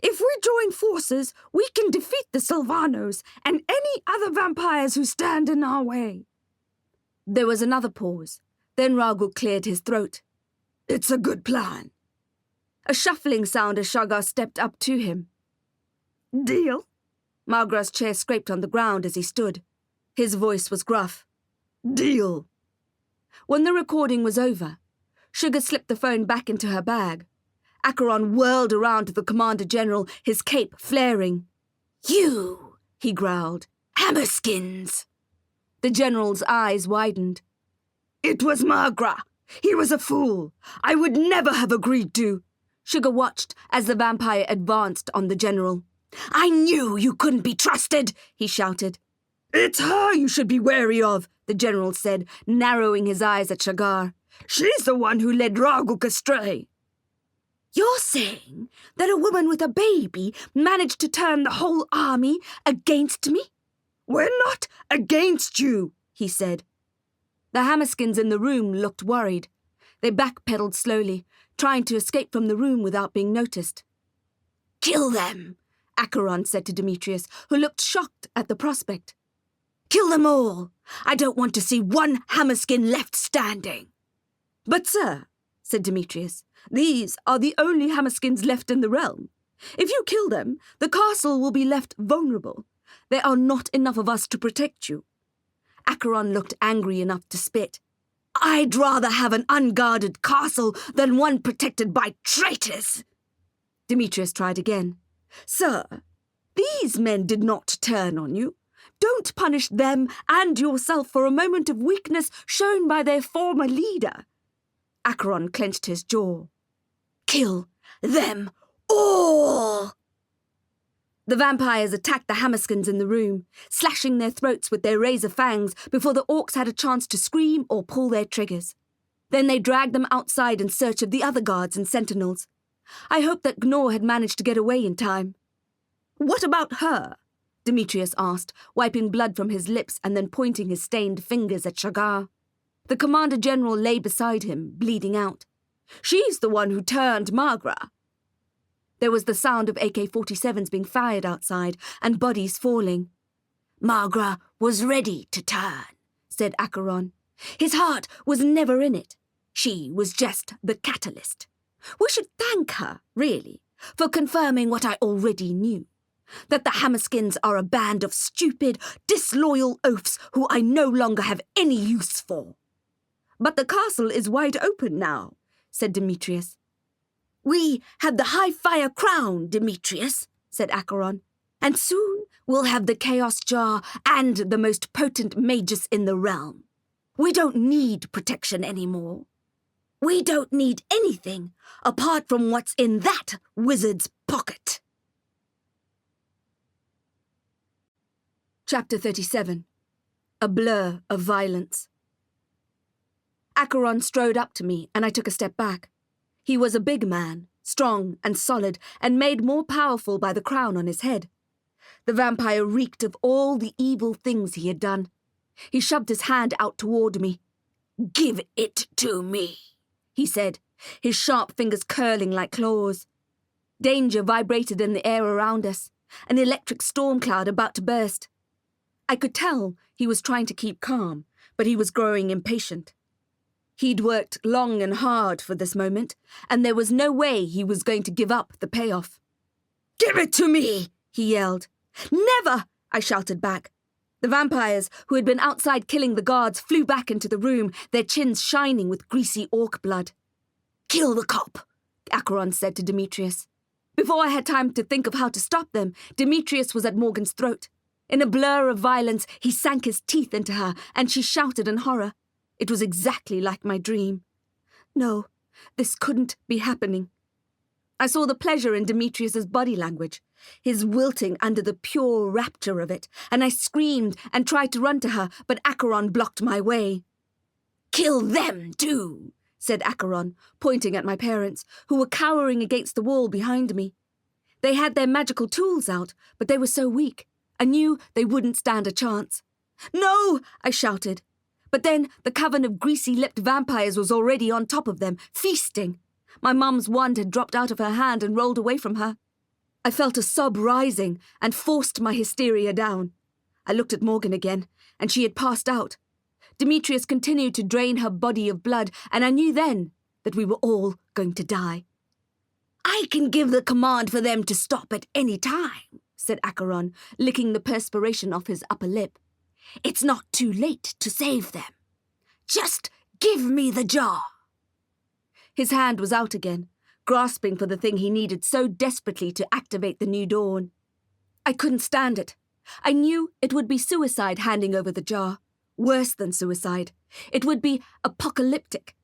If we join forces, we can defeat the Silvanos and any other vampires who stand in our way." There was another pause. Then Raguk cleared his throat. "It's a good plan." A shuffling sound as Shagar stepped up to him. "Deal?" Magra's chair scraped on the ground as he stood. His voice was gruff. "Deal." When the recording was over, Sugar slipped the phone back into her bag. Acheron whirled around to the Commander-General, his cape flaring. "You," he growled. "Hammerskins." The General's eyes widened. "It was Magra. He was a fool. I would never have agreed to." Sugar watched as the vampire advanced on the General. "I knew you couldn't be trusted," he shouted. "It's her you should be wary of," the General said, narrowing his eyes at Shagar. "She's the one who led Raguk astray." You're saying that a woman with a baby managed to turn the whole army against me? We're not against you, he said. The Hammerskins in the room looked worried. They backpedaled slowly, trying to escape from the room without being noticed. Kill them, Acheron said to Demetrius, who looked shocked at the prospect. Kill them all. I don't want to see one Hammerskin left standing. But, sir, said Demetrius, these are the only Hammerskins left in the realm. If you kill them, the castle will be left vulnerable. There are not enough of us to protect you. Acheron looked angry enough to spit. I'd rather have an unguarded castle than one protected by traitors. Demetrius tried again. Sir, these men did not turn on you. Don't punish them and yourself for a moment of weakness shown by their former leader. Acheron clenched his jaw. Kill them all! The vampires attacked the Hammerskins in the room, slashing their throats with their razor fangs before the orcs had a chance to scream or pull their triggers. Then they dragged them outside in search of the other guards and sentinels. I hoped that Gnor had managed to get away in time. What about her? Demetrius asked, wiping blood from his lips and then pointing his stained fingers at Shagar. The Commander-General lay beside him, bleeding out. She's the one who turned Magra. There was the sound of AK-47s being fired outside and bodies falling. Magra was ready to turn, said Acheron. His heart was never in it. She was just the catalyst. We should thank her, really, for confirming what I already knew. That the Hammerskins are a band of stupid, disloyal oafs who I no longer have any use for. But the castle is wide open now, said Demetrius. We had the high-fire crown, Demetrius, said Acheron, and soon we'll have the Chaos Jar and the most potent magus in the realm. We don't need protection anymore. We don't need anything apart from what's in that wizard's pocket. Chapter 37. A Blur of Violence. Acheron strode up to me, and I took a step back. He was a big man, strong and solid, and made more powerful by the crown on his head. The vampire reeked of all the evil things he had done. He shoved his hand out toward me. "Give it to me," he said, his sharp fingers curling like claws. Danger vibrated in the air around us, an electric storm cloud about to burst. I could tell he was trying to keep calm, but he was growing impatient. He'd worked long and hard for this moment, and there was no way he was going to give up the payoff. "Give it to me!" he yelled. "Never!" I shouted back. The vampires, who had been outside killing the guards, flew back into the room, their chins shining with greasy orc blood. "Kill the cop," Acheron said to Demetrius. Before I had time to think of how to stop them, Demetrius was at Morgan's throat. In a blur of violence, he sank his teeth into her, and she shouted in horror. It was exactly like my dream. No, this couldn't be happening. I saw the pleasure in Demetrius's body language, his wilting under the pure rapture of it, and I screamed and tried to run to her, but Acheron blocked my way. "Kill them too," said Acheron, pointing at my parents, who were cowering against the wall behind me. They had their magical tools out, but they were so weak. I knew they wouldn't stand a chance. "No!" I shouted. But then the coven of greasy-lipped vampires was already on top of them, feasting. My mum's wand had dropped out of her hand and rolled away from her. I felt a sob rising and forced my hysteria down. I looked at Morgan again, and she had passed out. Demetrius continued to drain her body of blood, and I knew then that we were all going to die. "I can give the command for them to stop at any time," said Acheron, licking the perspiration off his upper lip. "It's not too late to save them. Just give me the jar." His hand was out again, grasping for the thing he needed so desperately to activate the new dawn. I couldn't stand it. I knew it would be suicide handing over the jar. Worse than suicide. It would be apocalyptic.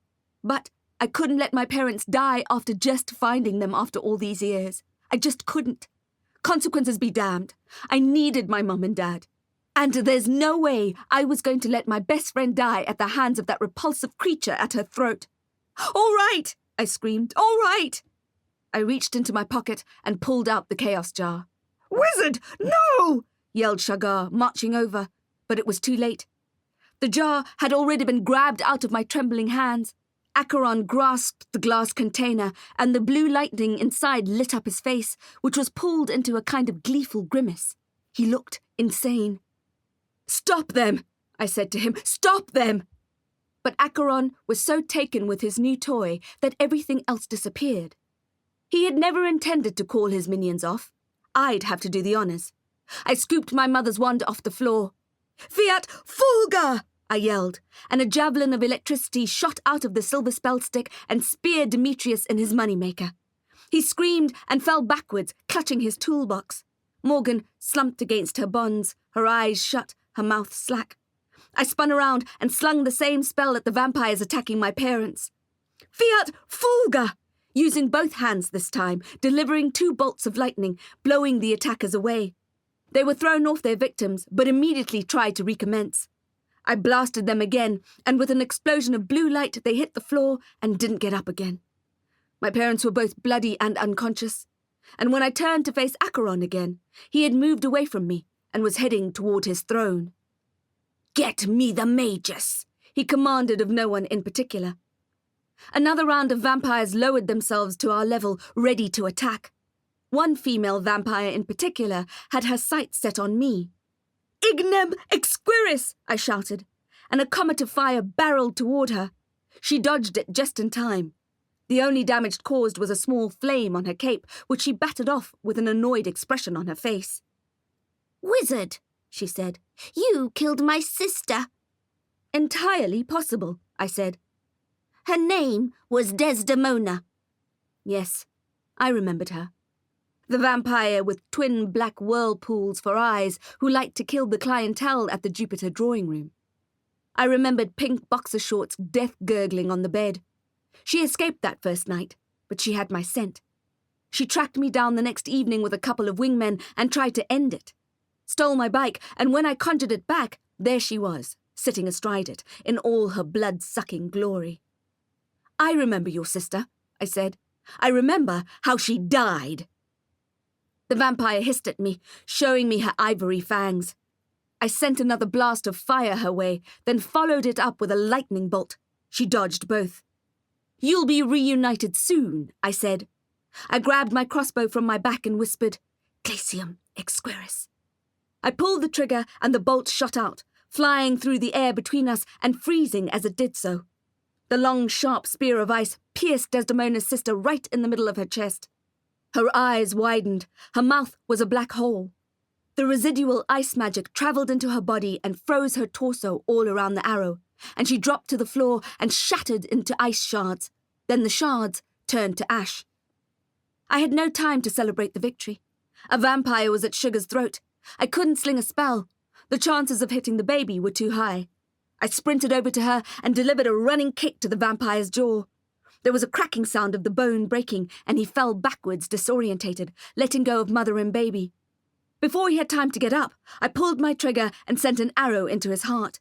But I couldn't let my parents die after just finding them after all these years. I just couldn't. Consequences be damned. I needed my mum and dad. And there's no way I was going to let my best friend die at the hands of that repulsive creature at her throat. "All right!" I screamed. "All right!" I reached into my pocket and pulled out the chaos jar. Wizard, no! Yelled Shagar, marching over, but it was too late. The jar had already been grabbed out of my trembling hands. Acheron grasped the glass container, and the blue lightning inside lit up his face, which was pulled into a kind of gleeful grimace. He looked insane. "Stop them!" I said to him. "Stop them!" But Acheron was so taken with his new toy that everything else disappeared. He had never intended to call his minions off. I'd have to do the honours. I scooped my mother's wand off the floor. "Fiat Fulga!" I yelled, and a javelin of electricity shot out of the silver spell stick and speared Demetrius in his moneymaker. He screamed and fell backwards, clutching his toolbox. Morgan slumped against her bonds, her eyes shut, her mouth slack. I spun around and slung the same spell at the vampires attacking my parents. "Fiat Fulga!" Using both hands this time, delivering 2 bolts of lightning, blowing the attackers away. They were thrown off their victims, but immediately tried to recommence. I blasted them again, and with an explosion of blue light, they hit the floor and didn't get up again. My parents were both bloody and unconscious, and when I turned to face Acheron again, he had moved away from me and was heading toward his throne. "Get me the magus," he commanded of no one in particular. Another round of vampires lowered themselves to our level, ready to attack. One female vampire in particular had her sights set on me. "Ignem exquiris!" I shouted, and a comet of fire barreled toward her. She dodged it just in time. The only damage caused was a small flame on her cape, which she battered off with an annoyed expression on her face. "Wizard," she said, "you killed my sister." "Entirely possible," I said. "Her name was Desdemona." Yes, I remembered her. The vampire with twin black whirlpools for eyes who liked to kill the clientele at the Jupiter drawing room. I remembered pink boxer shorts death-gurgling on the bed. She escaped that first night, but she had my scent. She tracked me down the next evening with a couple of wingmen and tried to end it. Stole my bike, and when I conjured it back, there she was, sitting astride it, in all her blood-sucking glory. "I remember your sister," I said. "I remember how she died." The vampire hissed at me, showing me her ivory fangs. I sent another blast of fire her way, then followed it up with a lightning bolt. She dodged both. "You'll be reunited soon," I said. I grabbed my crossbow from my back and whispered, "Glacium exquiris." I pulled the trigger and the bolt shot out, flying through the air between us and freezing as it did so. The long, sharp spear of ice pierced Desdemona's sister right in the middle of her chest. Her eyes widened. Her mouth was a black hole. The residual ice magic travelled into her body and froze her torso all around the arrow, and she dropped to the floor and shattered into ice shards. Then the shards turned to ash. I had no time to celebrate the victory. A vampire was at Sugar's throat. I couldn't sling a spell. The chances of hitting the baby were too high. I sprinted over to her and delivered a running kick to the vampire's jaw. There was a cracking sound of the bone breaking, and he fell backwards, disorientated, letting go of mother and baby. Before he had time to get up, I pulled my trigger and sent an arrow into his heart.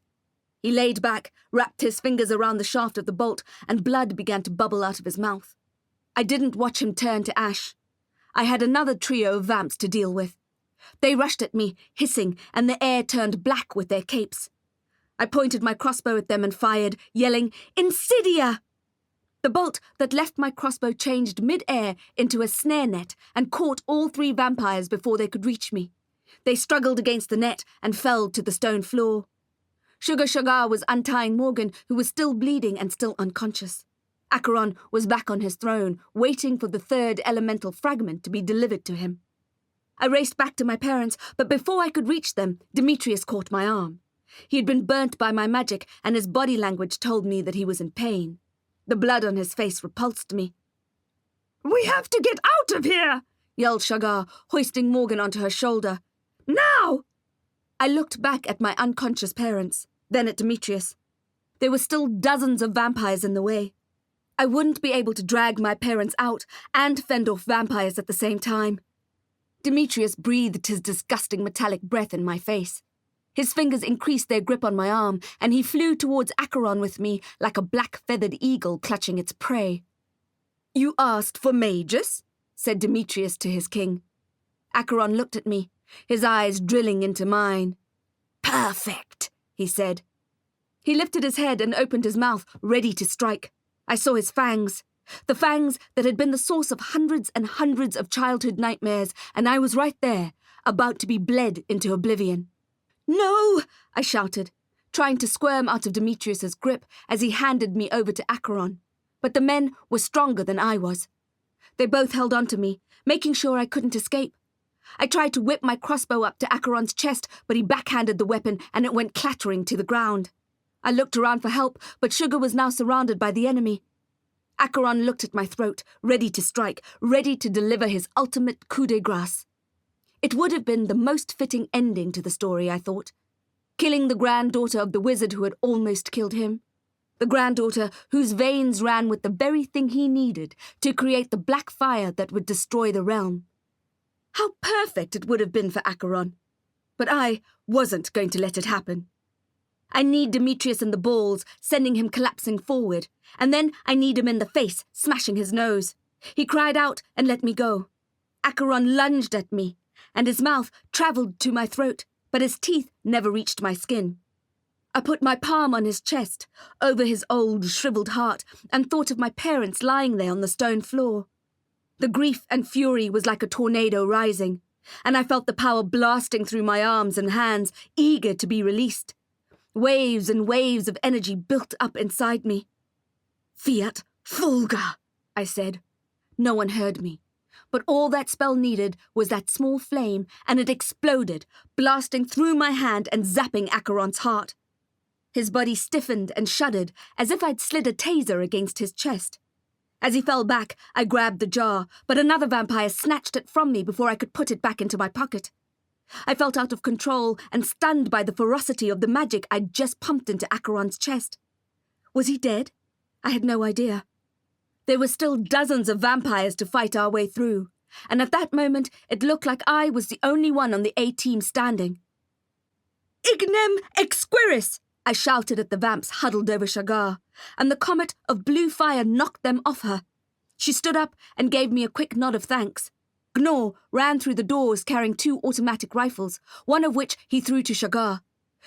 He laid back, wrapped his fingers around the shaft of the bolt, and blood began to bubble out of his mouth. I didn't watch him turn to ash. I had another trio of vamps to deal with. They rushed at me, hissing, and the air turned black with their capes. I pointed my crossbow at them and fired, yelling, "Insidia!" The bolt that left my crossbow changed mid-air into a snare net and caught all 3 vampires before they could reach me. They struggled against the net and fell to the stone floor. Sugar was untying Morgan, who was still bleeding and still unconscious. Acheron was back on his throne, waiting for the 3rd elemental fragment to be delivered to him. I raced back to my parents, but before I could reach them, Demetrius caught my arm. He had been burnt by my magic, and his body language told me that he was in pain. The blood on his face repulsed me. "We have to get out of here!" yelled Shagar, hoisting Morgan onto her shoulder. "Now!" I looked back at my unconscious parents, then at Demetrius. There were still dozens of vampires in the way. I wouldn't be able to drag my parents out and fend off vampires at the same time. Demetrius breathed his disgusting metallic breath in my face. His fingers increased their grip on my arm, and he flew towards Acheron with me like a black-feathered eagle clutching its prey. "You asked for magus?" said Demetrius to his king. Acheron looked at me, his eyes drilling into mine. Perfect, he said. He lifted his head and opened his mouth, ready to strike. I saw his fangs. The fangs that had been the source of hundreds and hundreds of childhood nightmares, and I was right there, about to be bled into oblivion. No, I shouted, trying to squirm out of Demetrius's grip as he handed me over to Acheron. But the men were stronger than I was. They both held on to me, making sure I couldn't escape. I tried to whip my crossbow up to Acheron's chest, but he backhanded the weapon and it went clattering to the ground. I looked around for help, but Sugar was now surrounded by the enemy. Acheron looked at my throat, ready to strike, ready to deliver his ultimate coup de grace. It would have been the most fitting ending to the story, I thought. Killing the granddaughter of the wizard who had almost killed him. The granddaughter whose veins ran with the very thing he needed to create the black fire that would destroy the realm. How perfect it would have been for Acheron. But I wasn't going to let it happen. I kneed Demetrius in the balls, sending him collapsing forward, and then I kneed him in the face, smashing his nose. He cried out and let me go. Acheron lunged at me, and his mouth travelled to my throat, but his teeth never reached my skin. I put my palm on his chest, over his old, shriveled heart, and thought of my parents lying there on the stone floor. The grief and fury was like a tornado rising, and I felt the power blasting through my arms and hands, eager to be released. Waves and waves of energy built up inside me. Fiat Fulga, I said. No one heard me, but all that spell needed was that small flame, and it exploded, blasting through my hand and zapping Acheron's heart. His body stiffened and shuddered, as if I'd slid a taser against his chest. As he fell back, I grabbed the jar, but another vampire snatched it from me before I could put it back into my pocket. I felt out of control and stunned by the ferocity of the magic I'd just pumped into Acheron's chest. Was he dead? I had no idea. There were still dozens of vampires to fight our way through, and at that moment it looked like I was the only one on the A-team standing. Ignem exquiris! I shouted at the vamps huddled over Shagar, and the comet of blue fire knocked them off her. She stood up and gave me a quick nod of thanks. Gnaw ran through the doors carrying 2 automatic rifles, one of which he threw to Shagar.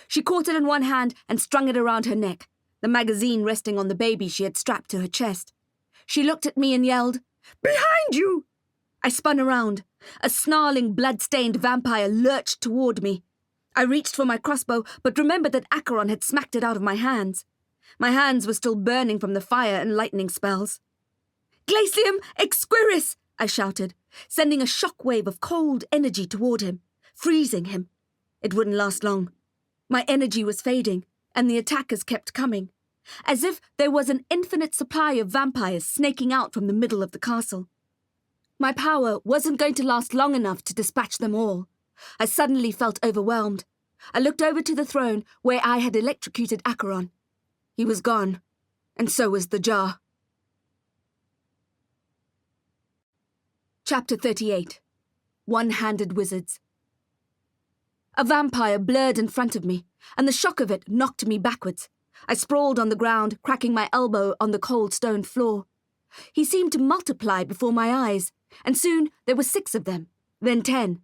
She caught it in one hand and strung it around her neck, the magazine resting on the baby she had strapped to her chest. She looked at me and yelled, "Behind you!" I spun around. A snarling, blood-stained vampire lurched toward me. I reached for my crossbow, but remembered that Acheron had smacked it out of my hands. My hands were still burning from the fire and lightning spells. "Glacium exquiris!" I shouted, sending a shockwave of cold energy toward him, freezing him. It wouldn't last long. My energy was fading, and the attackers kept coming, as if there was an infinite supply of vampires snaking out from the middle of the castle. My power wasn't going to last long enough to dispatch them all. I suddenly felt overwhelmed. I looked over to the throne where I had electrocuted Acheron. He was gone, and so was the jar. Chapter 38. One-Handed Wizards. A vampire blurred in front of me, and the shock of it knocked me backwards. I sprawled on the ground, cracking my elbow on the cold stone floor. He seemed to multiply before my eyes, and soon there were 6 of them, then 10,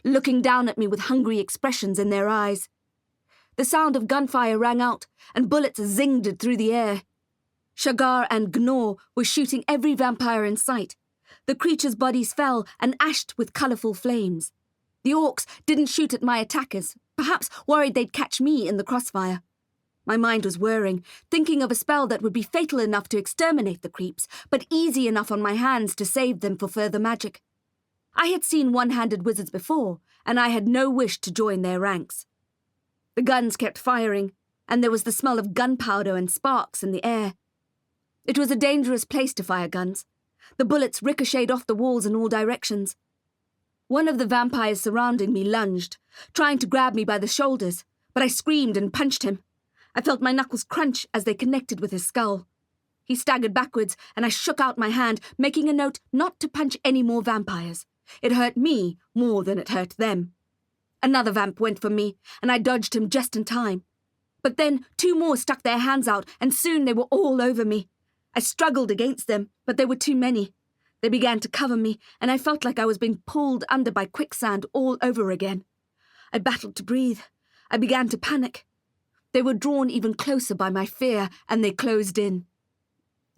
looking down at me with hungry expressions in their eyes. The sound of gunfire rang out, and bullets zinged through the air. Shagar and Gnaw were shooting every vampire in sight. The creatures' bodies fell and ashed with colourful flames. The orcs didn't shoot at my attackers, perhaps worried they'd catch me in the crossfire. My mind was whirring, thinking of a spell that would be fatal enough to exterminate the creeps, but easy enough on my hands to save them for further magic. I had seen one-handed wizards before, and I had no wish to join their ranks. The guns kept firing, and there was the smell of gunpowder and sparks in the air. It was a dangerous place to fire guns. The bullets ricocheted off the walls in all directions. One of the vampires surrounding me lunged, trying to grab me by the shoulders, but I screamed and punched him. I felt my knuckles crunch as they connected with his skull. He staggered backwards, and I shook out my hand, making a note not to punch any more vampires. It hurt me more than it hurt them. Another vamp went for me, and I dodged him just in time. But then 2 more stuck their hands out, and soon they were all over me. I struggled against them, but there were too many. They began to cover me, and I felt like I was being pulled under by quicksand all over again. I battled to breathe. I began to panic. They were drawn even closer by my fear, and they closed in.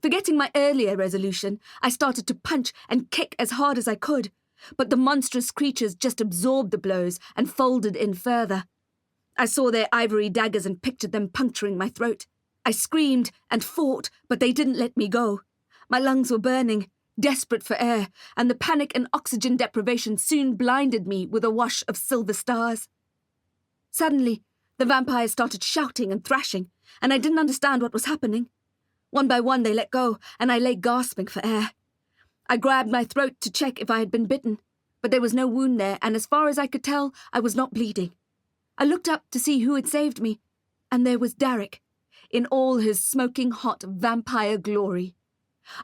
Forgetting my earlier resolution, I started to punch and kick as hard as I could, but the monstrous creatures just absorbed the blows and folded in further. I saw their ivory daggers and pictured them puncturing my throat. I screamed and fought, but they didn't let me go. My lungs were burning, desperate for air, and the panic and oxygen deprivation soon blinded me with a wash of silver stars. Suddenly, the vampires started shouting and thrashing, and I didn't understand what was happening. One by one they let go, and I lay gasping for air. I grabbed my throat to check if I had been bitten, but there was no wound there, and as far as I could tell, I was not bleeding. I looked up to see who had saved me, and there was Derek, in all his smoking hot vampire glory.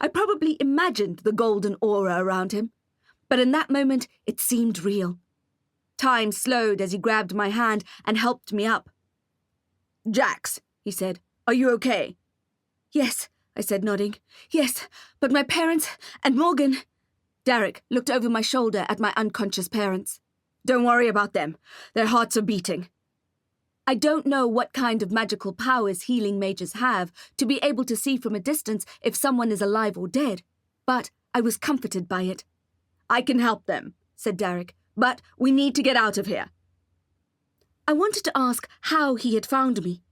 I probably imagined the golden aura around him, but in that moment it seemed real. Time slowed as he grabbed my hand and helped me up. "Jax," he said, "are you okay?" "Yes," I said, nodding. "Yes, but my parents and Morgan—" Derek looked over my shoulder at my unconscious parents. "Don't worry about them. Their hearts are beating." I don't know what kind of magical powers healing mages have to be able to see from a distance if someone is alive or dead, but I was comforted by it. "I can help them," said Derek, "but we need to get out of here." I wanted to ask how he had found me,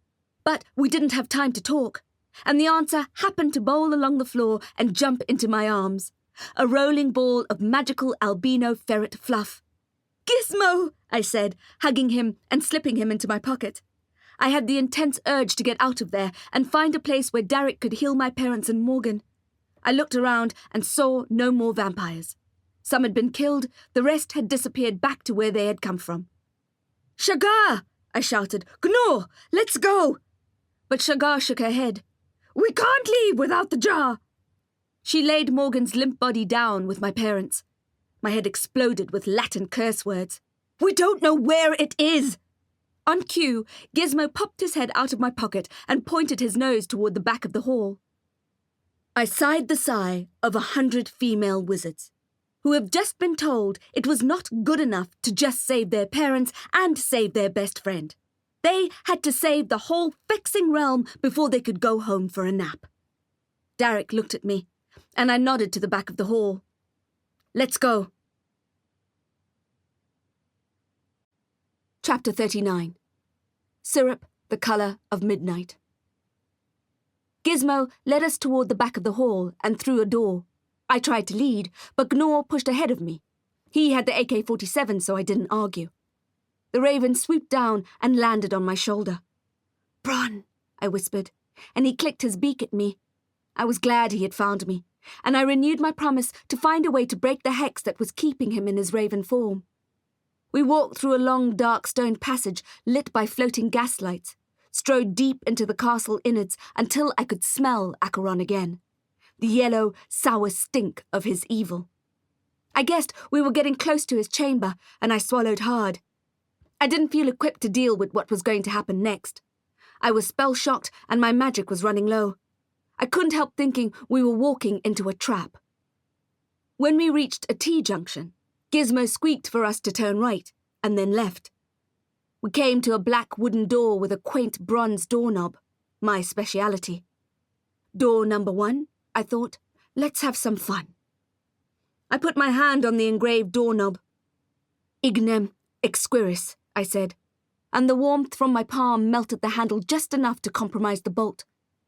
but we didn't have time to talk, and the answer happened to bowl along the floor and jump into my arms, a rolling ball of magical albino ferret fluff. "Gizmo!" I said, hugging him and slipping him into my pocket. I had the intense urge to get out of there and find a place where Derek could heal my parents and Morgan. I looked around and saw no more vampires. Some had been killed, the rest had disappeared back to where they had come from. "Shagar!" I shouted. "Gnor, let's go!" But Shagar shook her head. "We can't leave without the jar." She laid Morgan's limp body down with my parents. My head exploded with Latin curse words. "We don't know where it is!" On cue, Gizmo popped his head out of my pocket and pointed his nose toward the back of the hall. I sighed the sigh of 100 female wizards, who have just been told it was not good enough to just save their parents and save their best friend. They had to save the whole fixing realm before they could go home for a nap. Derek looked at me, and I nodded to the back of the hall. "Let's go." Chapter 39. Syrup, the Colour of Midnight. Gizmo led us toward the back of the hall and through a door. I tried to lead, but Gnor pushed ahead of me. He had the AK-47, so I didn't argue. The raven swooped down and landed on my shoulder. "Bron," I whispered, and he clicked his beak at me. I was glad he had found me, and I renewed my promise to find a way to break the hex that was keeping him in his raven form. We walked through a long, dark stone passage lit by floating gaslights, strode deep into the castle innards until I could smell Acheron again, the yellow, sour stink of his evil. I guessed we were getting close to his chamber, and I swallowed hard. I didn't feel equipped to deal with what was going to happen next. I was spell-shocked, and my magic was running low. I couldn't help thinking we were walking into a trap. When we reached a T-junction, Gizmo squeaked for us to turn right, and then left. We came to a black wooden door with a quaint bronze doorknob, my speciality. Door number 1, I thought. Let's have some fun. I put my hand on the engraved doorknob. "Ignem exquiris," I said, and the warmth from my palm melted the handle just enough to compromise the bolt,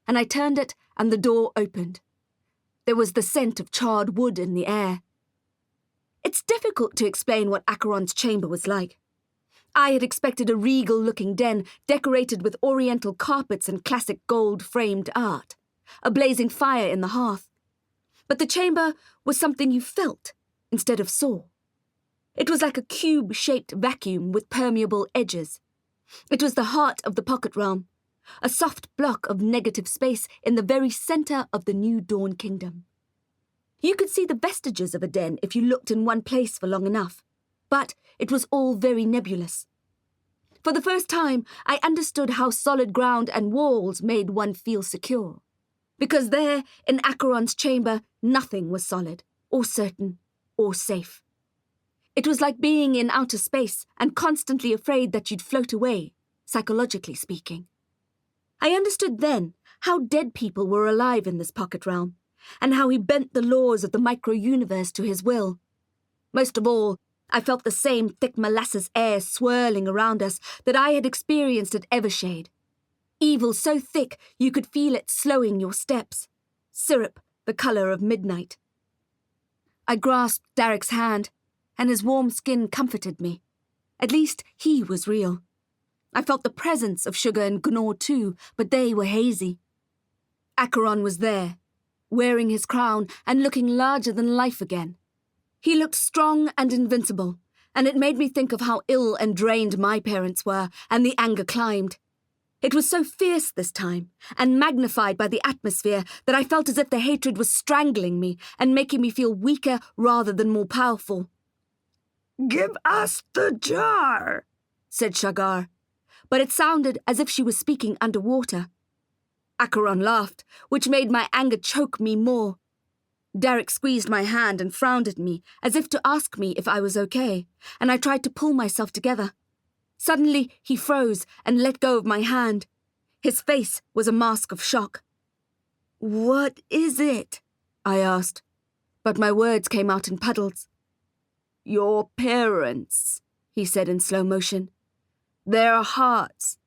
and I turned it and the door opened. There was the scent of charred wood in the air. It's difficult to explain what Acheron's chamber was like. I had expected a regal-looking den decorated with oriental carpets and classic gold-framed art, a blazing fire in the hearth. But the chamber was something you felt instead of saw. It was like a cube-shaped vacuum with permeable edges. It was the heart of the pocket realm, a soft block of negative space in the very centre of the new Dawn Kingdom. You could see the vestiges of a den if you looked in one place for long enough, but it was all very nebulous. For the first time, I understood how solid ground and walls made one feel secure. Because there, in Acheron's chamber, nothing was solid. or certain, or safe. It was like being in outer space and constantly afraid that you'd float away, psychologically speaking. I understood then how dead people were alive in this pocket realm, and how he bent the laws of the micro-universe to his will. Most of all, I felt the same thick molasses air swirling around us that I had experienced at Evershade. Evil so thick you could feel it slowing your steps. Syrup, the colour of midnight. I grasped Derek's hand, and his warm skin comforted me. At least he was real. I felt the presence of Sugar and Gnor too, but they were hazy. Acheron was there, wearing his crown and looking larger than life again. He looked strong and invincible, and it made me think of how ill and drained my parents were, and the anger climbed. It was so fierce this time, and magnified by the atmosphere, that I felt as if the hatred was strangling me and making me feel weaker rather than more powerful. "Give us the jar," said Shagar, but it sounded as if she was speaking underwater. Acheron laughed, which made my anger choke me more. Derek squeezed my hand and frowned at me, as if to ask me if I was okay, and I tried to pull myself together. Suddenly, he froze and let go of my hand. His face was a mask of shock. "What is it?" I asked, but my words came out in puddles. "Your parents," he said in slow motion. "Their hearts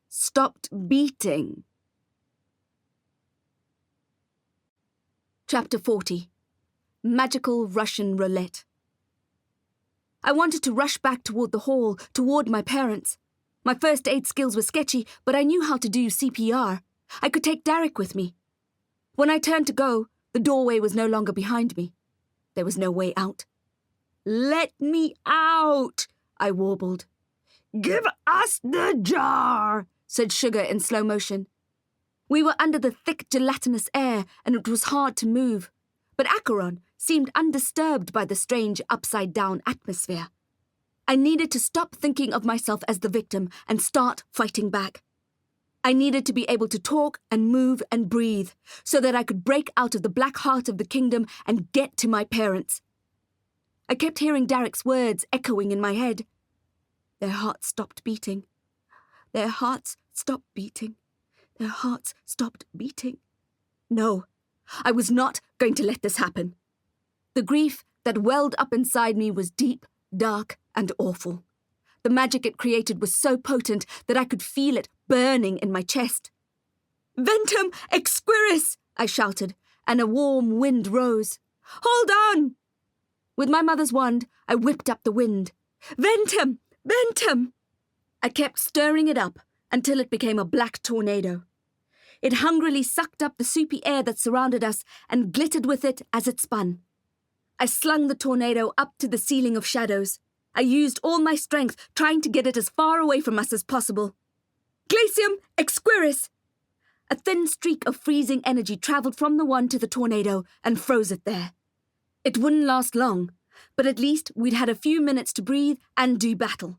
stopped beating." Chapter 40. Magical Russian Roulette. I wanted to rush back toward the hall, toward my parents. My first aid skills were sketchy, but I knew how to do CPR. I could take Derek with me. When I turned to go, the doorway was no longer behind me. There was no way out. "Let me out," I warbled. "Give us the jar," said Sugar in slow motion. We were under the thick gelatinous air, and it was hard to move. But Acheron seemed undisturbed by the strange upside-down atmosphere. I needed to stop thinking of myself as the victim and start fighting back. I needed to be able to talk and move and breathe so that I could break out of the black heart of the kingdom and get to my parents. I kept hearing Derek's words echoing in my head. Their hearts stopped beating. Their hearts stopped beating. Their hearts stopped beating. No, I was not going to let this happen. The grief that welled up inside me was deep, dark, and awful. The magic it created was so potent that I could feel it burning in my chest. "Ventum exquiris!" I shouted, and a warm wind rose. "Hold on!" With my mother's wand, I whipped up the wind. "Ventum! Ventum!" I kept stirring it up until it became a black tornado. It hungrily sucked up the soupy air that surrounded us and glittered with it as it spun. I slung the tornado up to the ceiling of shadows. I used all my strength, trying to get it as far away from us as possible. "Glacium exquiris!" A thin streak of freezing energy travelled from the wand to the tornado and froze it there. It wouldn't last long, but at least we'd had a few minutes to breathe and do battle.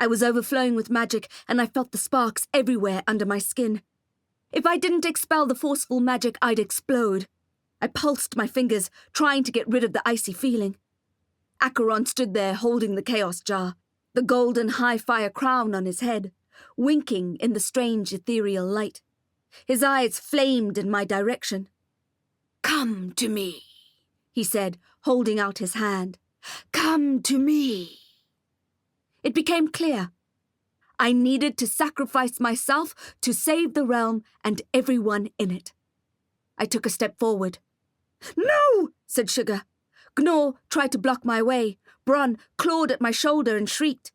I was overflowing with magic, and I felt the sparks everywhere under my skin. If I didn't expel the forceful magic, I'd explode. I pulsed my fingers, trying to get rid of the icy feeling. Acheron stood there holding the chaos jar, the golden high-fire crown on his head, winking in the strange ethereal light. His eyes flamed in my direction. "Come to me," he said, holding out his hand. "Come to me." It became clear. I needed to sacrifice myself to save the realm and everyone in it. I took a step forward. "No!" said Sugar. Gnor tried to block my way. Bron clawed at my shoulder and shrieked.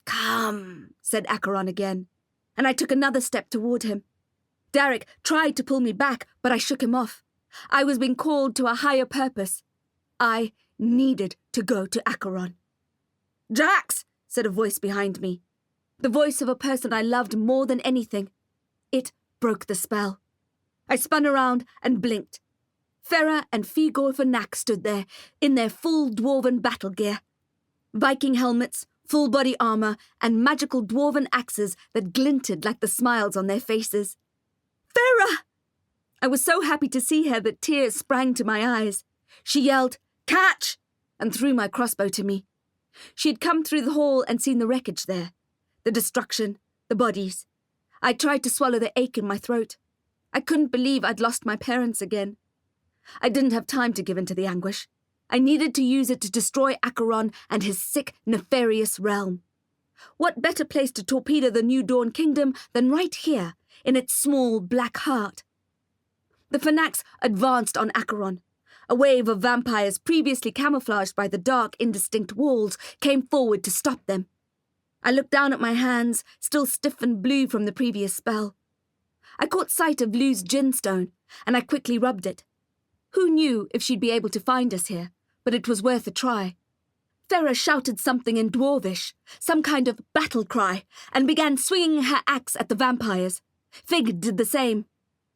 "Come," said Acheron again, and I took another step toward him. Derek tried to pull me back, but I shook him off. I was being called to a higher purpose. I needed to go to Acheron. "Jax!" said a voice behind me. The voice of a person I loved more than anything. It broke the spell. I spun around and blinked. Farah and Figor Vernac stood there, in their full dwarven battle gear. Viking helmets, full-body armour, and magical dwarven axes that glinted like the smiles on their faces. "Farah!" I was so happy to see her that tears sprang to my eyes. She yelled, Catch! And threw my crossbow to me. She had come through the hall and seen the wreckage there. The destruction, the bodies. I tried to swallow the ache in my throat. I couldn't believe I'd lost my parents again. I didn't have time to give in to the anguish. I needed to use it to destroy Acheron and his sick, nefarious realm. What better place to torpedo the New Dawn Kingdom than right here, in its small black heart? The Phonax advanced on Acheron. A wave of vampires previously camouflaged by the dark, indistinct walls came forward to stop them. I looked down at my hands, still stiff and blue from the previous spell. I caught sight of Lou's ginstone, and I quickly rubbed it. Who knew if she'd be able to find us here, but it was worth a try. Farah shouted something in Dwarvish, some kind of battle cry, and began swinging her axe at the vampires. Fig did the same.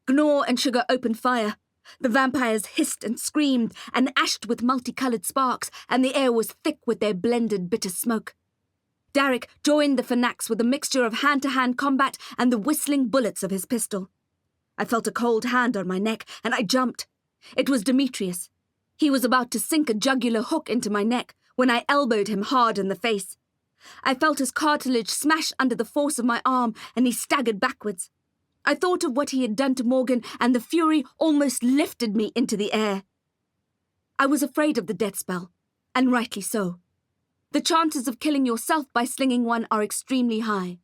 Gnaw and Sugar opened fire. The vampires hissed and screamed and ashed with multicoloured sparks, and the air was thick with their blended bitter smoke. Darek joined the Phonax with a mixture of hand-to-hand combat and the whistling bullets of his pistol. I felt a cold hand on my neck, and I jumped. It was Demetrius. He was about to sink a jugular hook into my neck when I elbowed him hard in the face. I felt his cartilage smash under the force of my arm, and he staggered backwards. I thought of what he had done to Morgan, and the fury almost lifted me into the air. I was afraid of the death spell, and rightly so. The chances of killing yourself by slinging one are extremely high.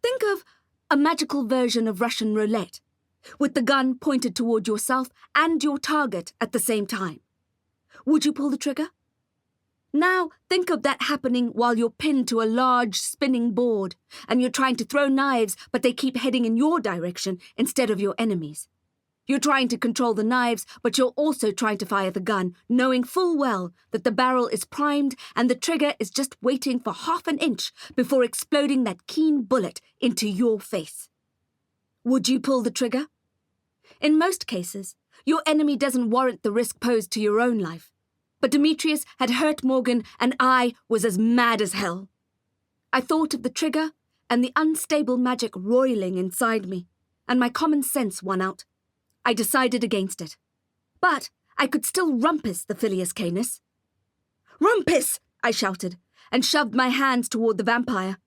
Think of a magical version of Russian roulette, with the gun pointed toward yourself and your target at the same time. Would you pull the trigger? Now think of that happening while you're pinned to a large spinning board and you're trying to throw knives, but they keep heading in your direction instead of your enemy's. You're trying to control the knives, but you're also trying to fire the gun, knowing full well that the barrel is primed and the trigger is just waiting for half an inch before exploding that keen bullet into your face. Would you pull the trigger? In most cases, your enemy doesn't warrant the risk posed to your own life. But Demetrius had hurt Morgan, and I was as mad as hell. I thought of the trigger and the unstable magic roiling inside me, and my common sense won out. I decided against it. But I could still rumpus the Filius Canis. "Rumpus!" I shouted, and shoved my hands toward the vampire.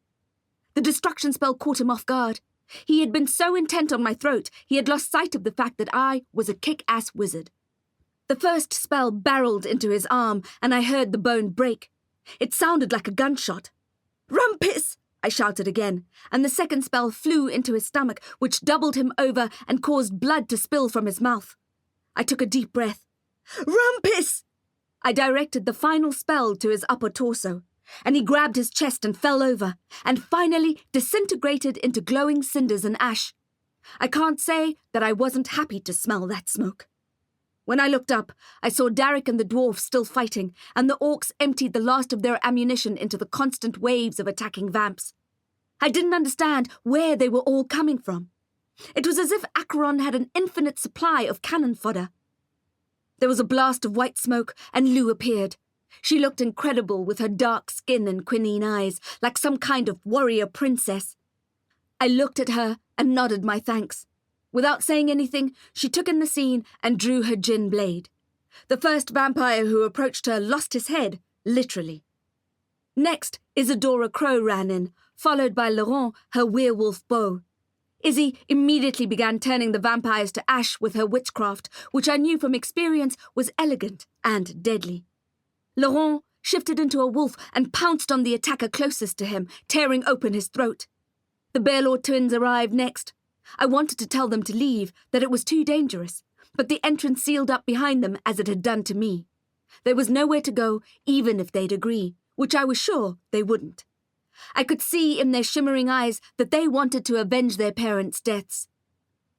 The destruction spell caught him off guard. He had been so intent on my throat, he had lost sight of the fact that I was a kick-ass wizard. The first spell barreled into his arm, and I heard the bone break. It sounded like a gunshot. "Rumpus!" I shouted again, and the second spell flew into his stomach, which doubled him over and caused blood to spill from his mouth. I took a deep breath. "Rumpus!" I directed the final spell to his upper torso, and he grabbed his chest and fell over, and finally disintegrated into glowing cinders and ash. I can't say that I wasn't happy to smell that smoke. When I looked up, I saw Darek and the dwarf still fighting, and the orcs emptied the last of their ammunition into the constant waves of attacking vamps. I didn't understand where they were all coming from. It was as if Acheron had an infinite supply of cannon fodder. There was a blast of white smoke, and Lou appeared. She looked incredible with her dark skin and quinine eyes, like some kind of warrior princess. I looked at her and nodded my thanks. Without saying anything, she took in the scene and drew her gin blade. The first vampire who approached her lost his head, literally. Next, Isadora Crow ran in, followed by Laurent, her werewolf bow. Izzy immediately began turning the vampires to ash with her witchcraft, which I knew from experience was elegant and deadly. Laurent shifted into a wolf and pounced on the attacker closest to him, tearing open his throat. The Bearlord twins arrived next. I wanted to tell them to leave, that it was too dangerous, but the entrance sealed up behind them as it had done to me. There was nowhere to go, even if they'd agree, which I was sure they wouldn't. I could see in their shimmering eyes that they wanted to avenge their parents' deaths.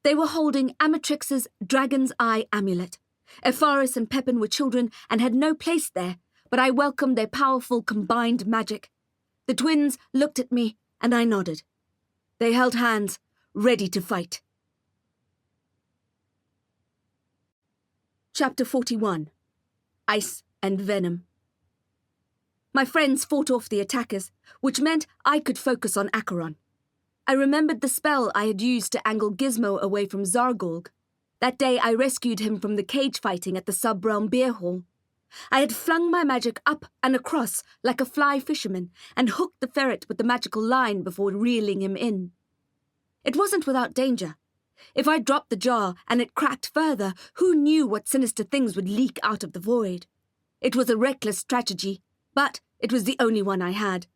They were holding Amatrix's Dragon's Eye amulet. Epharis and Pepin were children and had no place there, but I welcomed their powerful combined magic. The twins looked at me, and I nodded. They held hands, ready to fight. Chapter 41. Ice and Venom. My friends fought off the attackers, which meant I could focus on Acheron. I remembered the spell I had used to angle Gizmo away from Zargorg. That day I rescued him from the cage fighting at the sub-realm beer hall. I had flung my magic up and across like a fly fisherman and hooked the ferret with the magical line before reeling him in. It wasn't without danger. If I dropped the jar and it cracked further, who knew what sinister things would leak out of the void? It was a reckless strategy, but it was the only one I had.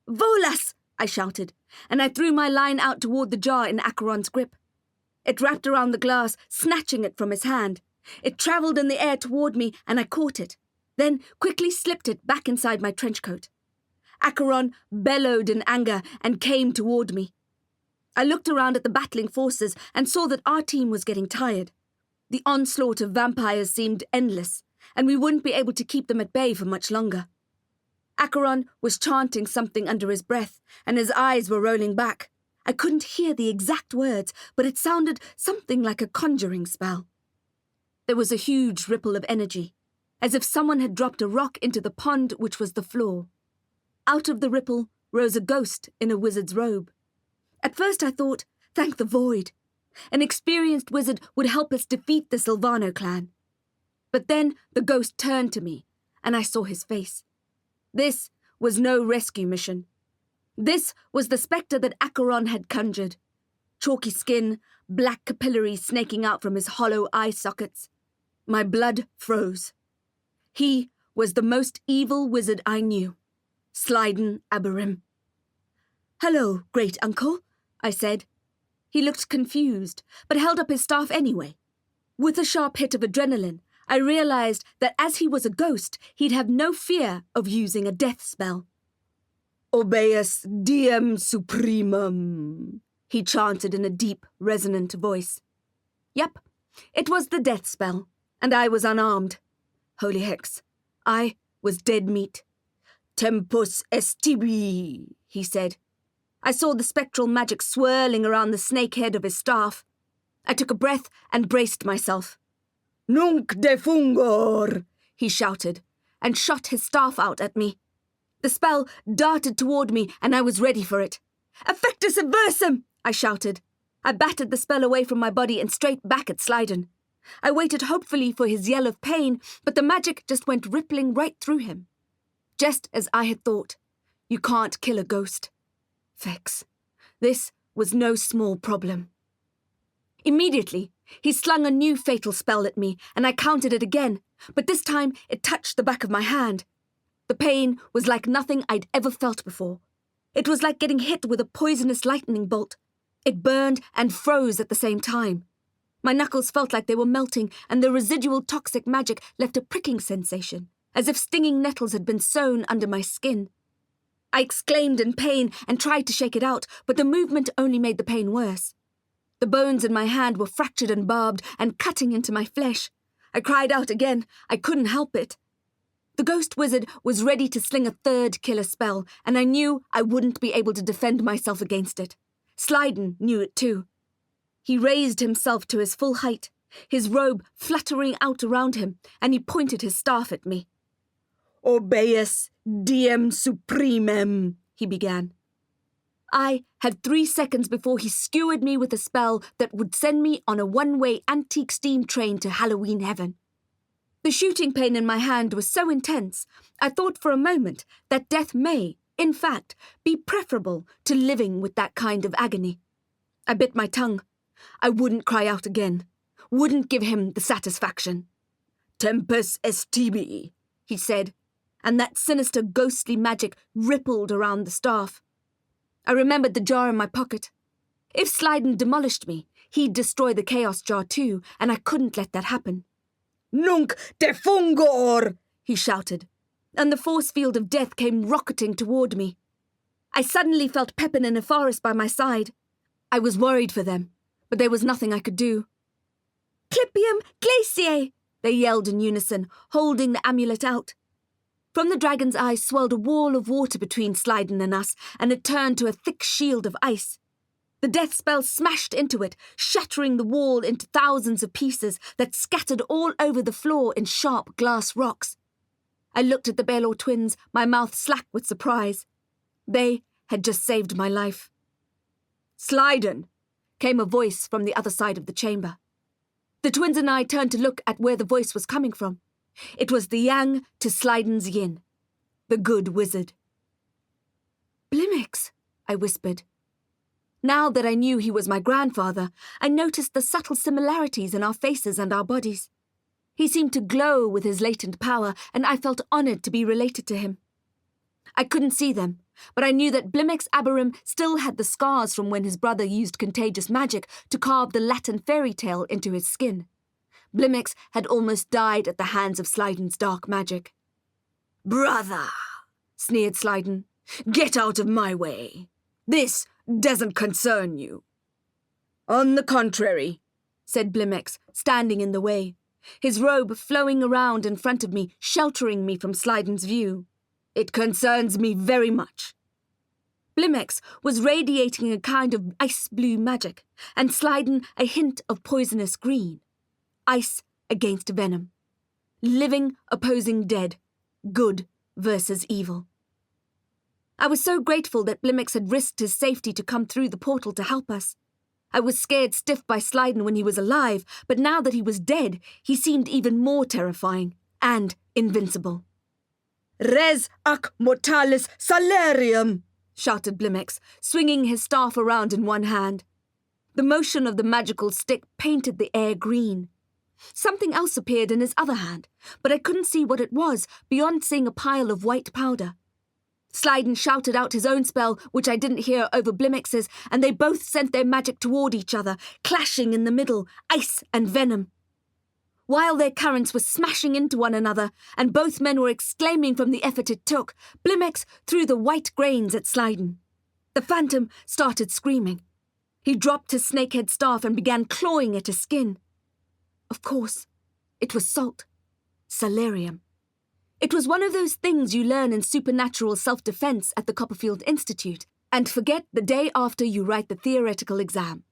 "Volas!" I shouted, and I threw my line out toward the jar in Acheron's grip. It wrapped around the glass, snatching it from his hand. It travelled in the air toward me, and I caught it, then quickly slipped it back inside my trench coat. Acheron bellowed in anger and came toward me. I looked around at the battling forces and saw that our team was getting tired. The onslaught of vampires seemed endless, and we wouldn't be able to keep them at bay for much longer. Acheron was chanting something under his breath, and his eyes were rolling back. I couldn't hear the exact words, but it sounded something like a conjuring spell. There was a huge ripple of energy, as if someone had dropped a rock into the pond which was the floor. Out of the ripple rose a ghost in a wizard's robe. At first I thought, thank the void. An experienced wizard would help us defeat the Silvano clan. But then the ghost turned to me, and I saw his face. This was no rescue mission. This was the spectre that Acheron had conjured. Chalky skin, black capillaries snaking out from his hollow eye sockets. My blood froze. He was the most evil wizard I knew, Slyden Aberim. "Hello, great uncle," I said. He looked confused, but held up his staff anyway. With a sharp hit of adrenaline, I realized that as he was a ghost, he'd have no fear of using a death spell. "Obeus diem supremum," he chanted in a deep, resonant voice. Yep, it was the death spell, and I was unarmed. Holy hex, I was dead meat. "Tempus est tibi," he said. I saw the spectral magic swirling around the snake head of his staff. I took a breath and braced myself. "Nunc defungor," he shouted, and shot his staff out at me. The spell darted toward me, and I was ready for it. "Effectus aversum," I shouted. I batted the spell away from my body and straight back at Slyden. I waited hopefully for his yell of pain, but the magic just went rippling right through him. Just as I had thought. You can't kill a ghost. Fex. This was no small problem. Immediately, he slung a new fatal spell at me, and I countered it again, but this time it touched the back of my hand. The pain was like nothing I'd ever felt before. It was like getting hit with a poisonous lightning bolt. It burned and froze at the same time. My knuckles felt like they were melting, and the residual toxic magic left a pricking sensation, as if stinging nettles had been sewn under my skin. I exclaimed in pain and tried to shake it out, but the movement only made the pain worse. The bones in my hand were fractured and barbed and cutting into my flesh. I cried out again. I couldn't help it. The ghost wizard was ready to sling a third killer spell, and I knew I wouldn't be able to defend myself against it. Slyden knew it too. He raised himself to his full height, his robe fluttering out around him, and he pointed his staff at me. "Obeus diem supremem," he began. I had 3 seconds before he skewered me with a spell that would send me on a one-way antique steam train to Halloween heaven. The shooting pain in my hand was so intense, I thought for a moment that death may, in fact, be preferable to living with that kind of agony. I bit my tongue. I wouldn't cry out again, wouldn't give him the satisfaction. "Tempus est tibi," he said, and that sinister ghostly magic rippled around the staff. I remembered the jar in my pocket. If Slyden demolished me, he'd destroy the chaos jar too, and I couldn't let that happen. "Nunc defungor," he shouted, and the force field of death came rocketing toward me. I suddenly felt Pepin and Nefaris by my side. I was worried for them, but there was nothing I could do. "Clipium glaciae," they yelled in unison, holding the amulet out. From the dragon's eyes swelled a wall of water between Slyden and us, and it turned to a thick shield of ice. The death spell smashed into it, shattering the wall into thousands of pieces that scattered all over the floor in sharp glass rocks. I looked at the Baelor twins, my mouth slack with surprise. They had just saved my life. "Slyden," came a voice from the other side of the chamber. The twins and I turned to look at where the voice was coming from. It was the yang to Slyden's yin, the good wizard. "Blimmix," I whispered. Now that I knew he was my grandfather, I noticed the subtle similarities in our faces and our bodies. He seemed to glow with his latent power, and I felt honoured to be related to him. I couldn't see them, but I knew that Blimmix Aberim still had the scars from when his brother used contagious magic to carve the Latin fairy tale into his skin. Blimmix had almost died at the hands of Slyden's dark magic. "Brother," sneered Slyden, "get out of my way. This doesn't concern you." "On the contrary," said Blimmix, standing in the way, his robe flowing around in front of me, sheltering me from Slyden's view. "It concerns me very much." Blimmix was radiating a kind of ice-blue magic, and Slyden a hint of poisonous green. Ice against venom. Living opposing dead. Good versus evil. I was so grateful that Blimmix had risked his safety to come through the portal to help us. I was scared stiff by Slyden when he was alive, but now that he was dead, he seemed even more terrifying and invincible. "Res ac mortalis salarium," shouted Blimmix, swinging his staff around in one hand. The motion of the magical stick painted the air green. Something else appeared in his other hand, but I couldn't see what it was beyond seeing a pile of white powder. Slyden shouted out his own spell, which I didn't hear over Blimmix's, and they both sent their magic toward each other, clashing in the middle, ice and venom. While their currents were smashing into one another, and both men were exclaiming from the effort it took, Blimmix threw the white grains at Slyden. The phantom started screaming. He dropped his snakehead staff and began clawing at his skin. Of course, it was salt. Salarium. It was one of those things you learn in supernatural self-defense at the Copperfield Institute and forget the day after you write the theoretical exam.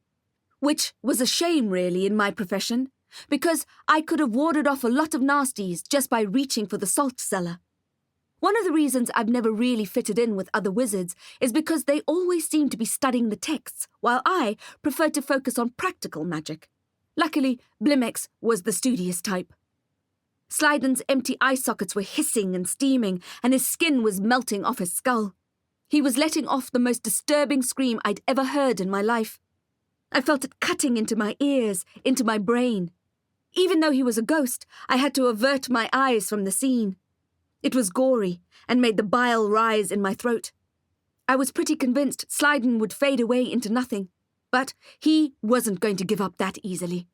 Which was a shame, really, in my profession, because I could have warded off a lot of nasties just by reaching for the salt cellar. One of the reasons I've never really fitted in with other wizards is because they always seem to be studying the texts, while I preferred to focus on practical magic. Luckily, Blimmix was the studious type. Slyden's empty eye sockets were hissing and steaming, and his skin was melting off his skull. He was letting off the most disturbing scream I'd ever heard in my life. I felt it cutting into my ears, into my brain. Even though he was a ghost, I had to avert my eyes from the scene. It was gory, and made the bile rise in my throat. I was pretty convinced Slyden would fade away into nothing, but he wasn't going to give up that easily.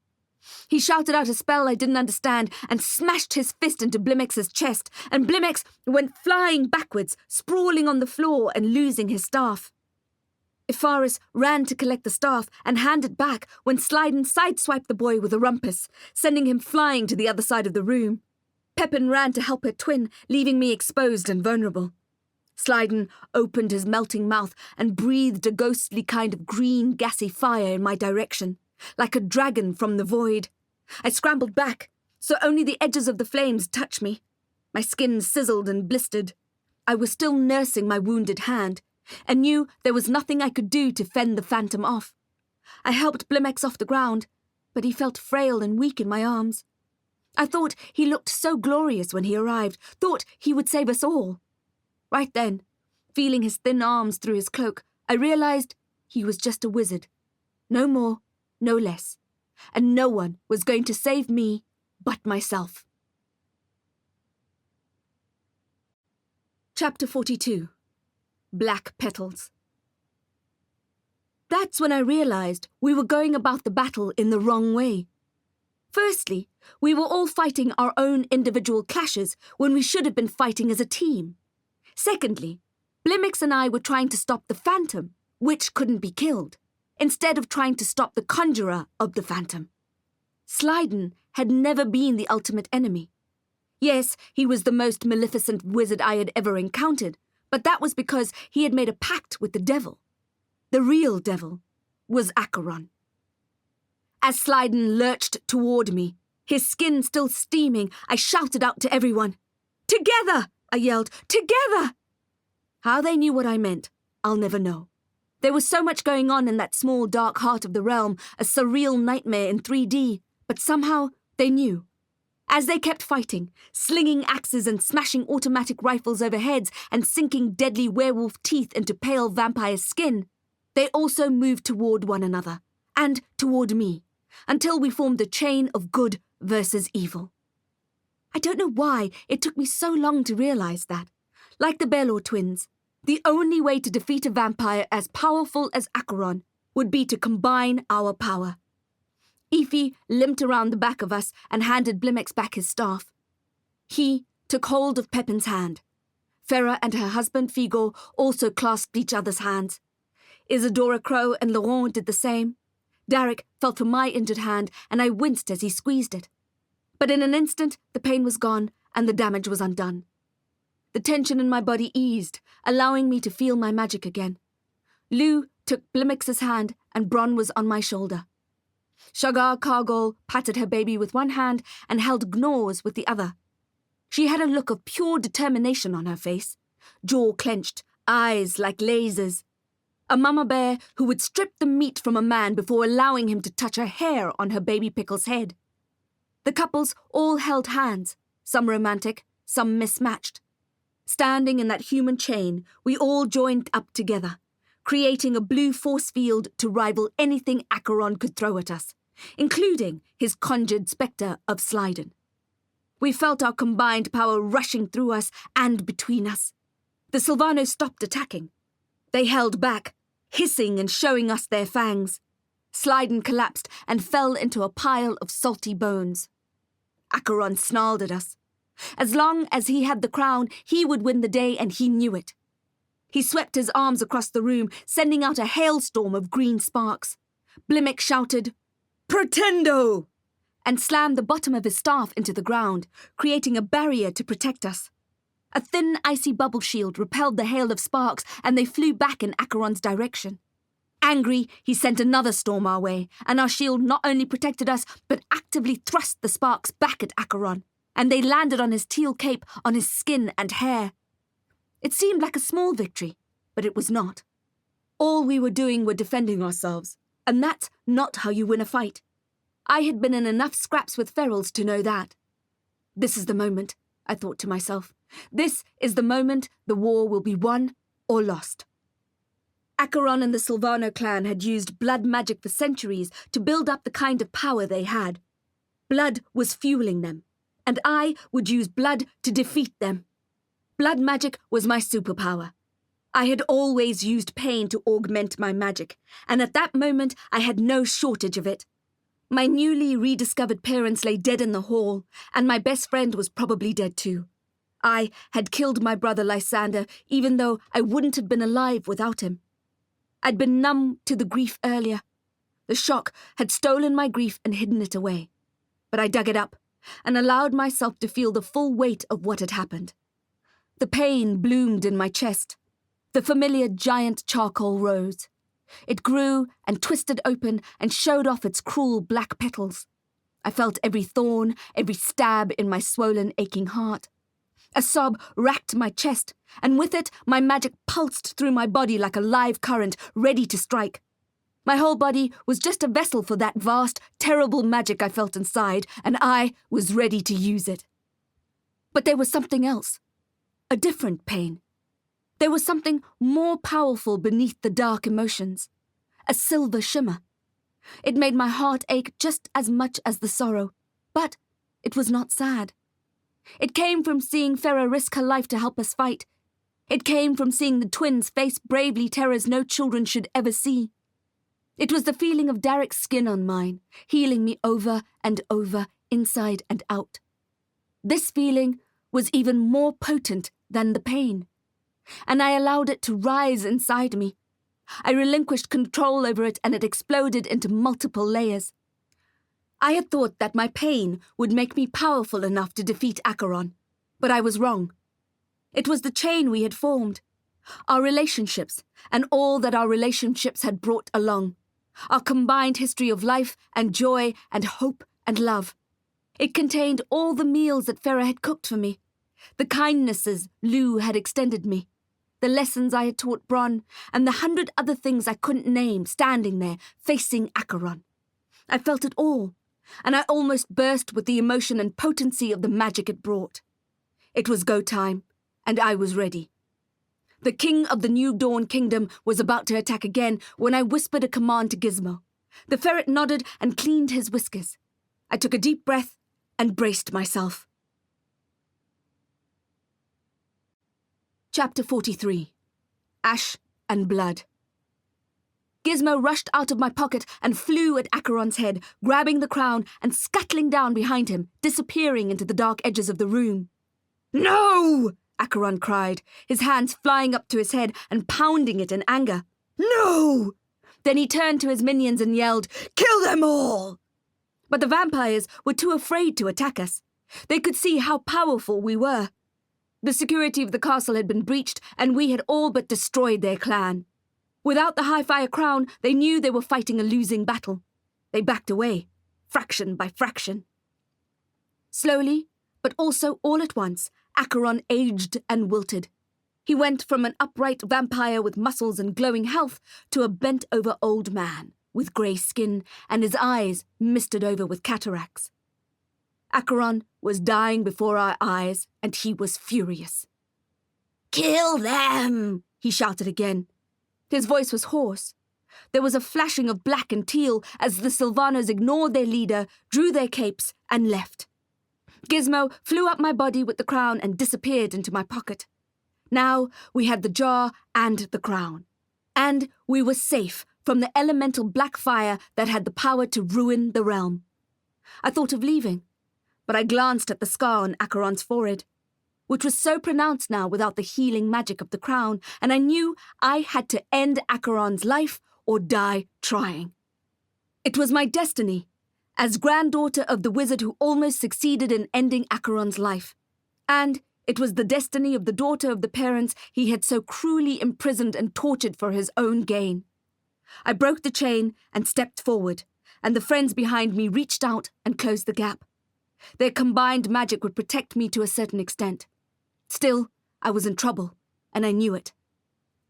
He shouted out a spell I didn't understand and smashed his fist into Blimmix's chest, and Blimmix went flying backwards, sprawling on the floor and losing his staff. Ifaris ran to collect the staff and hand it back when Slyden sideswiped the boy with a rumpus, sending him flying to the other side of the room. Pepin ran to help her twin, leaving me exposed and vulnerable. Slyden opened his melting mouth and breathed a ghostly kind of green, gassy fire in my direction, like a dragon from the void. I scrambled back, so only the edges of the flames touched me. My skin sizzled and blistered. I was still nursing my wounded hand, and knew there was nothing I could do to fend the phantom off. I helped Blimmix off the ground, but he felt frail and weak in my arms. I thought he looked so glorious when he arrived, thought he would save us all. Right then, feeling his thin arms through his cloak, I realized he was just a wizard. No more, no less. And no one was going to save me but myself. Chapter 42. Black Petals. That's when I realized we were going about the battle in the wrong way. Firstly, we were all fighting our own individual clashes when we should have been fighting as a team. Secondly, Blimmix and I were trying to stop the phantom, which couldn't be killed, instead of trying to stop the conjurer of the phantom. Slyden had never been the ultimate enemy. Yes, he was the most maleficent wizard I had ever encountered, but that was because he had made a pact with the devil. The real devil was Acheron. As Slyden lurched toward me, his skin still steaming, I shouted out to everyone. "Together!" I yelled. "Together!" How they knew what I meant, I'll never know. There was so much going on in that small dark heart of the realm, a surreal nightmare in 3D, but somehow they knew. As they kept fighting, slinging axes and smashing automatic rifles over heads and sinking deadly werewolf teeth into pale vampire skin, they also moved toward one another, and toward me, until we formed a chain of good versus evil. I don't know why it took me so long to realize that. Like the Belor twins, the only way to defeat a vampire as powerful as Acheron would be to combine our power. Ify limped around the back of us and handed Blimex back his staff. He took hold of Pepin's hand. Farah and her husband Figo also clasped each other's hands. Isadora Crow and Laurent did the same. Derek felt for my injured hand, and I winced as he squeezed it. But in an instant, the pain was gone and the damage was undone. The tension in my body eased, allowing me to feel my magic again. Lou took Blimex's hand and Bronn was on my shoulder. Shagar Kargol patted her baby with one hand and held Gnor's with the other. She had a look of pure determination on her face, jaw clenched, eyes like lasers. A mama bear who would strip the meat from a man before allowing him to touch a hair on her baby Pickle's head. The couples all held hands, some romantic, some mismatched. Standing in that human chain, we all joined up together, creating a blue force field to rival anything Acheron could throw at us, including his conjured spectre of Sliden. We felt our combined power rushing through us and between us. The Sylvanos stopped attacking. They held back, hissing and showing us their fangs. Sliden collapsed and fell into a pile of salty bones. Acheron snarled at us. As long as he had the crown, he would win the day, and he knew it. He swept his arms across the room, sending out a hailstorm of green sparks. Blimex shouted, "Protendo!" and slammed the bottom of his staff into the ground, creating a barrier to protect us. A thin, icy bubble shield repelled the hail of sparks, and they flew back in Acheron's direction. Angry, he sent another storm our way, and our shield not only protected us, but actively thrust the sparks back at Acheron, and they landed on his teal cape, on his skin and hair. It seemed like a small victory, but it was not. All we were doing were defending ourselves, and that's not how you win a fight. I had been in enough scraps with ferals to know that. This is the moment, I thought to myself. This is the moment the war will be won or lost. Acheron and the Sylvano clan had used blood magic for centuries to build up the kind of power they had. Blood was fueling them, and I would use blood to defeat them. Blood magic was my superpower. I had always used pain to augment my magic, and at that moment I had no shortage of it. My newly rediscovered parents lay dead in the hall, and my best friend was probably dead too. I had killed my brother Lysander, even though I wouldn't have been alive without him. I'd been numb to the grief earlier. The shock had stolen my grief and hidden it away. But I dug it up and allowed myself to feel the full weight of what had happened. The pain bloomed in my chest. The familiar giant charcoal rose. It grew and twisted open and showed off its cruel black petals. I felt every thorn, every stab in my swollen, aching heart. A sob racked my chest, and with it my magic pulsed through my body like a live current, ready to strike. My whole body was just a vessel for that vast, terrible magic I felt inside, and I was ready to use it. But there was something else. A different pain. There was something more powerful beneath the dark emotions. A silver shimmer. It made my heart ache just as much as the sorrow, but it was not sad. It came from seeing Farah risk her life to help us fight. It came from seeing the twins face bravely terrors no children should ever see. It was the feeling of Derek's skin on mine, healing me over and over, inside and out. This feeling was even more potent than the pain, and I allowed it to rise inside me. I relinquished control over it, and it exploded into multiple layers. I had thought that my pain would make me powerful enough to defeat Acheron, but I was wrong. It was the chain we had formed, our relationships, and all that our relationships had brought along, our combined history of life and joy and hope and love. It contained all the meals that Farah had cooked for me, the kindnesses Lou had extended me, the lessons I had taught Bronn, and the 100 other things I couldn't name standing there, facing Acheron. I felt it all, and I almost burst with the emotion and potency of the magic it brought. It was go time, and I was ready. The king of the New Dawn Kingdom was about to attack again when I whispered a command to Gizmo. The ferret nodded and cleaned his whiskers. I took a deep breath and braced myself. Chapter 43. Ash and Blood. Gizmo rushed out of my pocket and flew at Acheron's head, grabbing the crown and scuttling down behind him, disappearing into the dark edges of the room. No! Acheron cried, his hands flying up to his head and pounding it in anger. No! Then he turned to his minions and yelled, Kill them all! But the vampires were too afraid to attack us. They could see how powerful we were. The security of the castle had been breached, and we had all but destroyed their clan. Without the High-Fire crown, they knew they were fighting a losing battle. They backed away, fraction by fraction. Slowly, but also all at once, Acheron aged and wilted. He went from an upright vampire with muscles and glowing health to a bent-over old man with grey skin and his eyes misted over with cataracts. Acheron was dying before our eyes, and he was furious. Kill them! He shouted again. His voice was hoarse. There was a flashing of black and teal as the Sylvanos ignored their leader, drew their capes, and left. Gizmo flew up my body with the crown and disappeared into my pocket. Now we had the jar and the crown. And we were safe from the elemental black fire that had the power to ruin the realm. I thought of leaving, but I glanced at the scar on Acheron's forehead, which was so pronounced now without the healing magic of the crown, and I knew I had to end Acheron's life or die trying. It was my destiny, as granddaughter of the wizard who almost succeeded in ending Acheron's life. And it was the destiny of the daughter of the parents he had so cruelly imprisoned and tortured for his own gain. I broke the chain and stepped forward, and the friends behind me reached out and closed the gap. Their combined magic would protect me to a certain extent. Still, I was in trouble, and I knew it.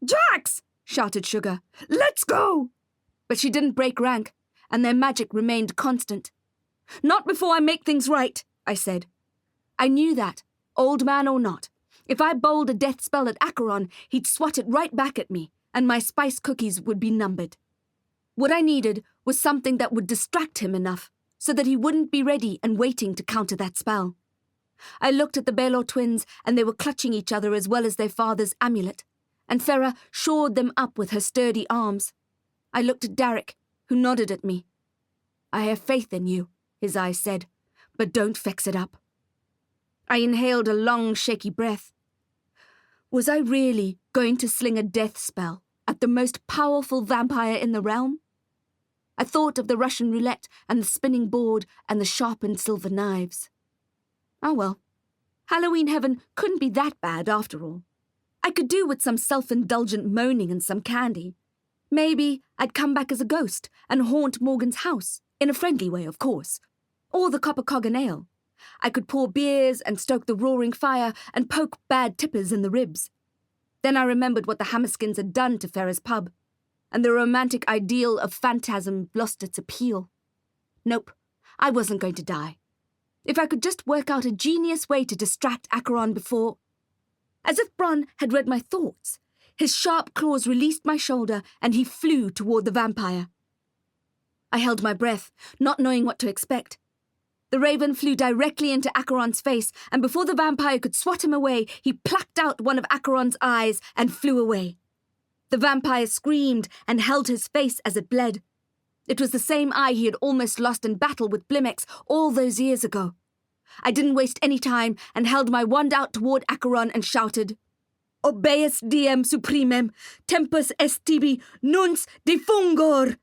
Jax! Shouted Sugar. Let's go! But she didn't break rank, and their magic remained constant. Not before I make things right, I said. I knew that, old man or not. If I bowled a death spell at Acheron, he'd swat it right back at me, and my spice cookies would be numbered. What I needed was something that would distract him enough, so that he wouldn't be ready and waiting to counter that spell. I looked at the Baelor twins, and they were clutching each other as well as their father's amulet, and Farah shored them up with her sturdy arms. I looked at Derek, who nodded at me. I have faith in you, his eyes said, but don't fix it up. I inhaled a long, shaky breath. Was I really going to sling a death spell at the most powerful vampire in the realm? I thought of the Russian roulette and the spinning board and the sharpened silver knives. Oh well, Halloween heaven couldn't be that bad after all. I could do with some self-indulgent moaning and some candy. Maybe I'd come back as a ghost and haunt Morgan's house, in a friendly way, of course, or the Copper Cog and Ale. I could pour beers and stoke the roaring fire and poke bad tippers in the ribs. Then I remembered what the Hammerskins had done to Farah's pub, and the romantic ideal of phantasm lost its appeal. Nope, I wasn't going to die. If I could just work out a genius way to distract Acheron before... As if Bronn had read my thoughts, his sharp claws released my shoulder and he flew toward the vampire. I held my breath, not knowing what to expect. The raven flew directly into Acheron's face, and before the vampire could swat him away, he plucked out one of Acheron's eyes and flew away. The vampire screamed and held his face as it bled. It was the same eye he had almost lost in battle with Blimex all those years ago. I didn't waste any time and held my wand out toward Acheron and shouted, Obeas diem supremem, tempus est tibi, nuns defungor.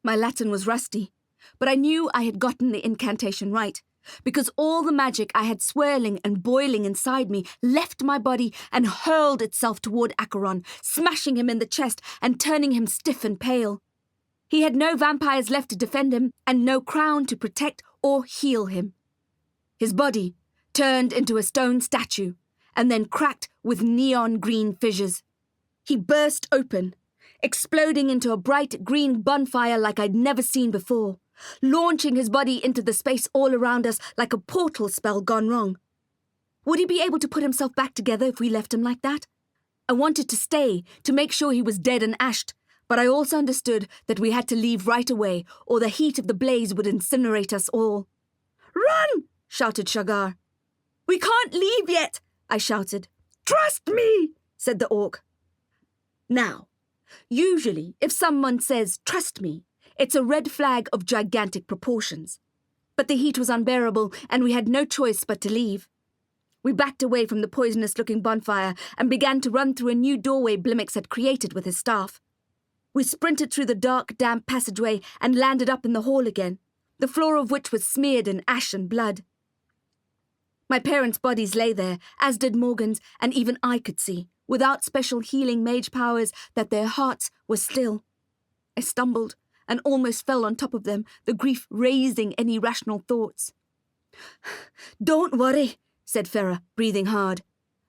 My Latin was rusty, but I knew I had gotten the incantation right, because all the magic I had swirling and boiling inside me left my body and hurled itself toward Acheron, smashing him in the chest and turning him stiff and pale. He had no vampires left to defend him and no crown to protect or heal him. His body turned into a stone statue and then cracked with neon green fissures. He burst open, exploding into a bright green bonfire like I'd never seen before, launching his body into the space all around us like a portal spell gone wrong. Would he be able to put himself back together if we left him like that? I wanted to stay, to make sure he was dead and ashed, but I also understood that we had to leave right away, or the heat of the blaze would incinerate us all. Run! Shouted Shagar. We can't leave yet, I shouted. Trust me, said the orc. Now, usually, if someone says, trust me, it's a red flag of gigantic proportions. But the heat was unbearable, and we had no choice but to leave. We backed away from the poisonous-looking bonfire and began to run through a new doorway Blimix had created with his staff. We sprinted through the dark, damp passageway and landed up in the hall again, the floor of which was smeared in ash and blood. My parents' bodies lay there, as did Morgan's, and even I could see, without special healing mage powers, that their hearts were still. I stumbled and almost fell on top of them, the grief raising any rational thoughts. Don't worry, said Farah, breathing hard.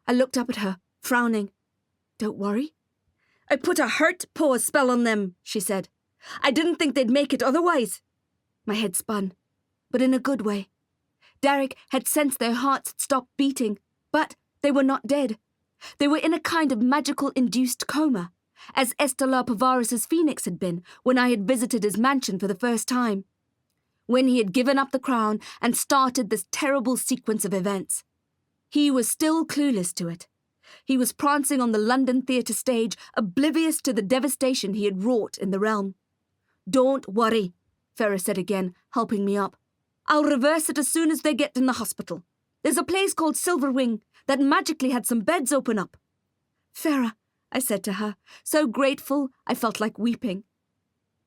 I looked up at her, frowning. Don't worry? I put a hurt pause spell on them, she said. I didn't think they'd make it otherwise. My head spun, but in a good way. Derek had sensed their hearts had stopped beating, but they were not dead. They were in a kind of magical-induced coma, as Estelar Pavaris's phoenix had been when I had visited his mansion for the first time, when he had given up the crown and started this terrible sequence of events. He was still clueless to it. He was prancing on the London theatre stage, oblivious to the devastation he had wrought in the realm. Don't worry, Farah said again, helping me up. I'll reverse it as soon as they get in the hospital. There's a place called Silverwing that magically had some beds open up. Farah, I said to her, so grateful I felt like weeping.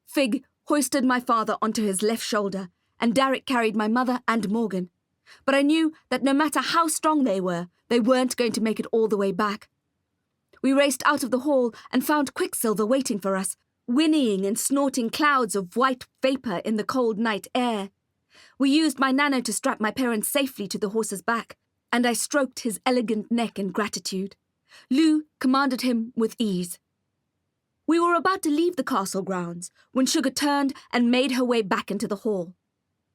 Fig hoisted my father onto his left shoulder, and Derek carried my mother and Morgan. But I knew that no matter how strong they weren't going to make it all the way back. We raced out of the hall and found Quicksilver waiting for us, whinnying and snorting clouds of white vapour in the cold night air. We used my nano to strap my parents safely to the horse's back, and I stroked his elegant neck in gratitude. Lou commanded him with ease. We were about to leave the castle grounds when Sugar turned and made her way back into the hall.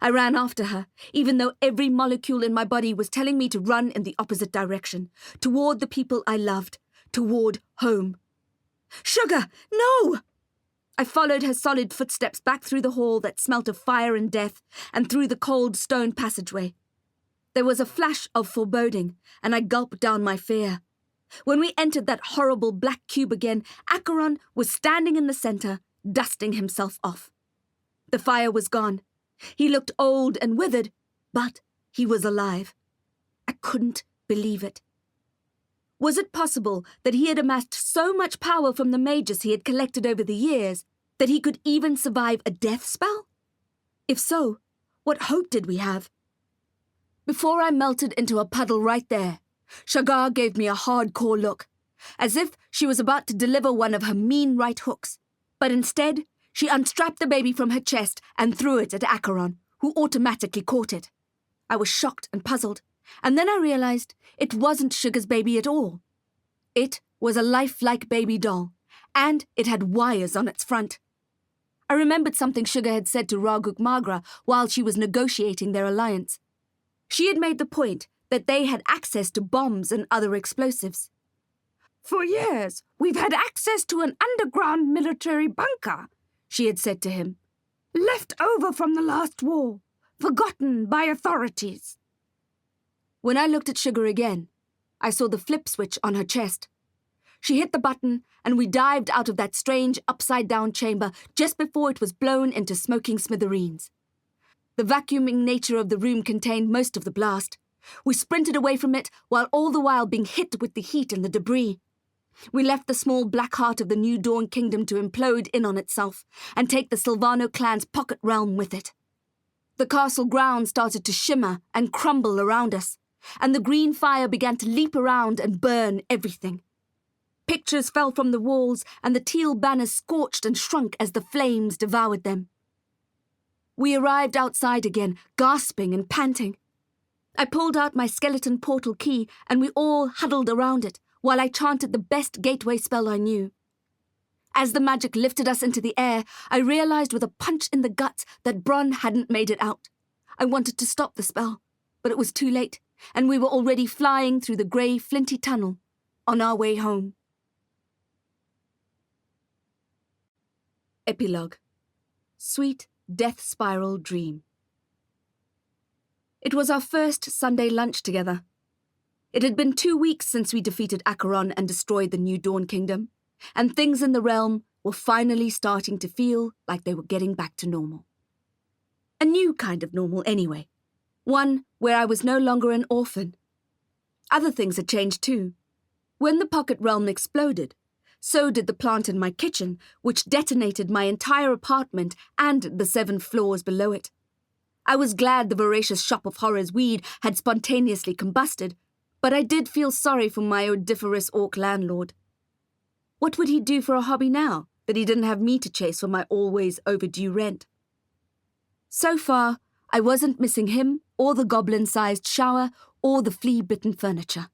I ran after her, even though every molecule in my body was telling me to run in the opposite direction, toward the people I loved, toward home. Sugar, no! I followed her solid footsteps back through the hall that smelt of fire and death, and through the cold stone passageway. There was a flash of foreboding, and I gulped down my fear. When we entered that horrible black cube again, Acheron was standing in the centre, dusting himself off. The fire was gone. He looked old and withered, but he was alive. I couldn't believe it. Was it possible that he had amassed so much power from the mages he had collected over the years that he could even survive a death spell? If so, what hope did we have? Before I melted into a puddle right there, Shagar gave me a hardcore look, as if she was about to deliver one of her mean right hooks. But instead, she unstrapped the baby from her chest and threw it at Acheron, who automatically caught it. I was shocked and puzzled, and then I realized it wasn't Sugar's baby at all. It was a lifelike baby doll, and it had wires on its front. I remembered something Sugar had said to Raguk Magra while she was negotiating their alliance. She had made the point that they had access to bombs and other explosives. For years, we've had access to an underground military bunker, she had said to him, left over from the last war, forgotten by authorities. When I looked at Sugar again, I saw the flip switch on her chest. She hit the button, and we dived out of that strange upside-down chamber just before it was blown into smoking smithereens. The vacuuming nature of the room contained most of the blast. We sprinted away from it, while all the while being hit with the heat and the debris. We left the small black heart of the New Dawn Kingdom to implode in on itself, and take the Silvano clan's pocket realm with it. The castle grounds started to shimmer and crumble around us, and the green fire began to leap around and burn everything. Pictures fell from the walls, and the teal banners scorched and shrunk as the flames devoured them. We arrived outside again, gasping and panting. I pulled out my skeleton portal key, and we all huddled around it, while I chanted the best gateway spell I knew. As the magic lifted us into the air, I realized with a punch in the guts that Bronn hadn't made it out. I wanted to stop the spell, but it was too late, and we were already flying through the grey, flinty tunnel on our way home. Epilogue. Sweet Death Spiral Dream. It was our first Sunday lunch together. It had been 2 weeks since we defeated Acheron and destroyed the New Dawn Kingdom, and things in the realm were finally starting to feel like they were getting back to normal. A new kind of normal anyway. One where I was no longer an orphan. Other things had changed too. When the pocket realm exploded, so did the plant in my kitchen, which detonated my entire apartment and the 7 floors below it. I was glad the voracious shop of horrors weed had spontaneously combusted, but I did feel sorry for my odoriferous orc landlord. What would he do for a hobby now that he didn't have me to chase for my always overdue rent? So far, I wasn't missing him or the goblin-sized shower or the flea-bitten furniture.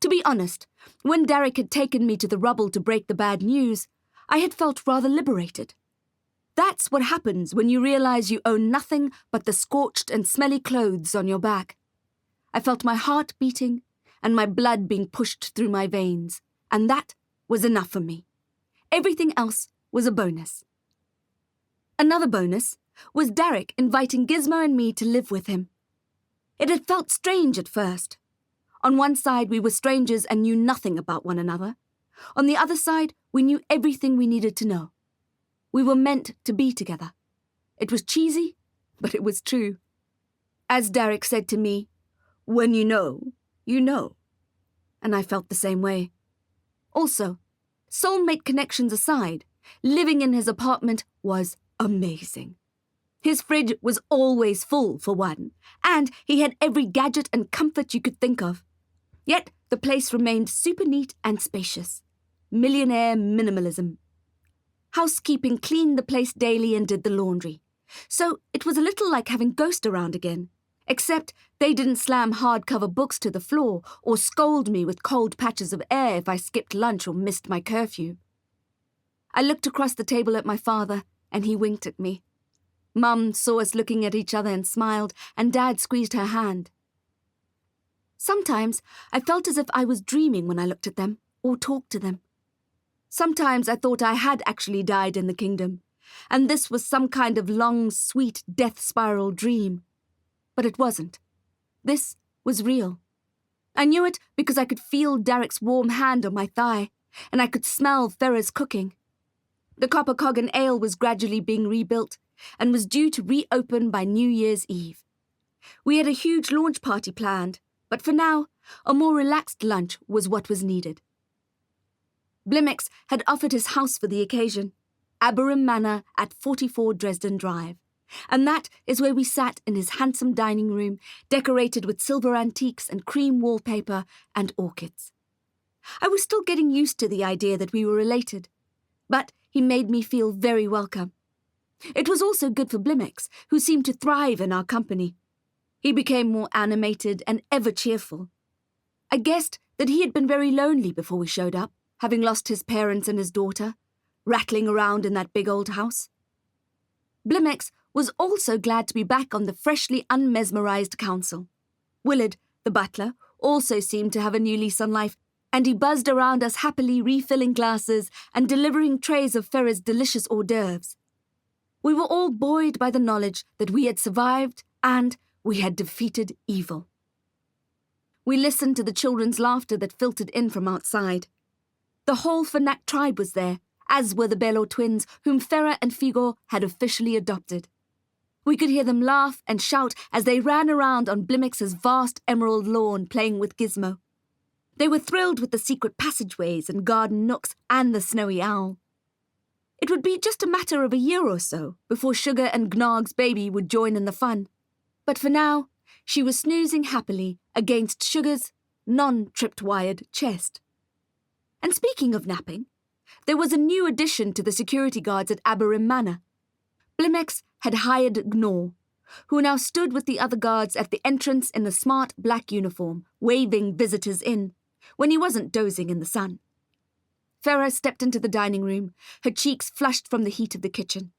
To be honest, when Derek had taken me to the rubble to break the bad news, I had felt rather liberated. That's what happens when you realize you own nothing but the scorched and smelly clothes on your back. I felt my heart beating and my blood being pushed through my veins, and that was enough for me. Everything else was a bonus. Another bonus was Derek inviting Gizmo and me to live with him. It had felt strange at first. On one side, we were strangers and knew nothing about one another. On the other side, we knew everything we needed to know. We were meant to be together. It was cheesy, but it was true. As Derek said to me, "When you know, you know." And I felt the same way. Also, soulmate connections aside, living in his apartment was amazing. His fridge was always full, for one, and he had every gadget and comfort you could think of. Yet the place remained super neat and spacious. Millionaire minimalism. Housekeeping cleaned the place daily and did the laundry. So it was a little like having Ghost around again, except they didn't slam hardcover books to the floor or scold me with cold patches of air if I skipped lunch or missed my curfew. I looked across the table at my father, and he winked at me. Mum saw us looking at each other and smiled, and Dad squeezed her hand. Sometimes I felt as if I was dreaming when I looked at them or talked to them. Sometimes I thought I had actually died in the kingdom, and this was some kind of long, sweet death spiral dream. But it wasn't. This was real. I knew it because I could feel Derek's warm hand on my thigh, and I could smell Farah's cooking. The Copper Coggan Ale was gradually being rebuilt and was due to reopen by New Year's Eve. We had a huge launch party planned, but for now, a more relaxed lunch was what was needed. Blimix had offered his house for the occasion, Aberim Manor at 44 Dresden Drive, and that is where we sat in his handsome dining room, decorated with silver antiques and cream wallpaper and orchids. I was still getting used to the idea that we were related, but he made me feel very welcome. It was also good for Blimix, who seemed to thrive in our company. He became more animated and ever cheerful. I guessed that he had been very lonely before we showed up, having lost his parents and his daughter, rattling around in that big old house. Blimix was also glad to be back on the freshly unmesmerized council. Willard, the butler, also seemed to have a new lease on life, and he buzzed around us happily refilling glasses and delivering trays of Farah's delicious hors d'oeuvres. We were all buoyed by the knowledge that we had survived and we had defeated evil. We listened to the children's laughter that filtered in from outside. The whole Fnac tribe was there, as were the Bello twins, whom Farah and Figo had officially adopted. We could hear them laugh and shout as they ran around on Blimix's vast emerald lawn playing with Gizmo. They were thrilled with the secret passageways and garden nooks and the snowy owl. It would be just a matter of a year or so before Sugar and Gnog's baby would join in the fun. But for now, she was snoozing happily against Sugar's non-tripwired chest. And speaking of napping, there was a new addition to the security guards at Aberim Manor. Blimix had hired Gnaw, who now stood with the other guards at the entrance in a smart black uniform, waving visitors in, when he wasn't dozing in the sun. Farah stepped into the dining room, her cheeks flushed from the heat of the kitchen.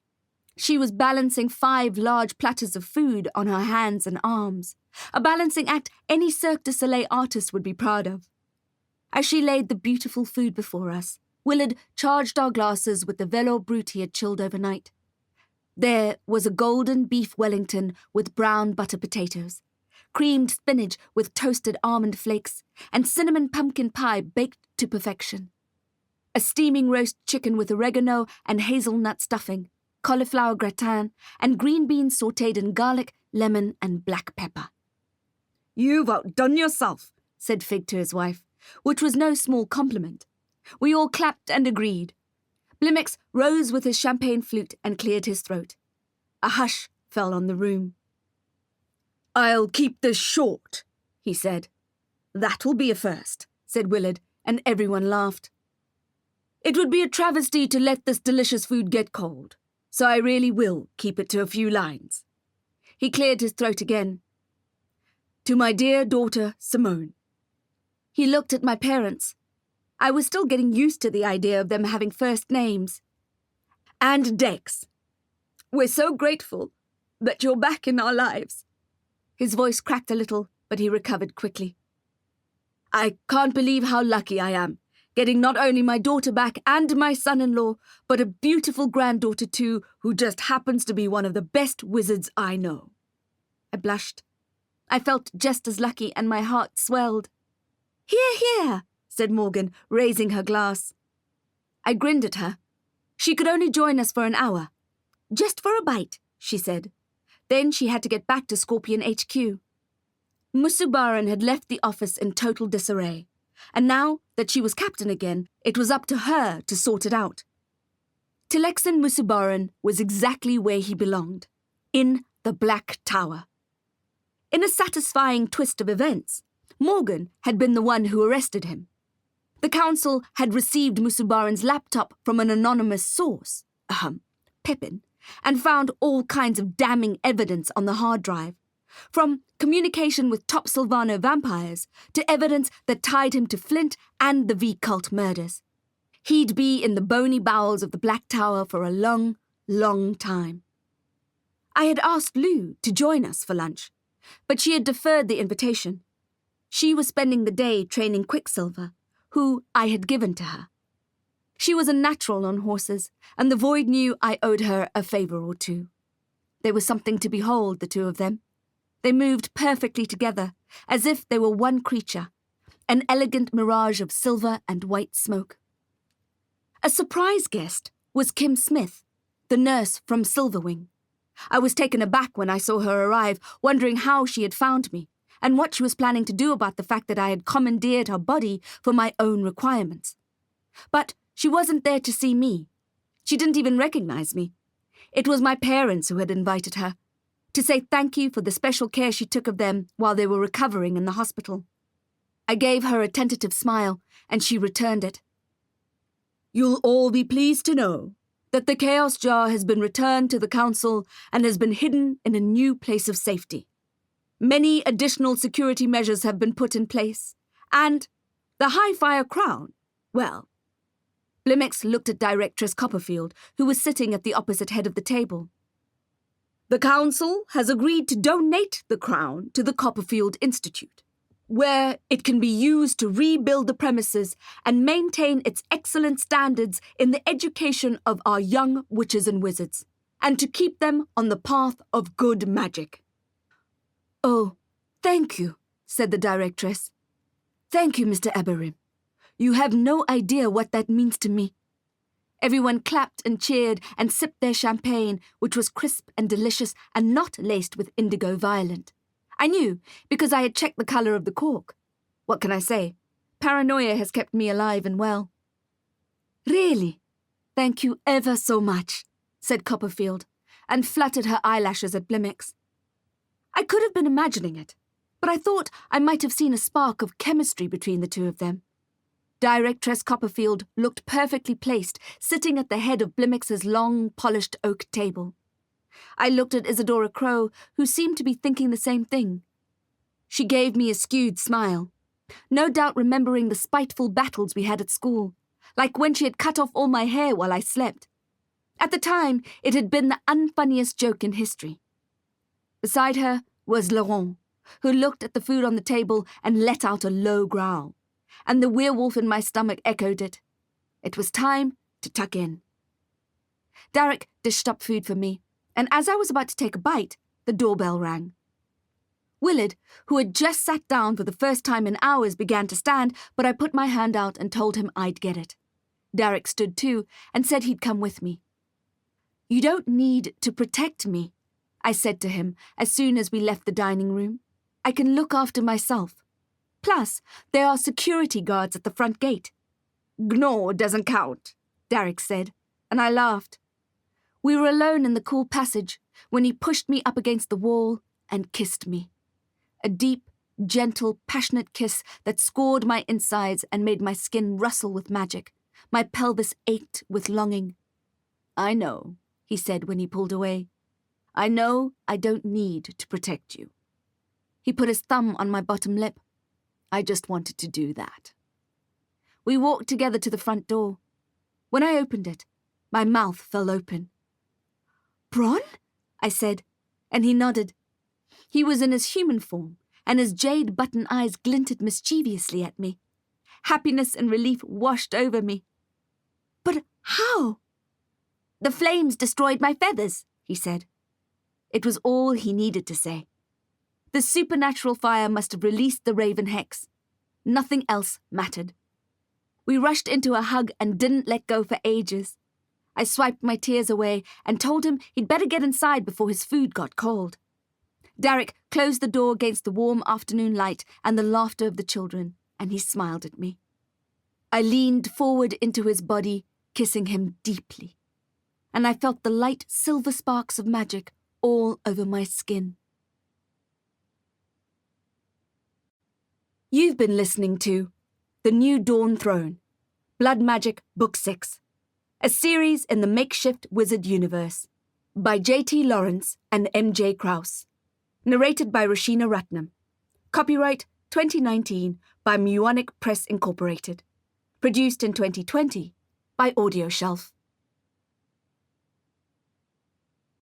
She was balancing 5 large platters of food on her hands and arms, a balancing act any Cirque du Soleil artist would be proud of. As she laid the beautiful food before us, Willard charged our glasses with the Velo Brut he had chilled overnight. There was a golden beef Wellington with brown butter potatoes, creamed spinach with toasted almond flakes, and cinnamon pumpkin pie baked to perfection. A steaming roast chicken with oregano and hazelnut stuffing, cauliflower gratin, and green beans sautéed in garlic, lemon, and black pepper. "You've outdone yourself," said Fig to his wife, which was no small compliment. We all clapped and agreed. Blimix rose with his champagne flute and cleared his throat. A hush fell on the room. "I'll keep this short," he said. "That will be a first," said Willard, and everyone laughed. "It would be a travesty to let this delicious food get cold, so I really will keep it to a few lines." He cleared his throat again. "To my dear daughter, Simone." He looked at my parents. I was still getting used to the idea of them having first names. "And Dex, we're so grateful that you're back in our lives." His voice cracked a little, but he recovered quickly. "I can't believe how lucky I am, getting not only my daughter back and my son-in-law, but a beautiful granddaughter too, who just happens to be one of the best wizards I know." I blushed. I felt just as lucky, and my heart swelled. "Hear, hear," said Morgan, raising her glass. I grinned at her. She could only join us for an hour. "Just for a bite," she said. Then she had to get back to Scorpion HQ. Musubaran had left the office in total disarray, and now that she was captain again, it was up to her to sort it out. Tilexin Musubaran was exactly where he belonged, in the Black Tower. In a satisfying twist of events, Morgan had been the one who arrested him. The council had received Musubaran's laptop from an anonymous source, Pippin, and found all kinds of damning evidence on the hard drive, from communication with top Sylvano vampires to evidence that tied him to Flint and the V-Cult murders. He'd be in the bony bowels of the Black Tower for a long, long time. I had asked Lou to join us for lunch, but she had deferred the invitation. She was spending the day training Quicksilver, who I had given to her. She was a natural on horses, and the Void knew I owed her a favour or two. There was something to behold, the two of them. They moved perfectly together, as if they were one creature, an elegant mirage of silver and white smoke. A surprise guest was Kim Smith, the nurse from Silverwing. I was taken aback when I saw her arrive, wondering how she had found me, and what she was planning to do about the fact that I had commandeered her body for my own requirements. But she wasn't there to see me. She didn't even recognize me. It was my parents who had invited her, to say thank you for the special care she took of them while they were recovering in the hospital. I gave her a tentative smile, and she returned it. "You'll all be pleased to know that the Chaos Jar has been returned to the Council and has been hidden in a new place of safety. Many additional security measures have been put in place, and the High-Fire Crown, well..." Blimix looked at Directress Copperfield, who was sitting at the opposite head of the table. "The Council has agreed to donate the crown to the Copperfield Institute, where it can be used to rebuild the premises and maintain its excellent standards in the education of our young witches and wizards, and to keep them on the path of good magic." "Oh, thank you," said the Directress. "Thank you, Mr. Eberim. You have no idea what that means to me." Everyone clapped and cheered and sipped their champagne, which was crisp and delicious and not laced with indigo violet. I knew, because I had checked the colour of the cork. What can I say? Paranoia has kept me alive and well. "Really? Thank you ever so much," said Copperfield, and fluttered her eyelashes at Blimix. I could have been imagining it, but I thought I might have seen a spark of chemistry between the two of them. Directress Copperfield looked perfectly placed, sitting at the head of Blimix's long, polished oak table. I looked at Isadora Crowe, who seemed to be thinking the same thing. She gave me a skewed smile, no doubt remembering the spiteful battles we had at school, like when she had cut off all my hair while I slept. At the time, it had been the unfunniest joke in history. Beside her was Laurent, who looked at the food on the table and let out a low growl, and the werewolf in my stomach echoed it. It was time to tuck in. Derek dished up food for me, and as I was about to take a bite, the doorbell rang. Willard, who had just sat down for the first time in hours, began to stand, but I put my hand out and told him I'd get it. Derek stood too and said he'd come with me. "You don't need to protect me," I said to him as soon as we left the dining room. "I can look after myself. Plus, there are security guards at the front gate." "Gnor doesn't count," Derek said, and I laughed. We were alone in the cool passage when he pushed me up against the wall and kissed me. A deep, gentle, passionate kiss that scored my insides and made my skin rustle with magic. My pelvis ached with longing. "I know," he said when he pulled away. "I know I don't need to protect you." He put his thumb on my bottom lip. I just wanted to do that. We walked together to the front door. When I opened it, my mouth fell open. "Bron?" I said, and he nodded. He was in his human form, and his jade button eyes glinted mischievously at me. Happiness and relief washed over me. "But how?" "The flames destroyed my feathers," he said. It was all he needed to say. The supernatural fire must have released the raven hex. Nothing else mattered. We rushed into a hug and didn't let go for ages. I swiped my tears away and told him he'd better get inside before his food got cold. Derek closed the door against the warm afternoon light and the laughter of the children, and he smiled at me. I leaned forward into his body, kissing him deeply, and I felt the light silver sparks of magic all over my skin. You've been listening to The New Dawn Throne, Blood Magic Book 6, a series in the Makeshift Wizard universe, by J.T. Lawrence and M.J. Krause. Narrated by Roshina Ratnam. Copyright 2019 by Muonic Press Incorporated. Produced in 2020 by Audioshelf.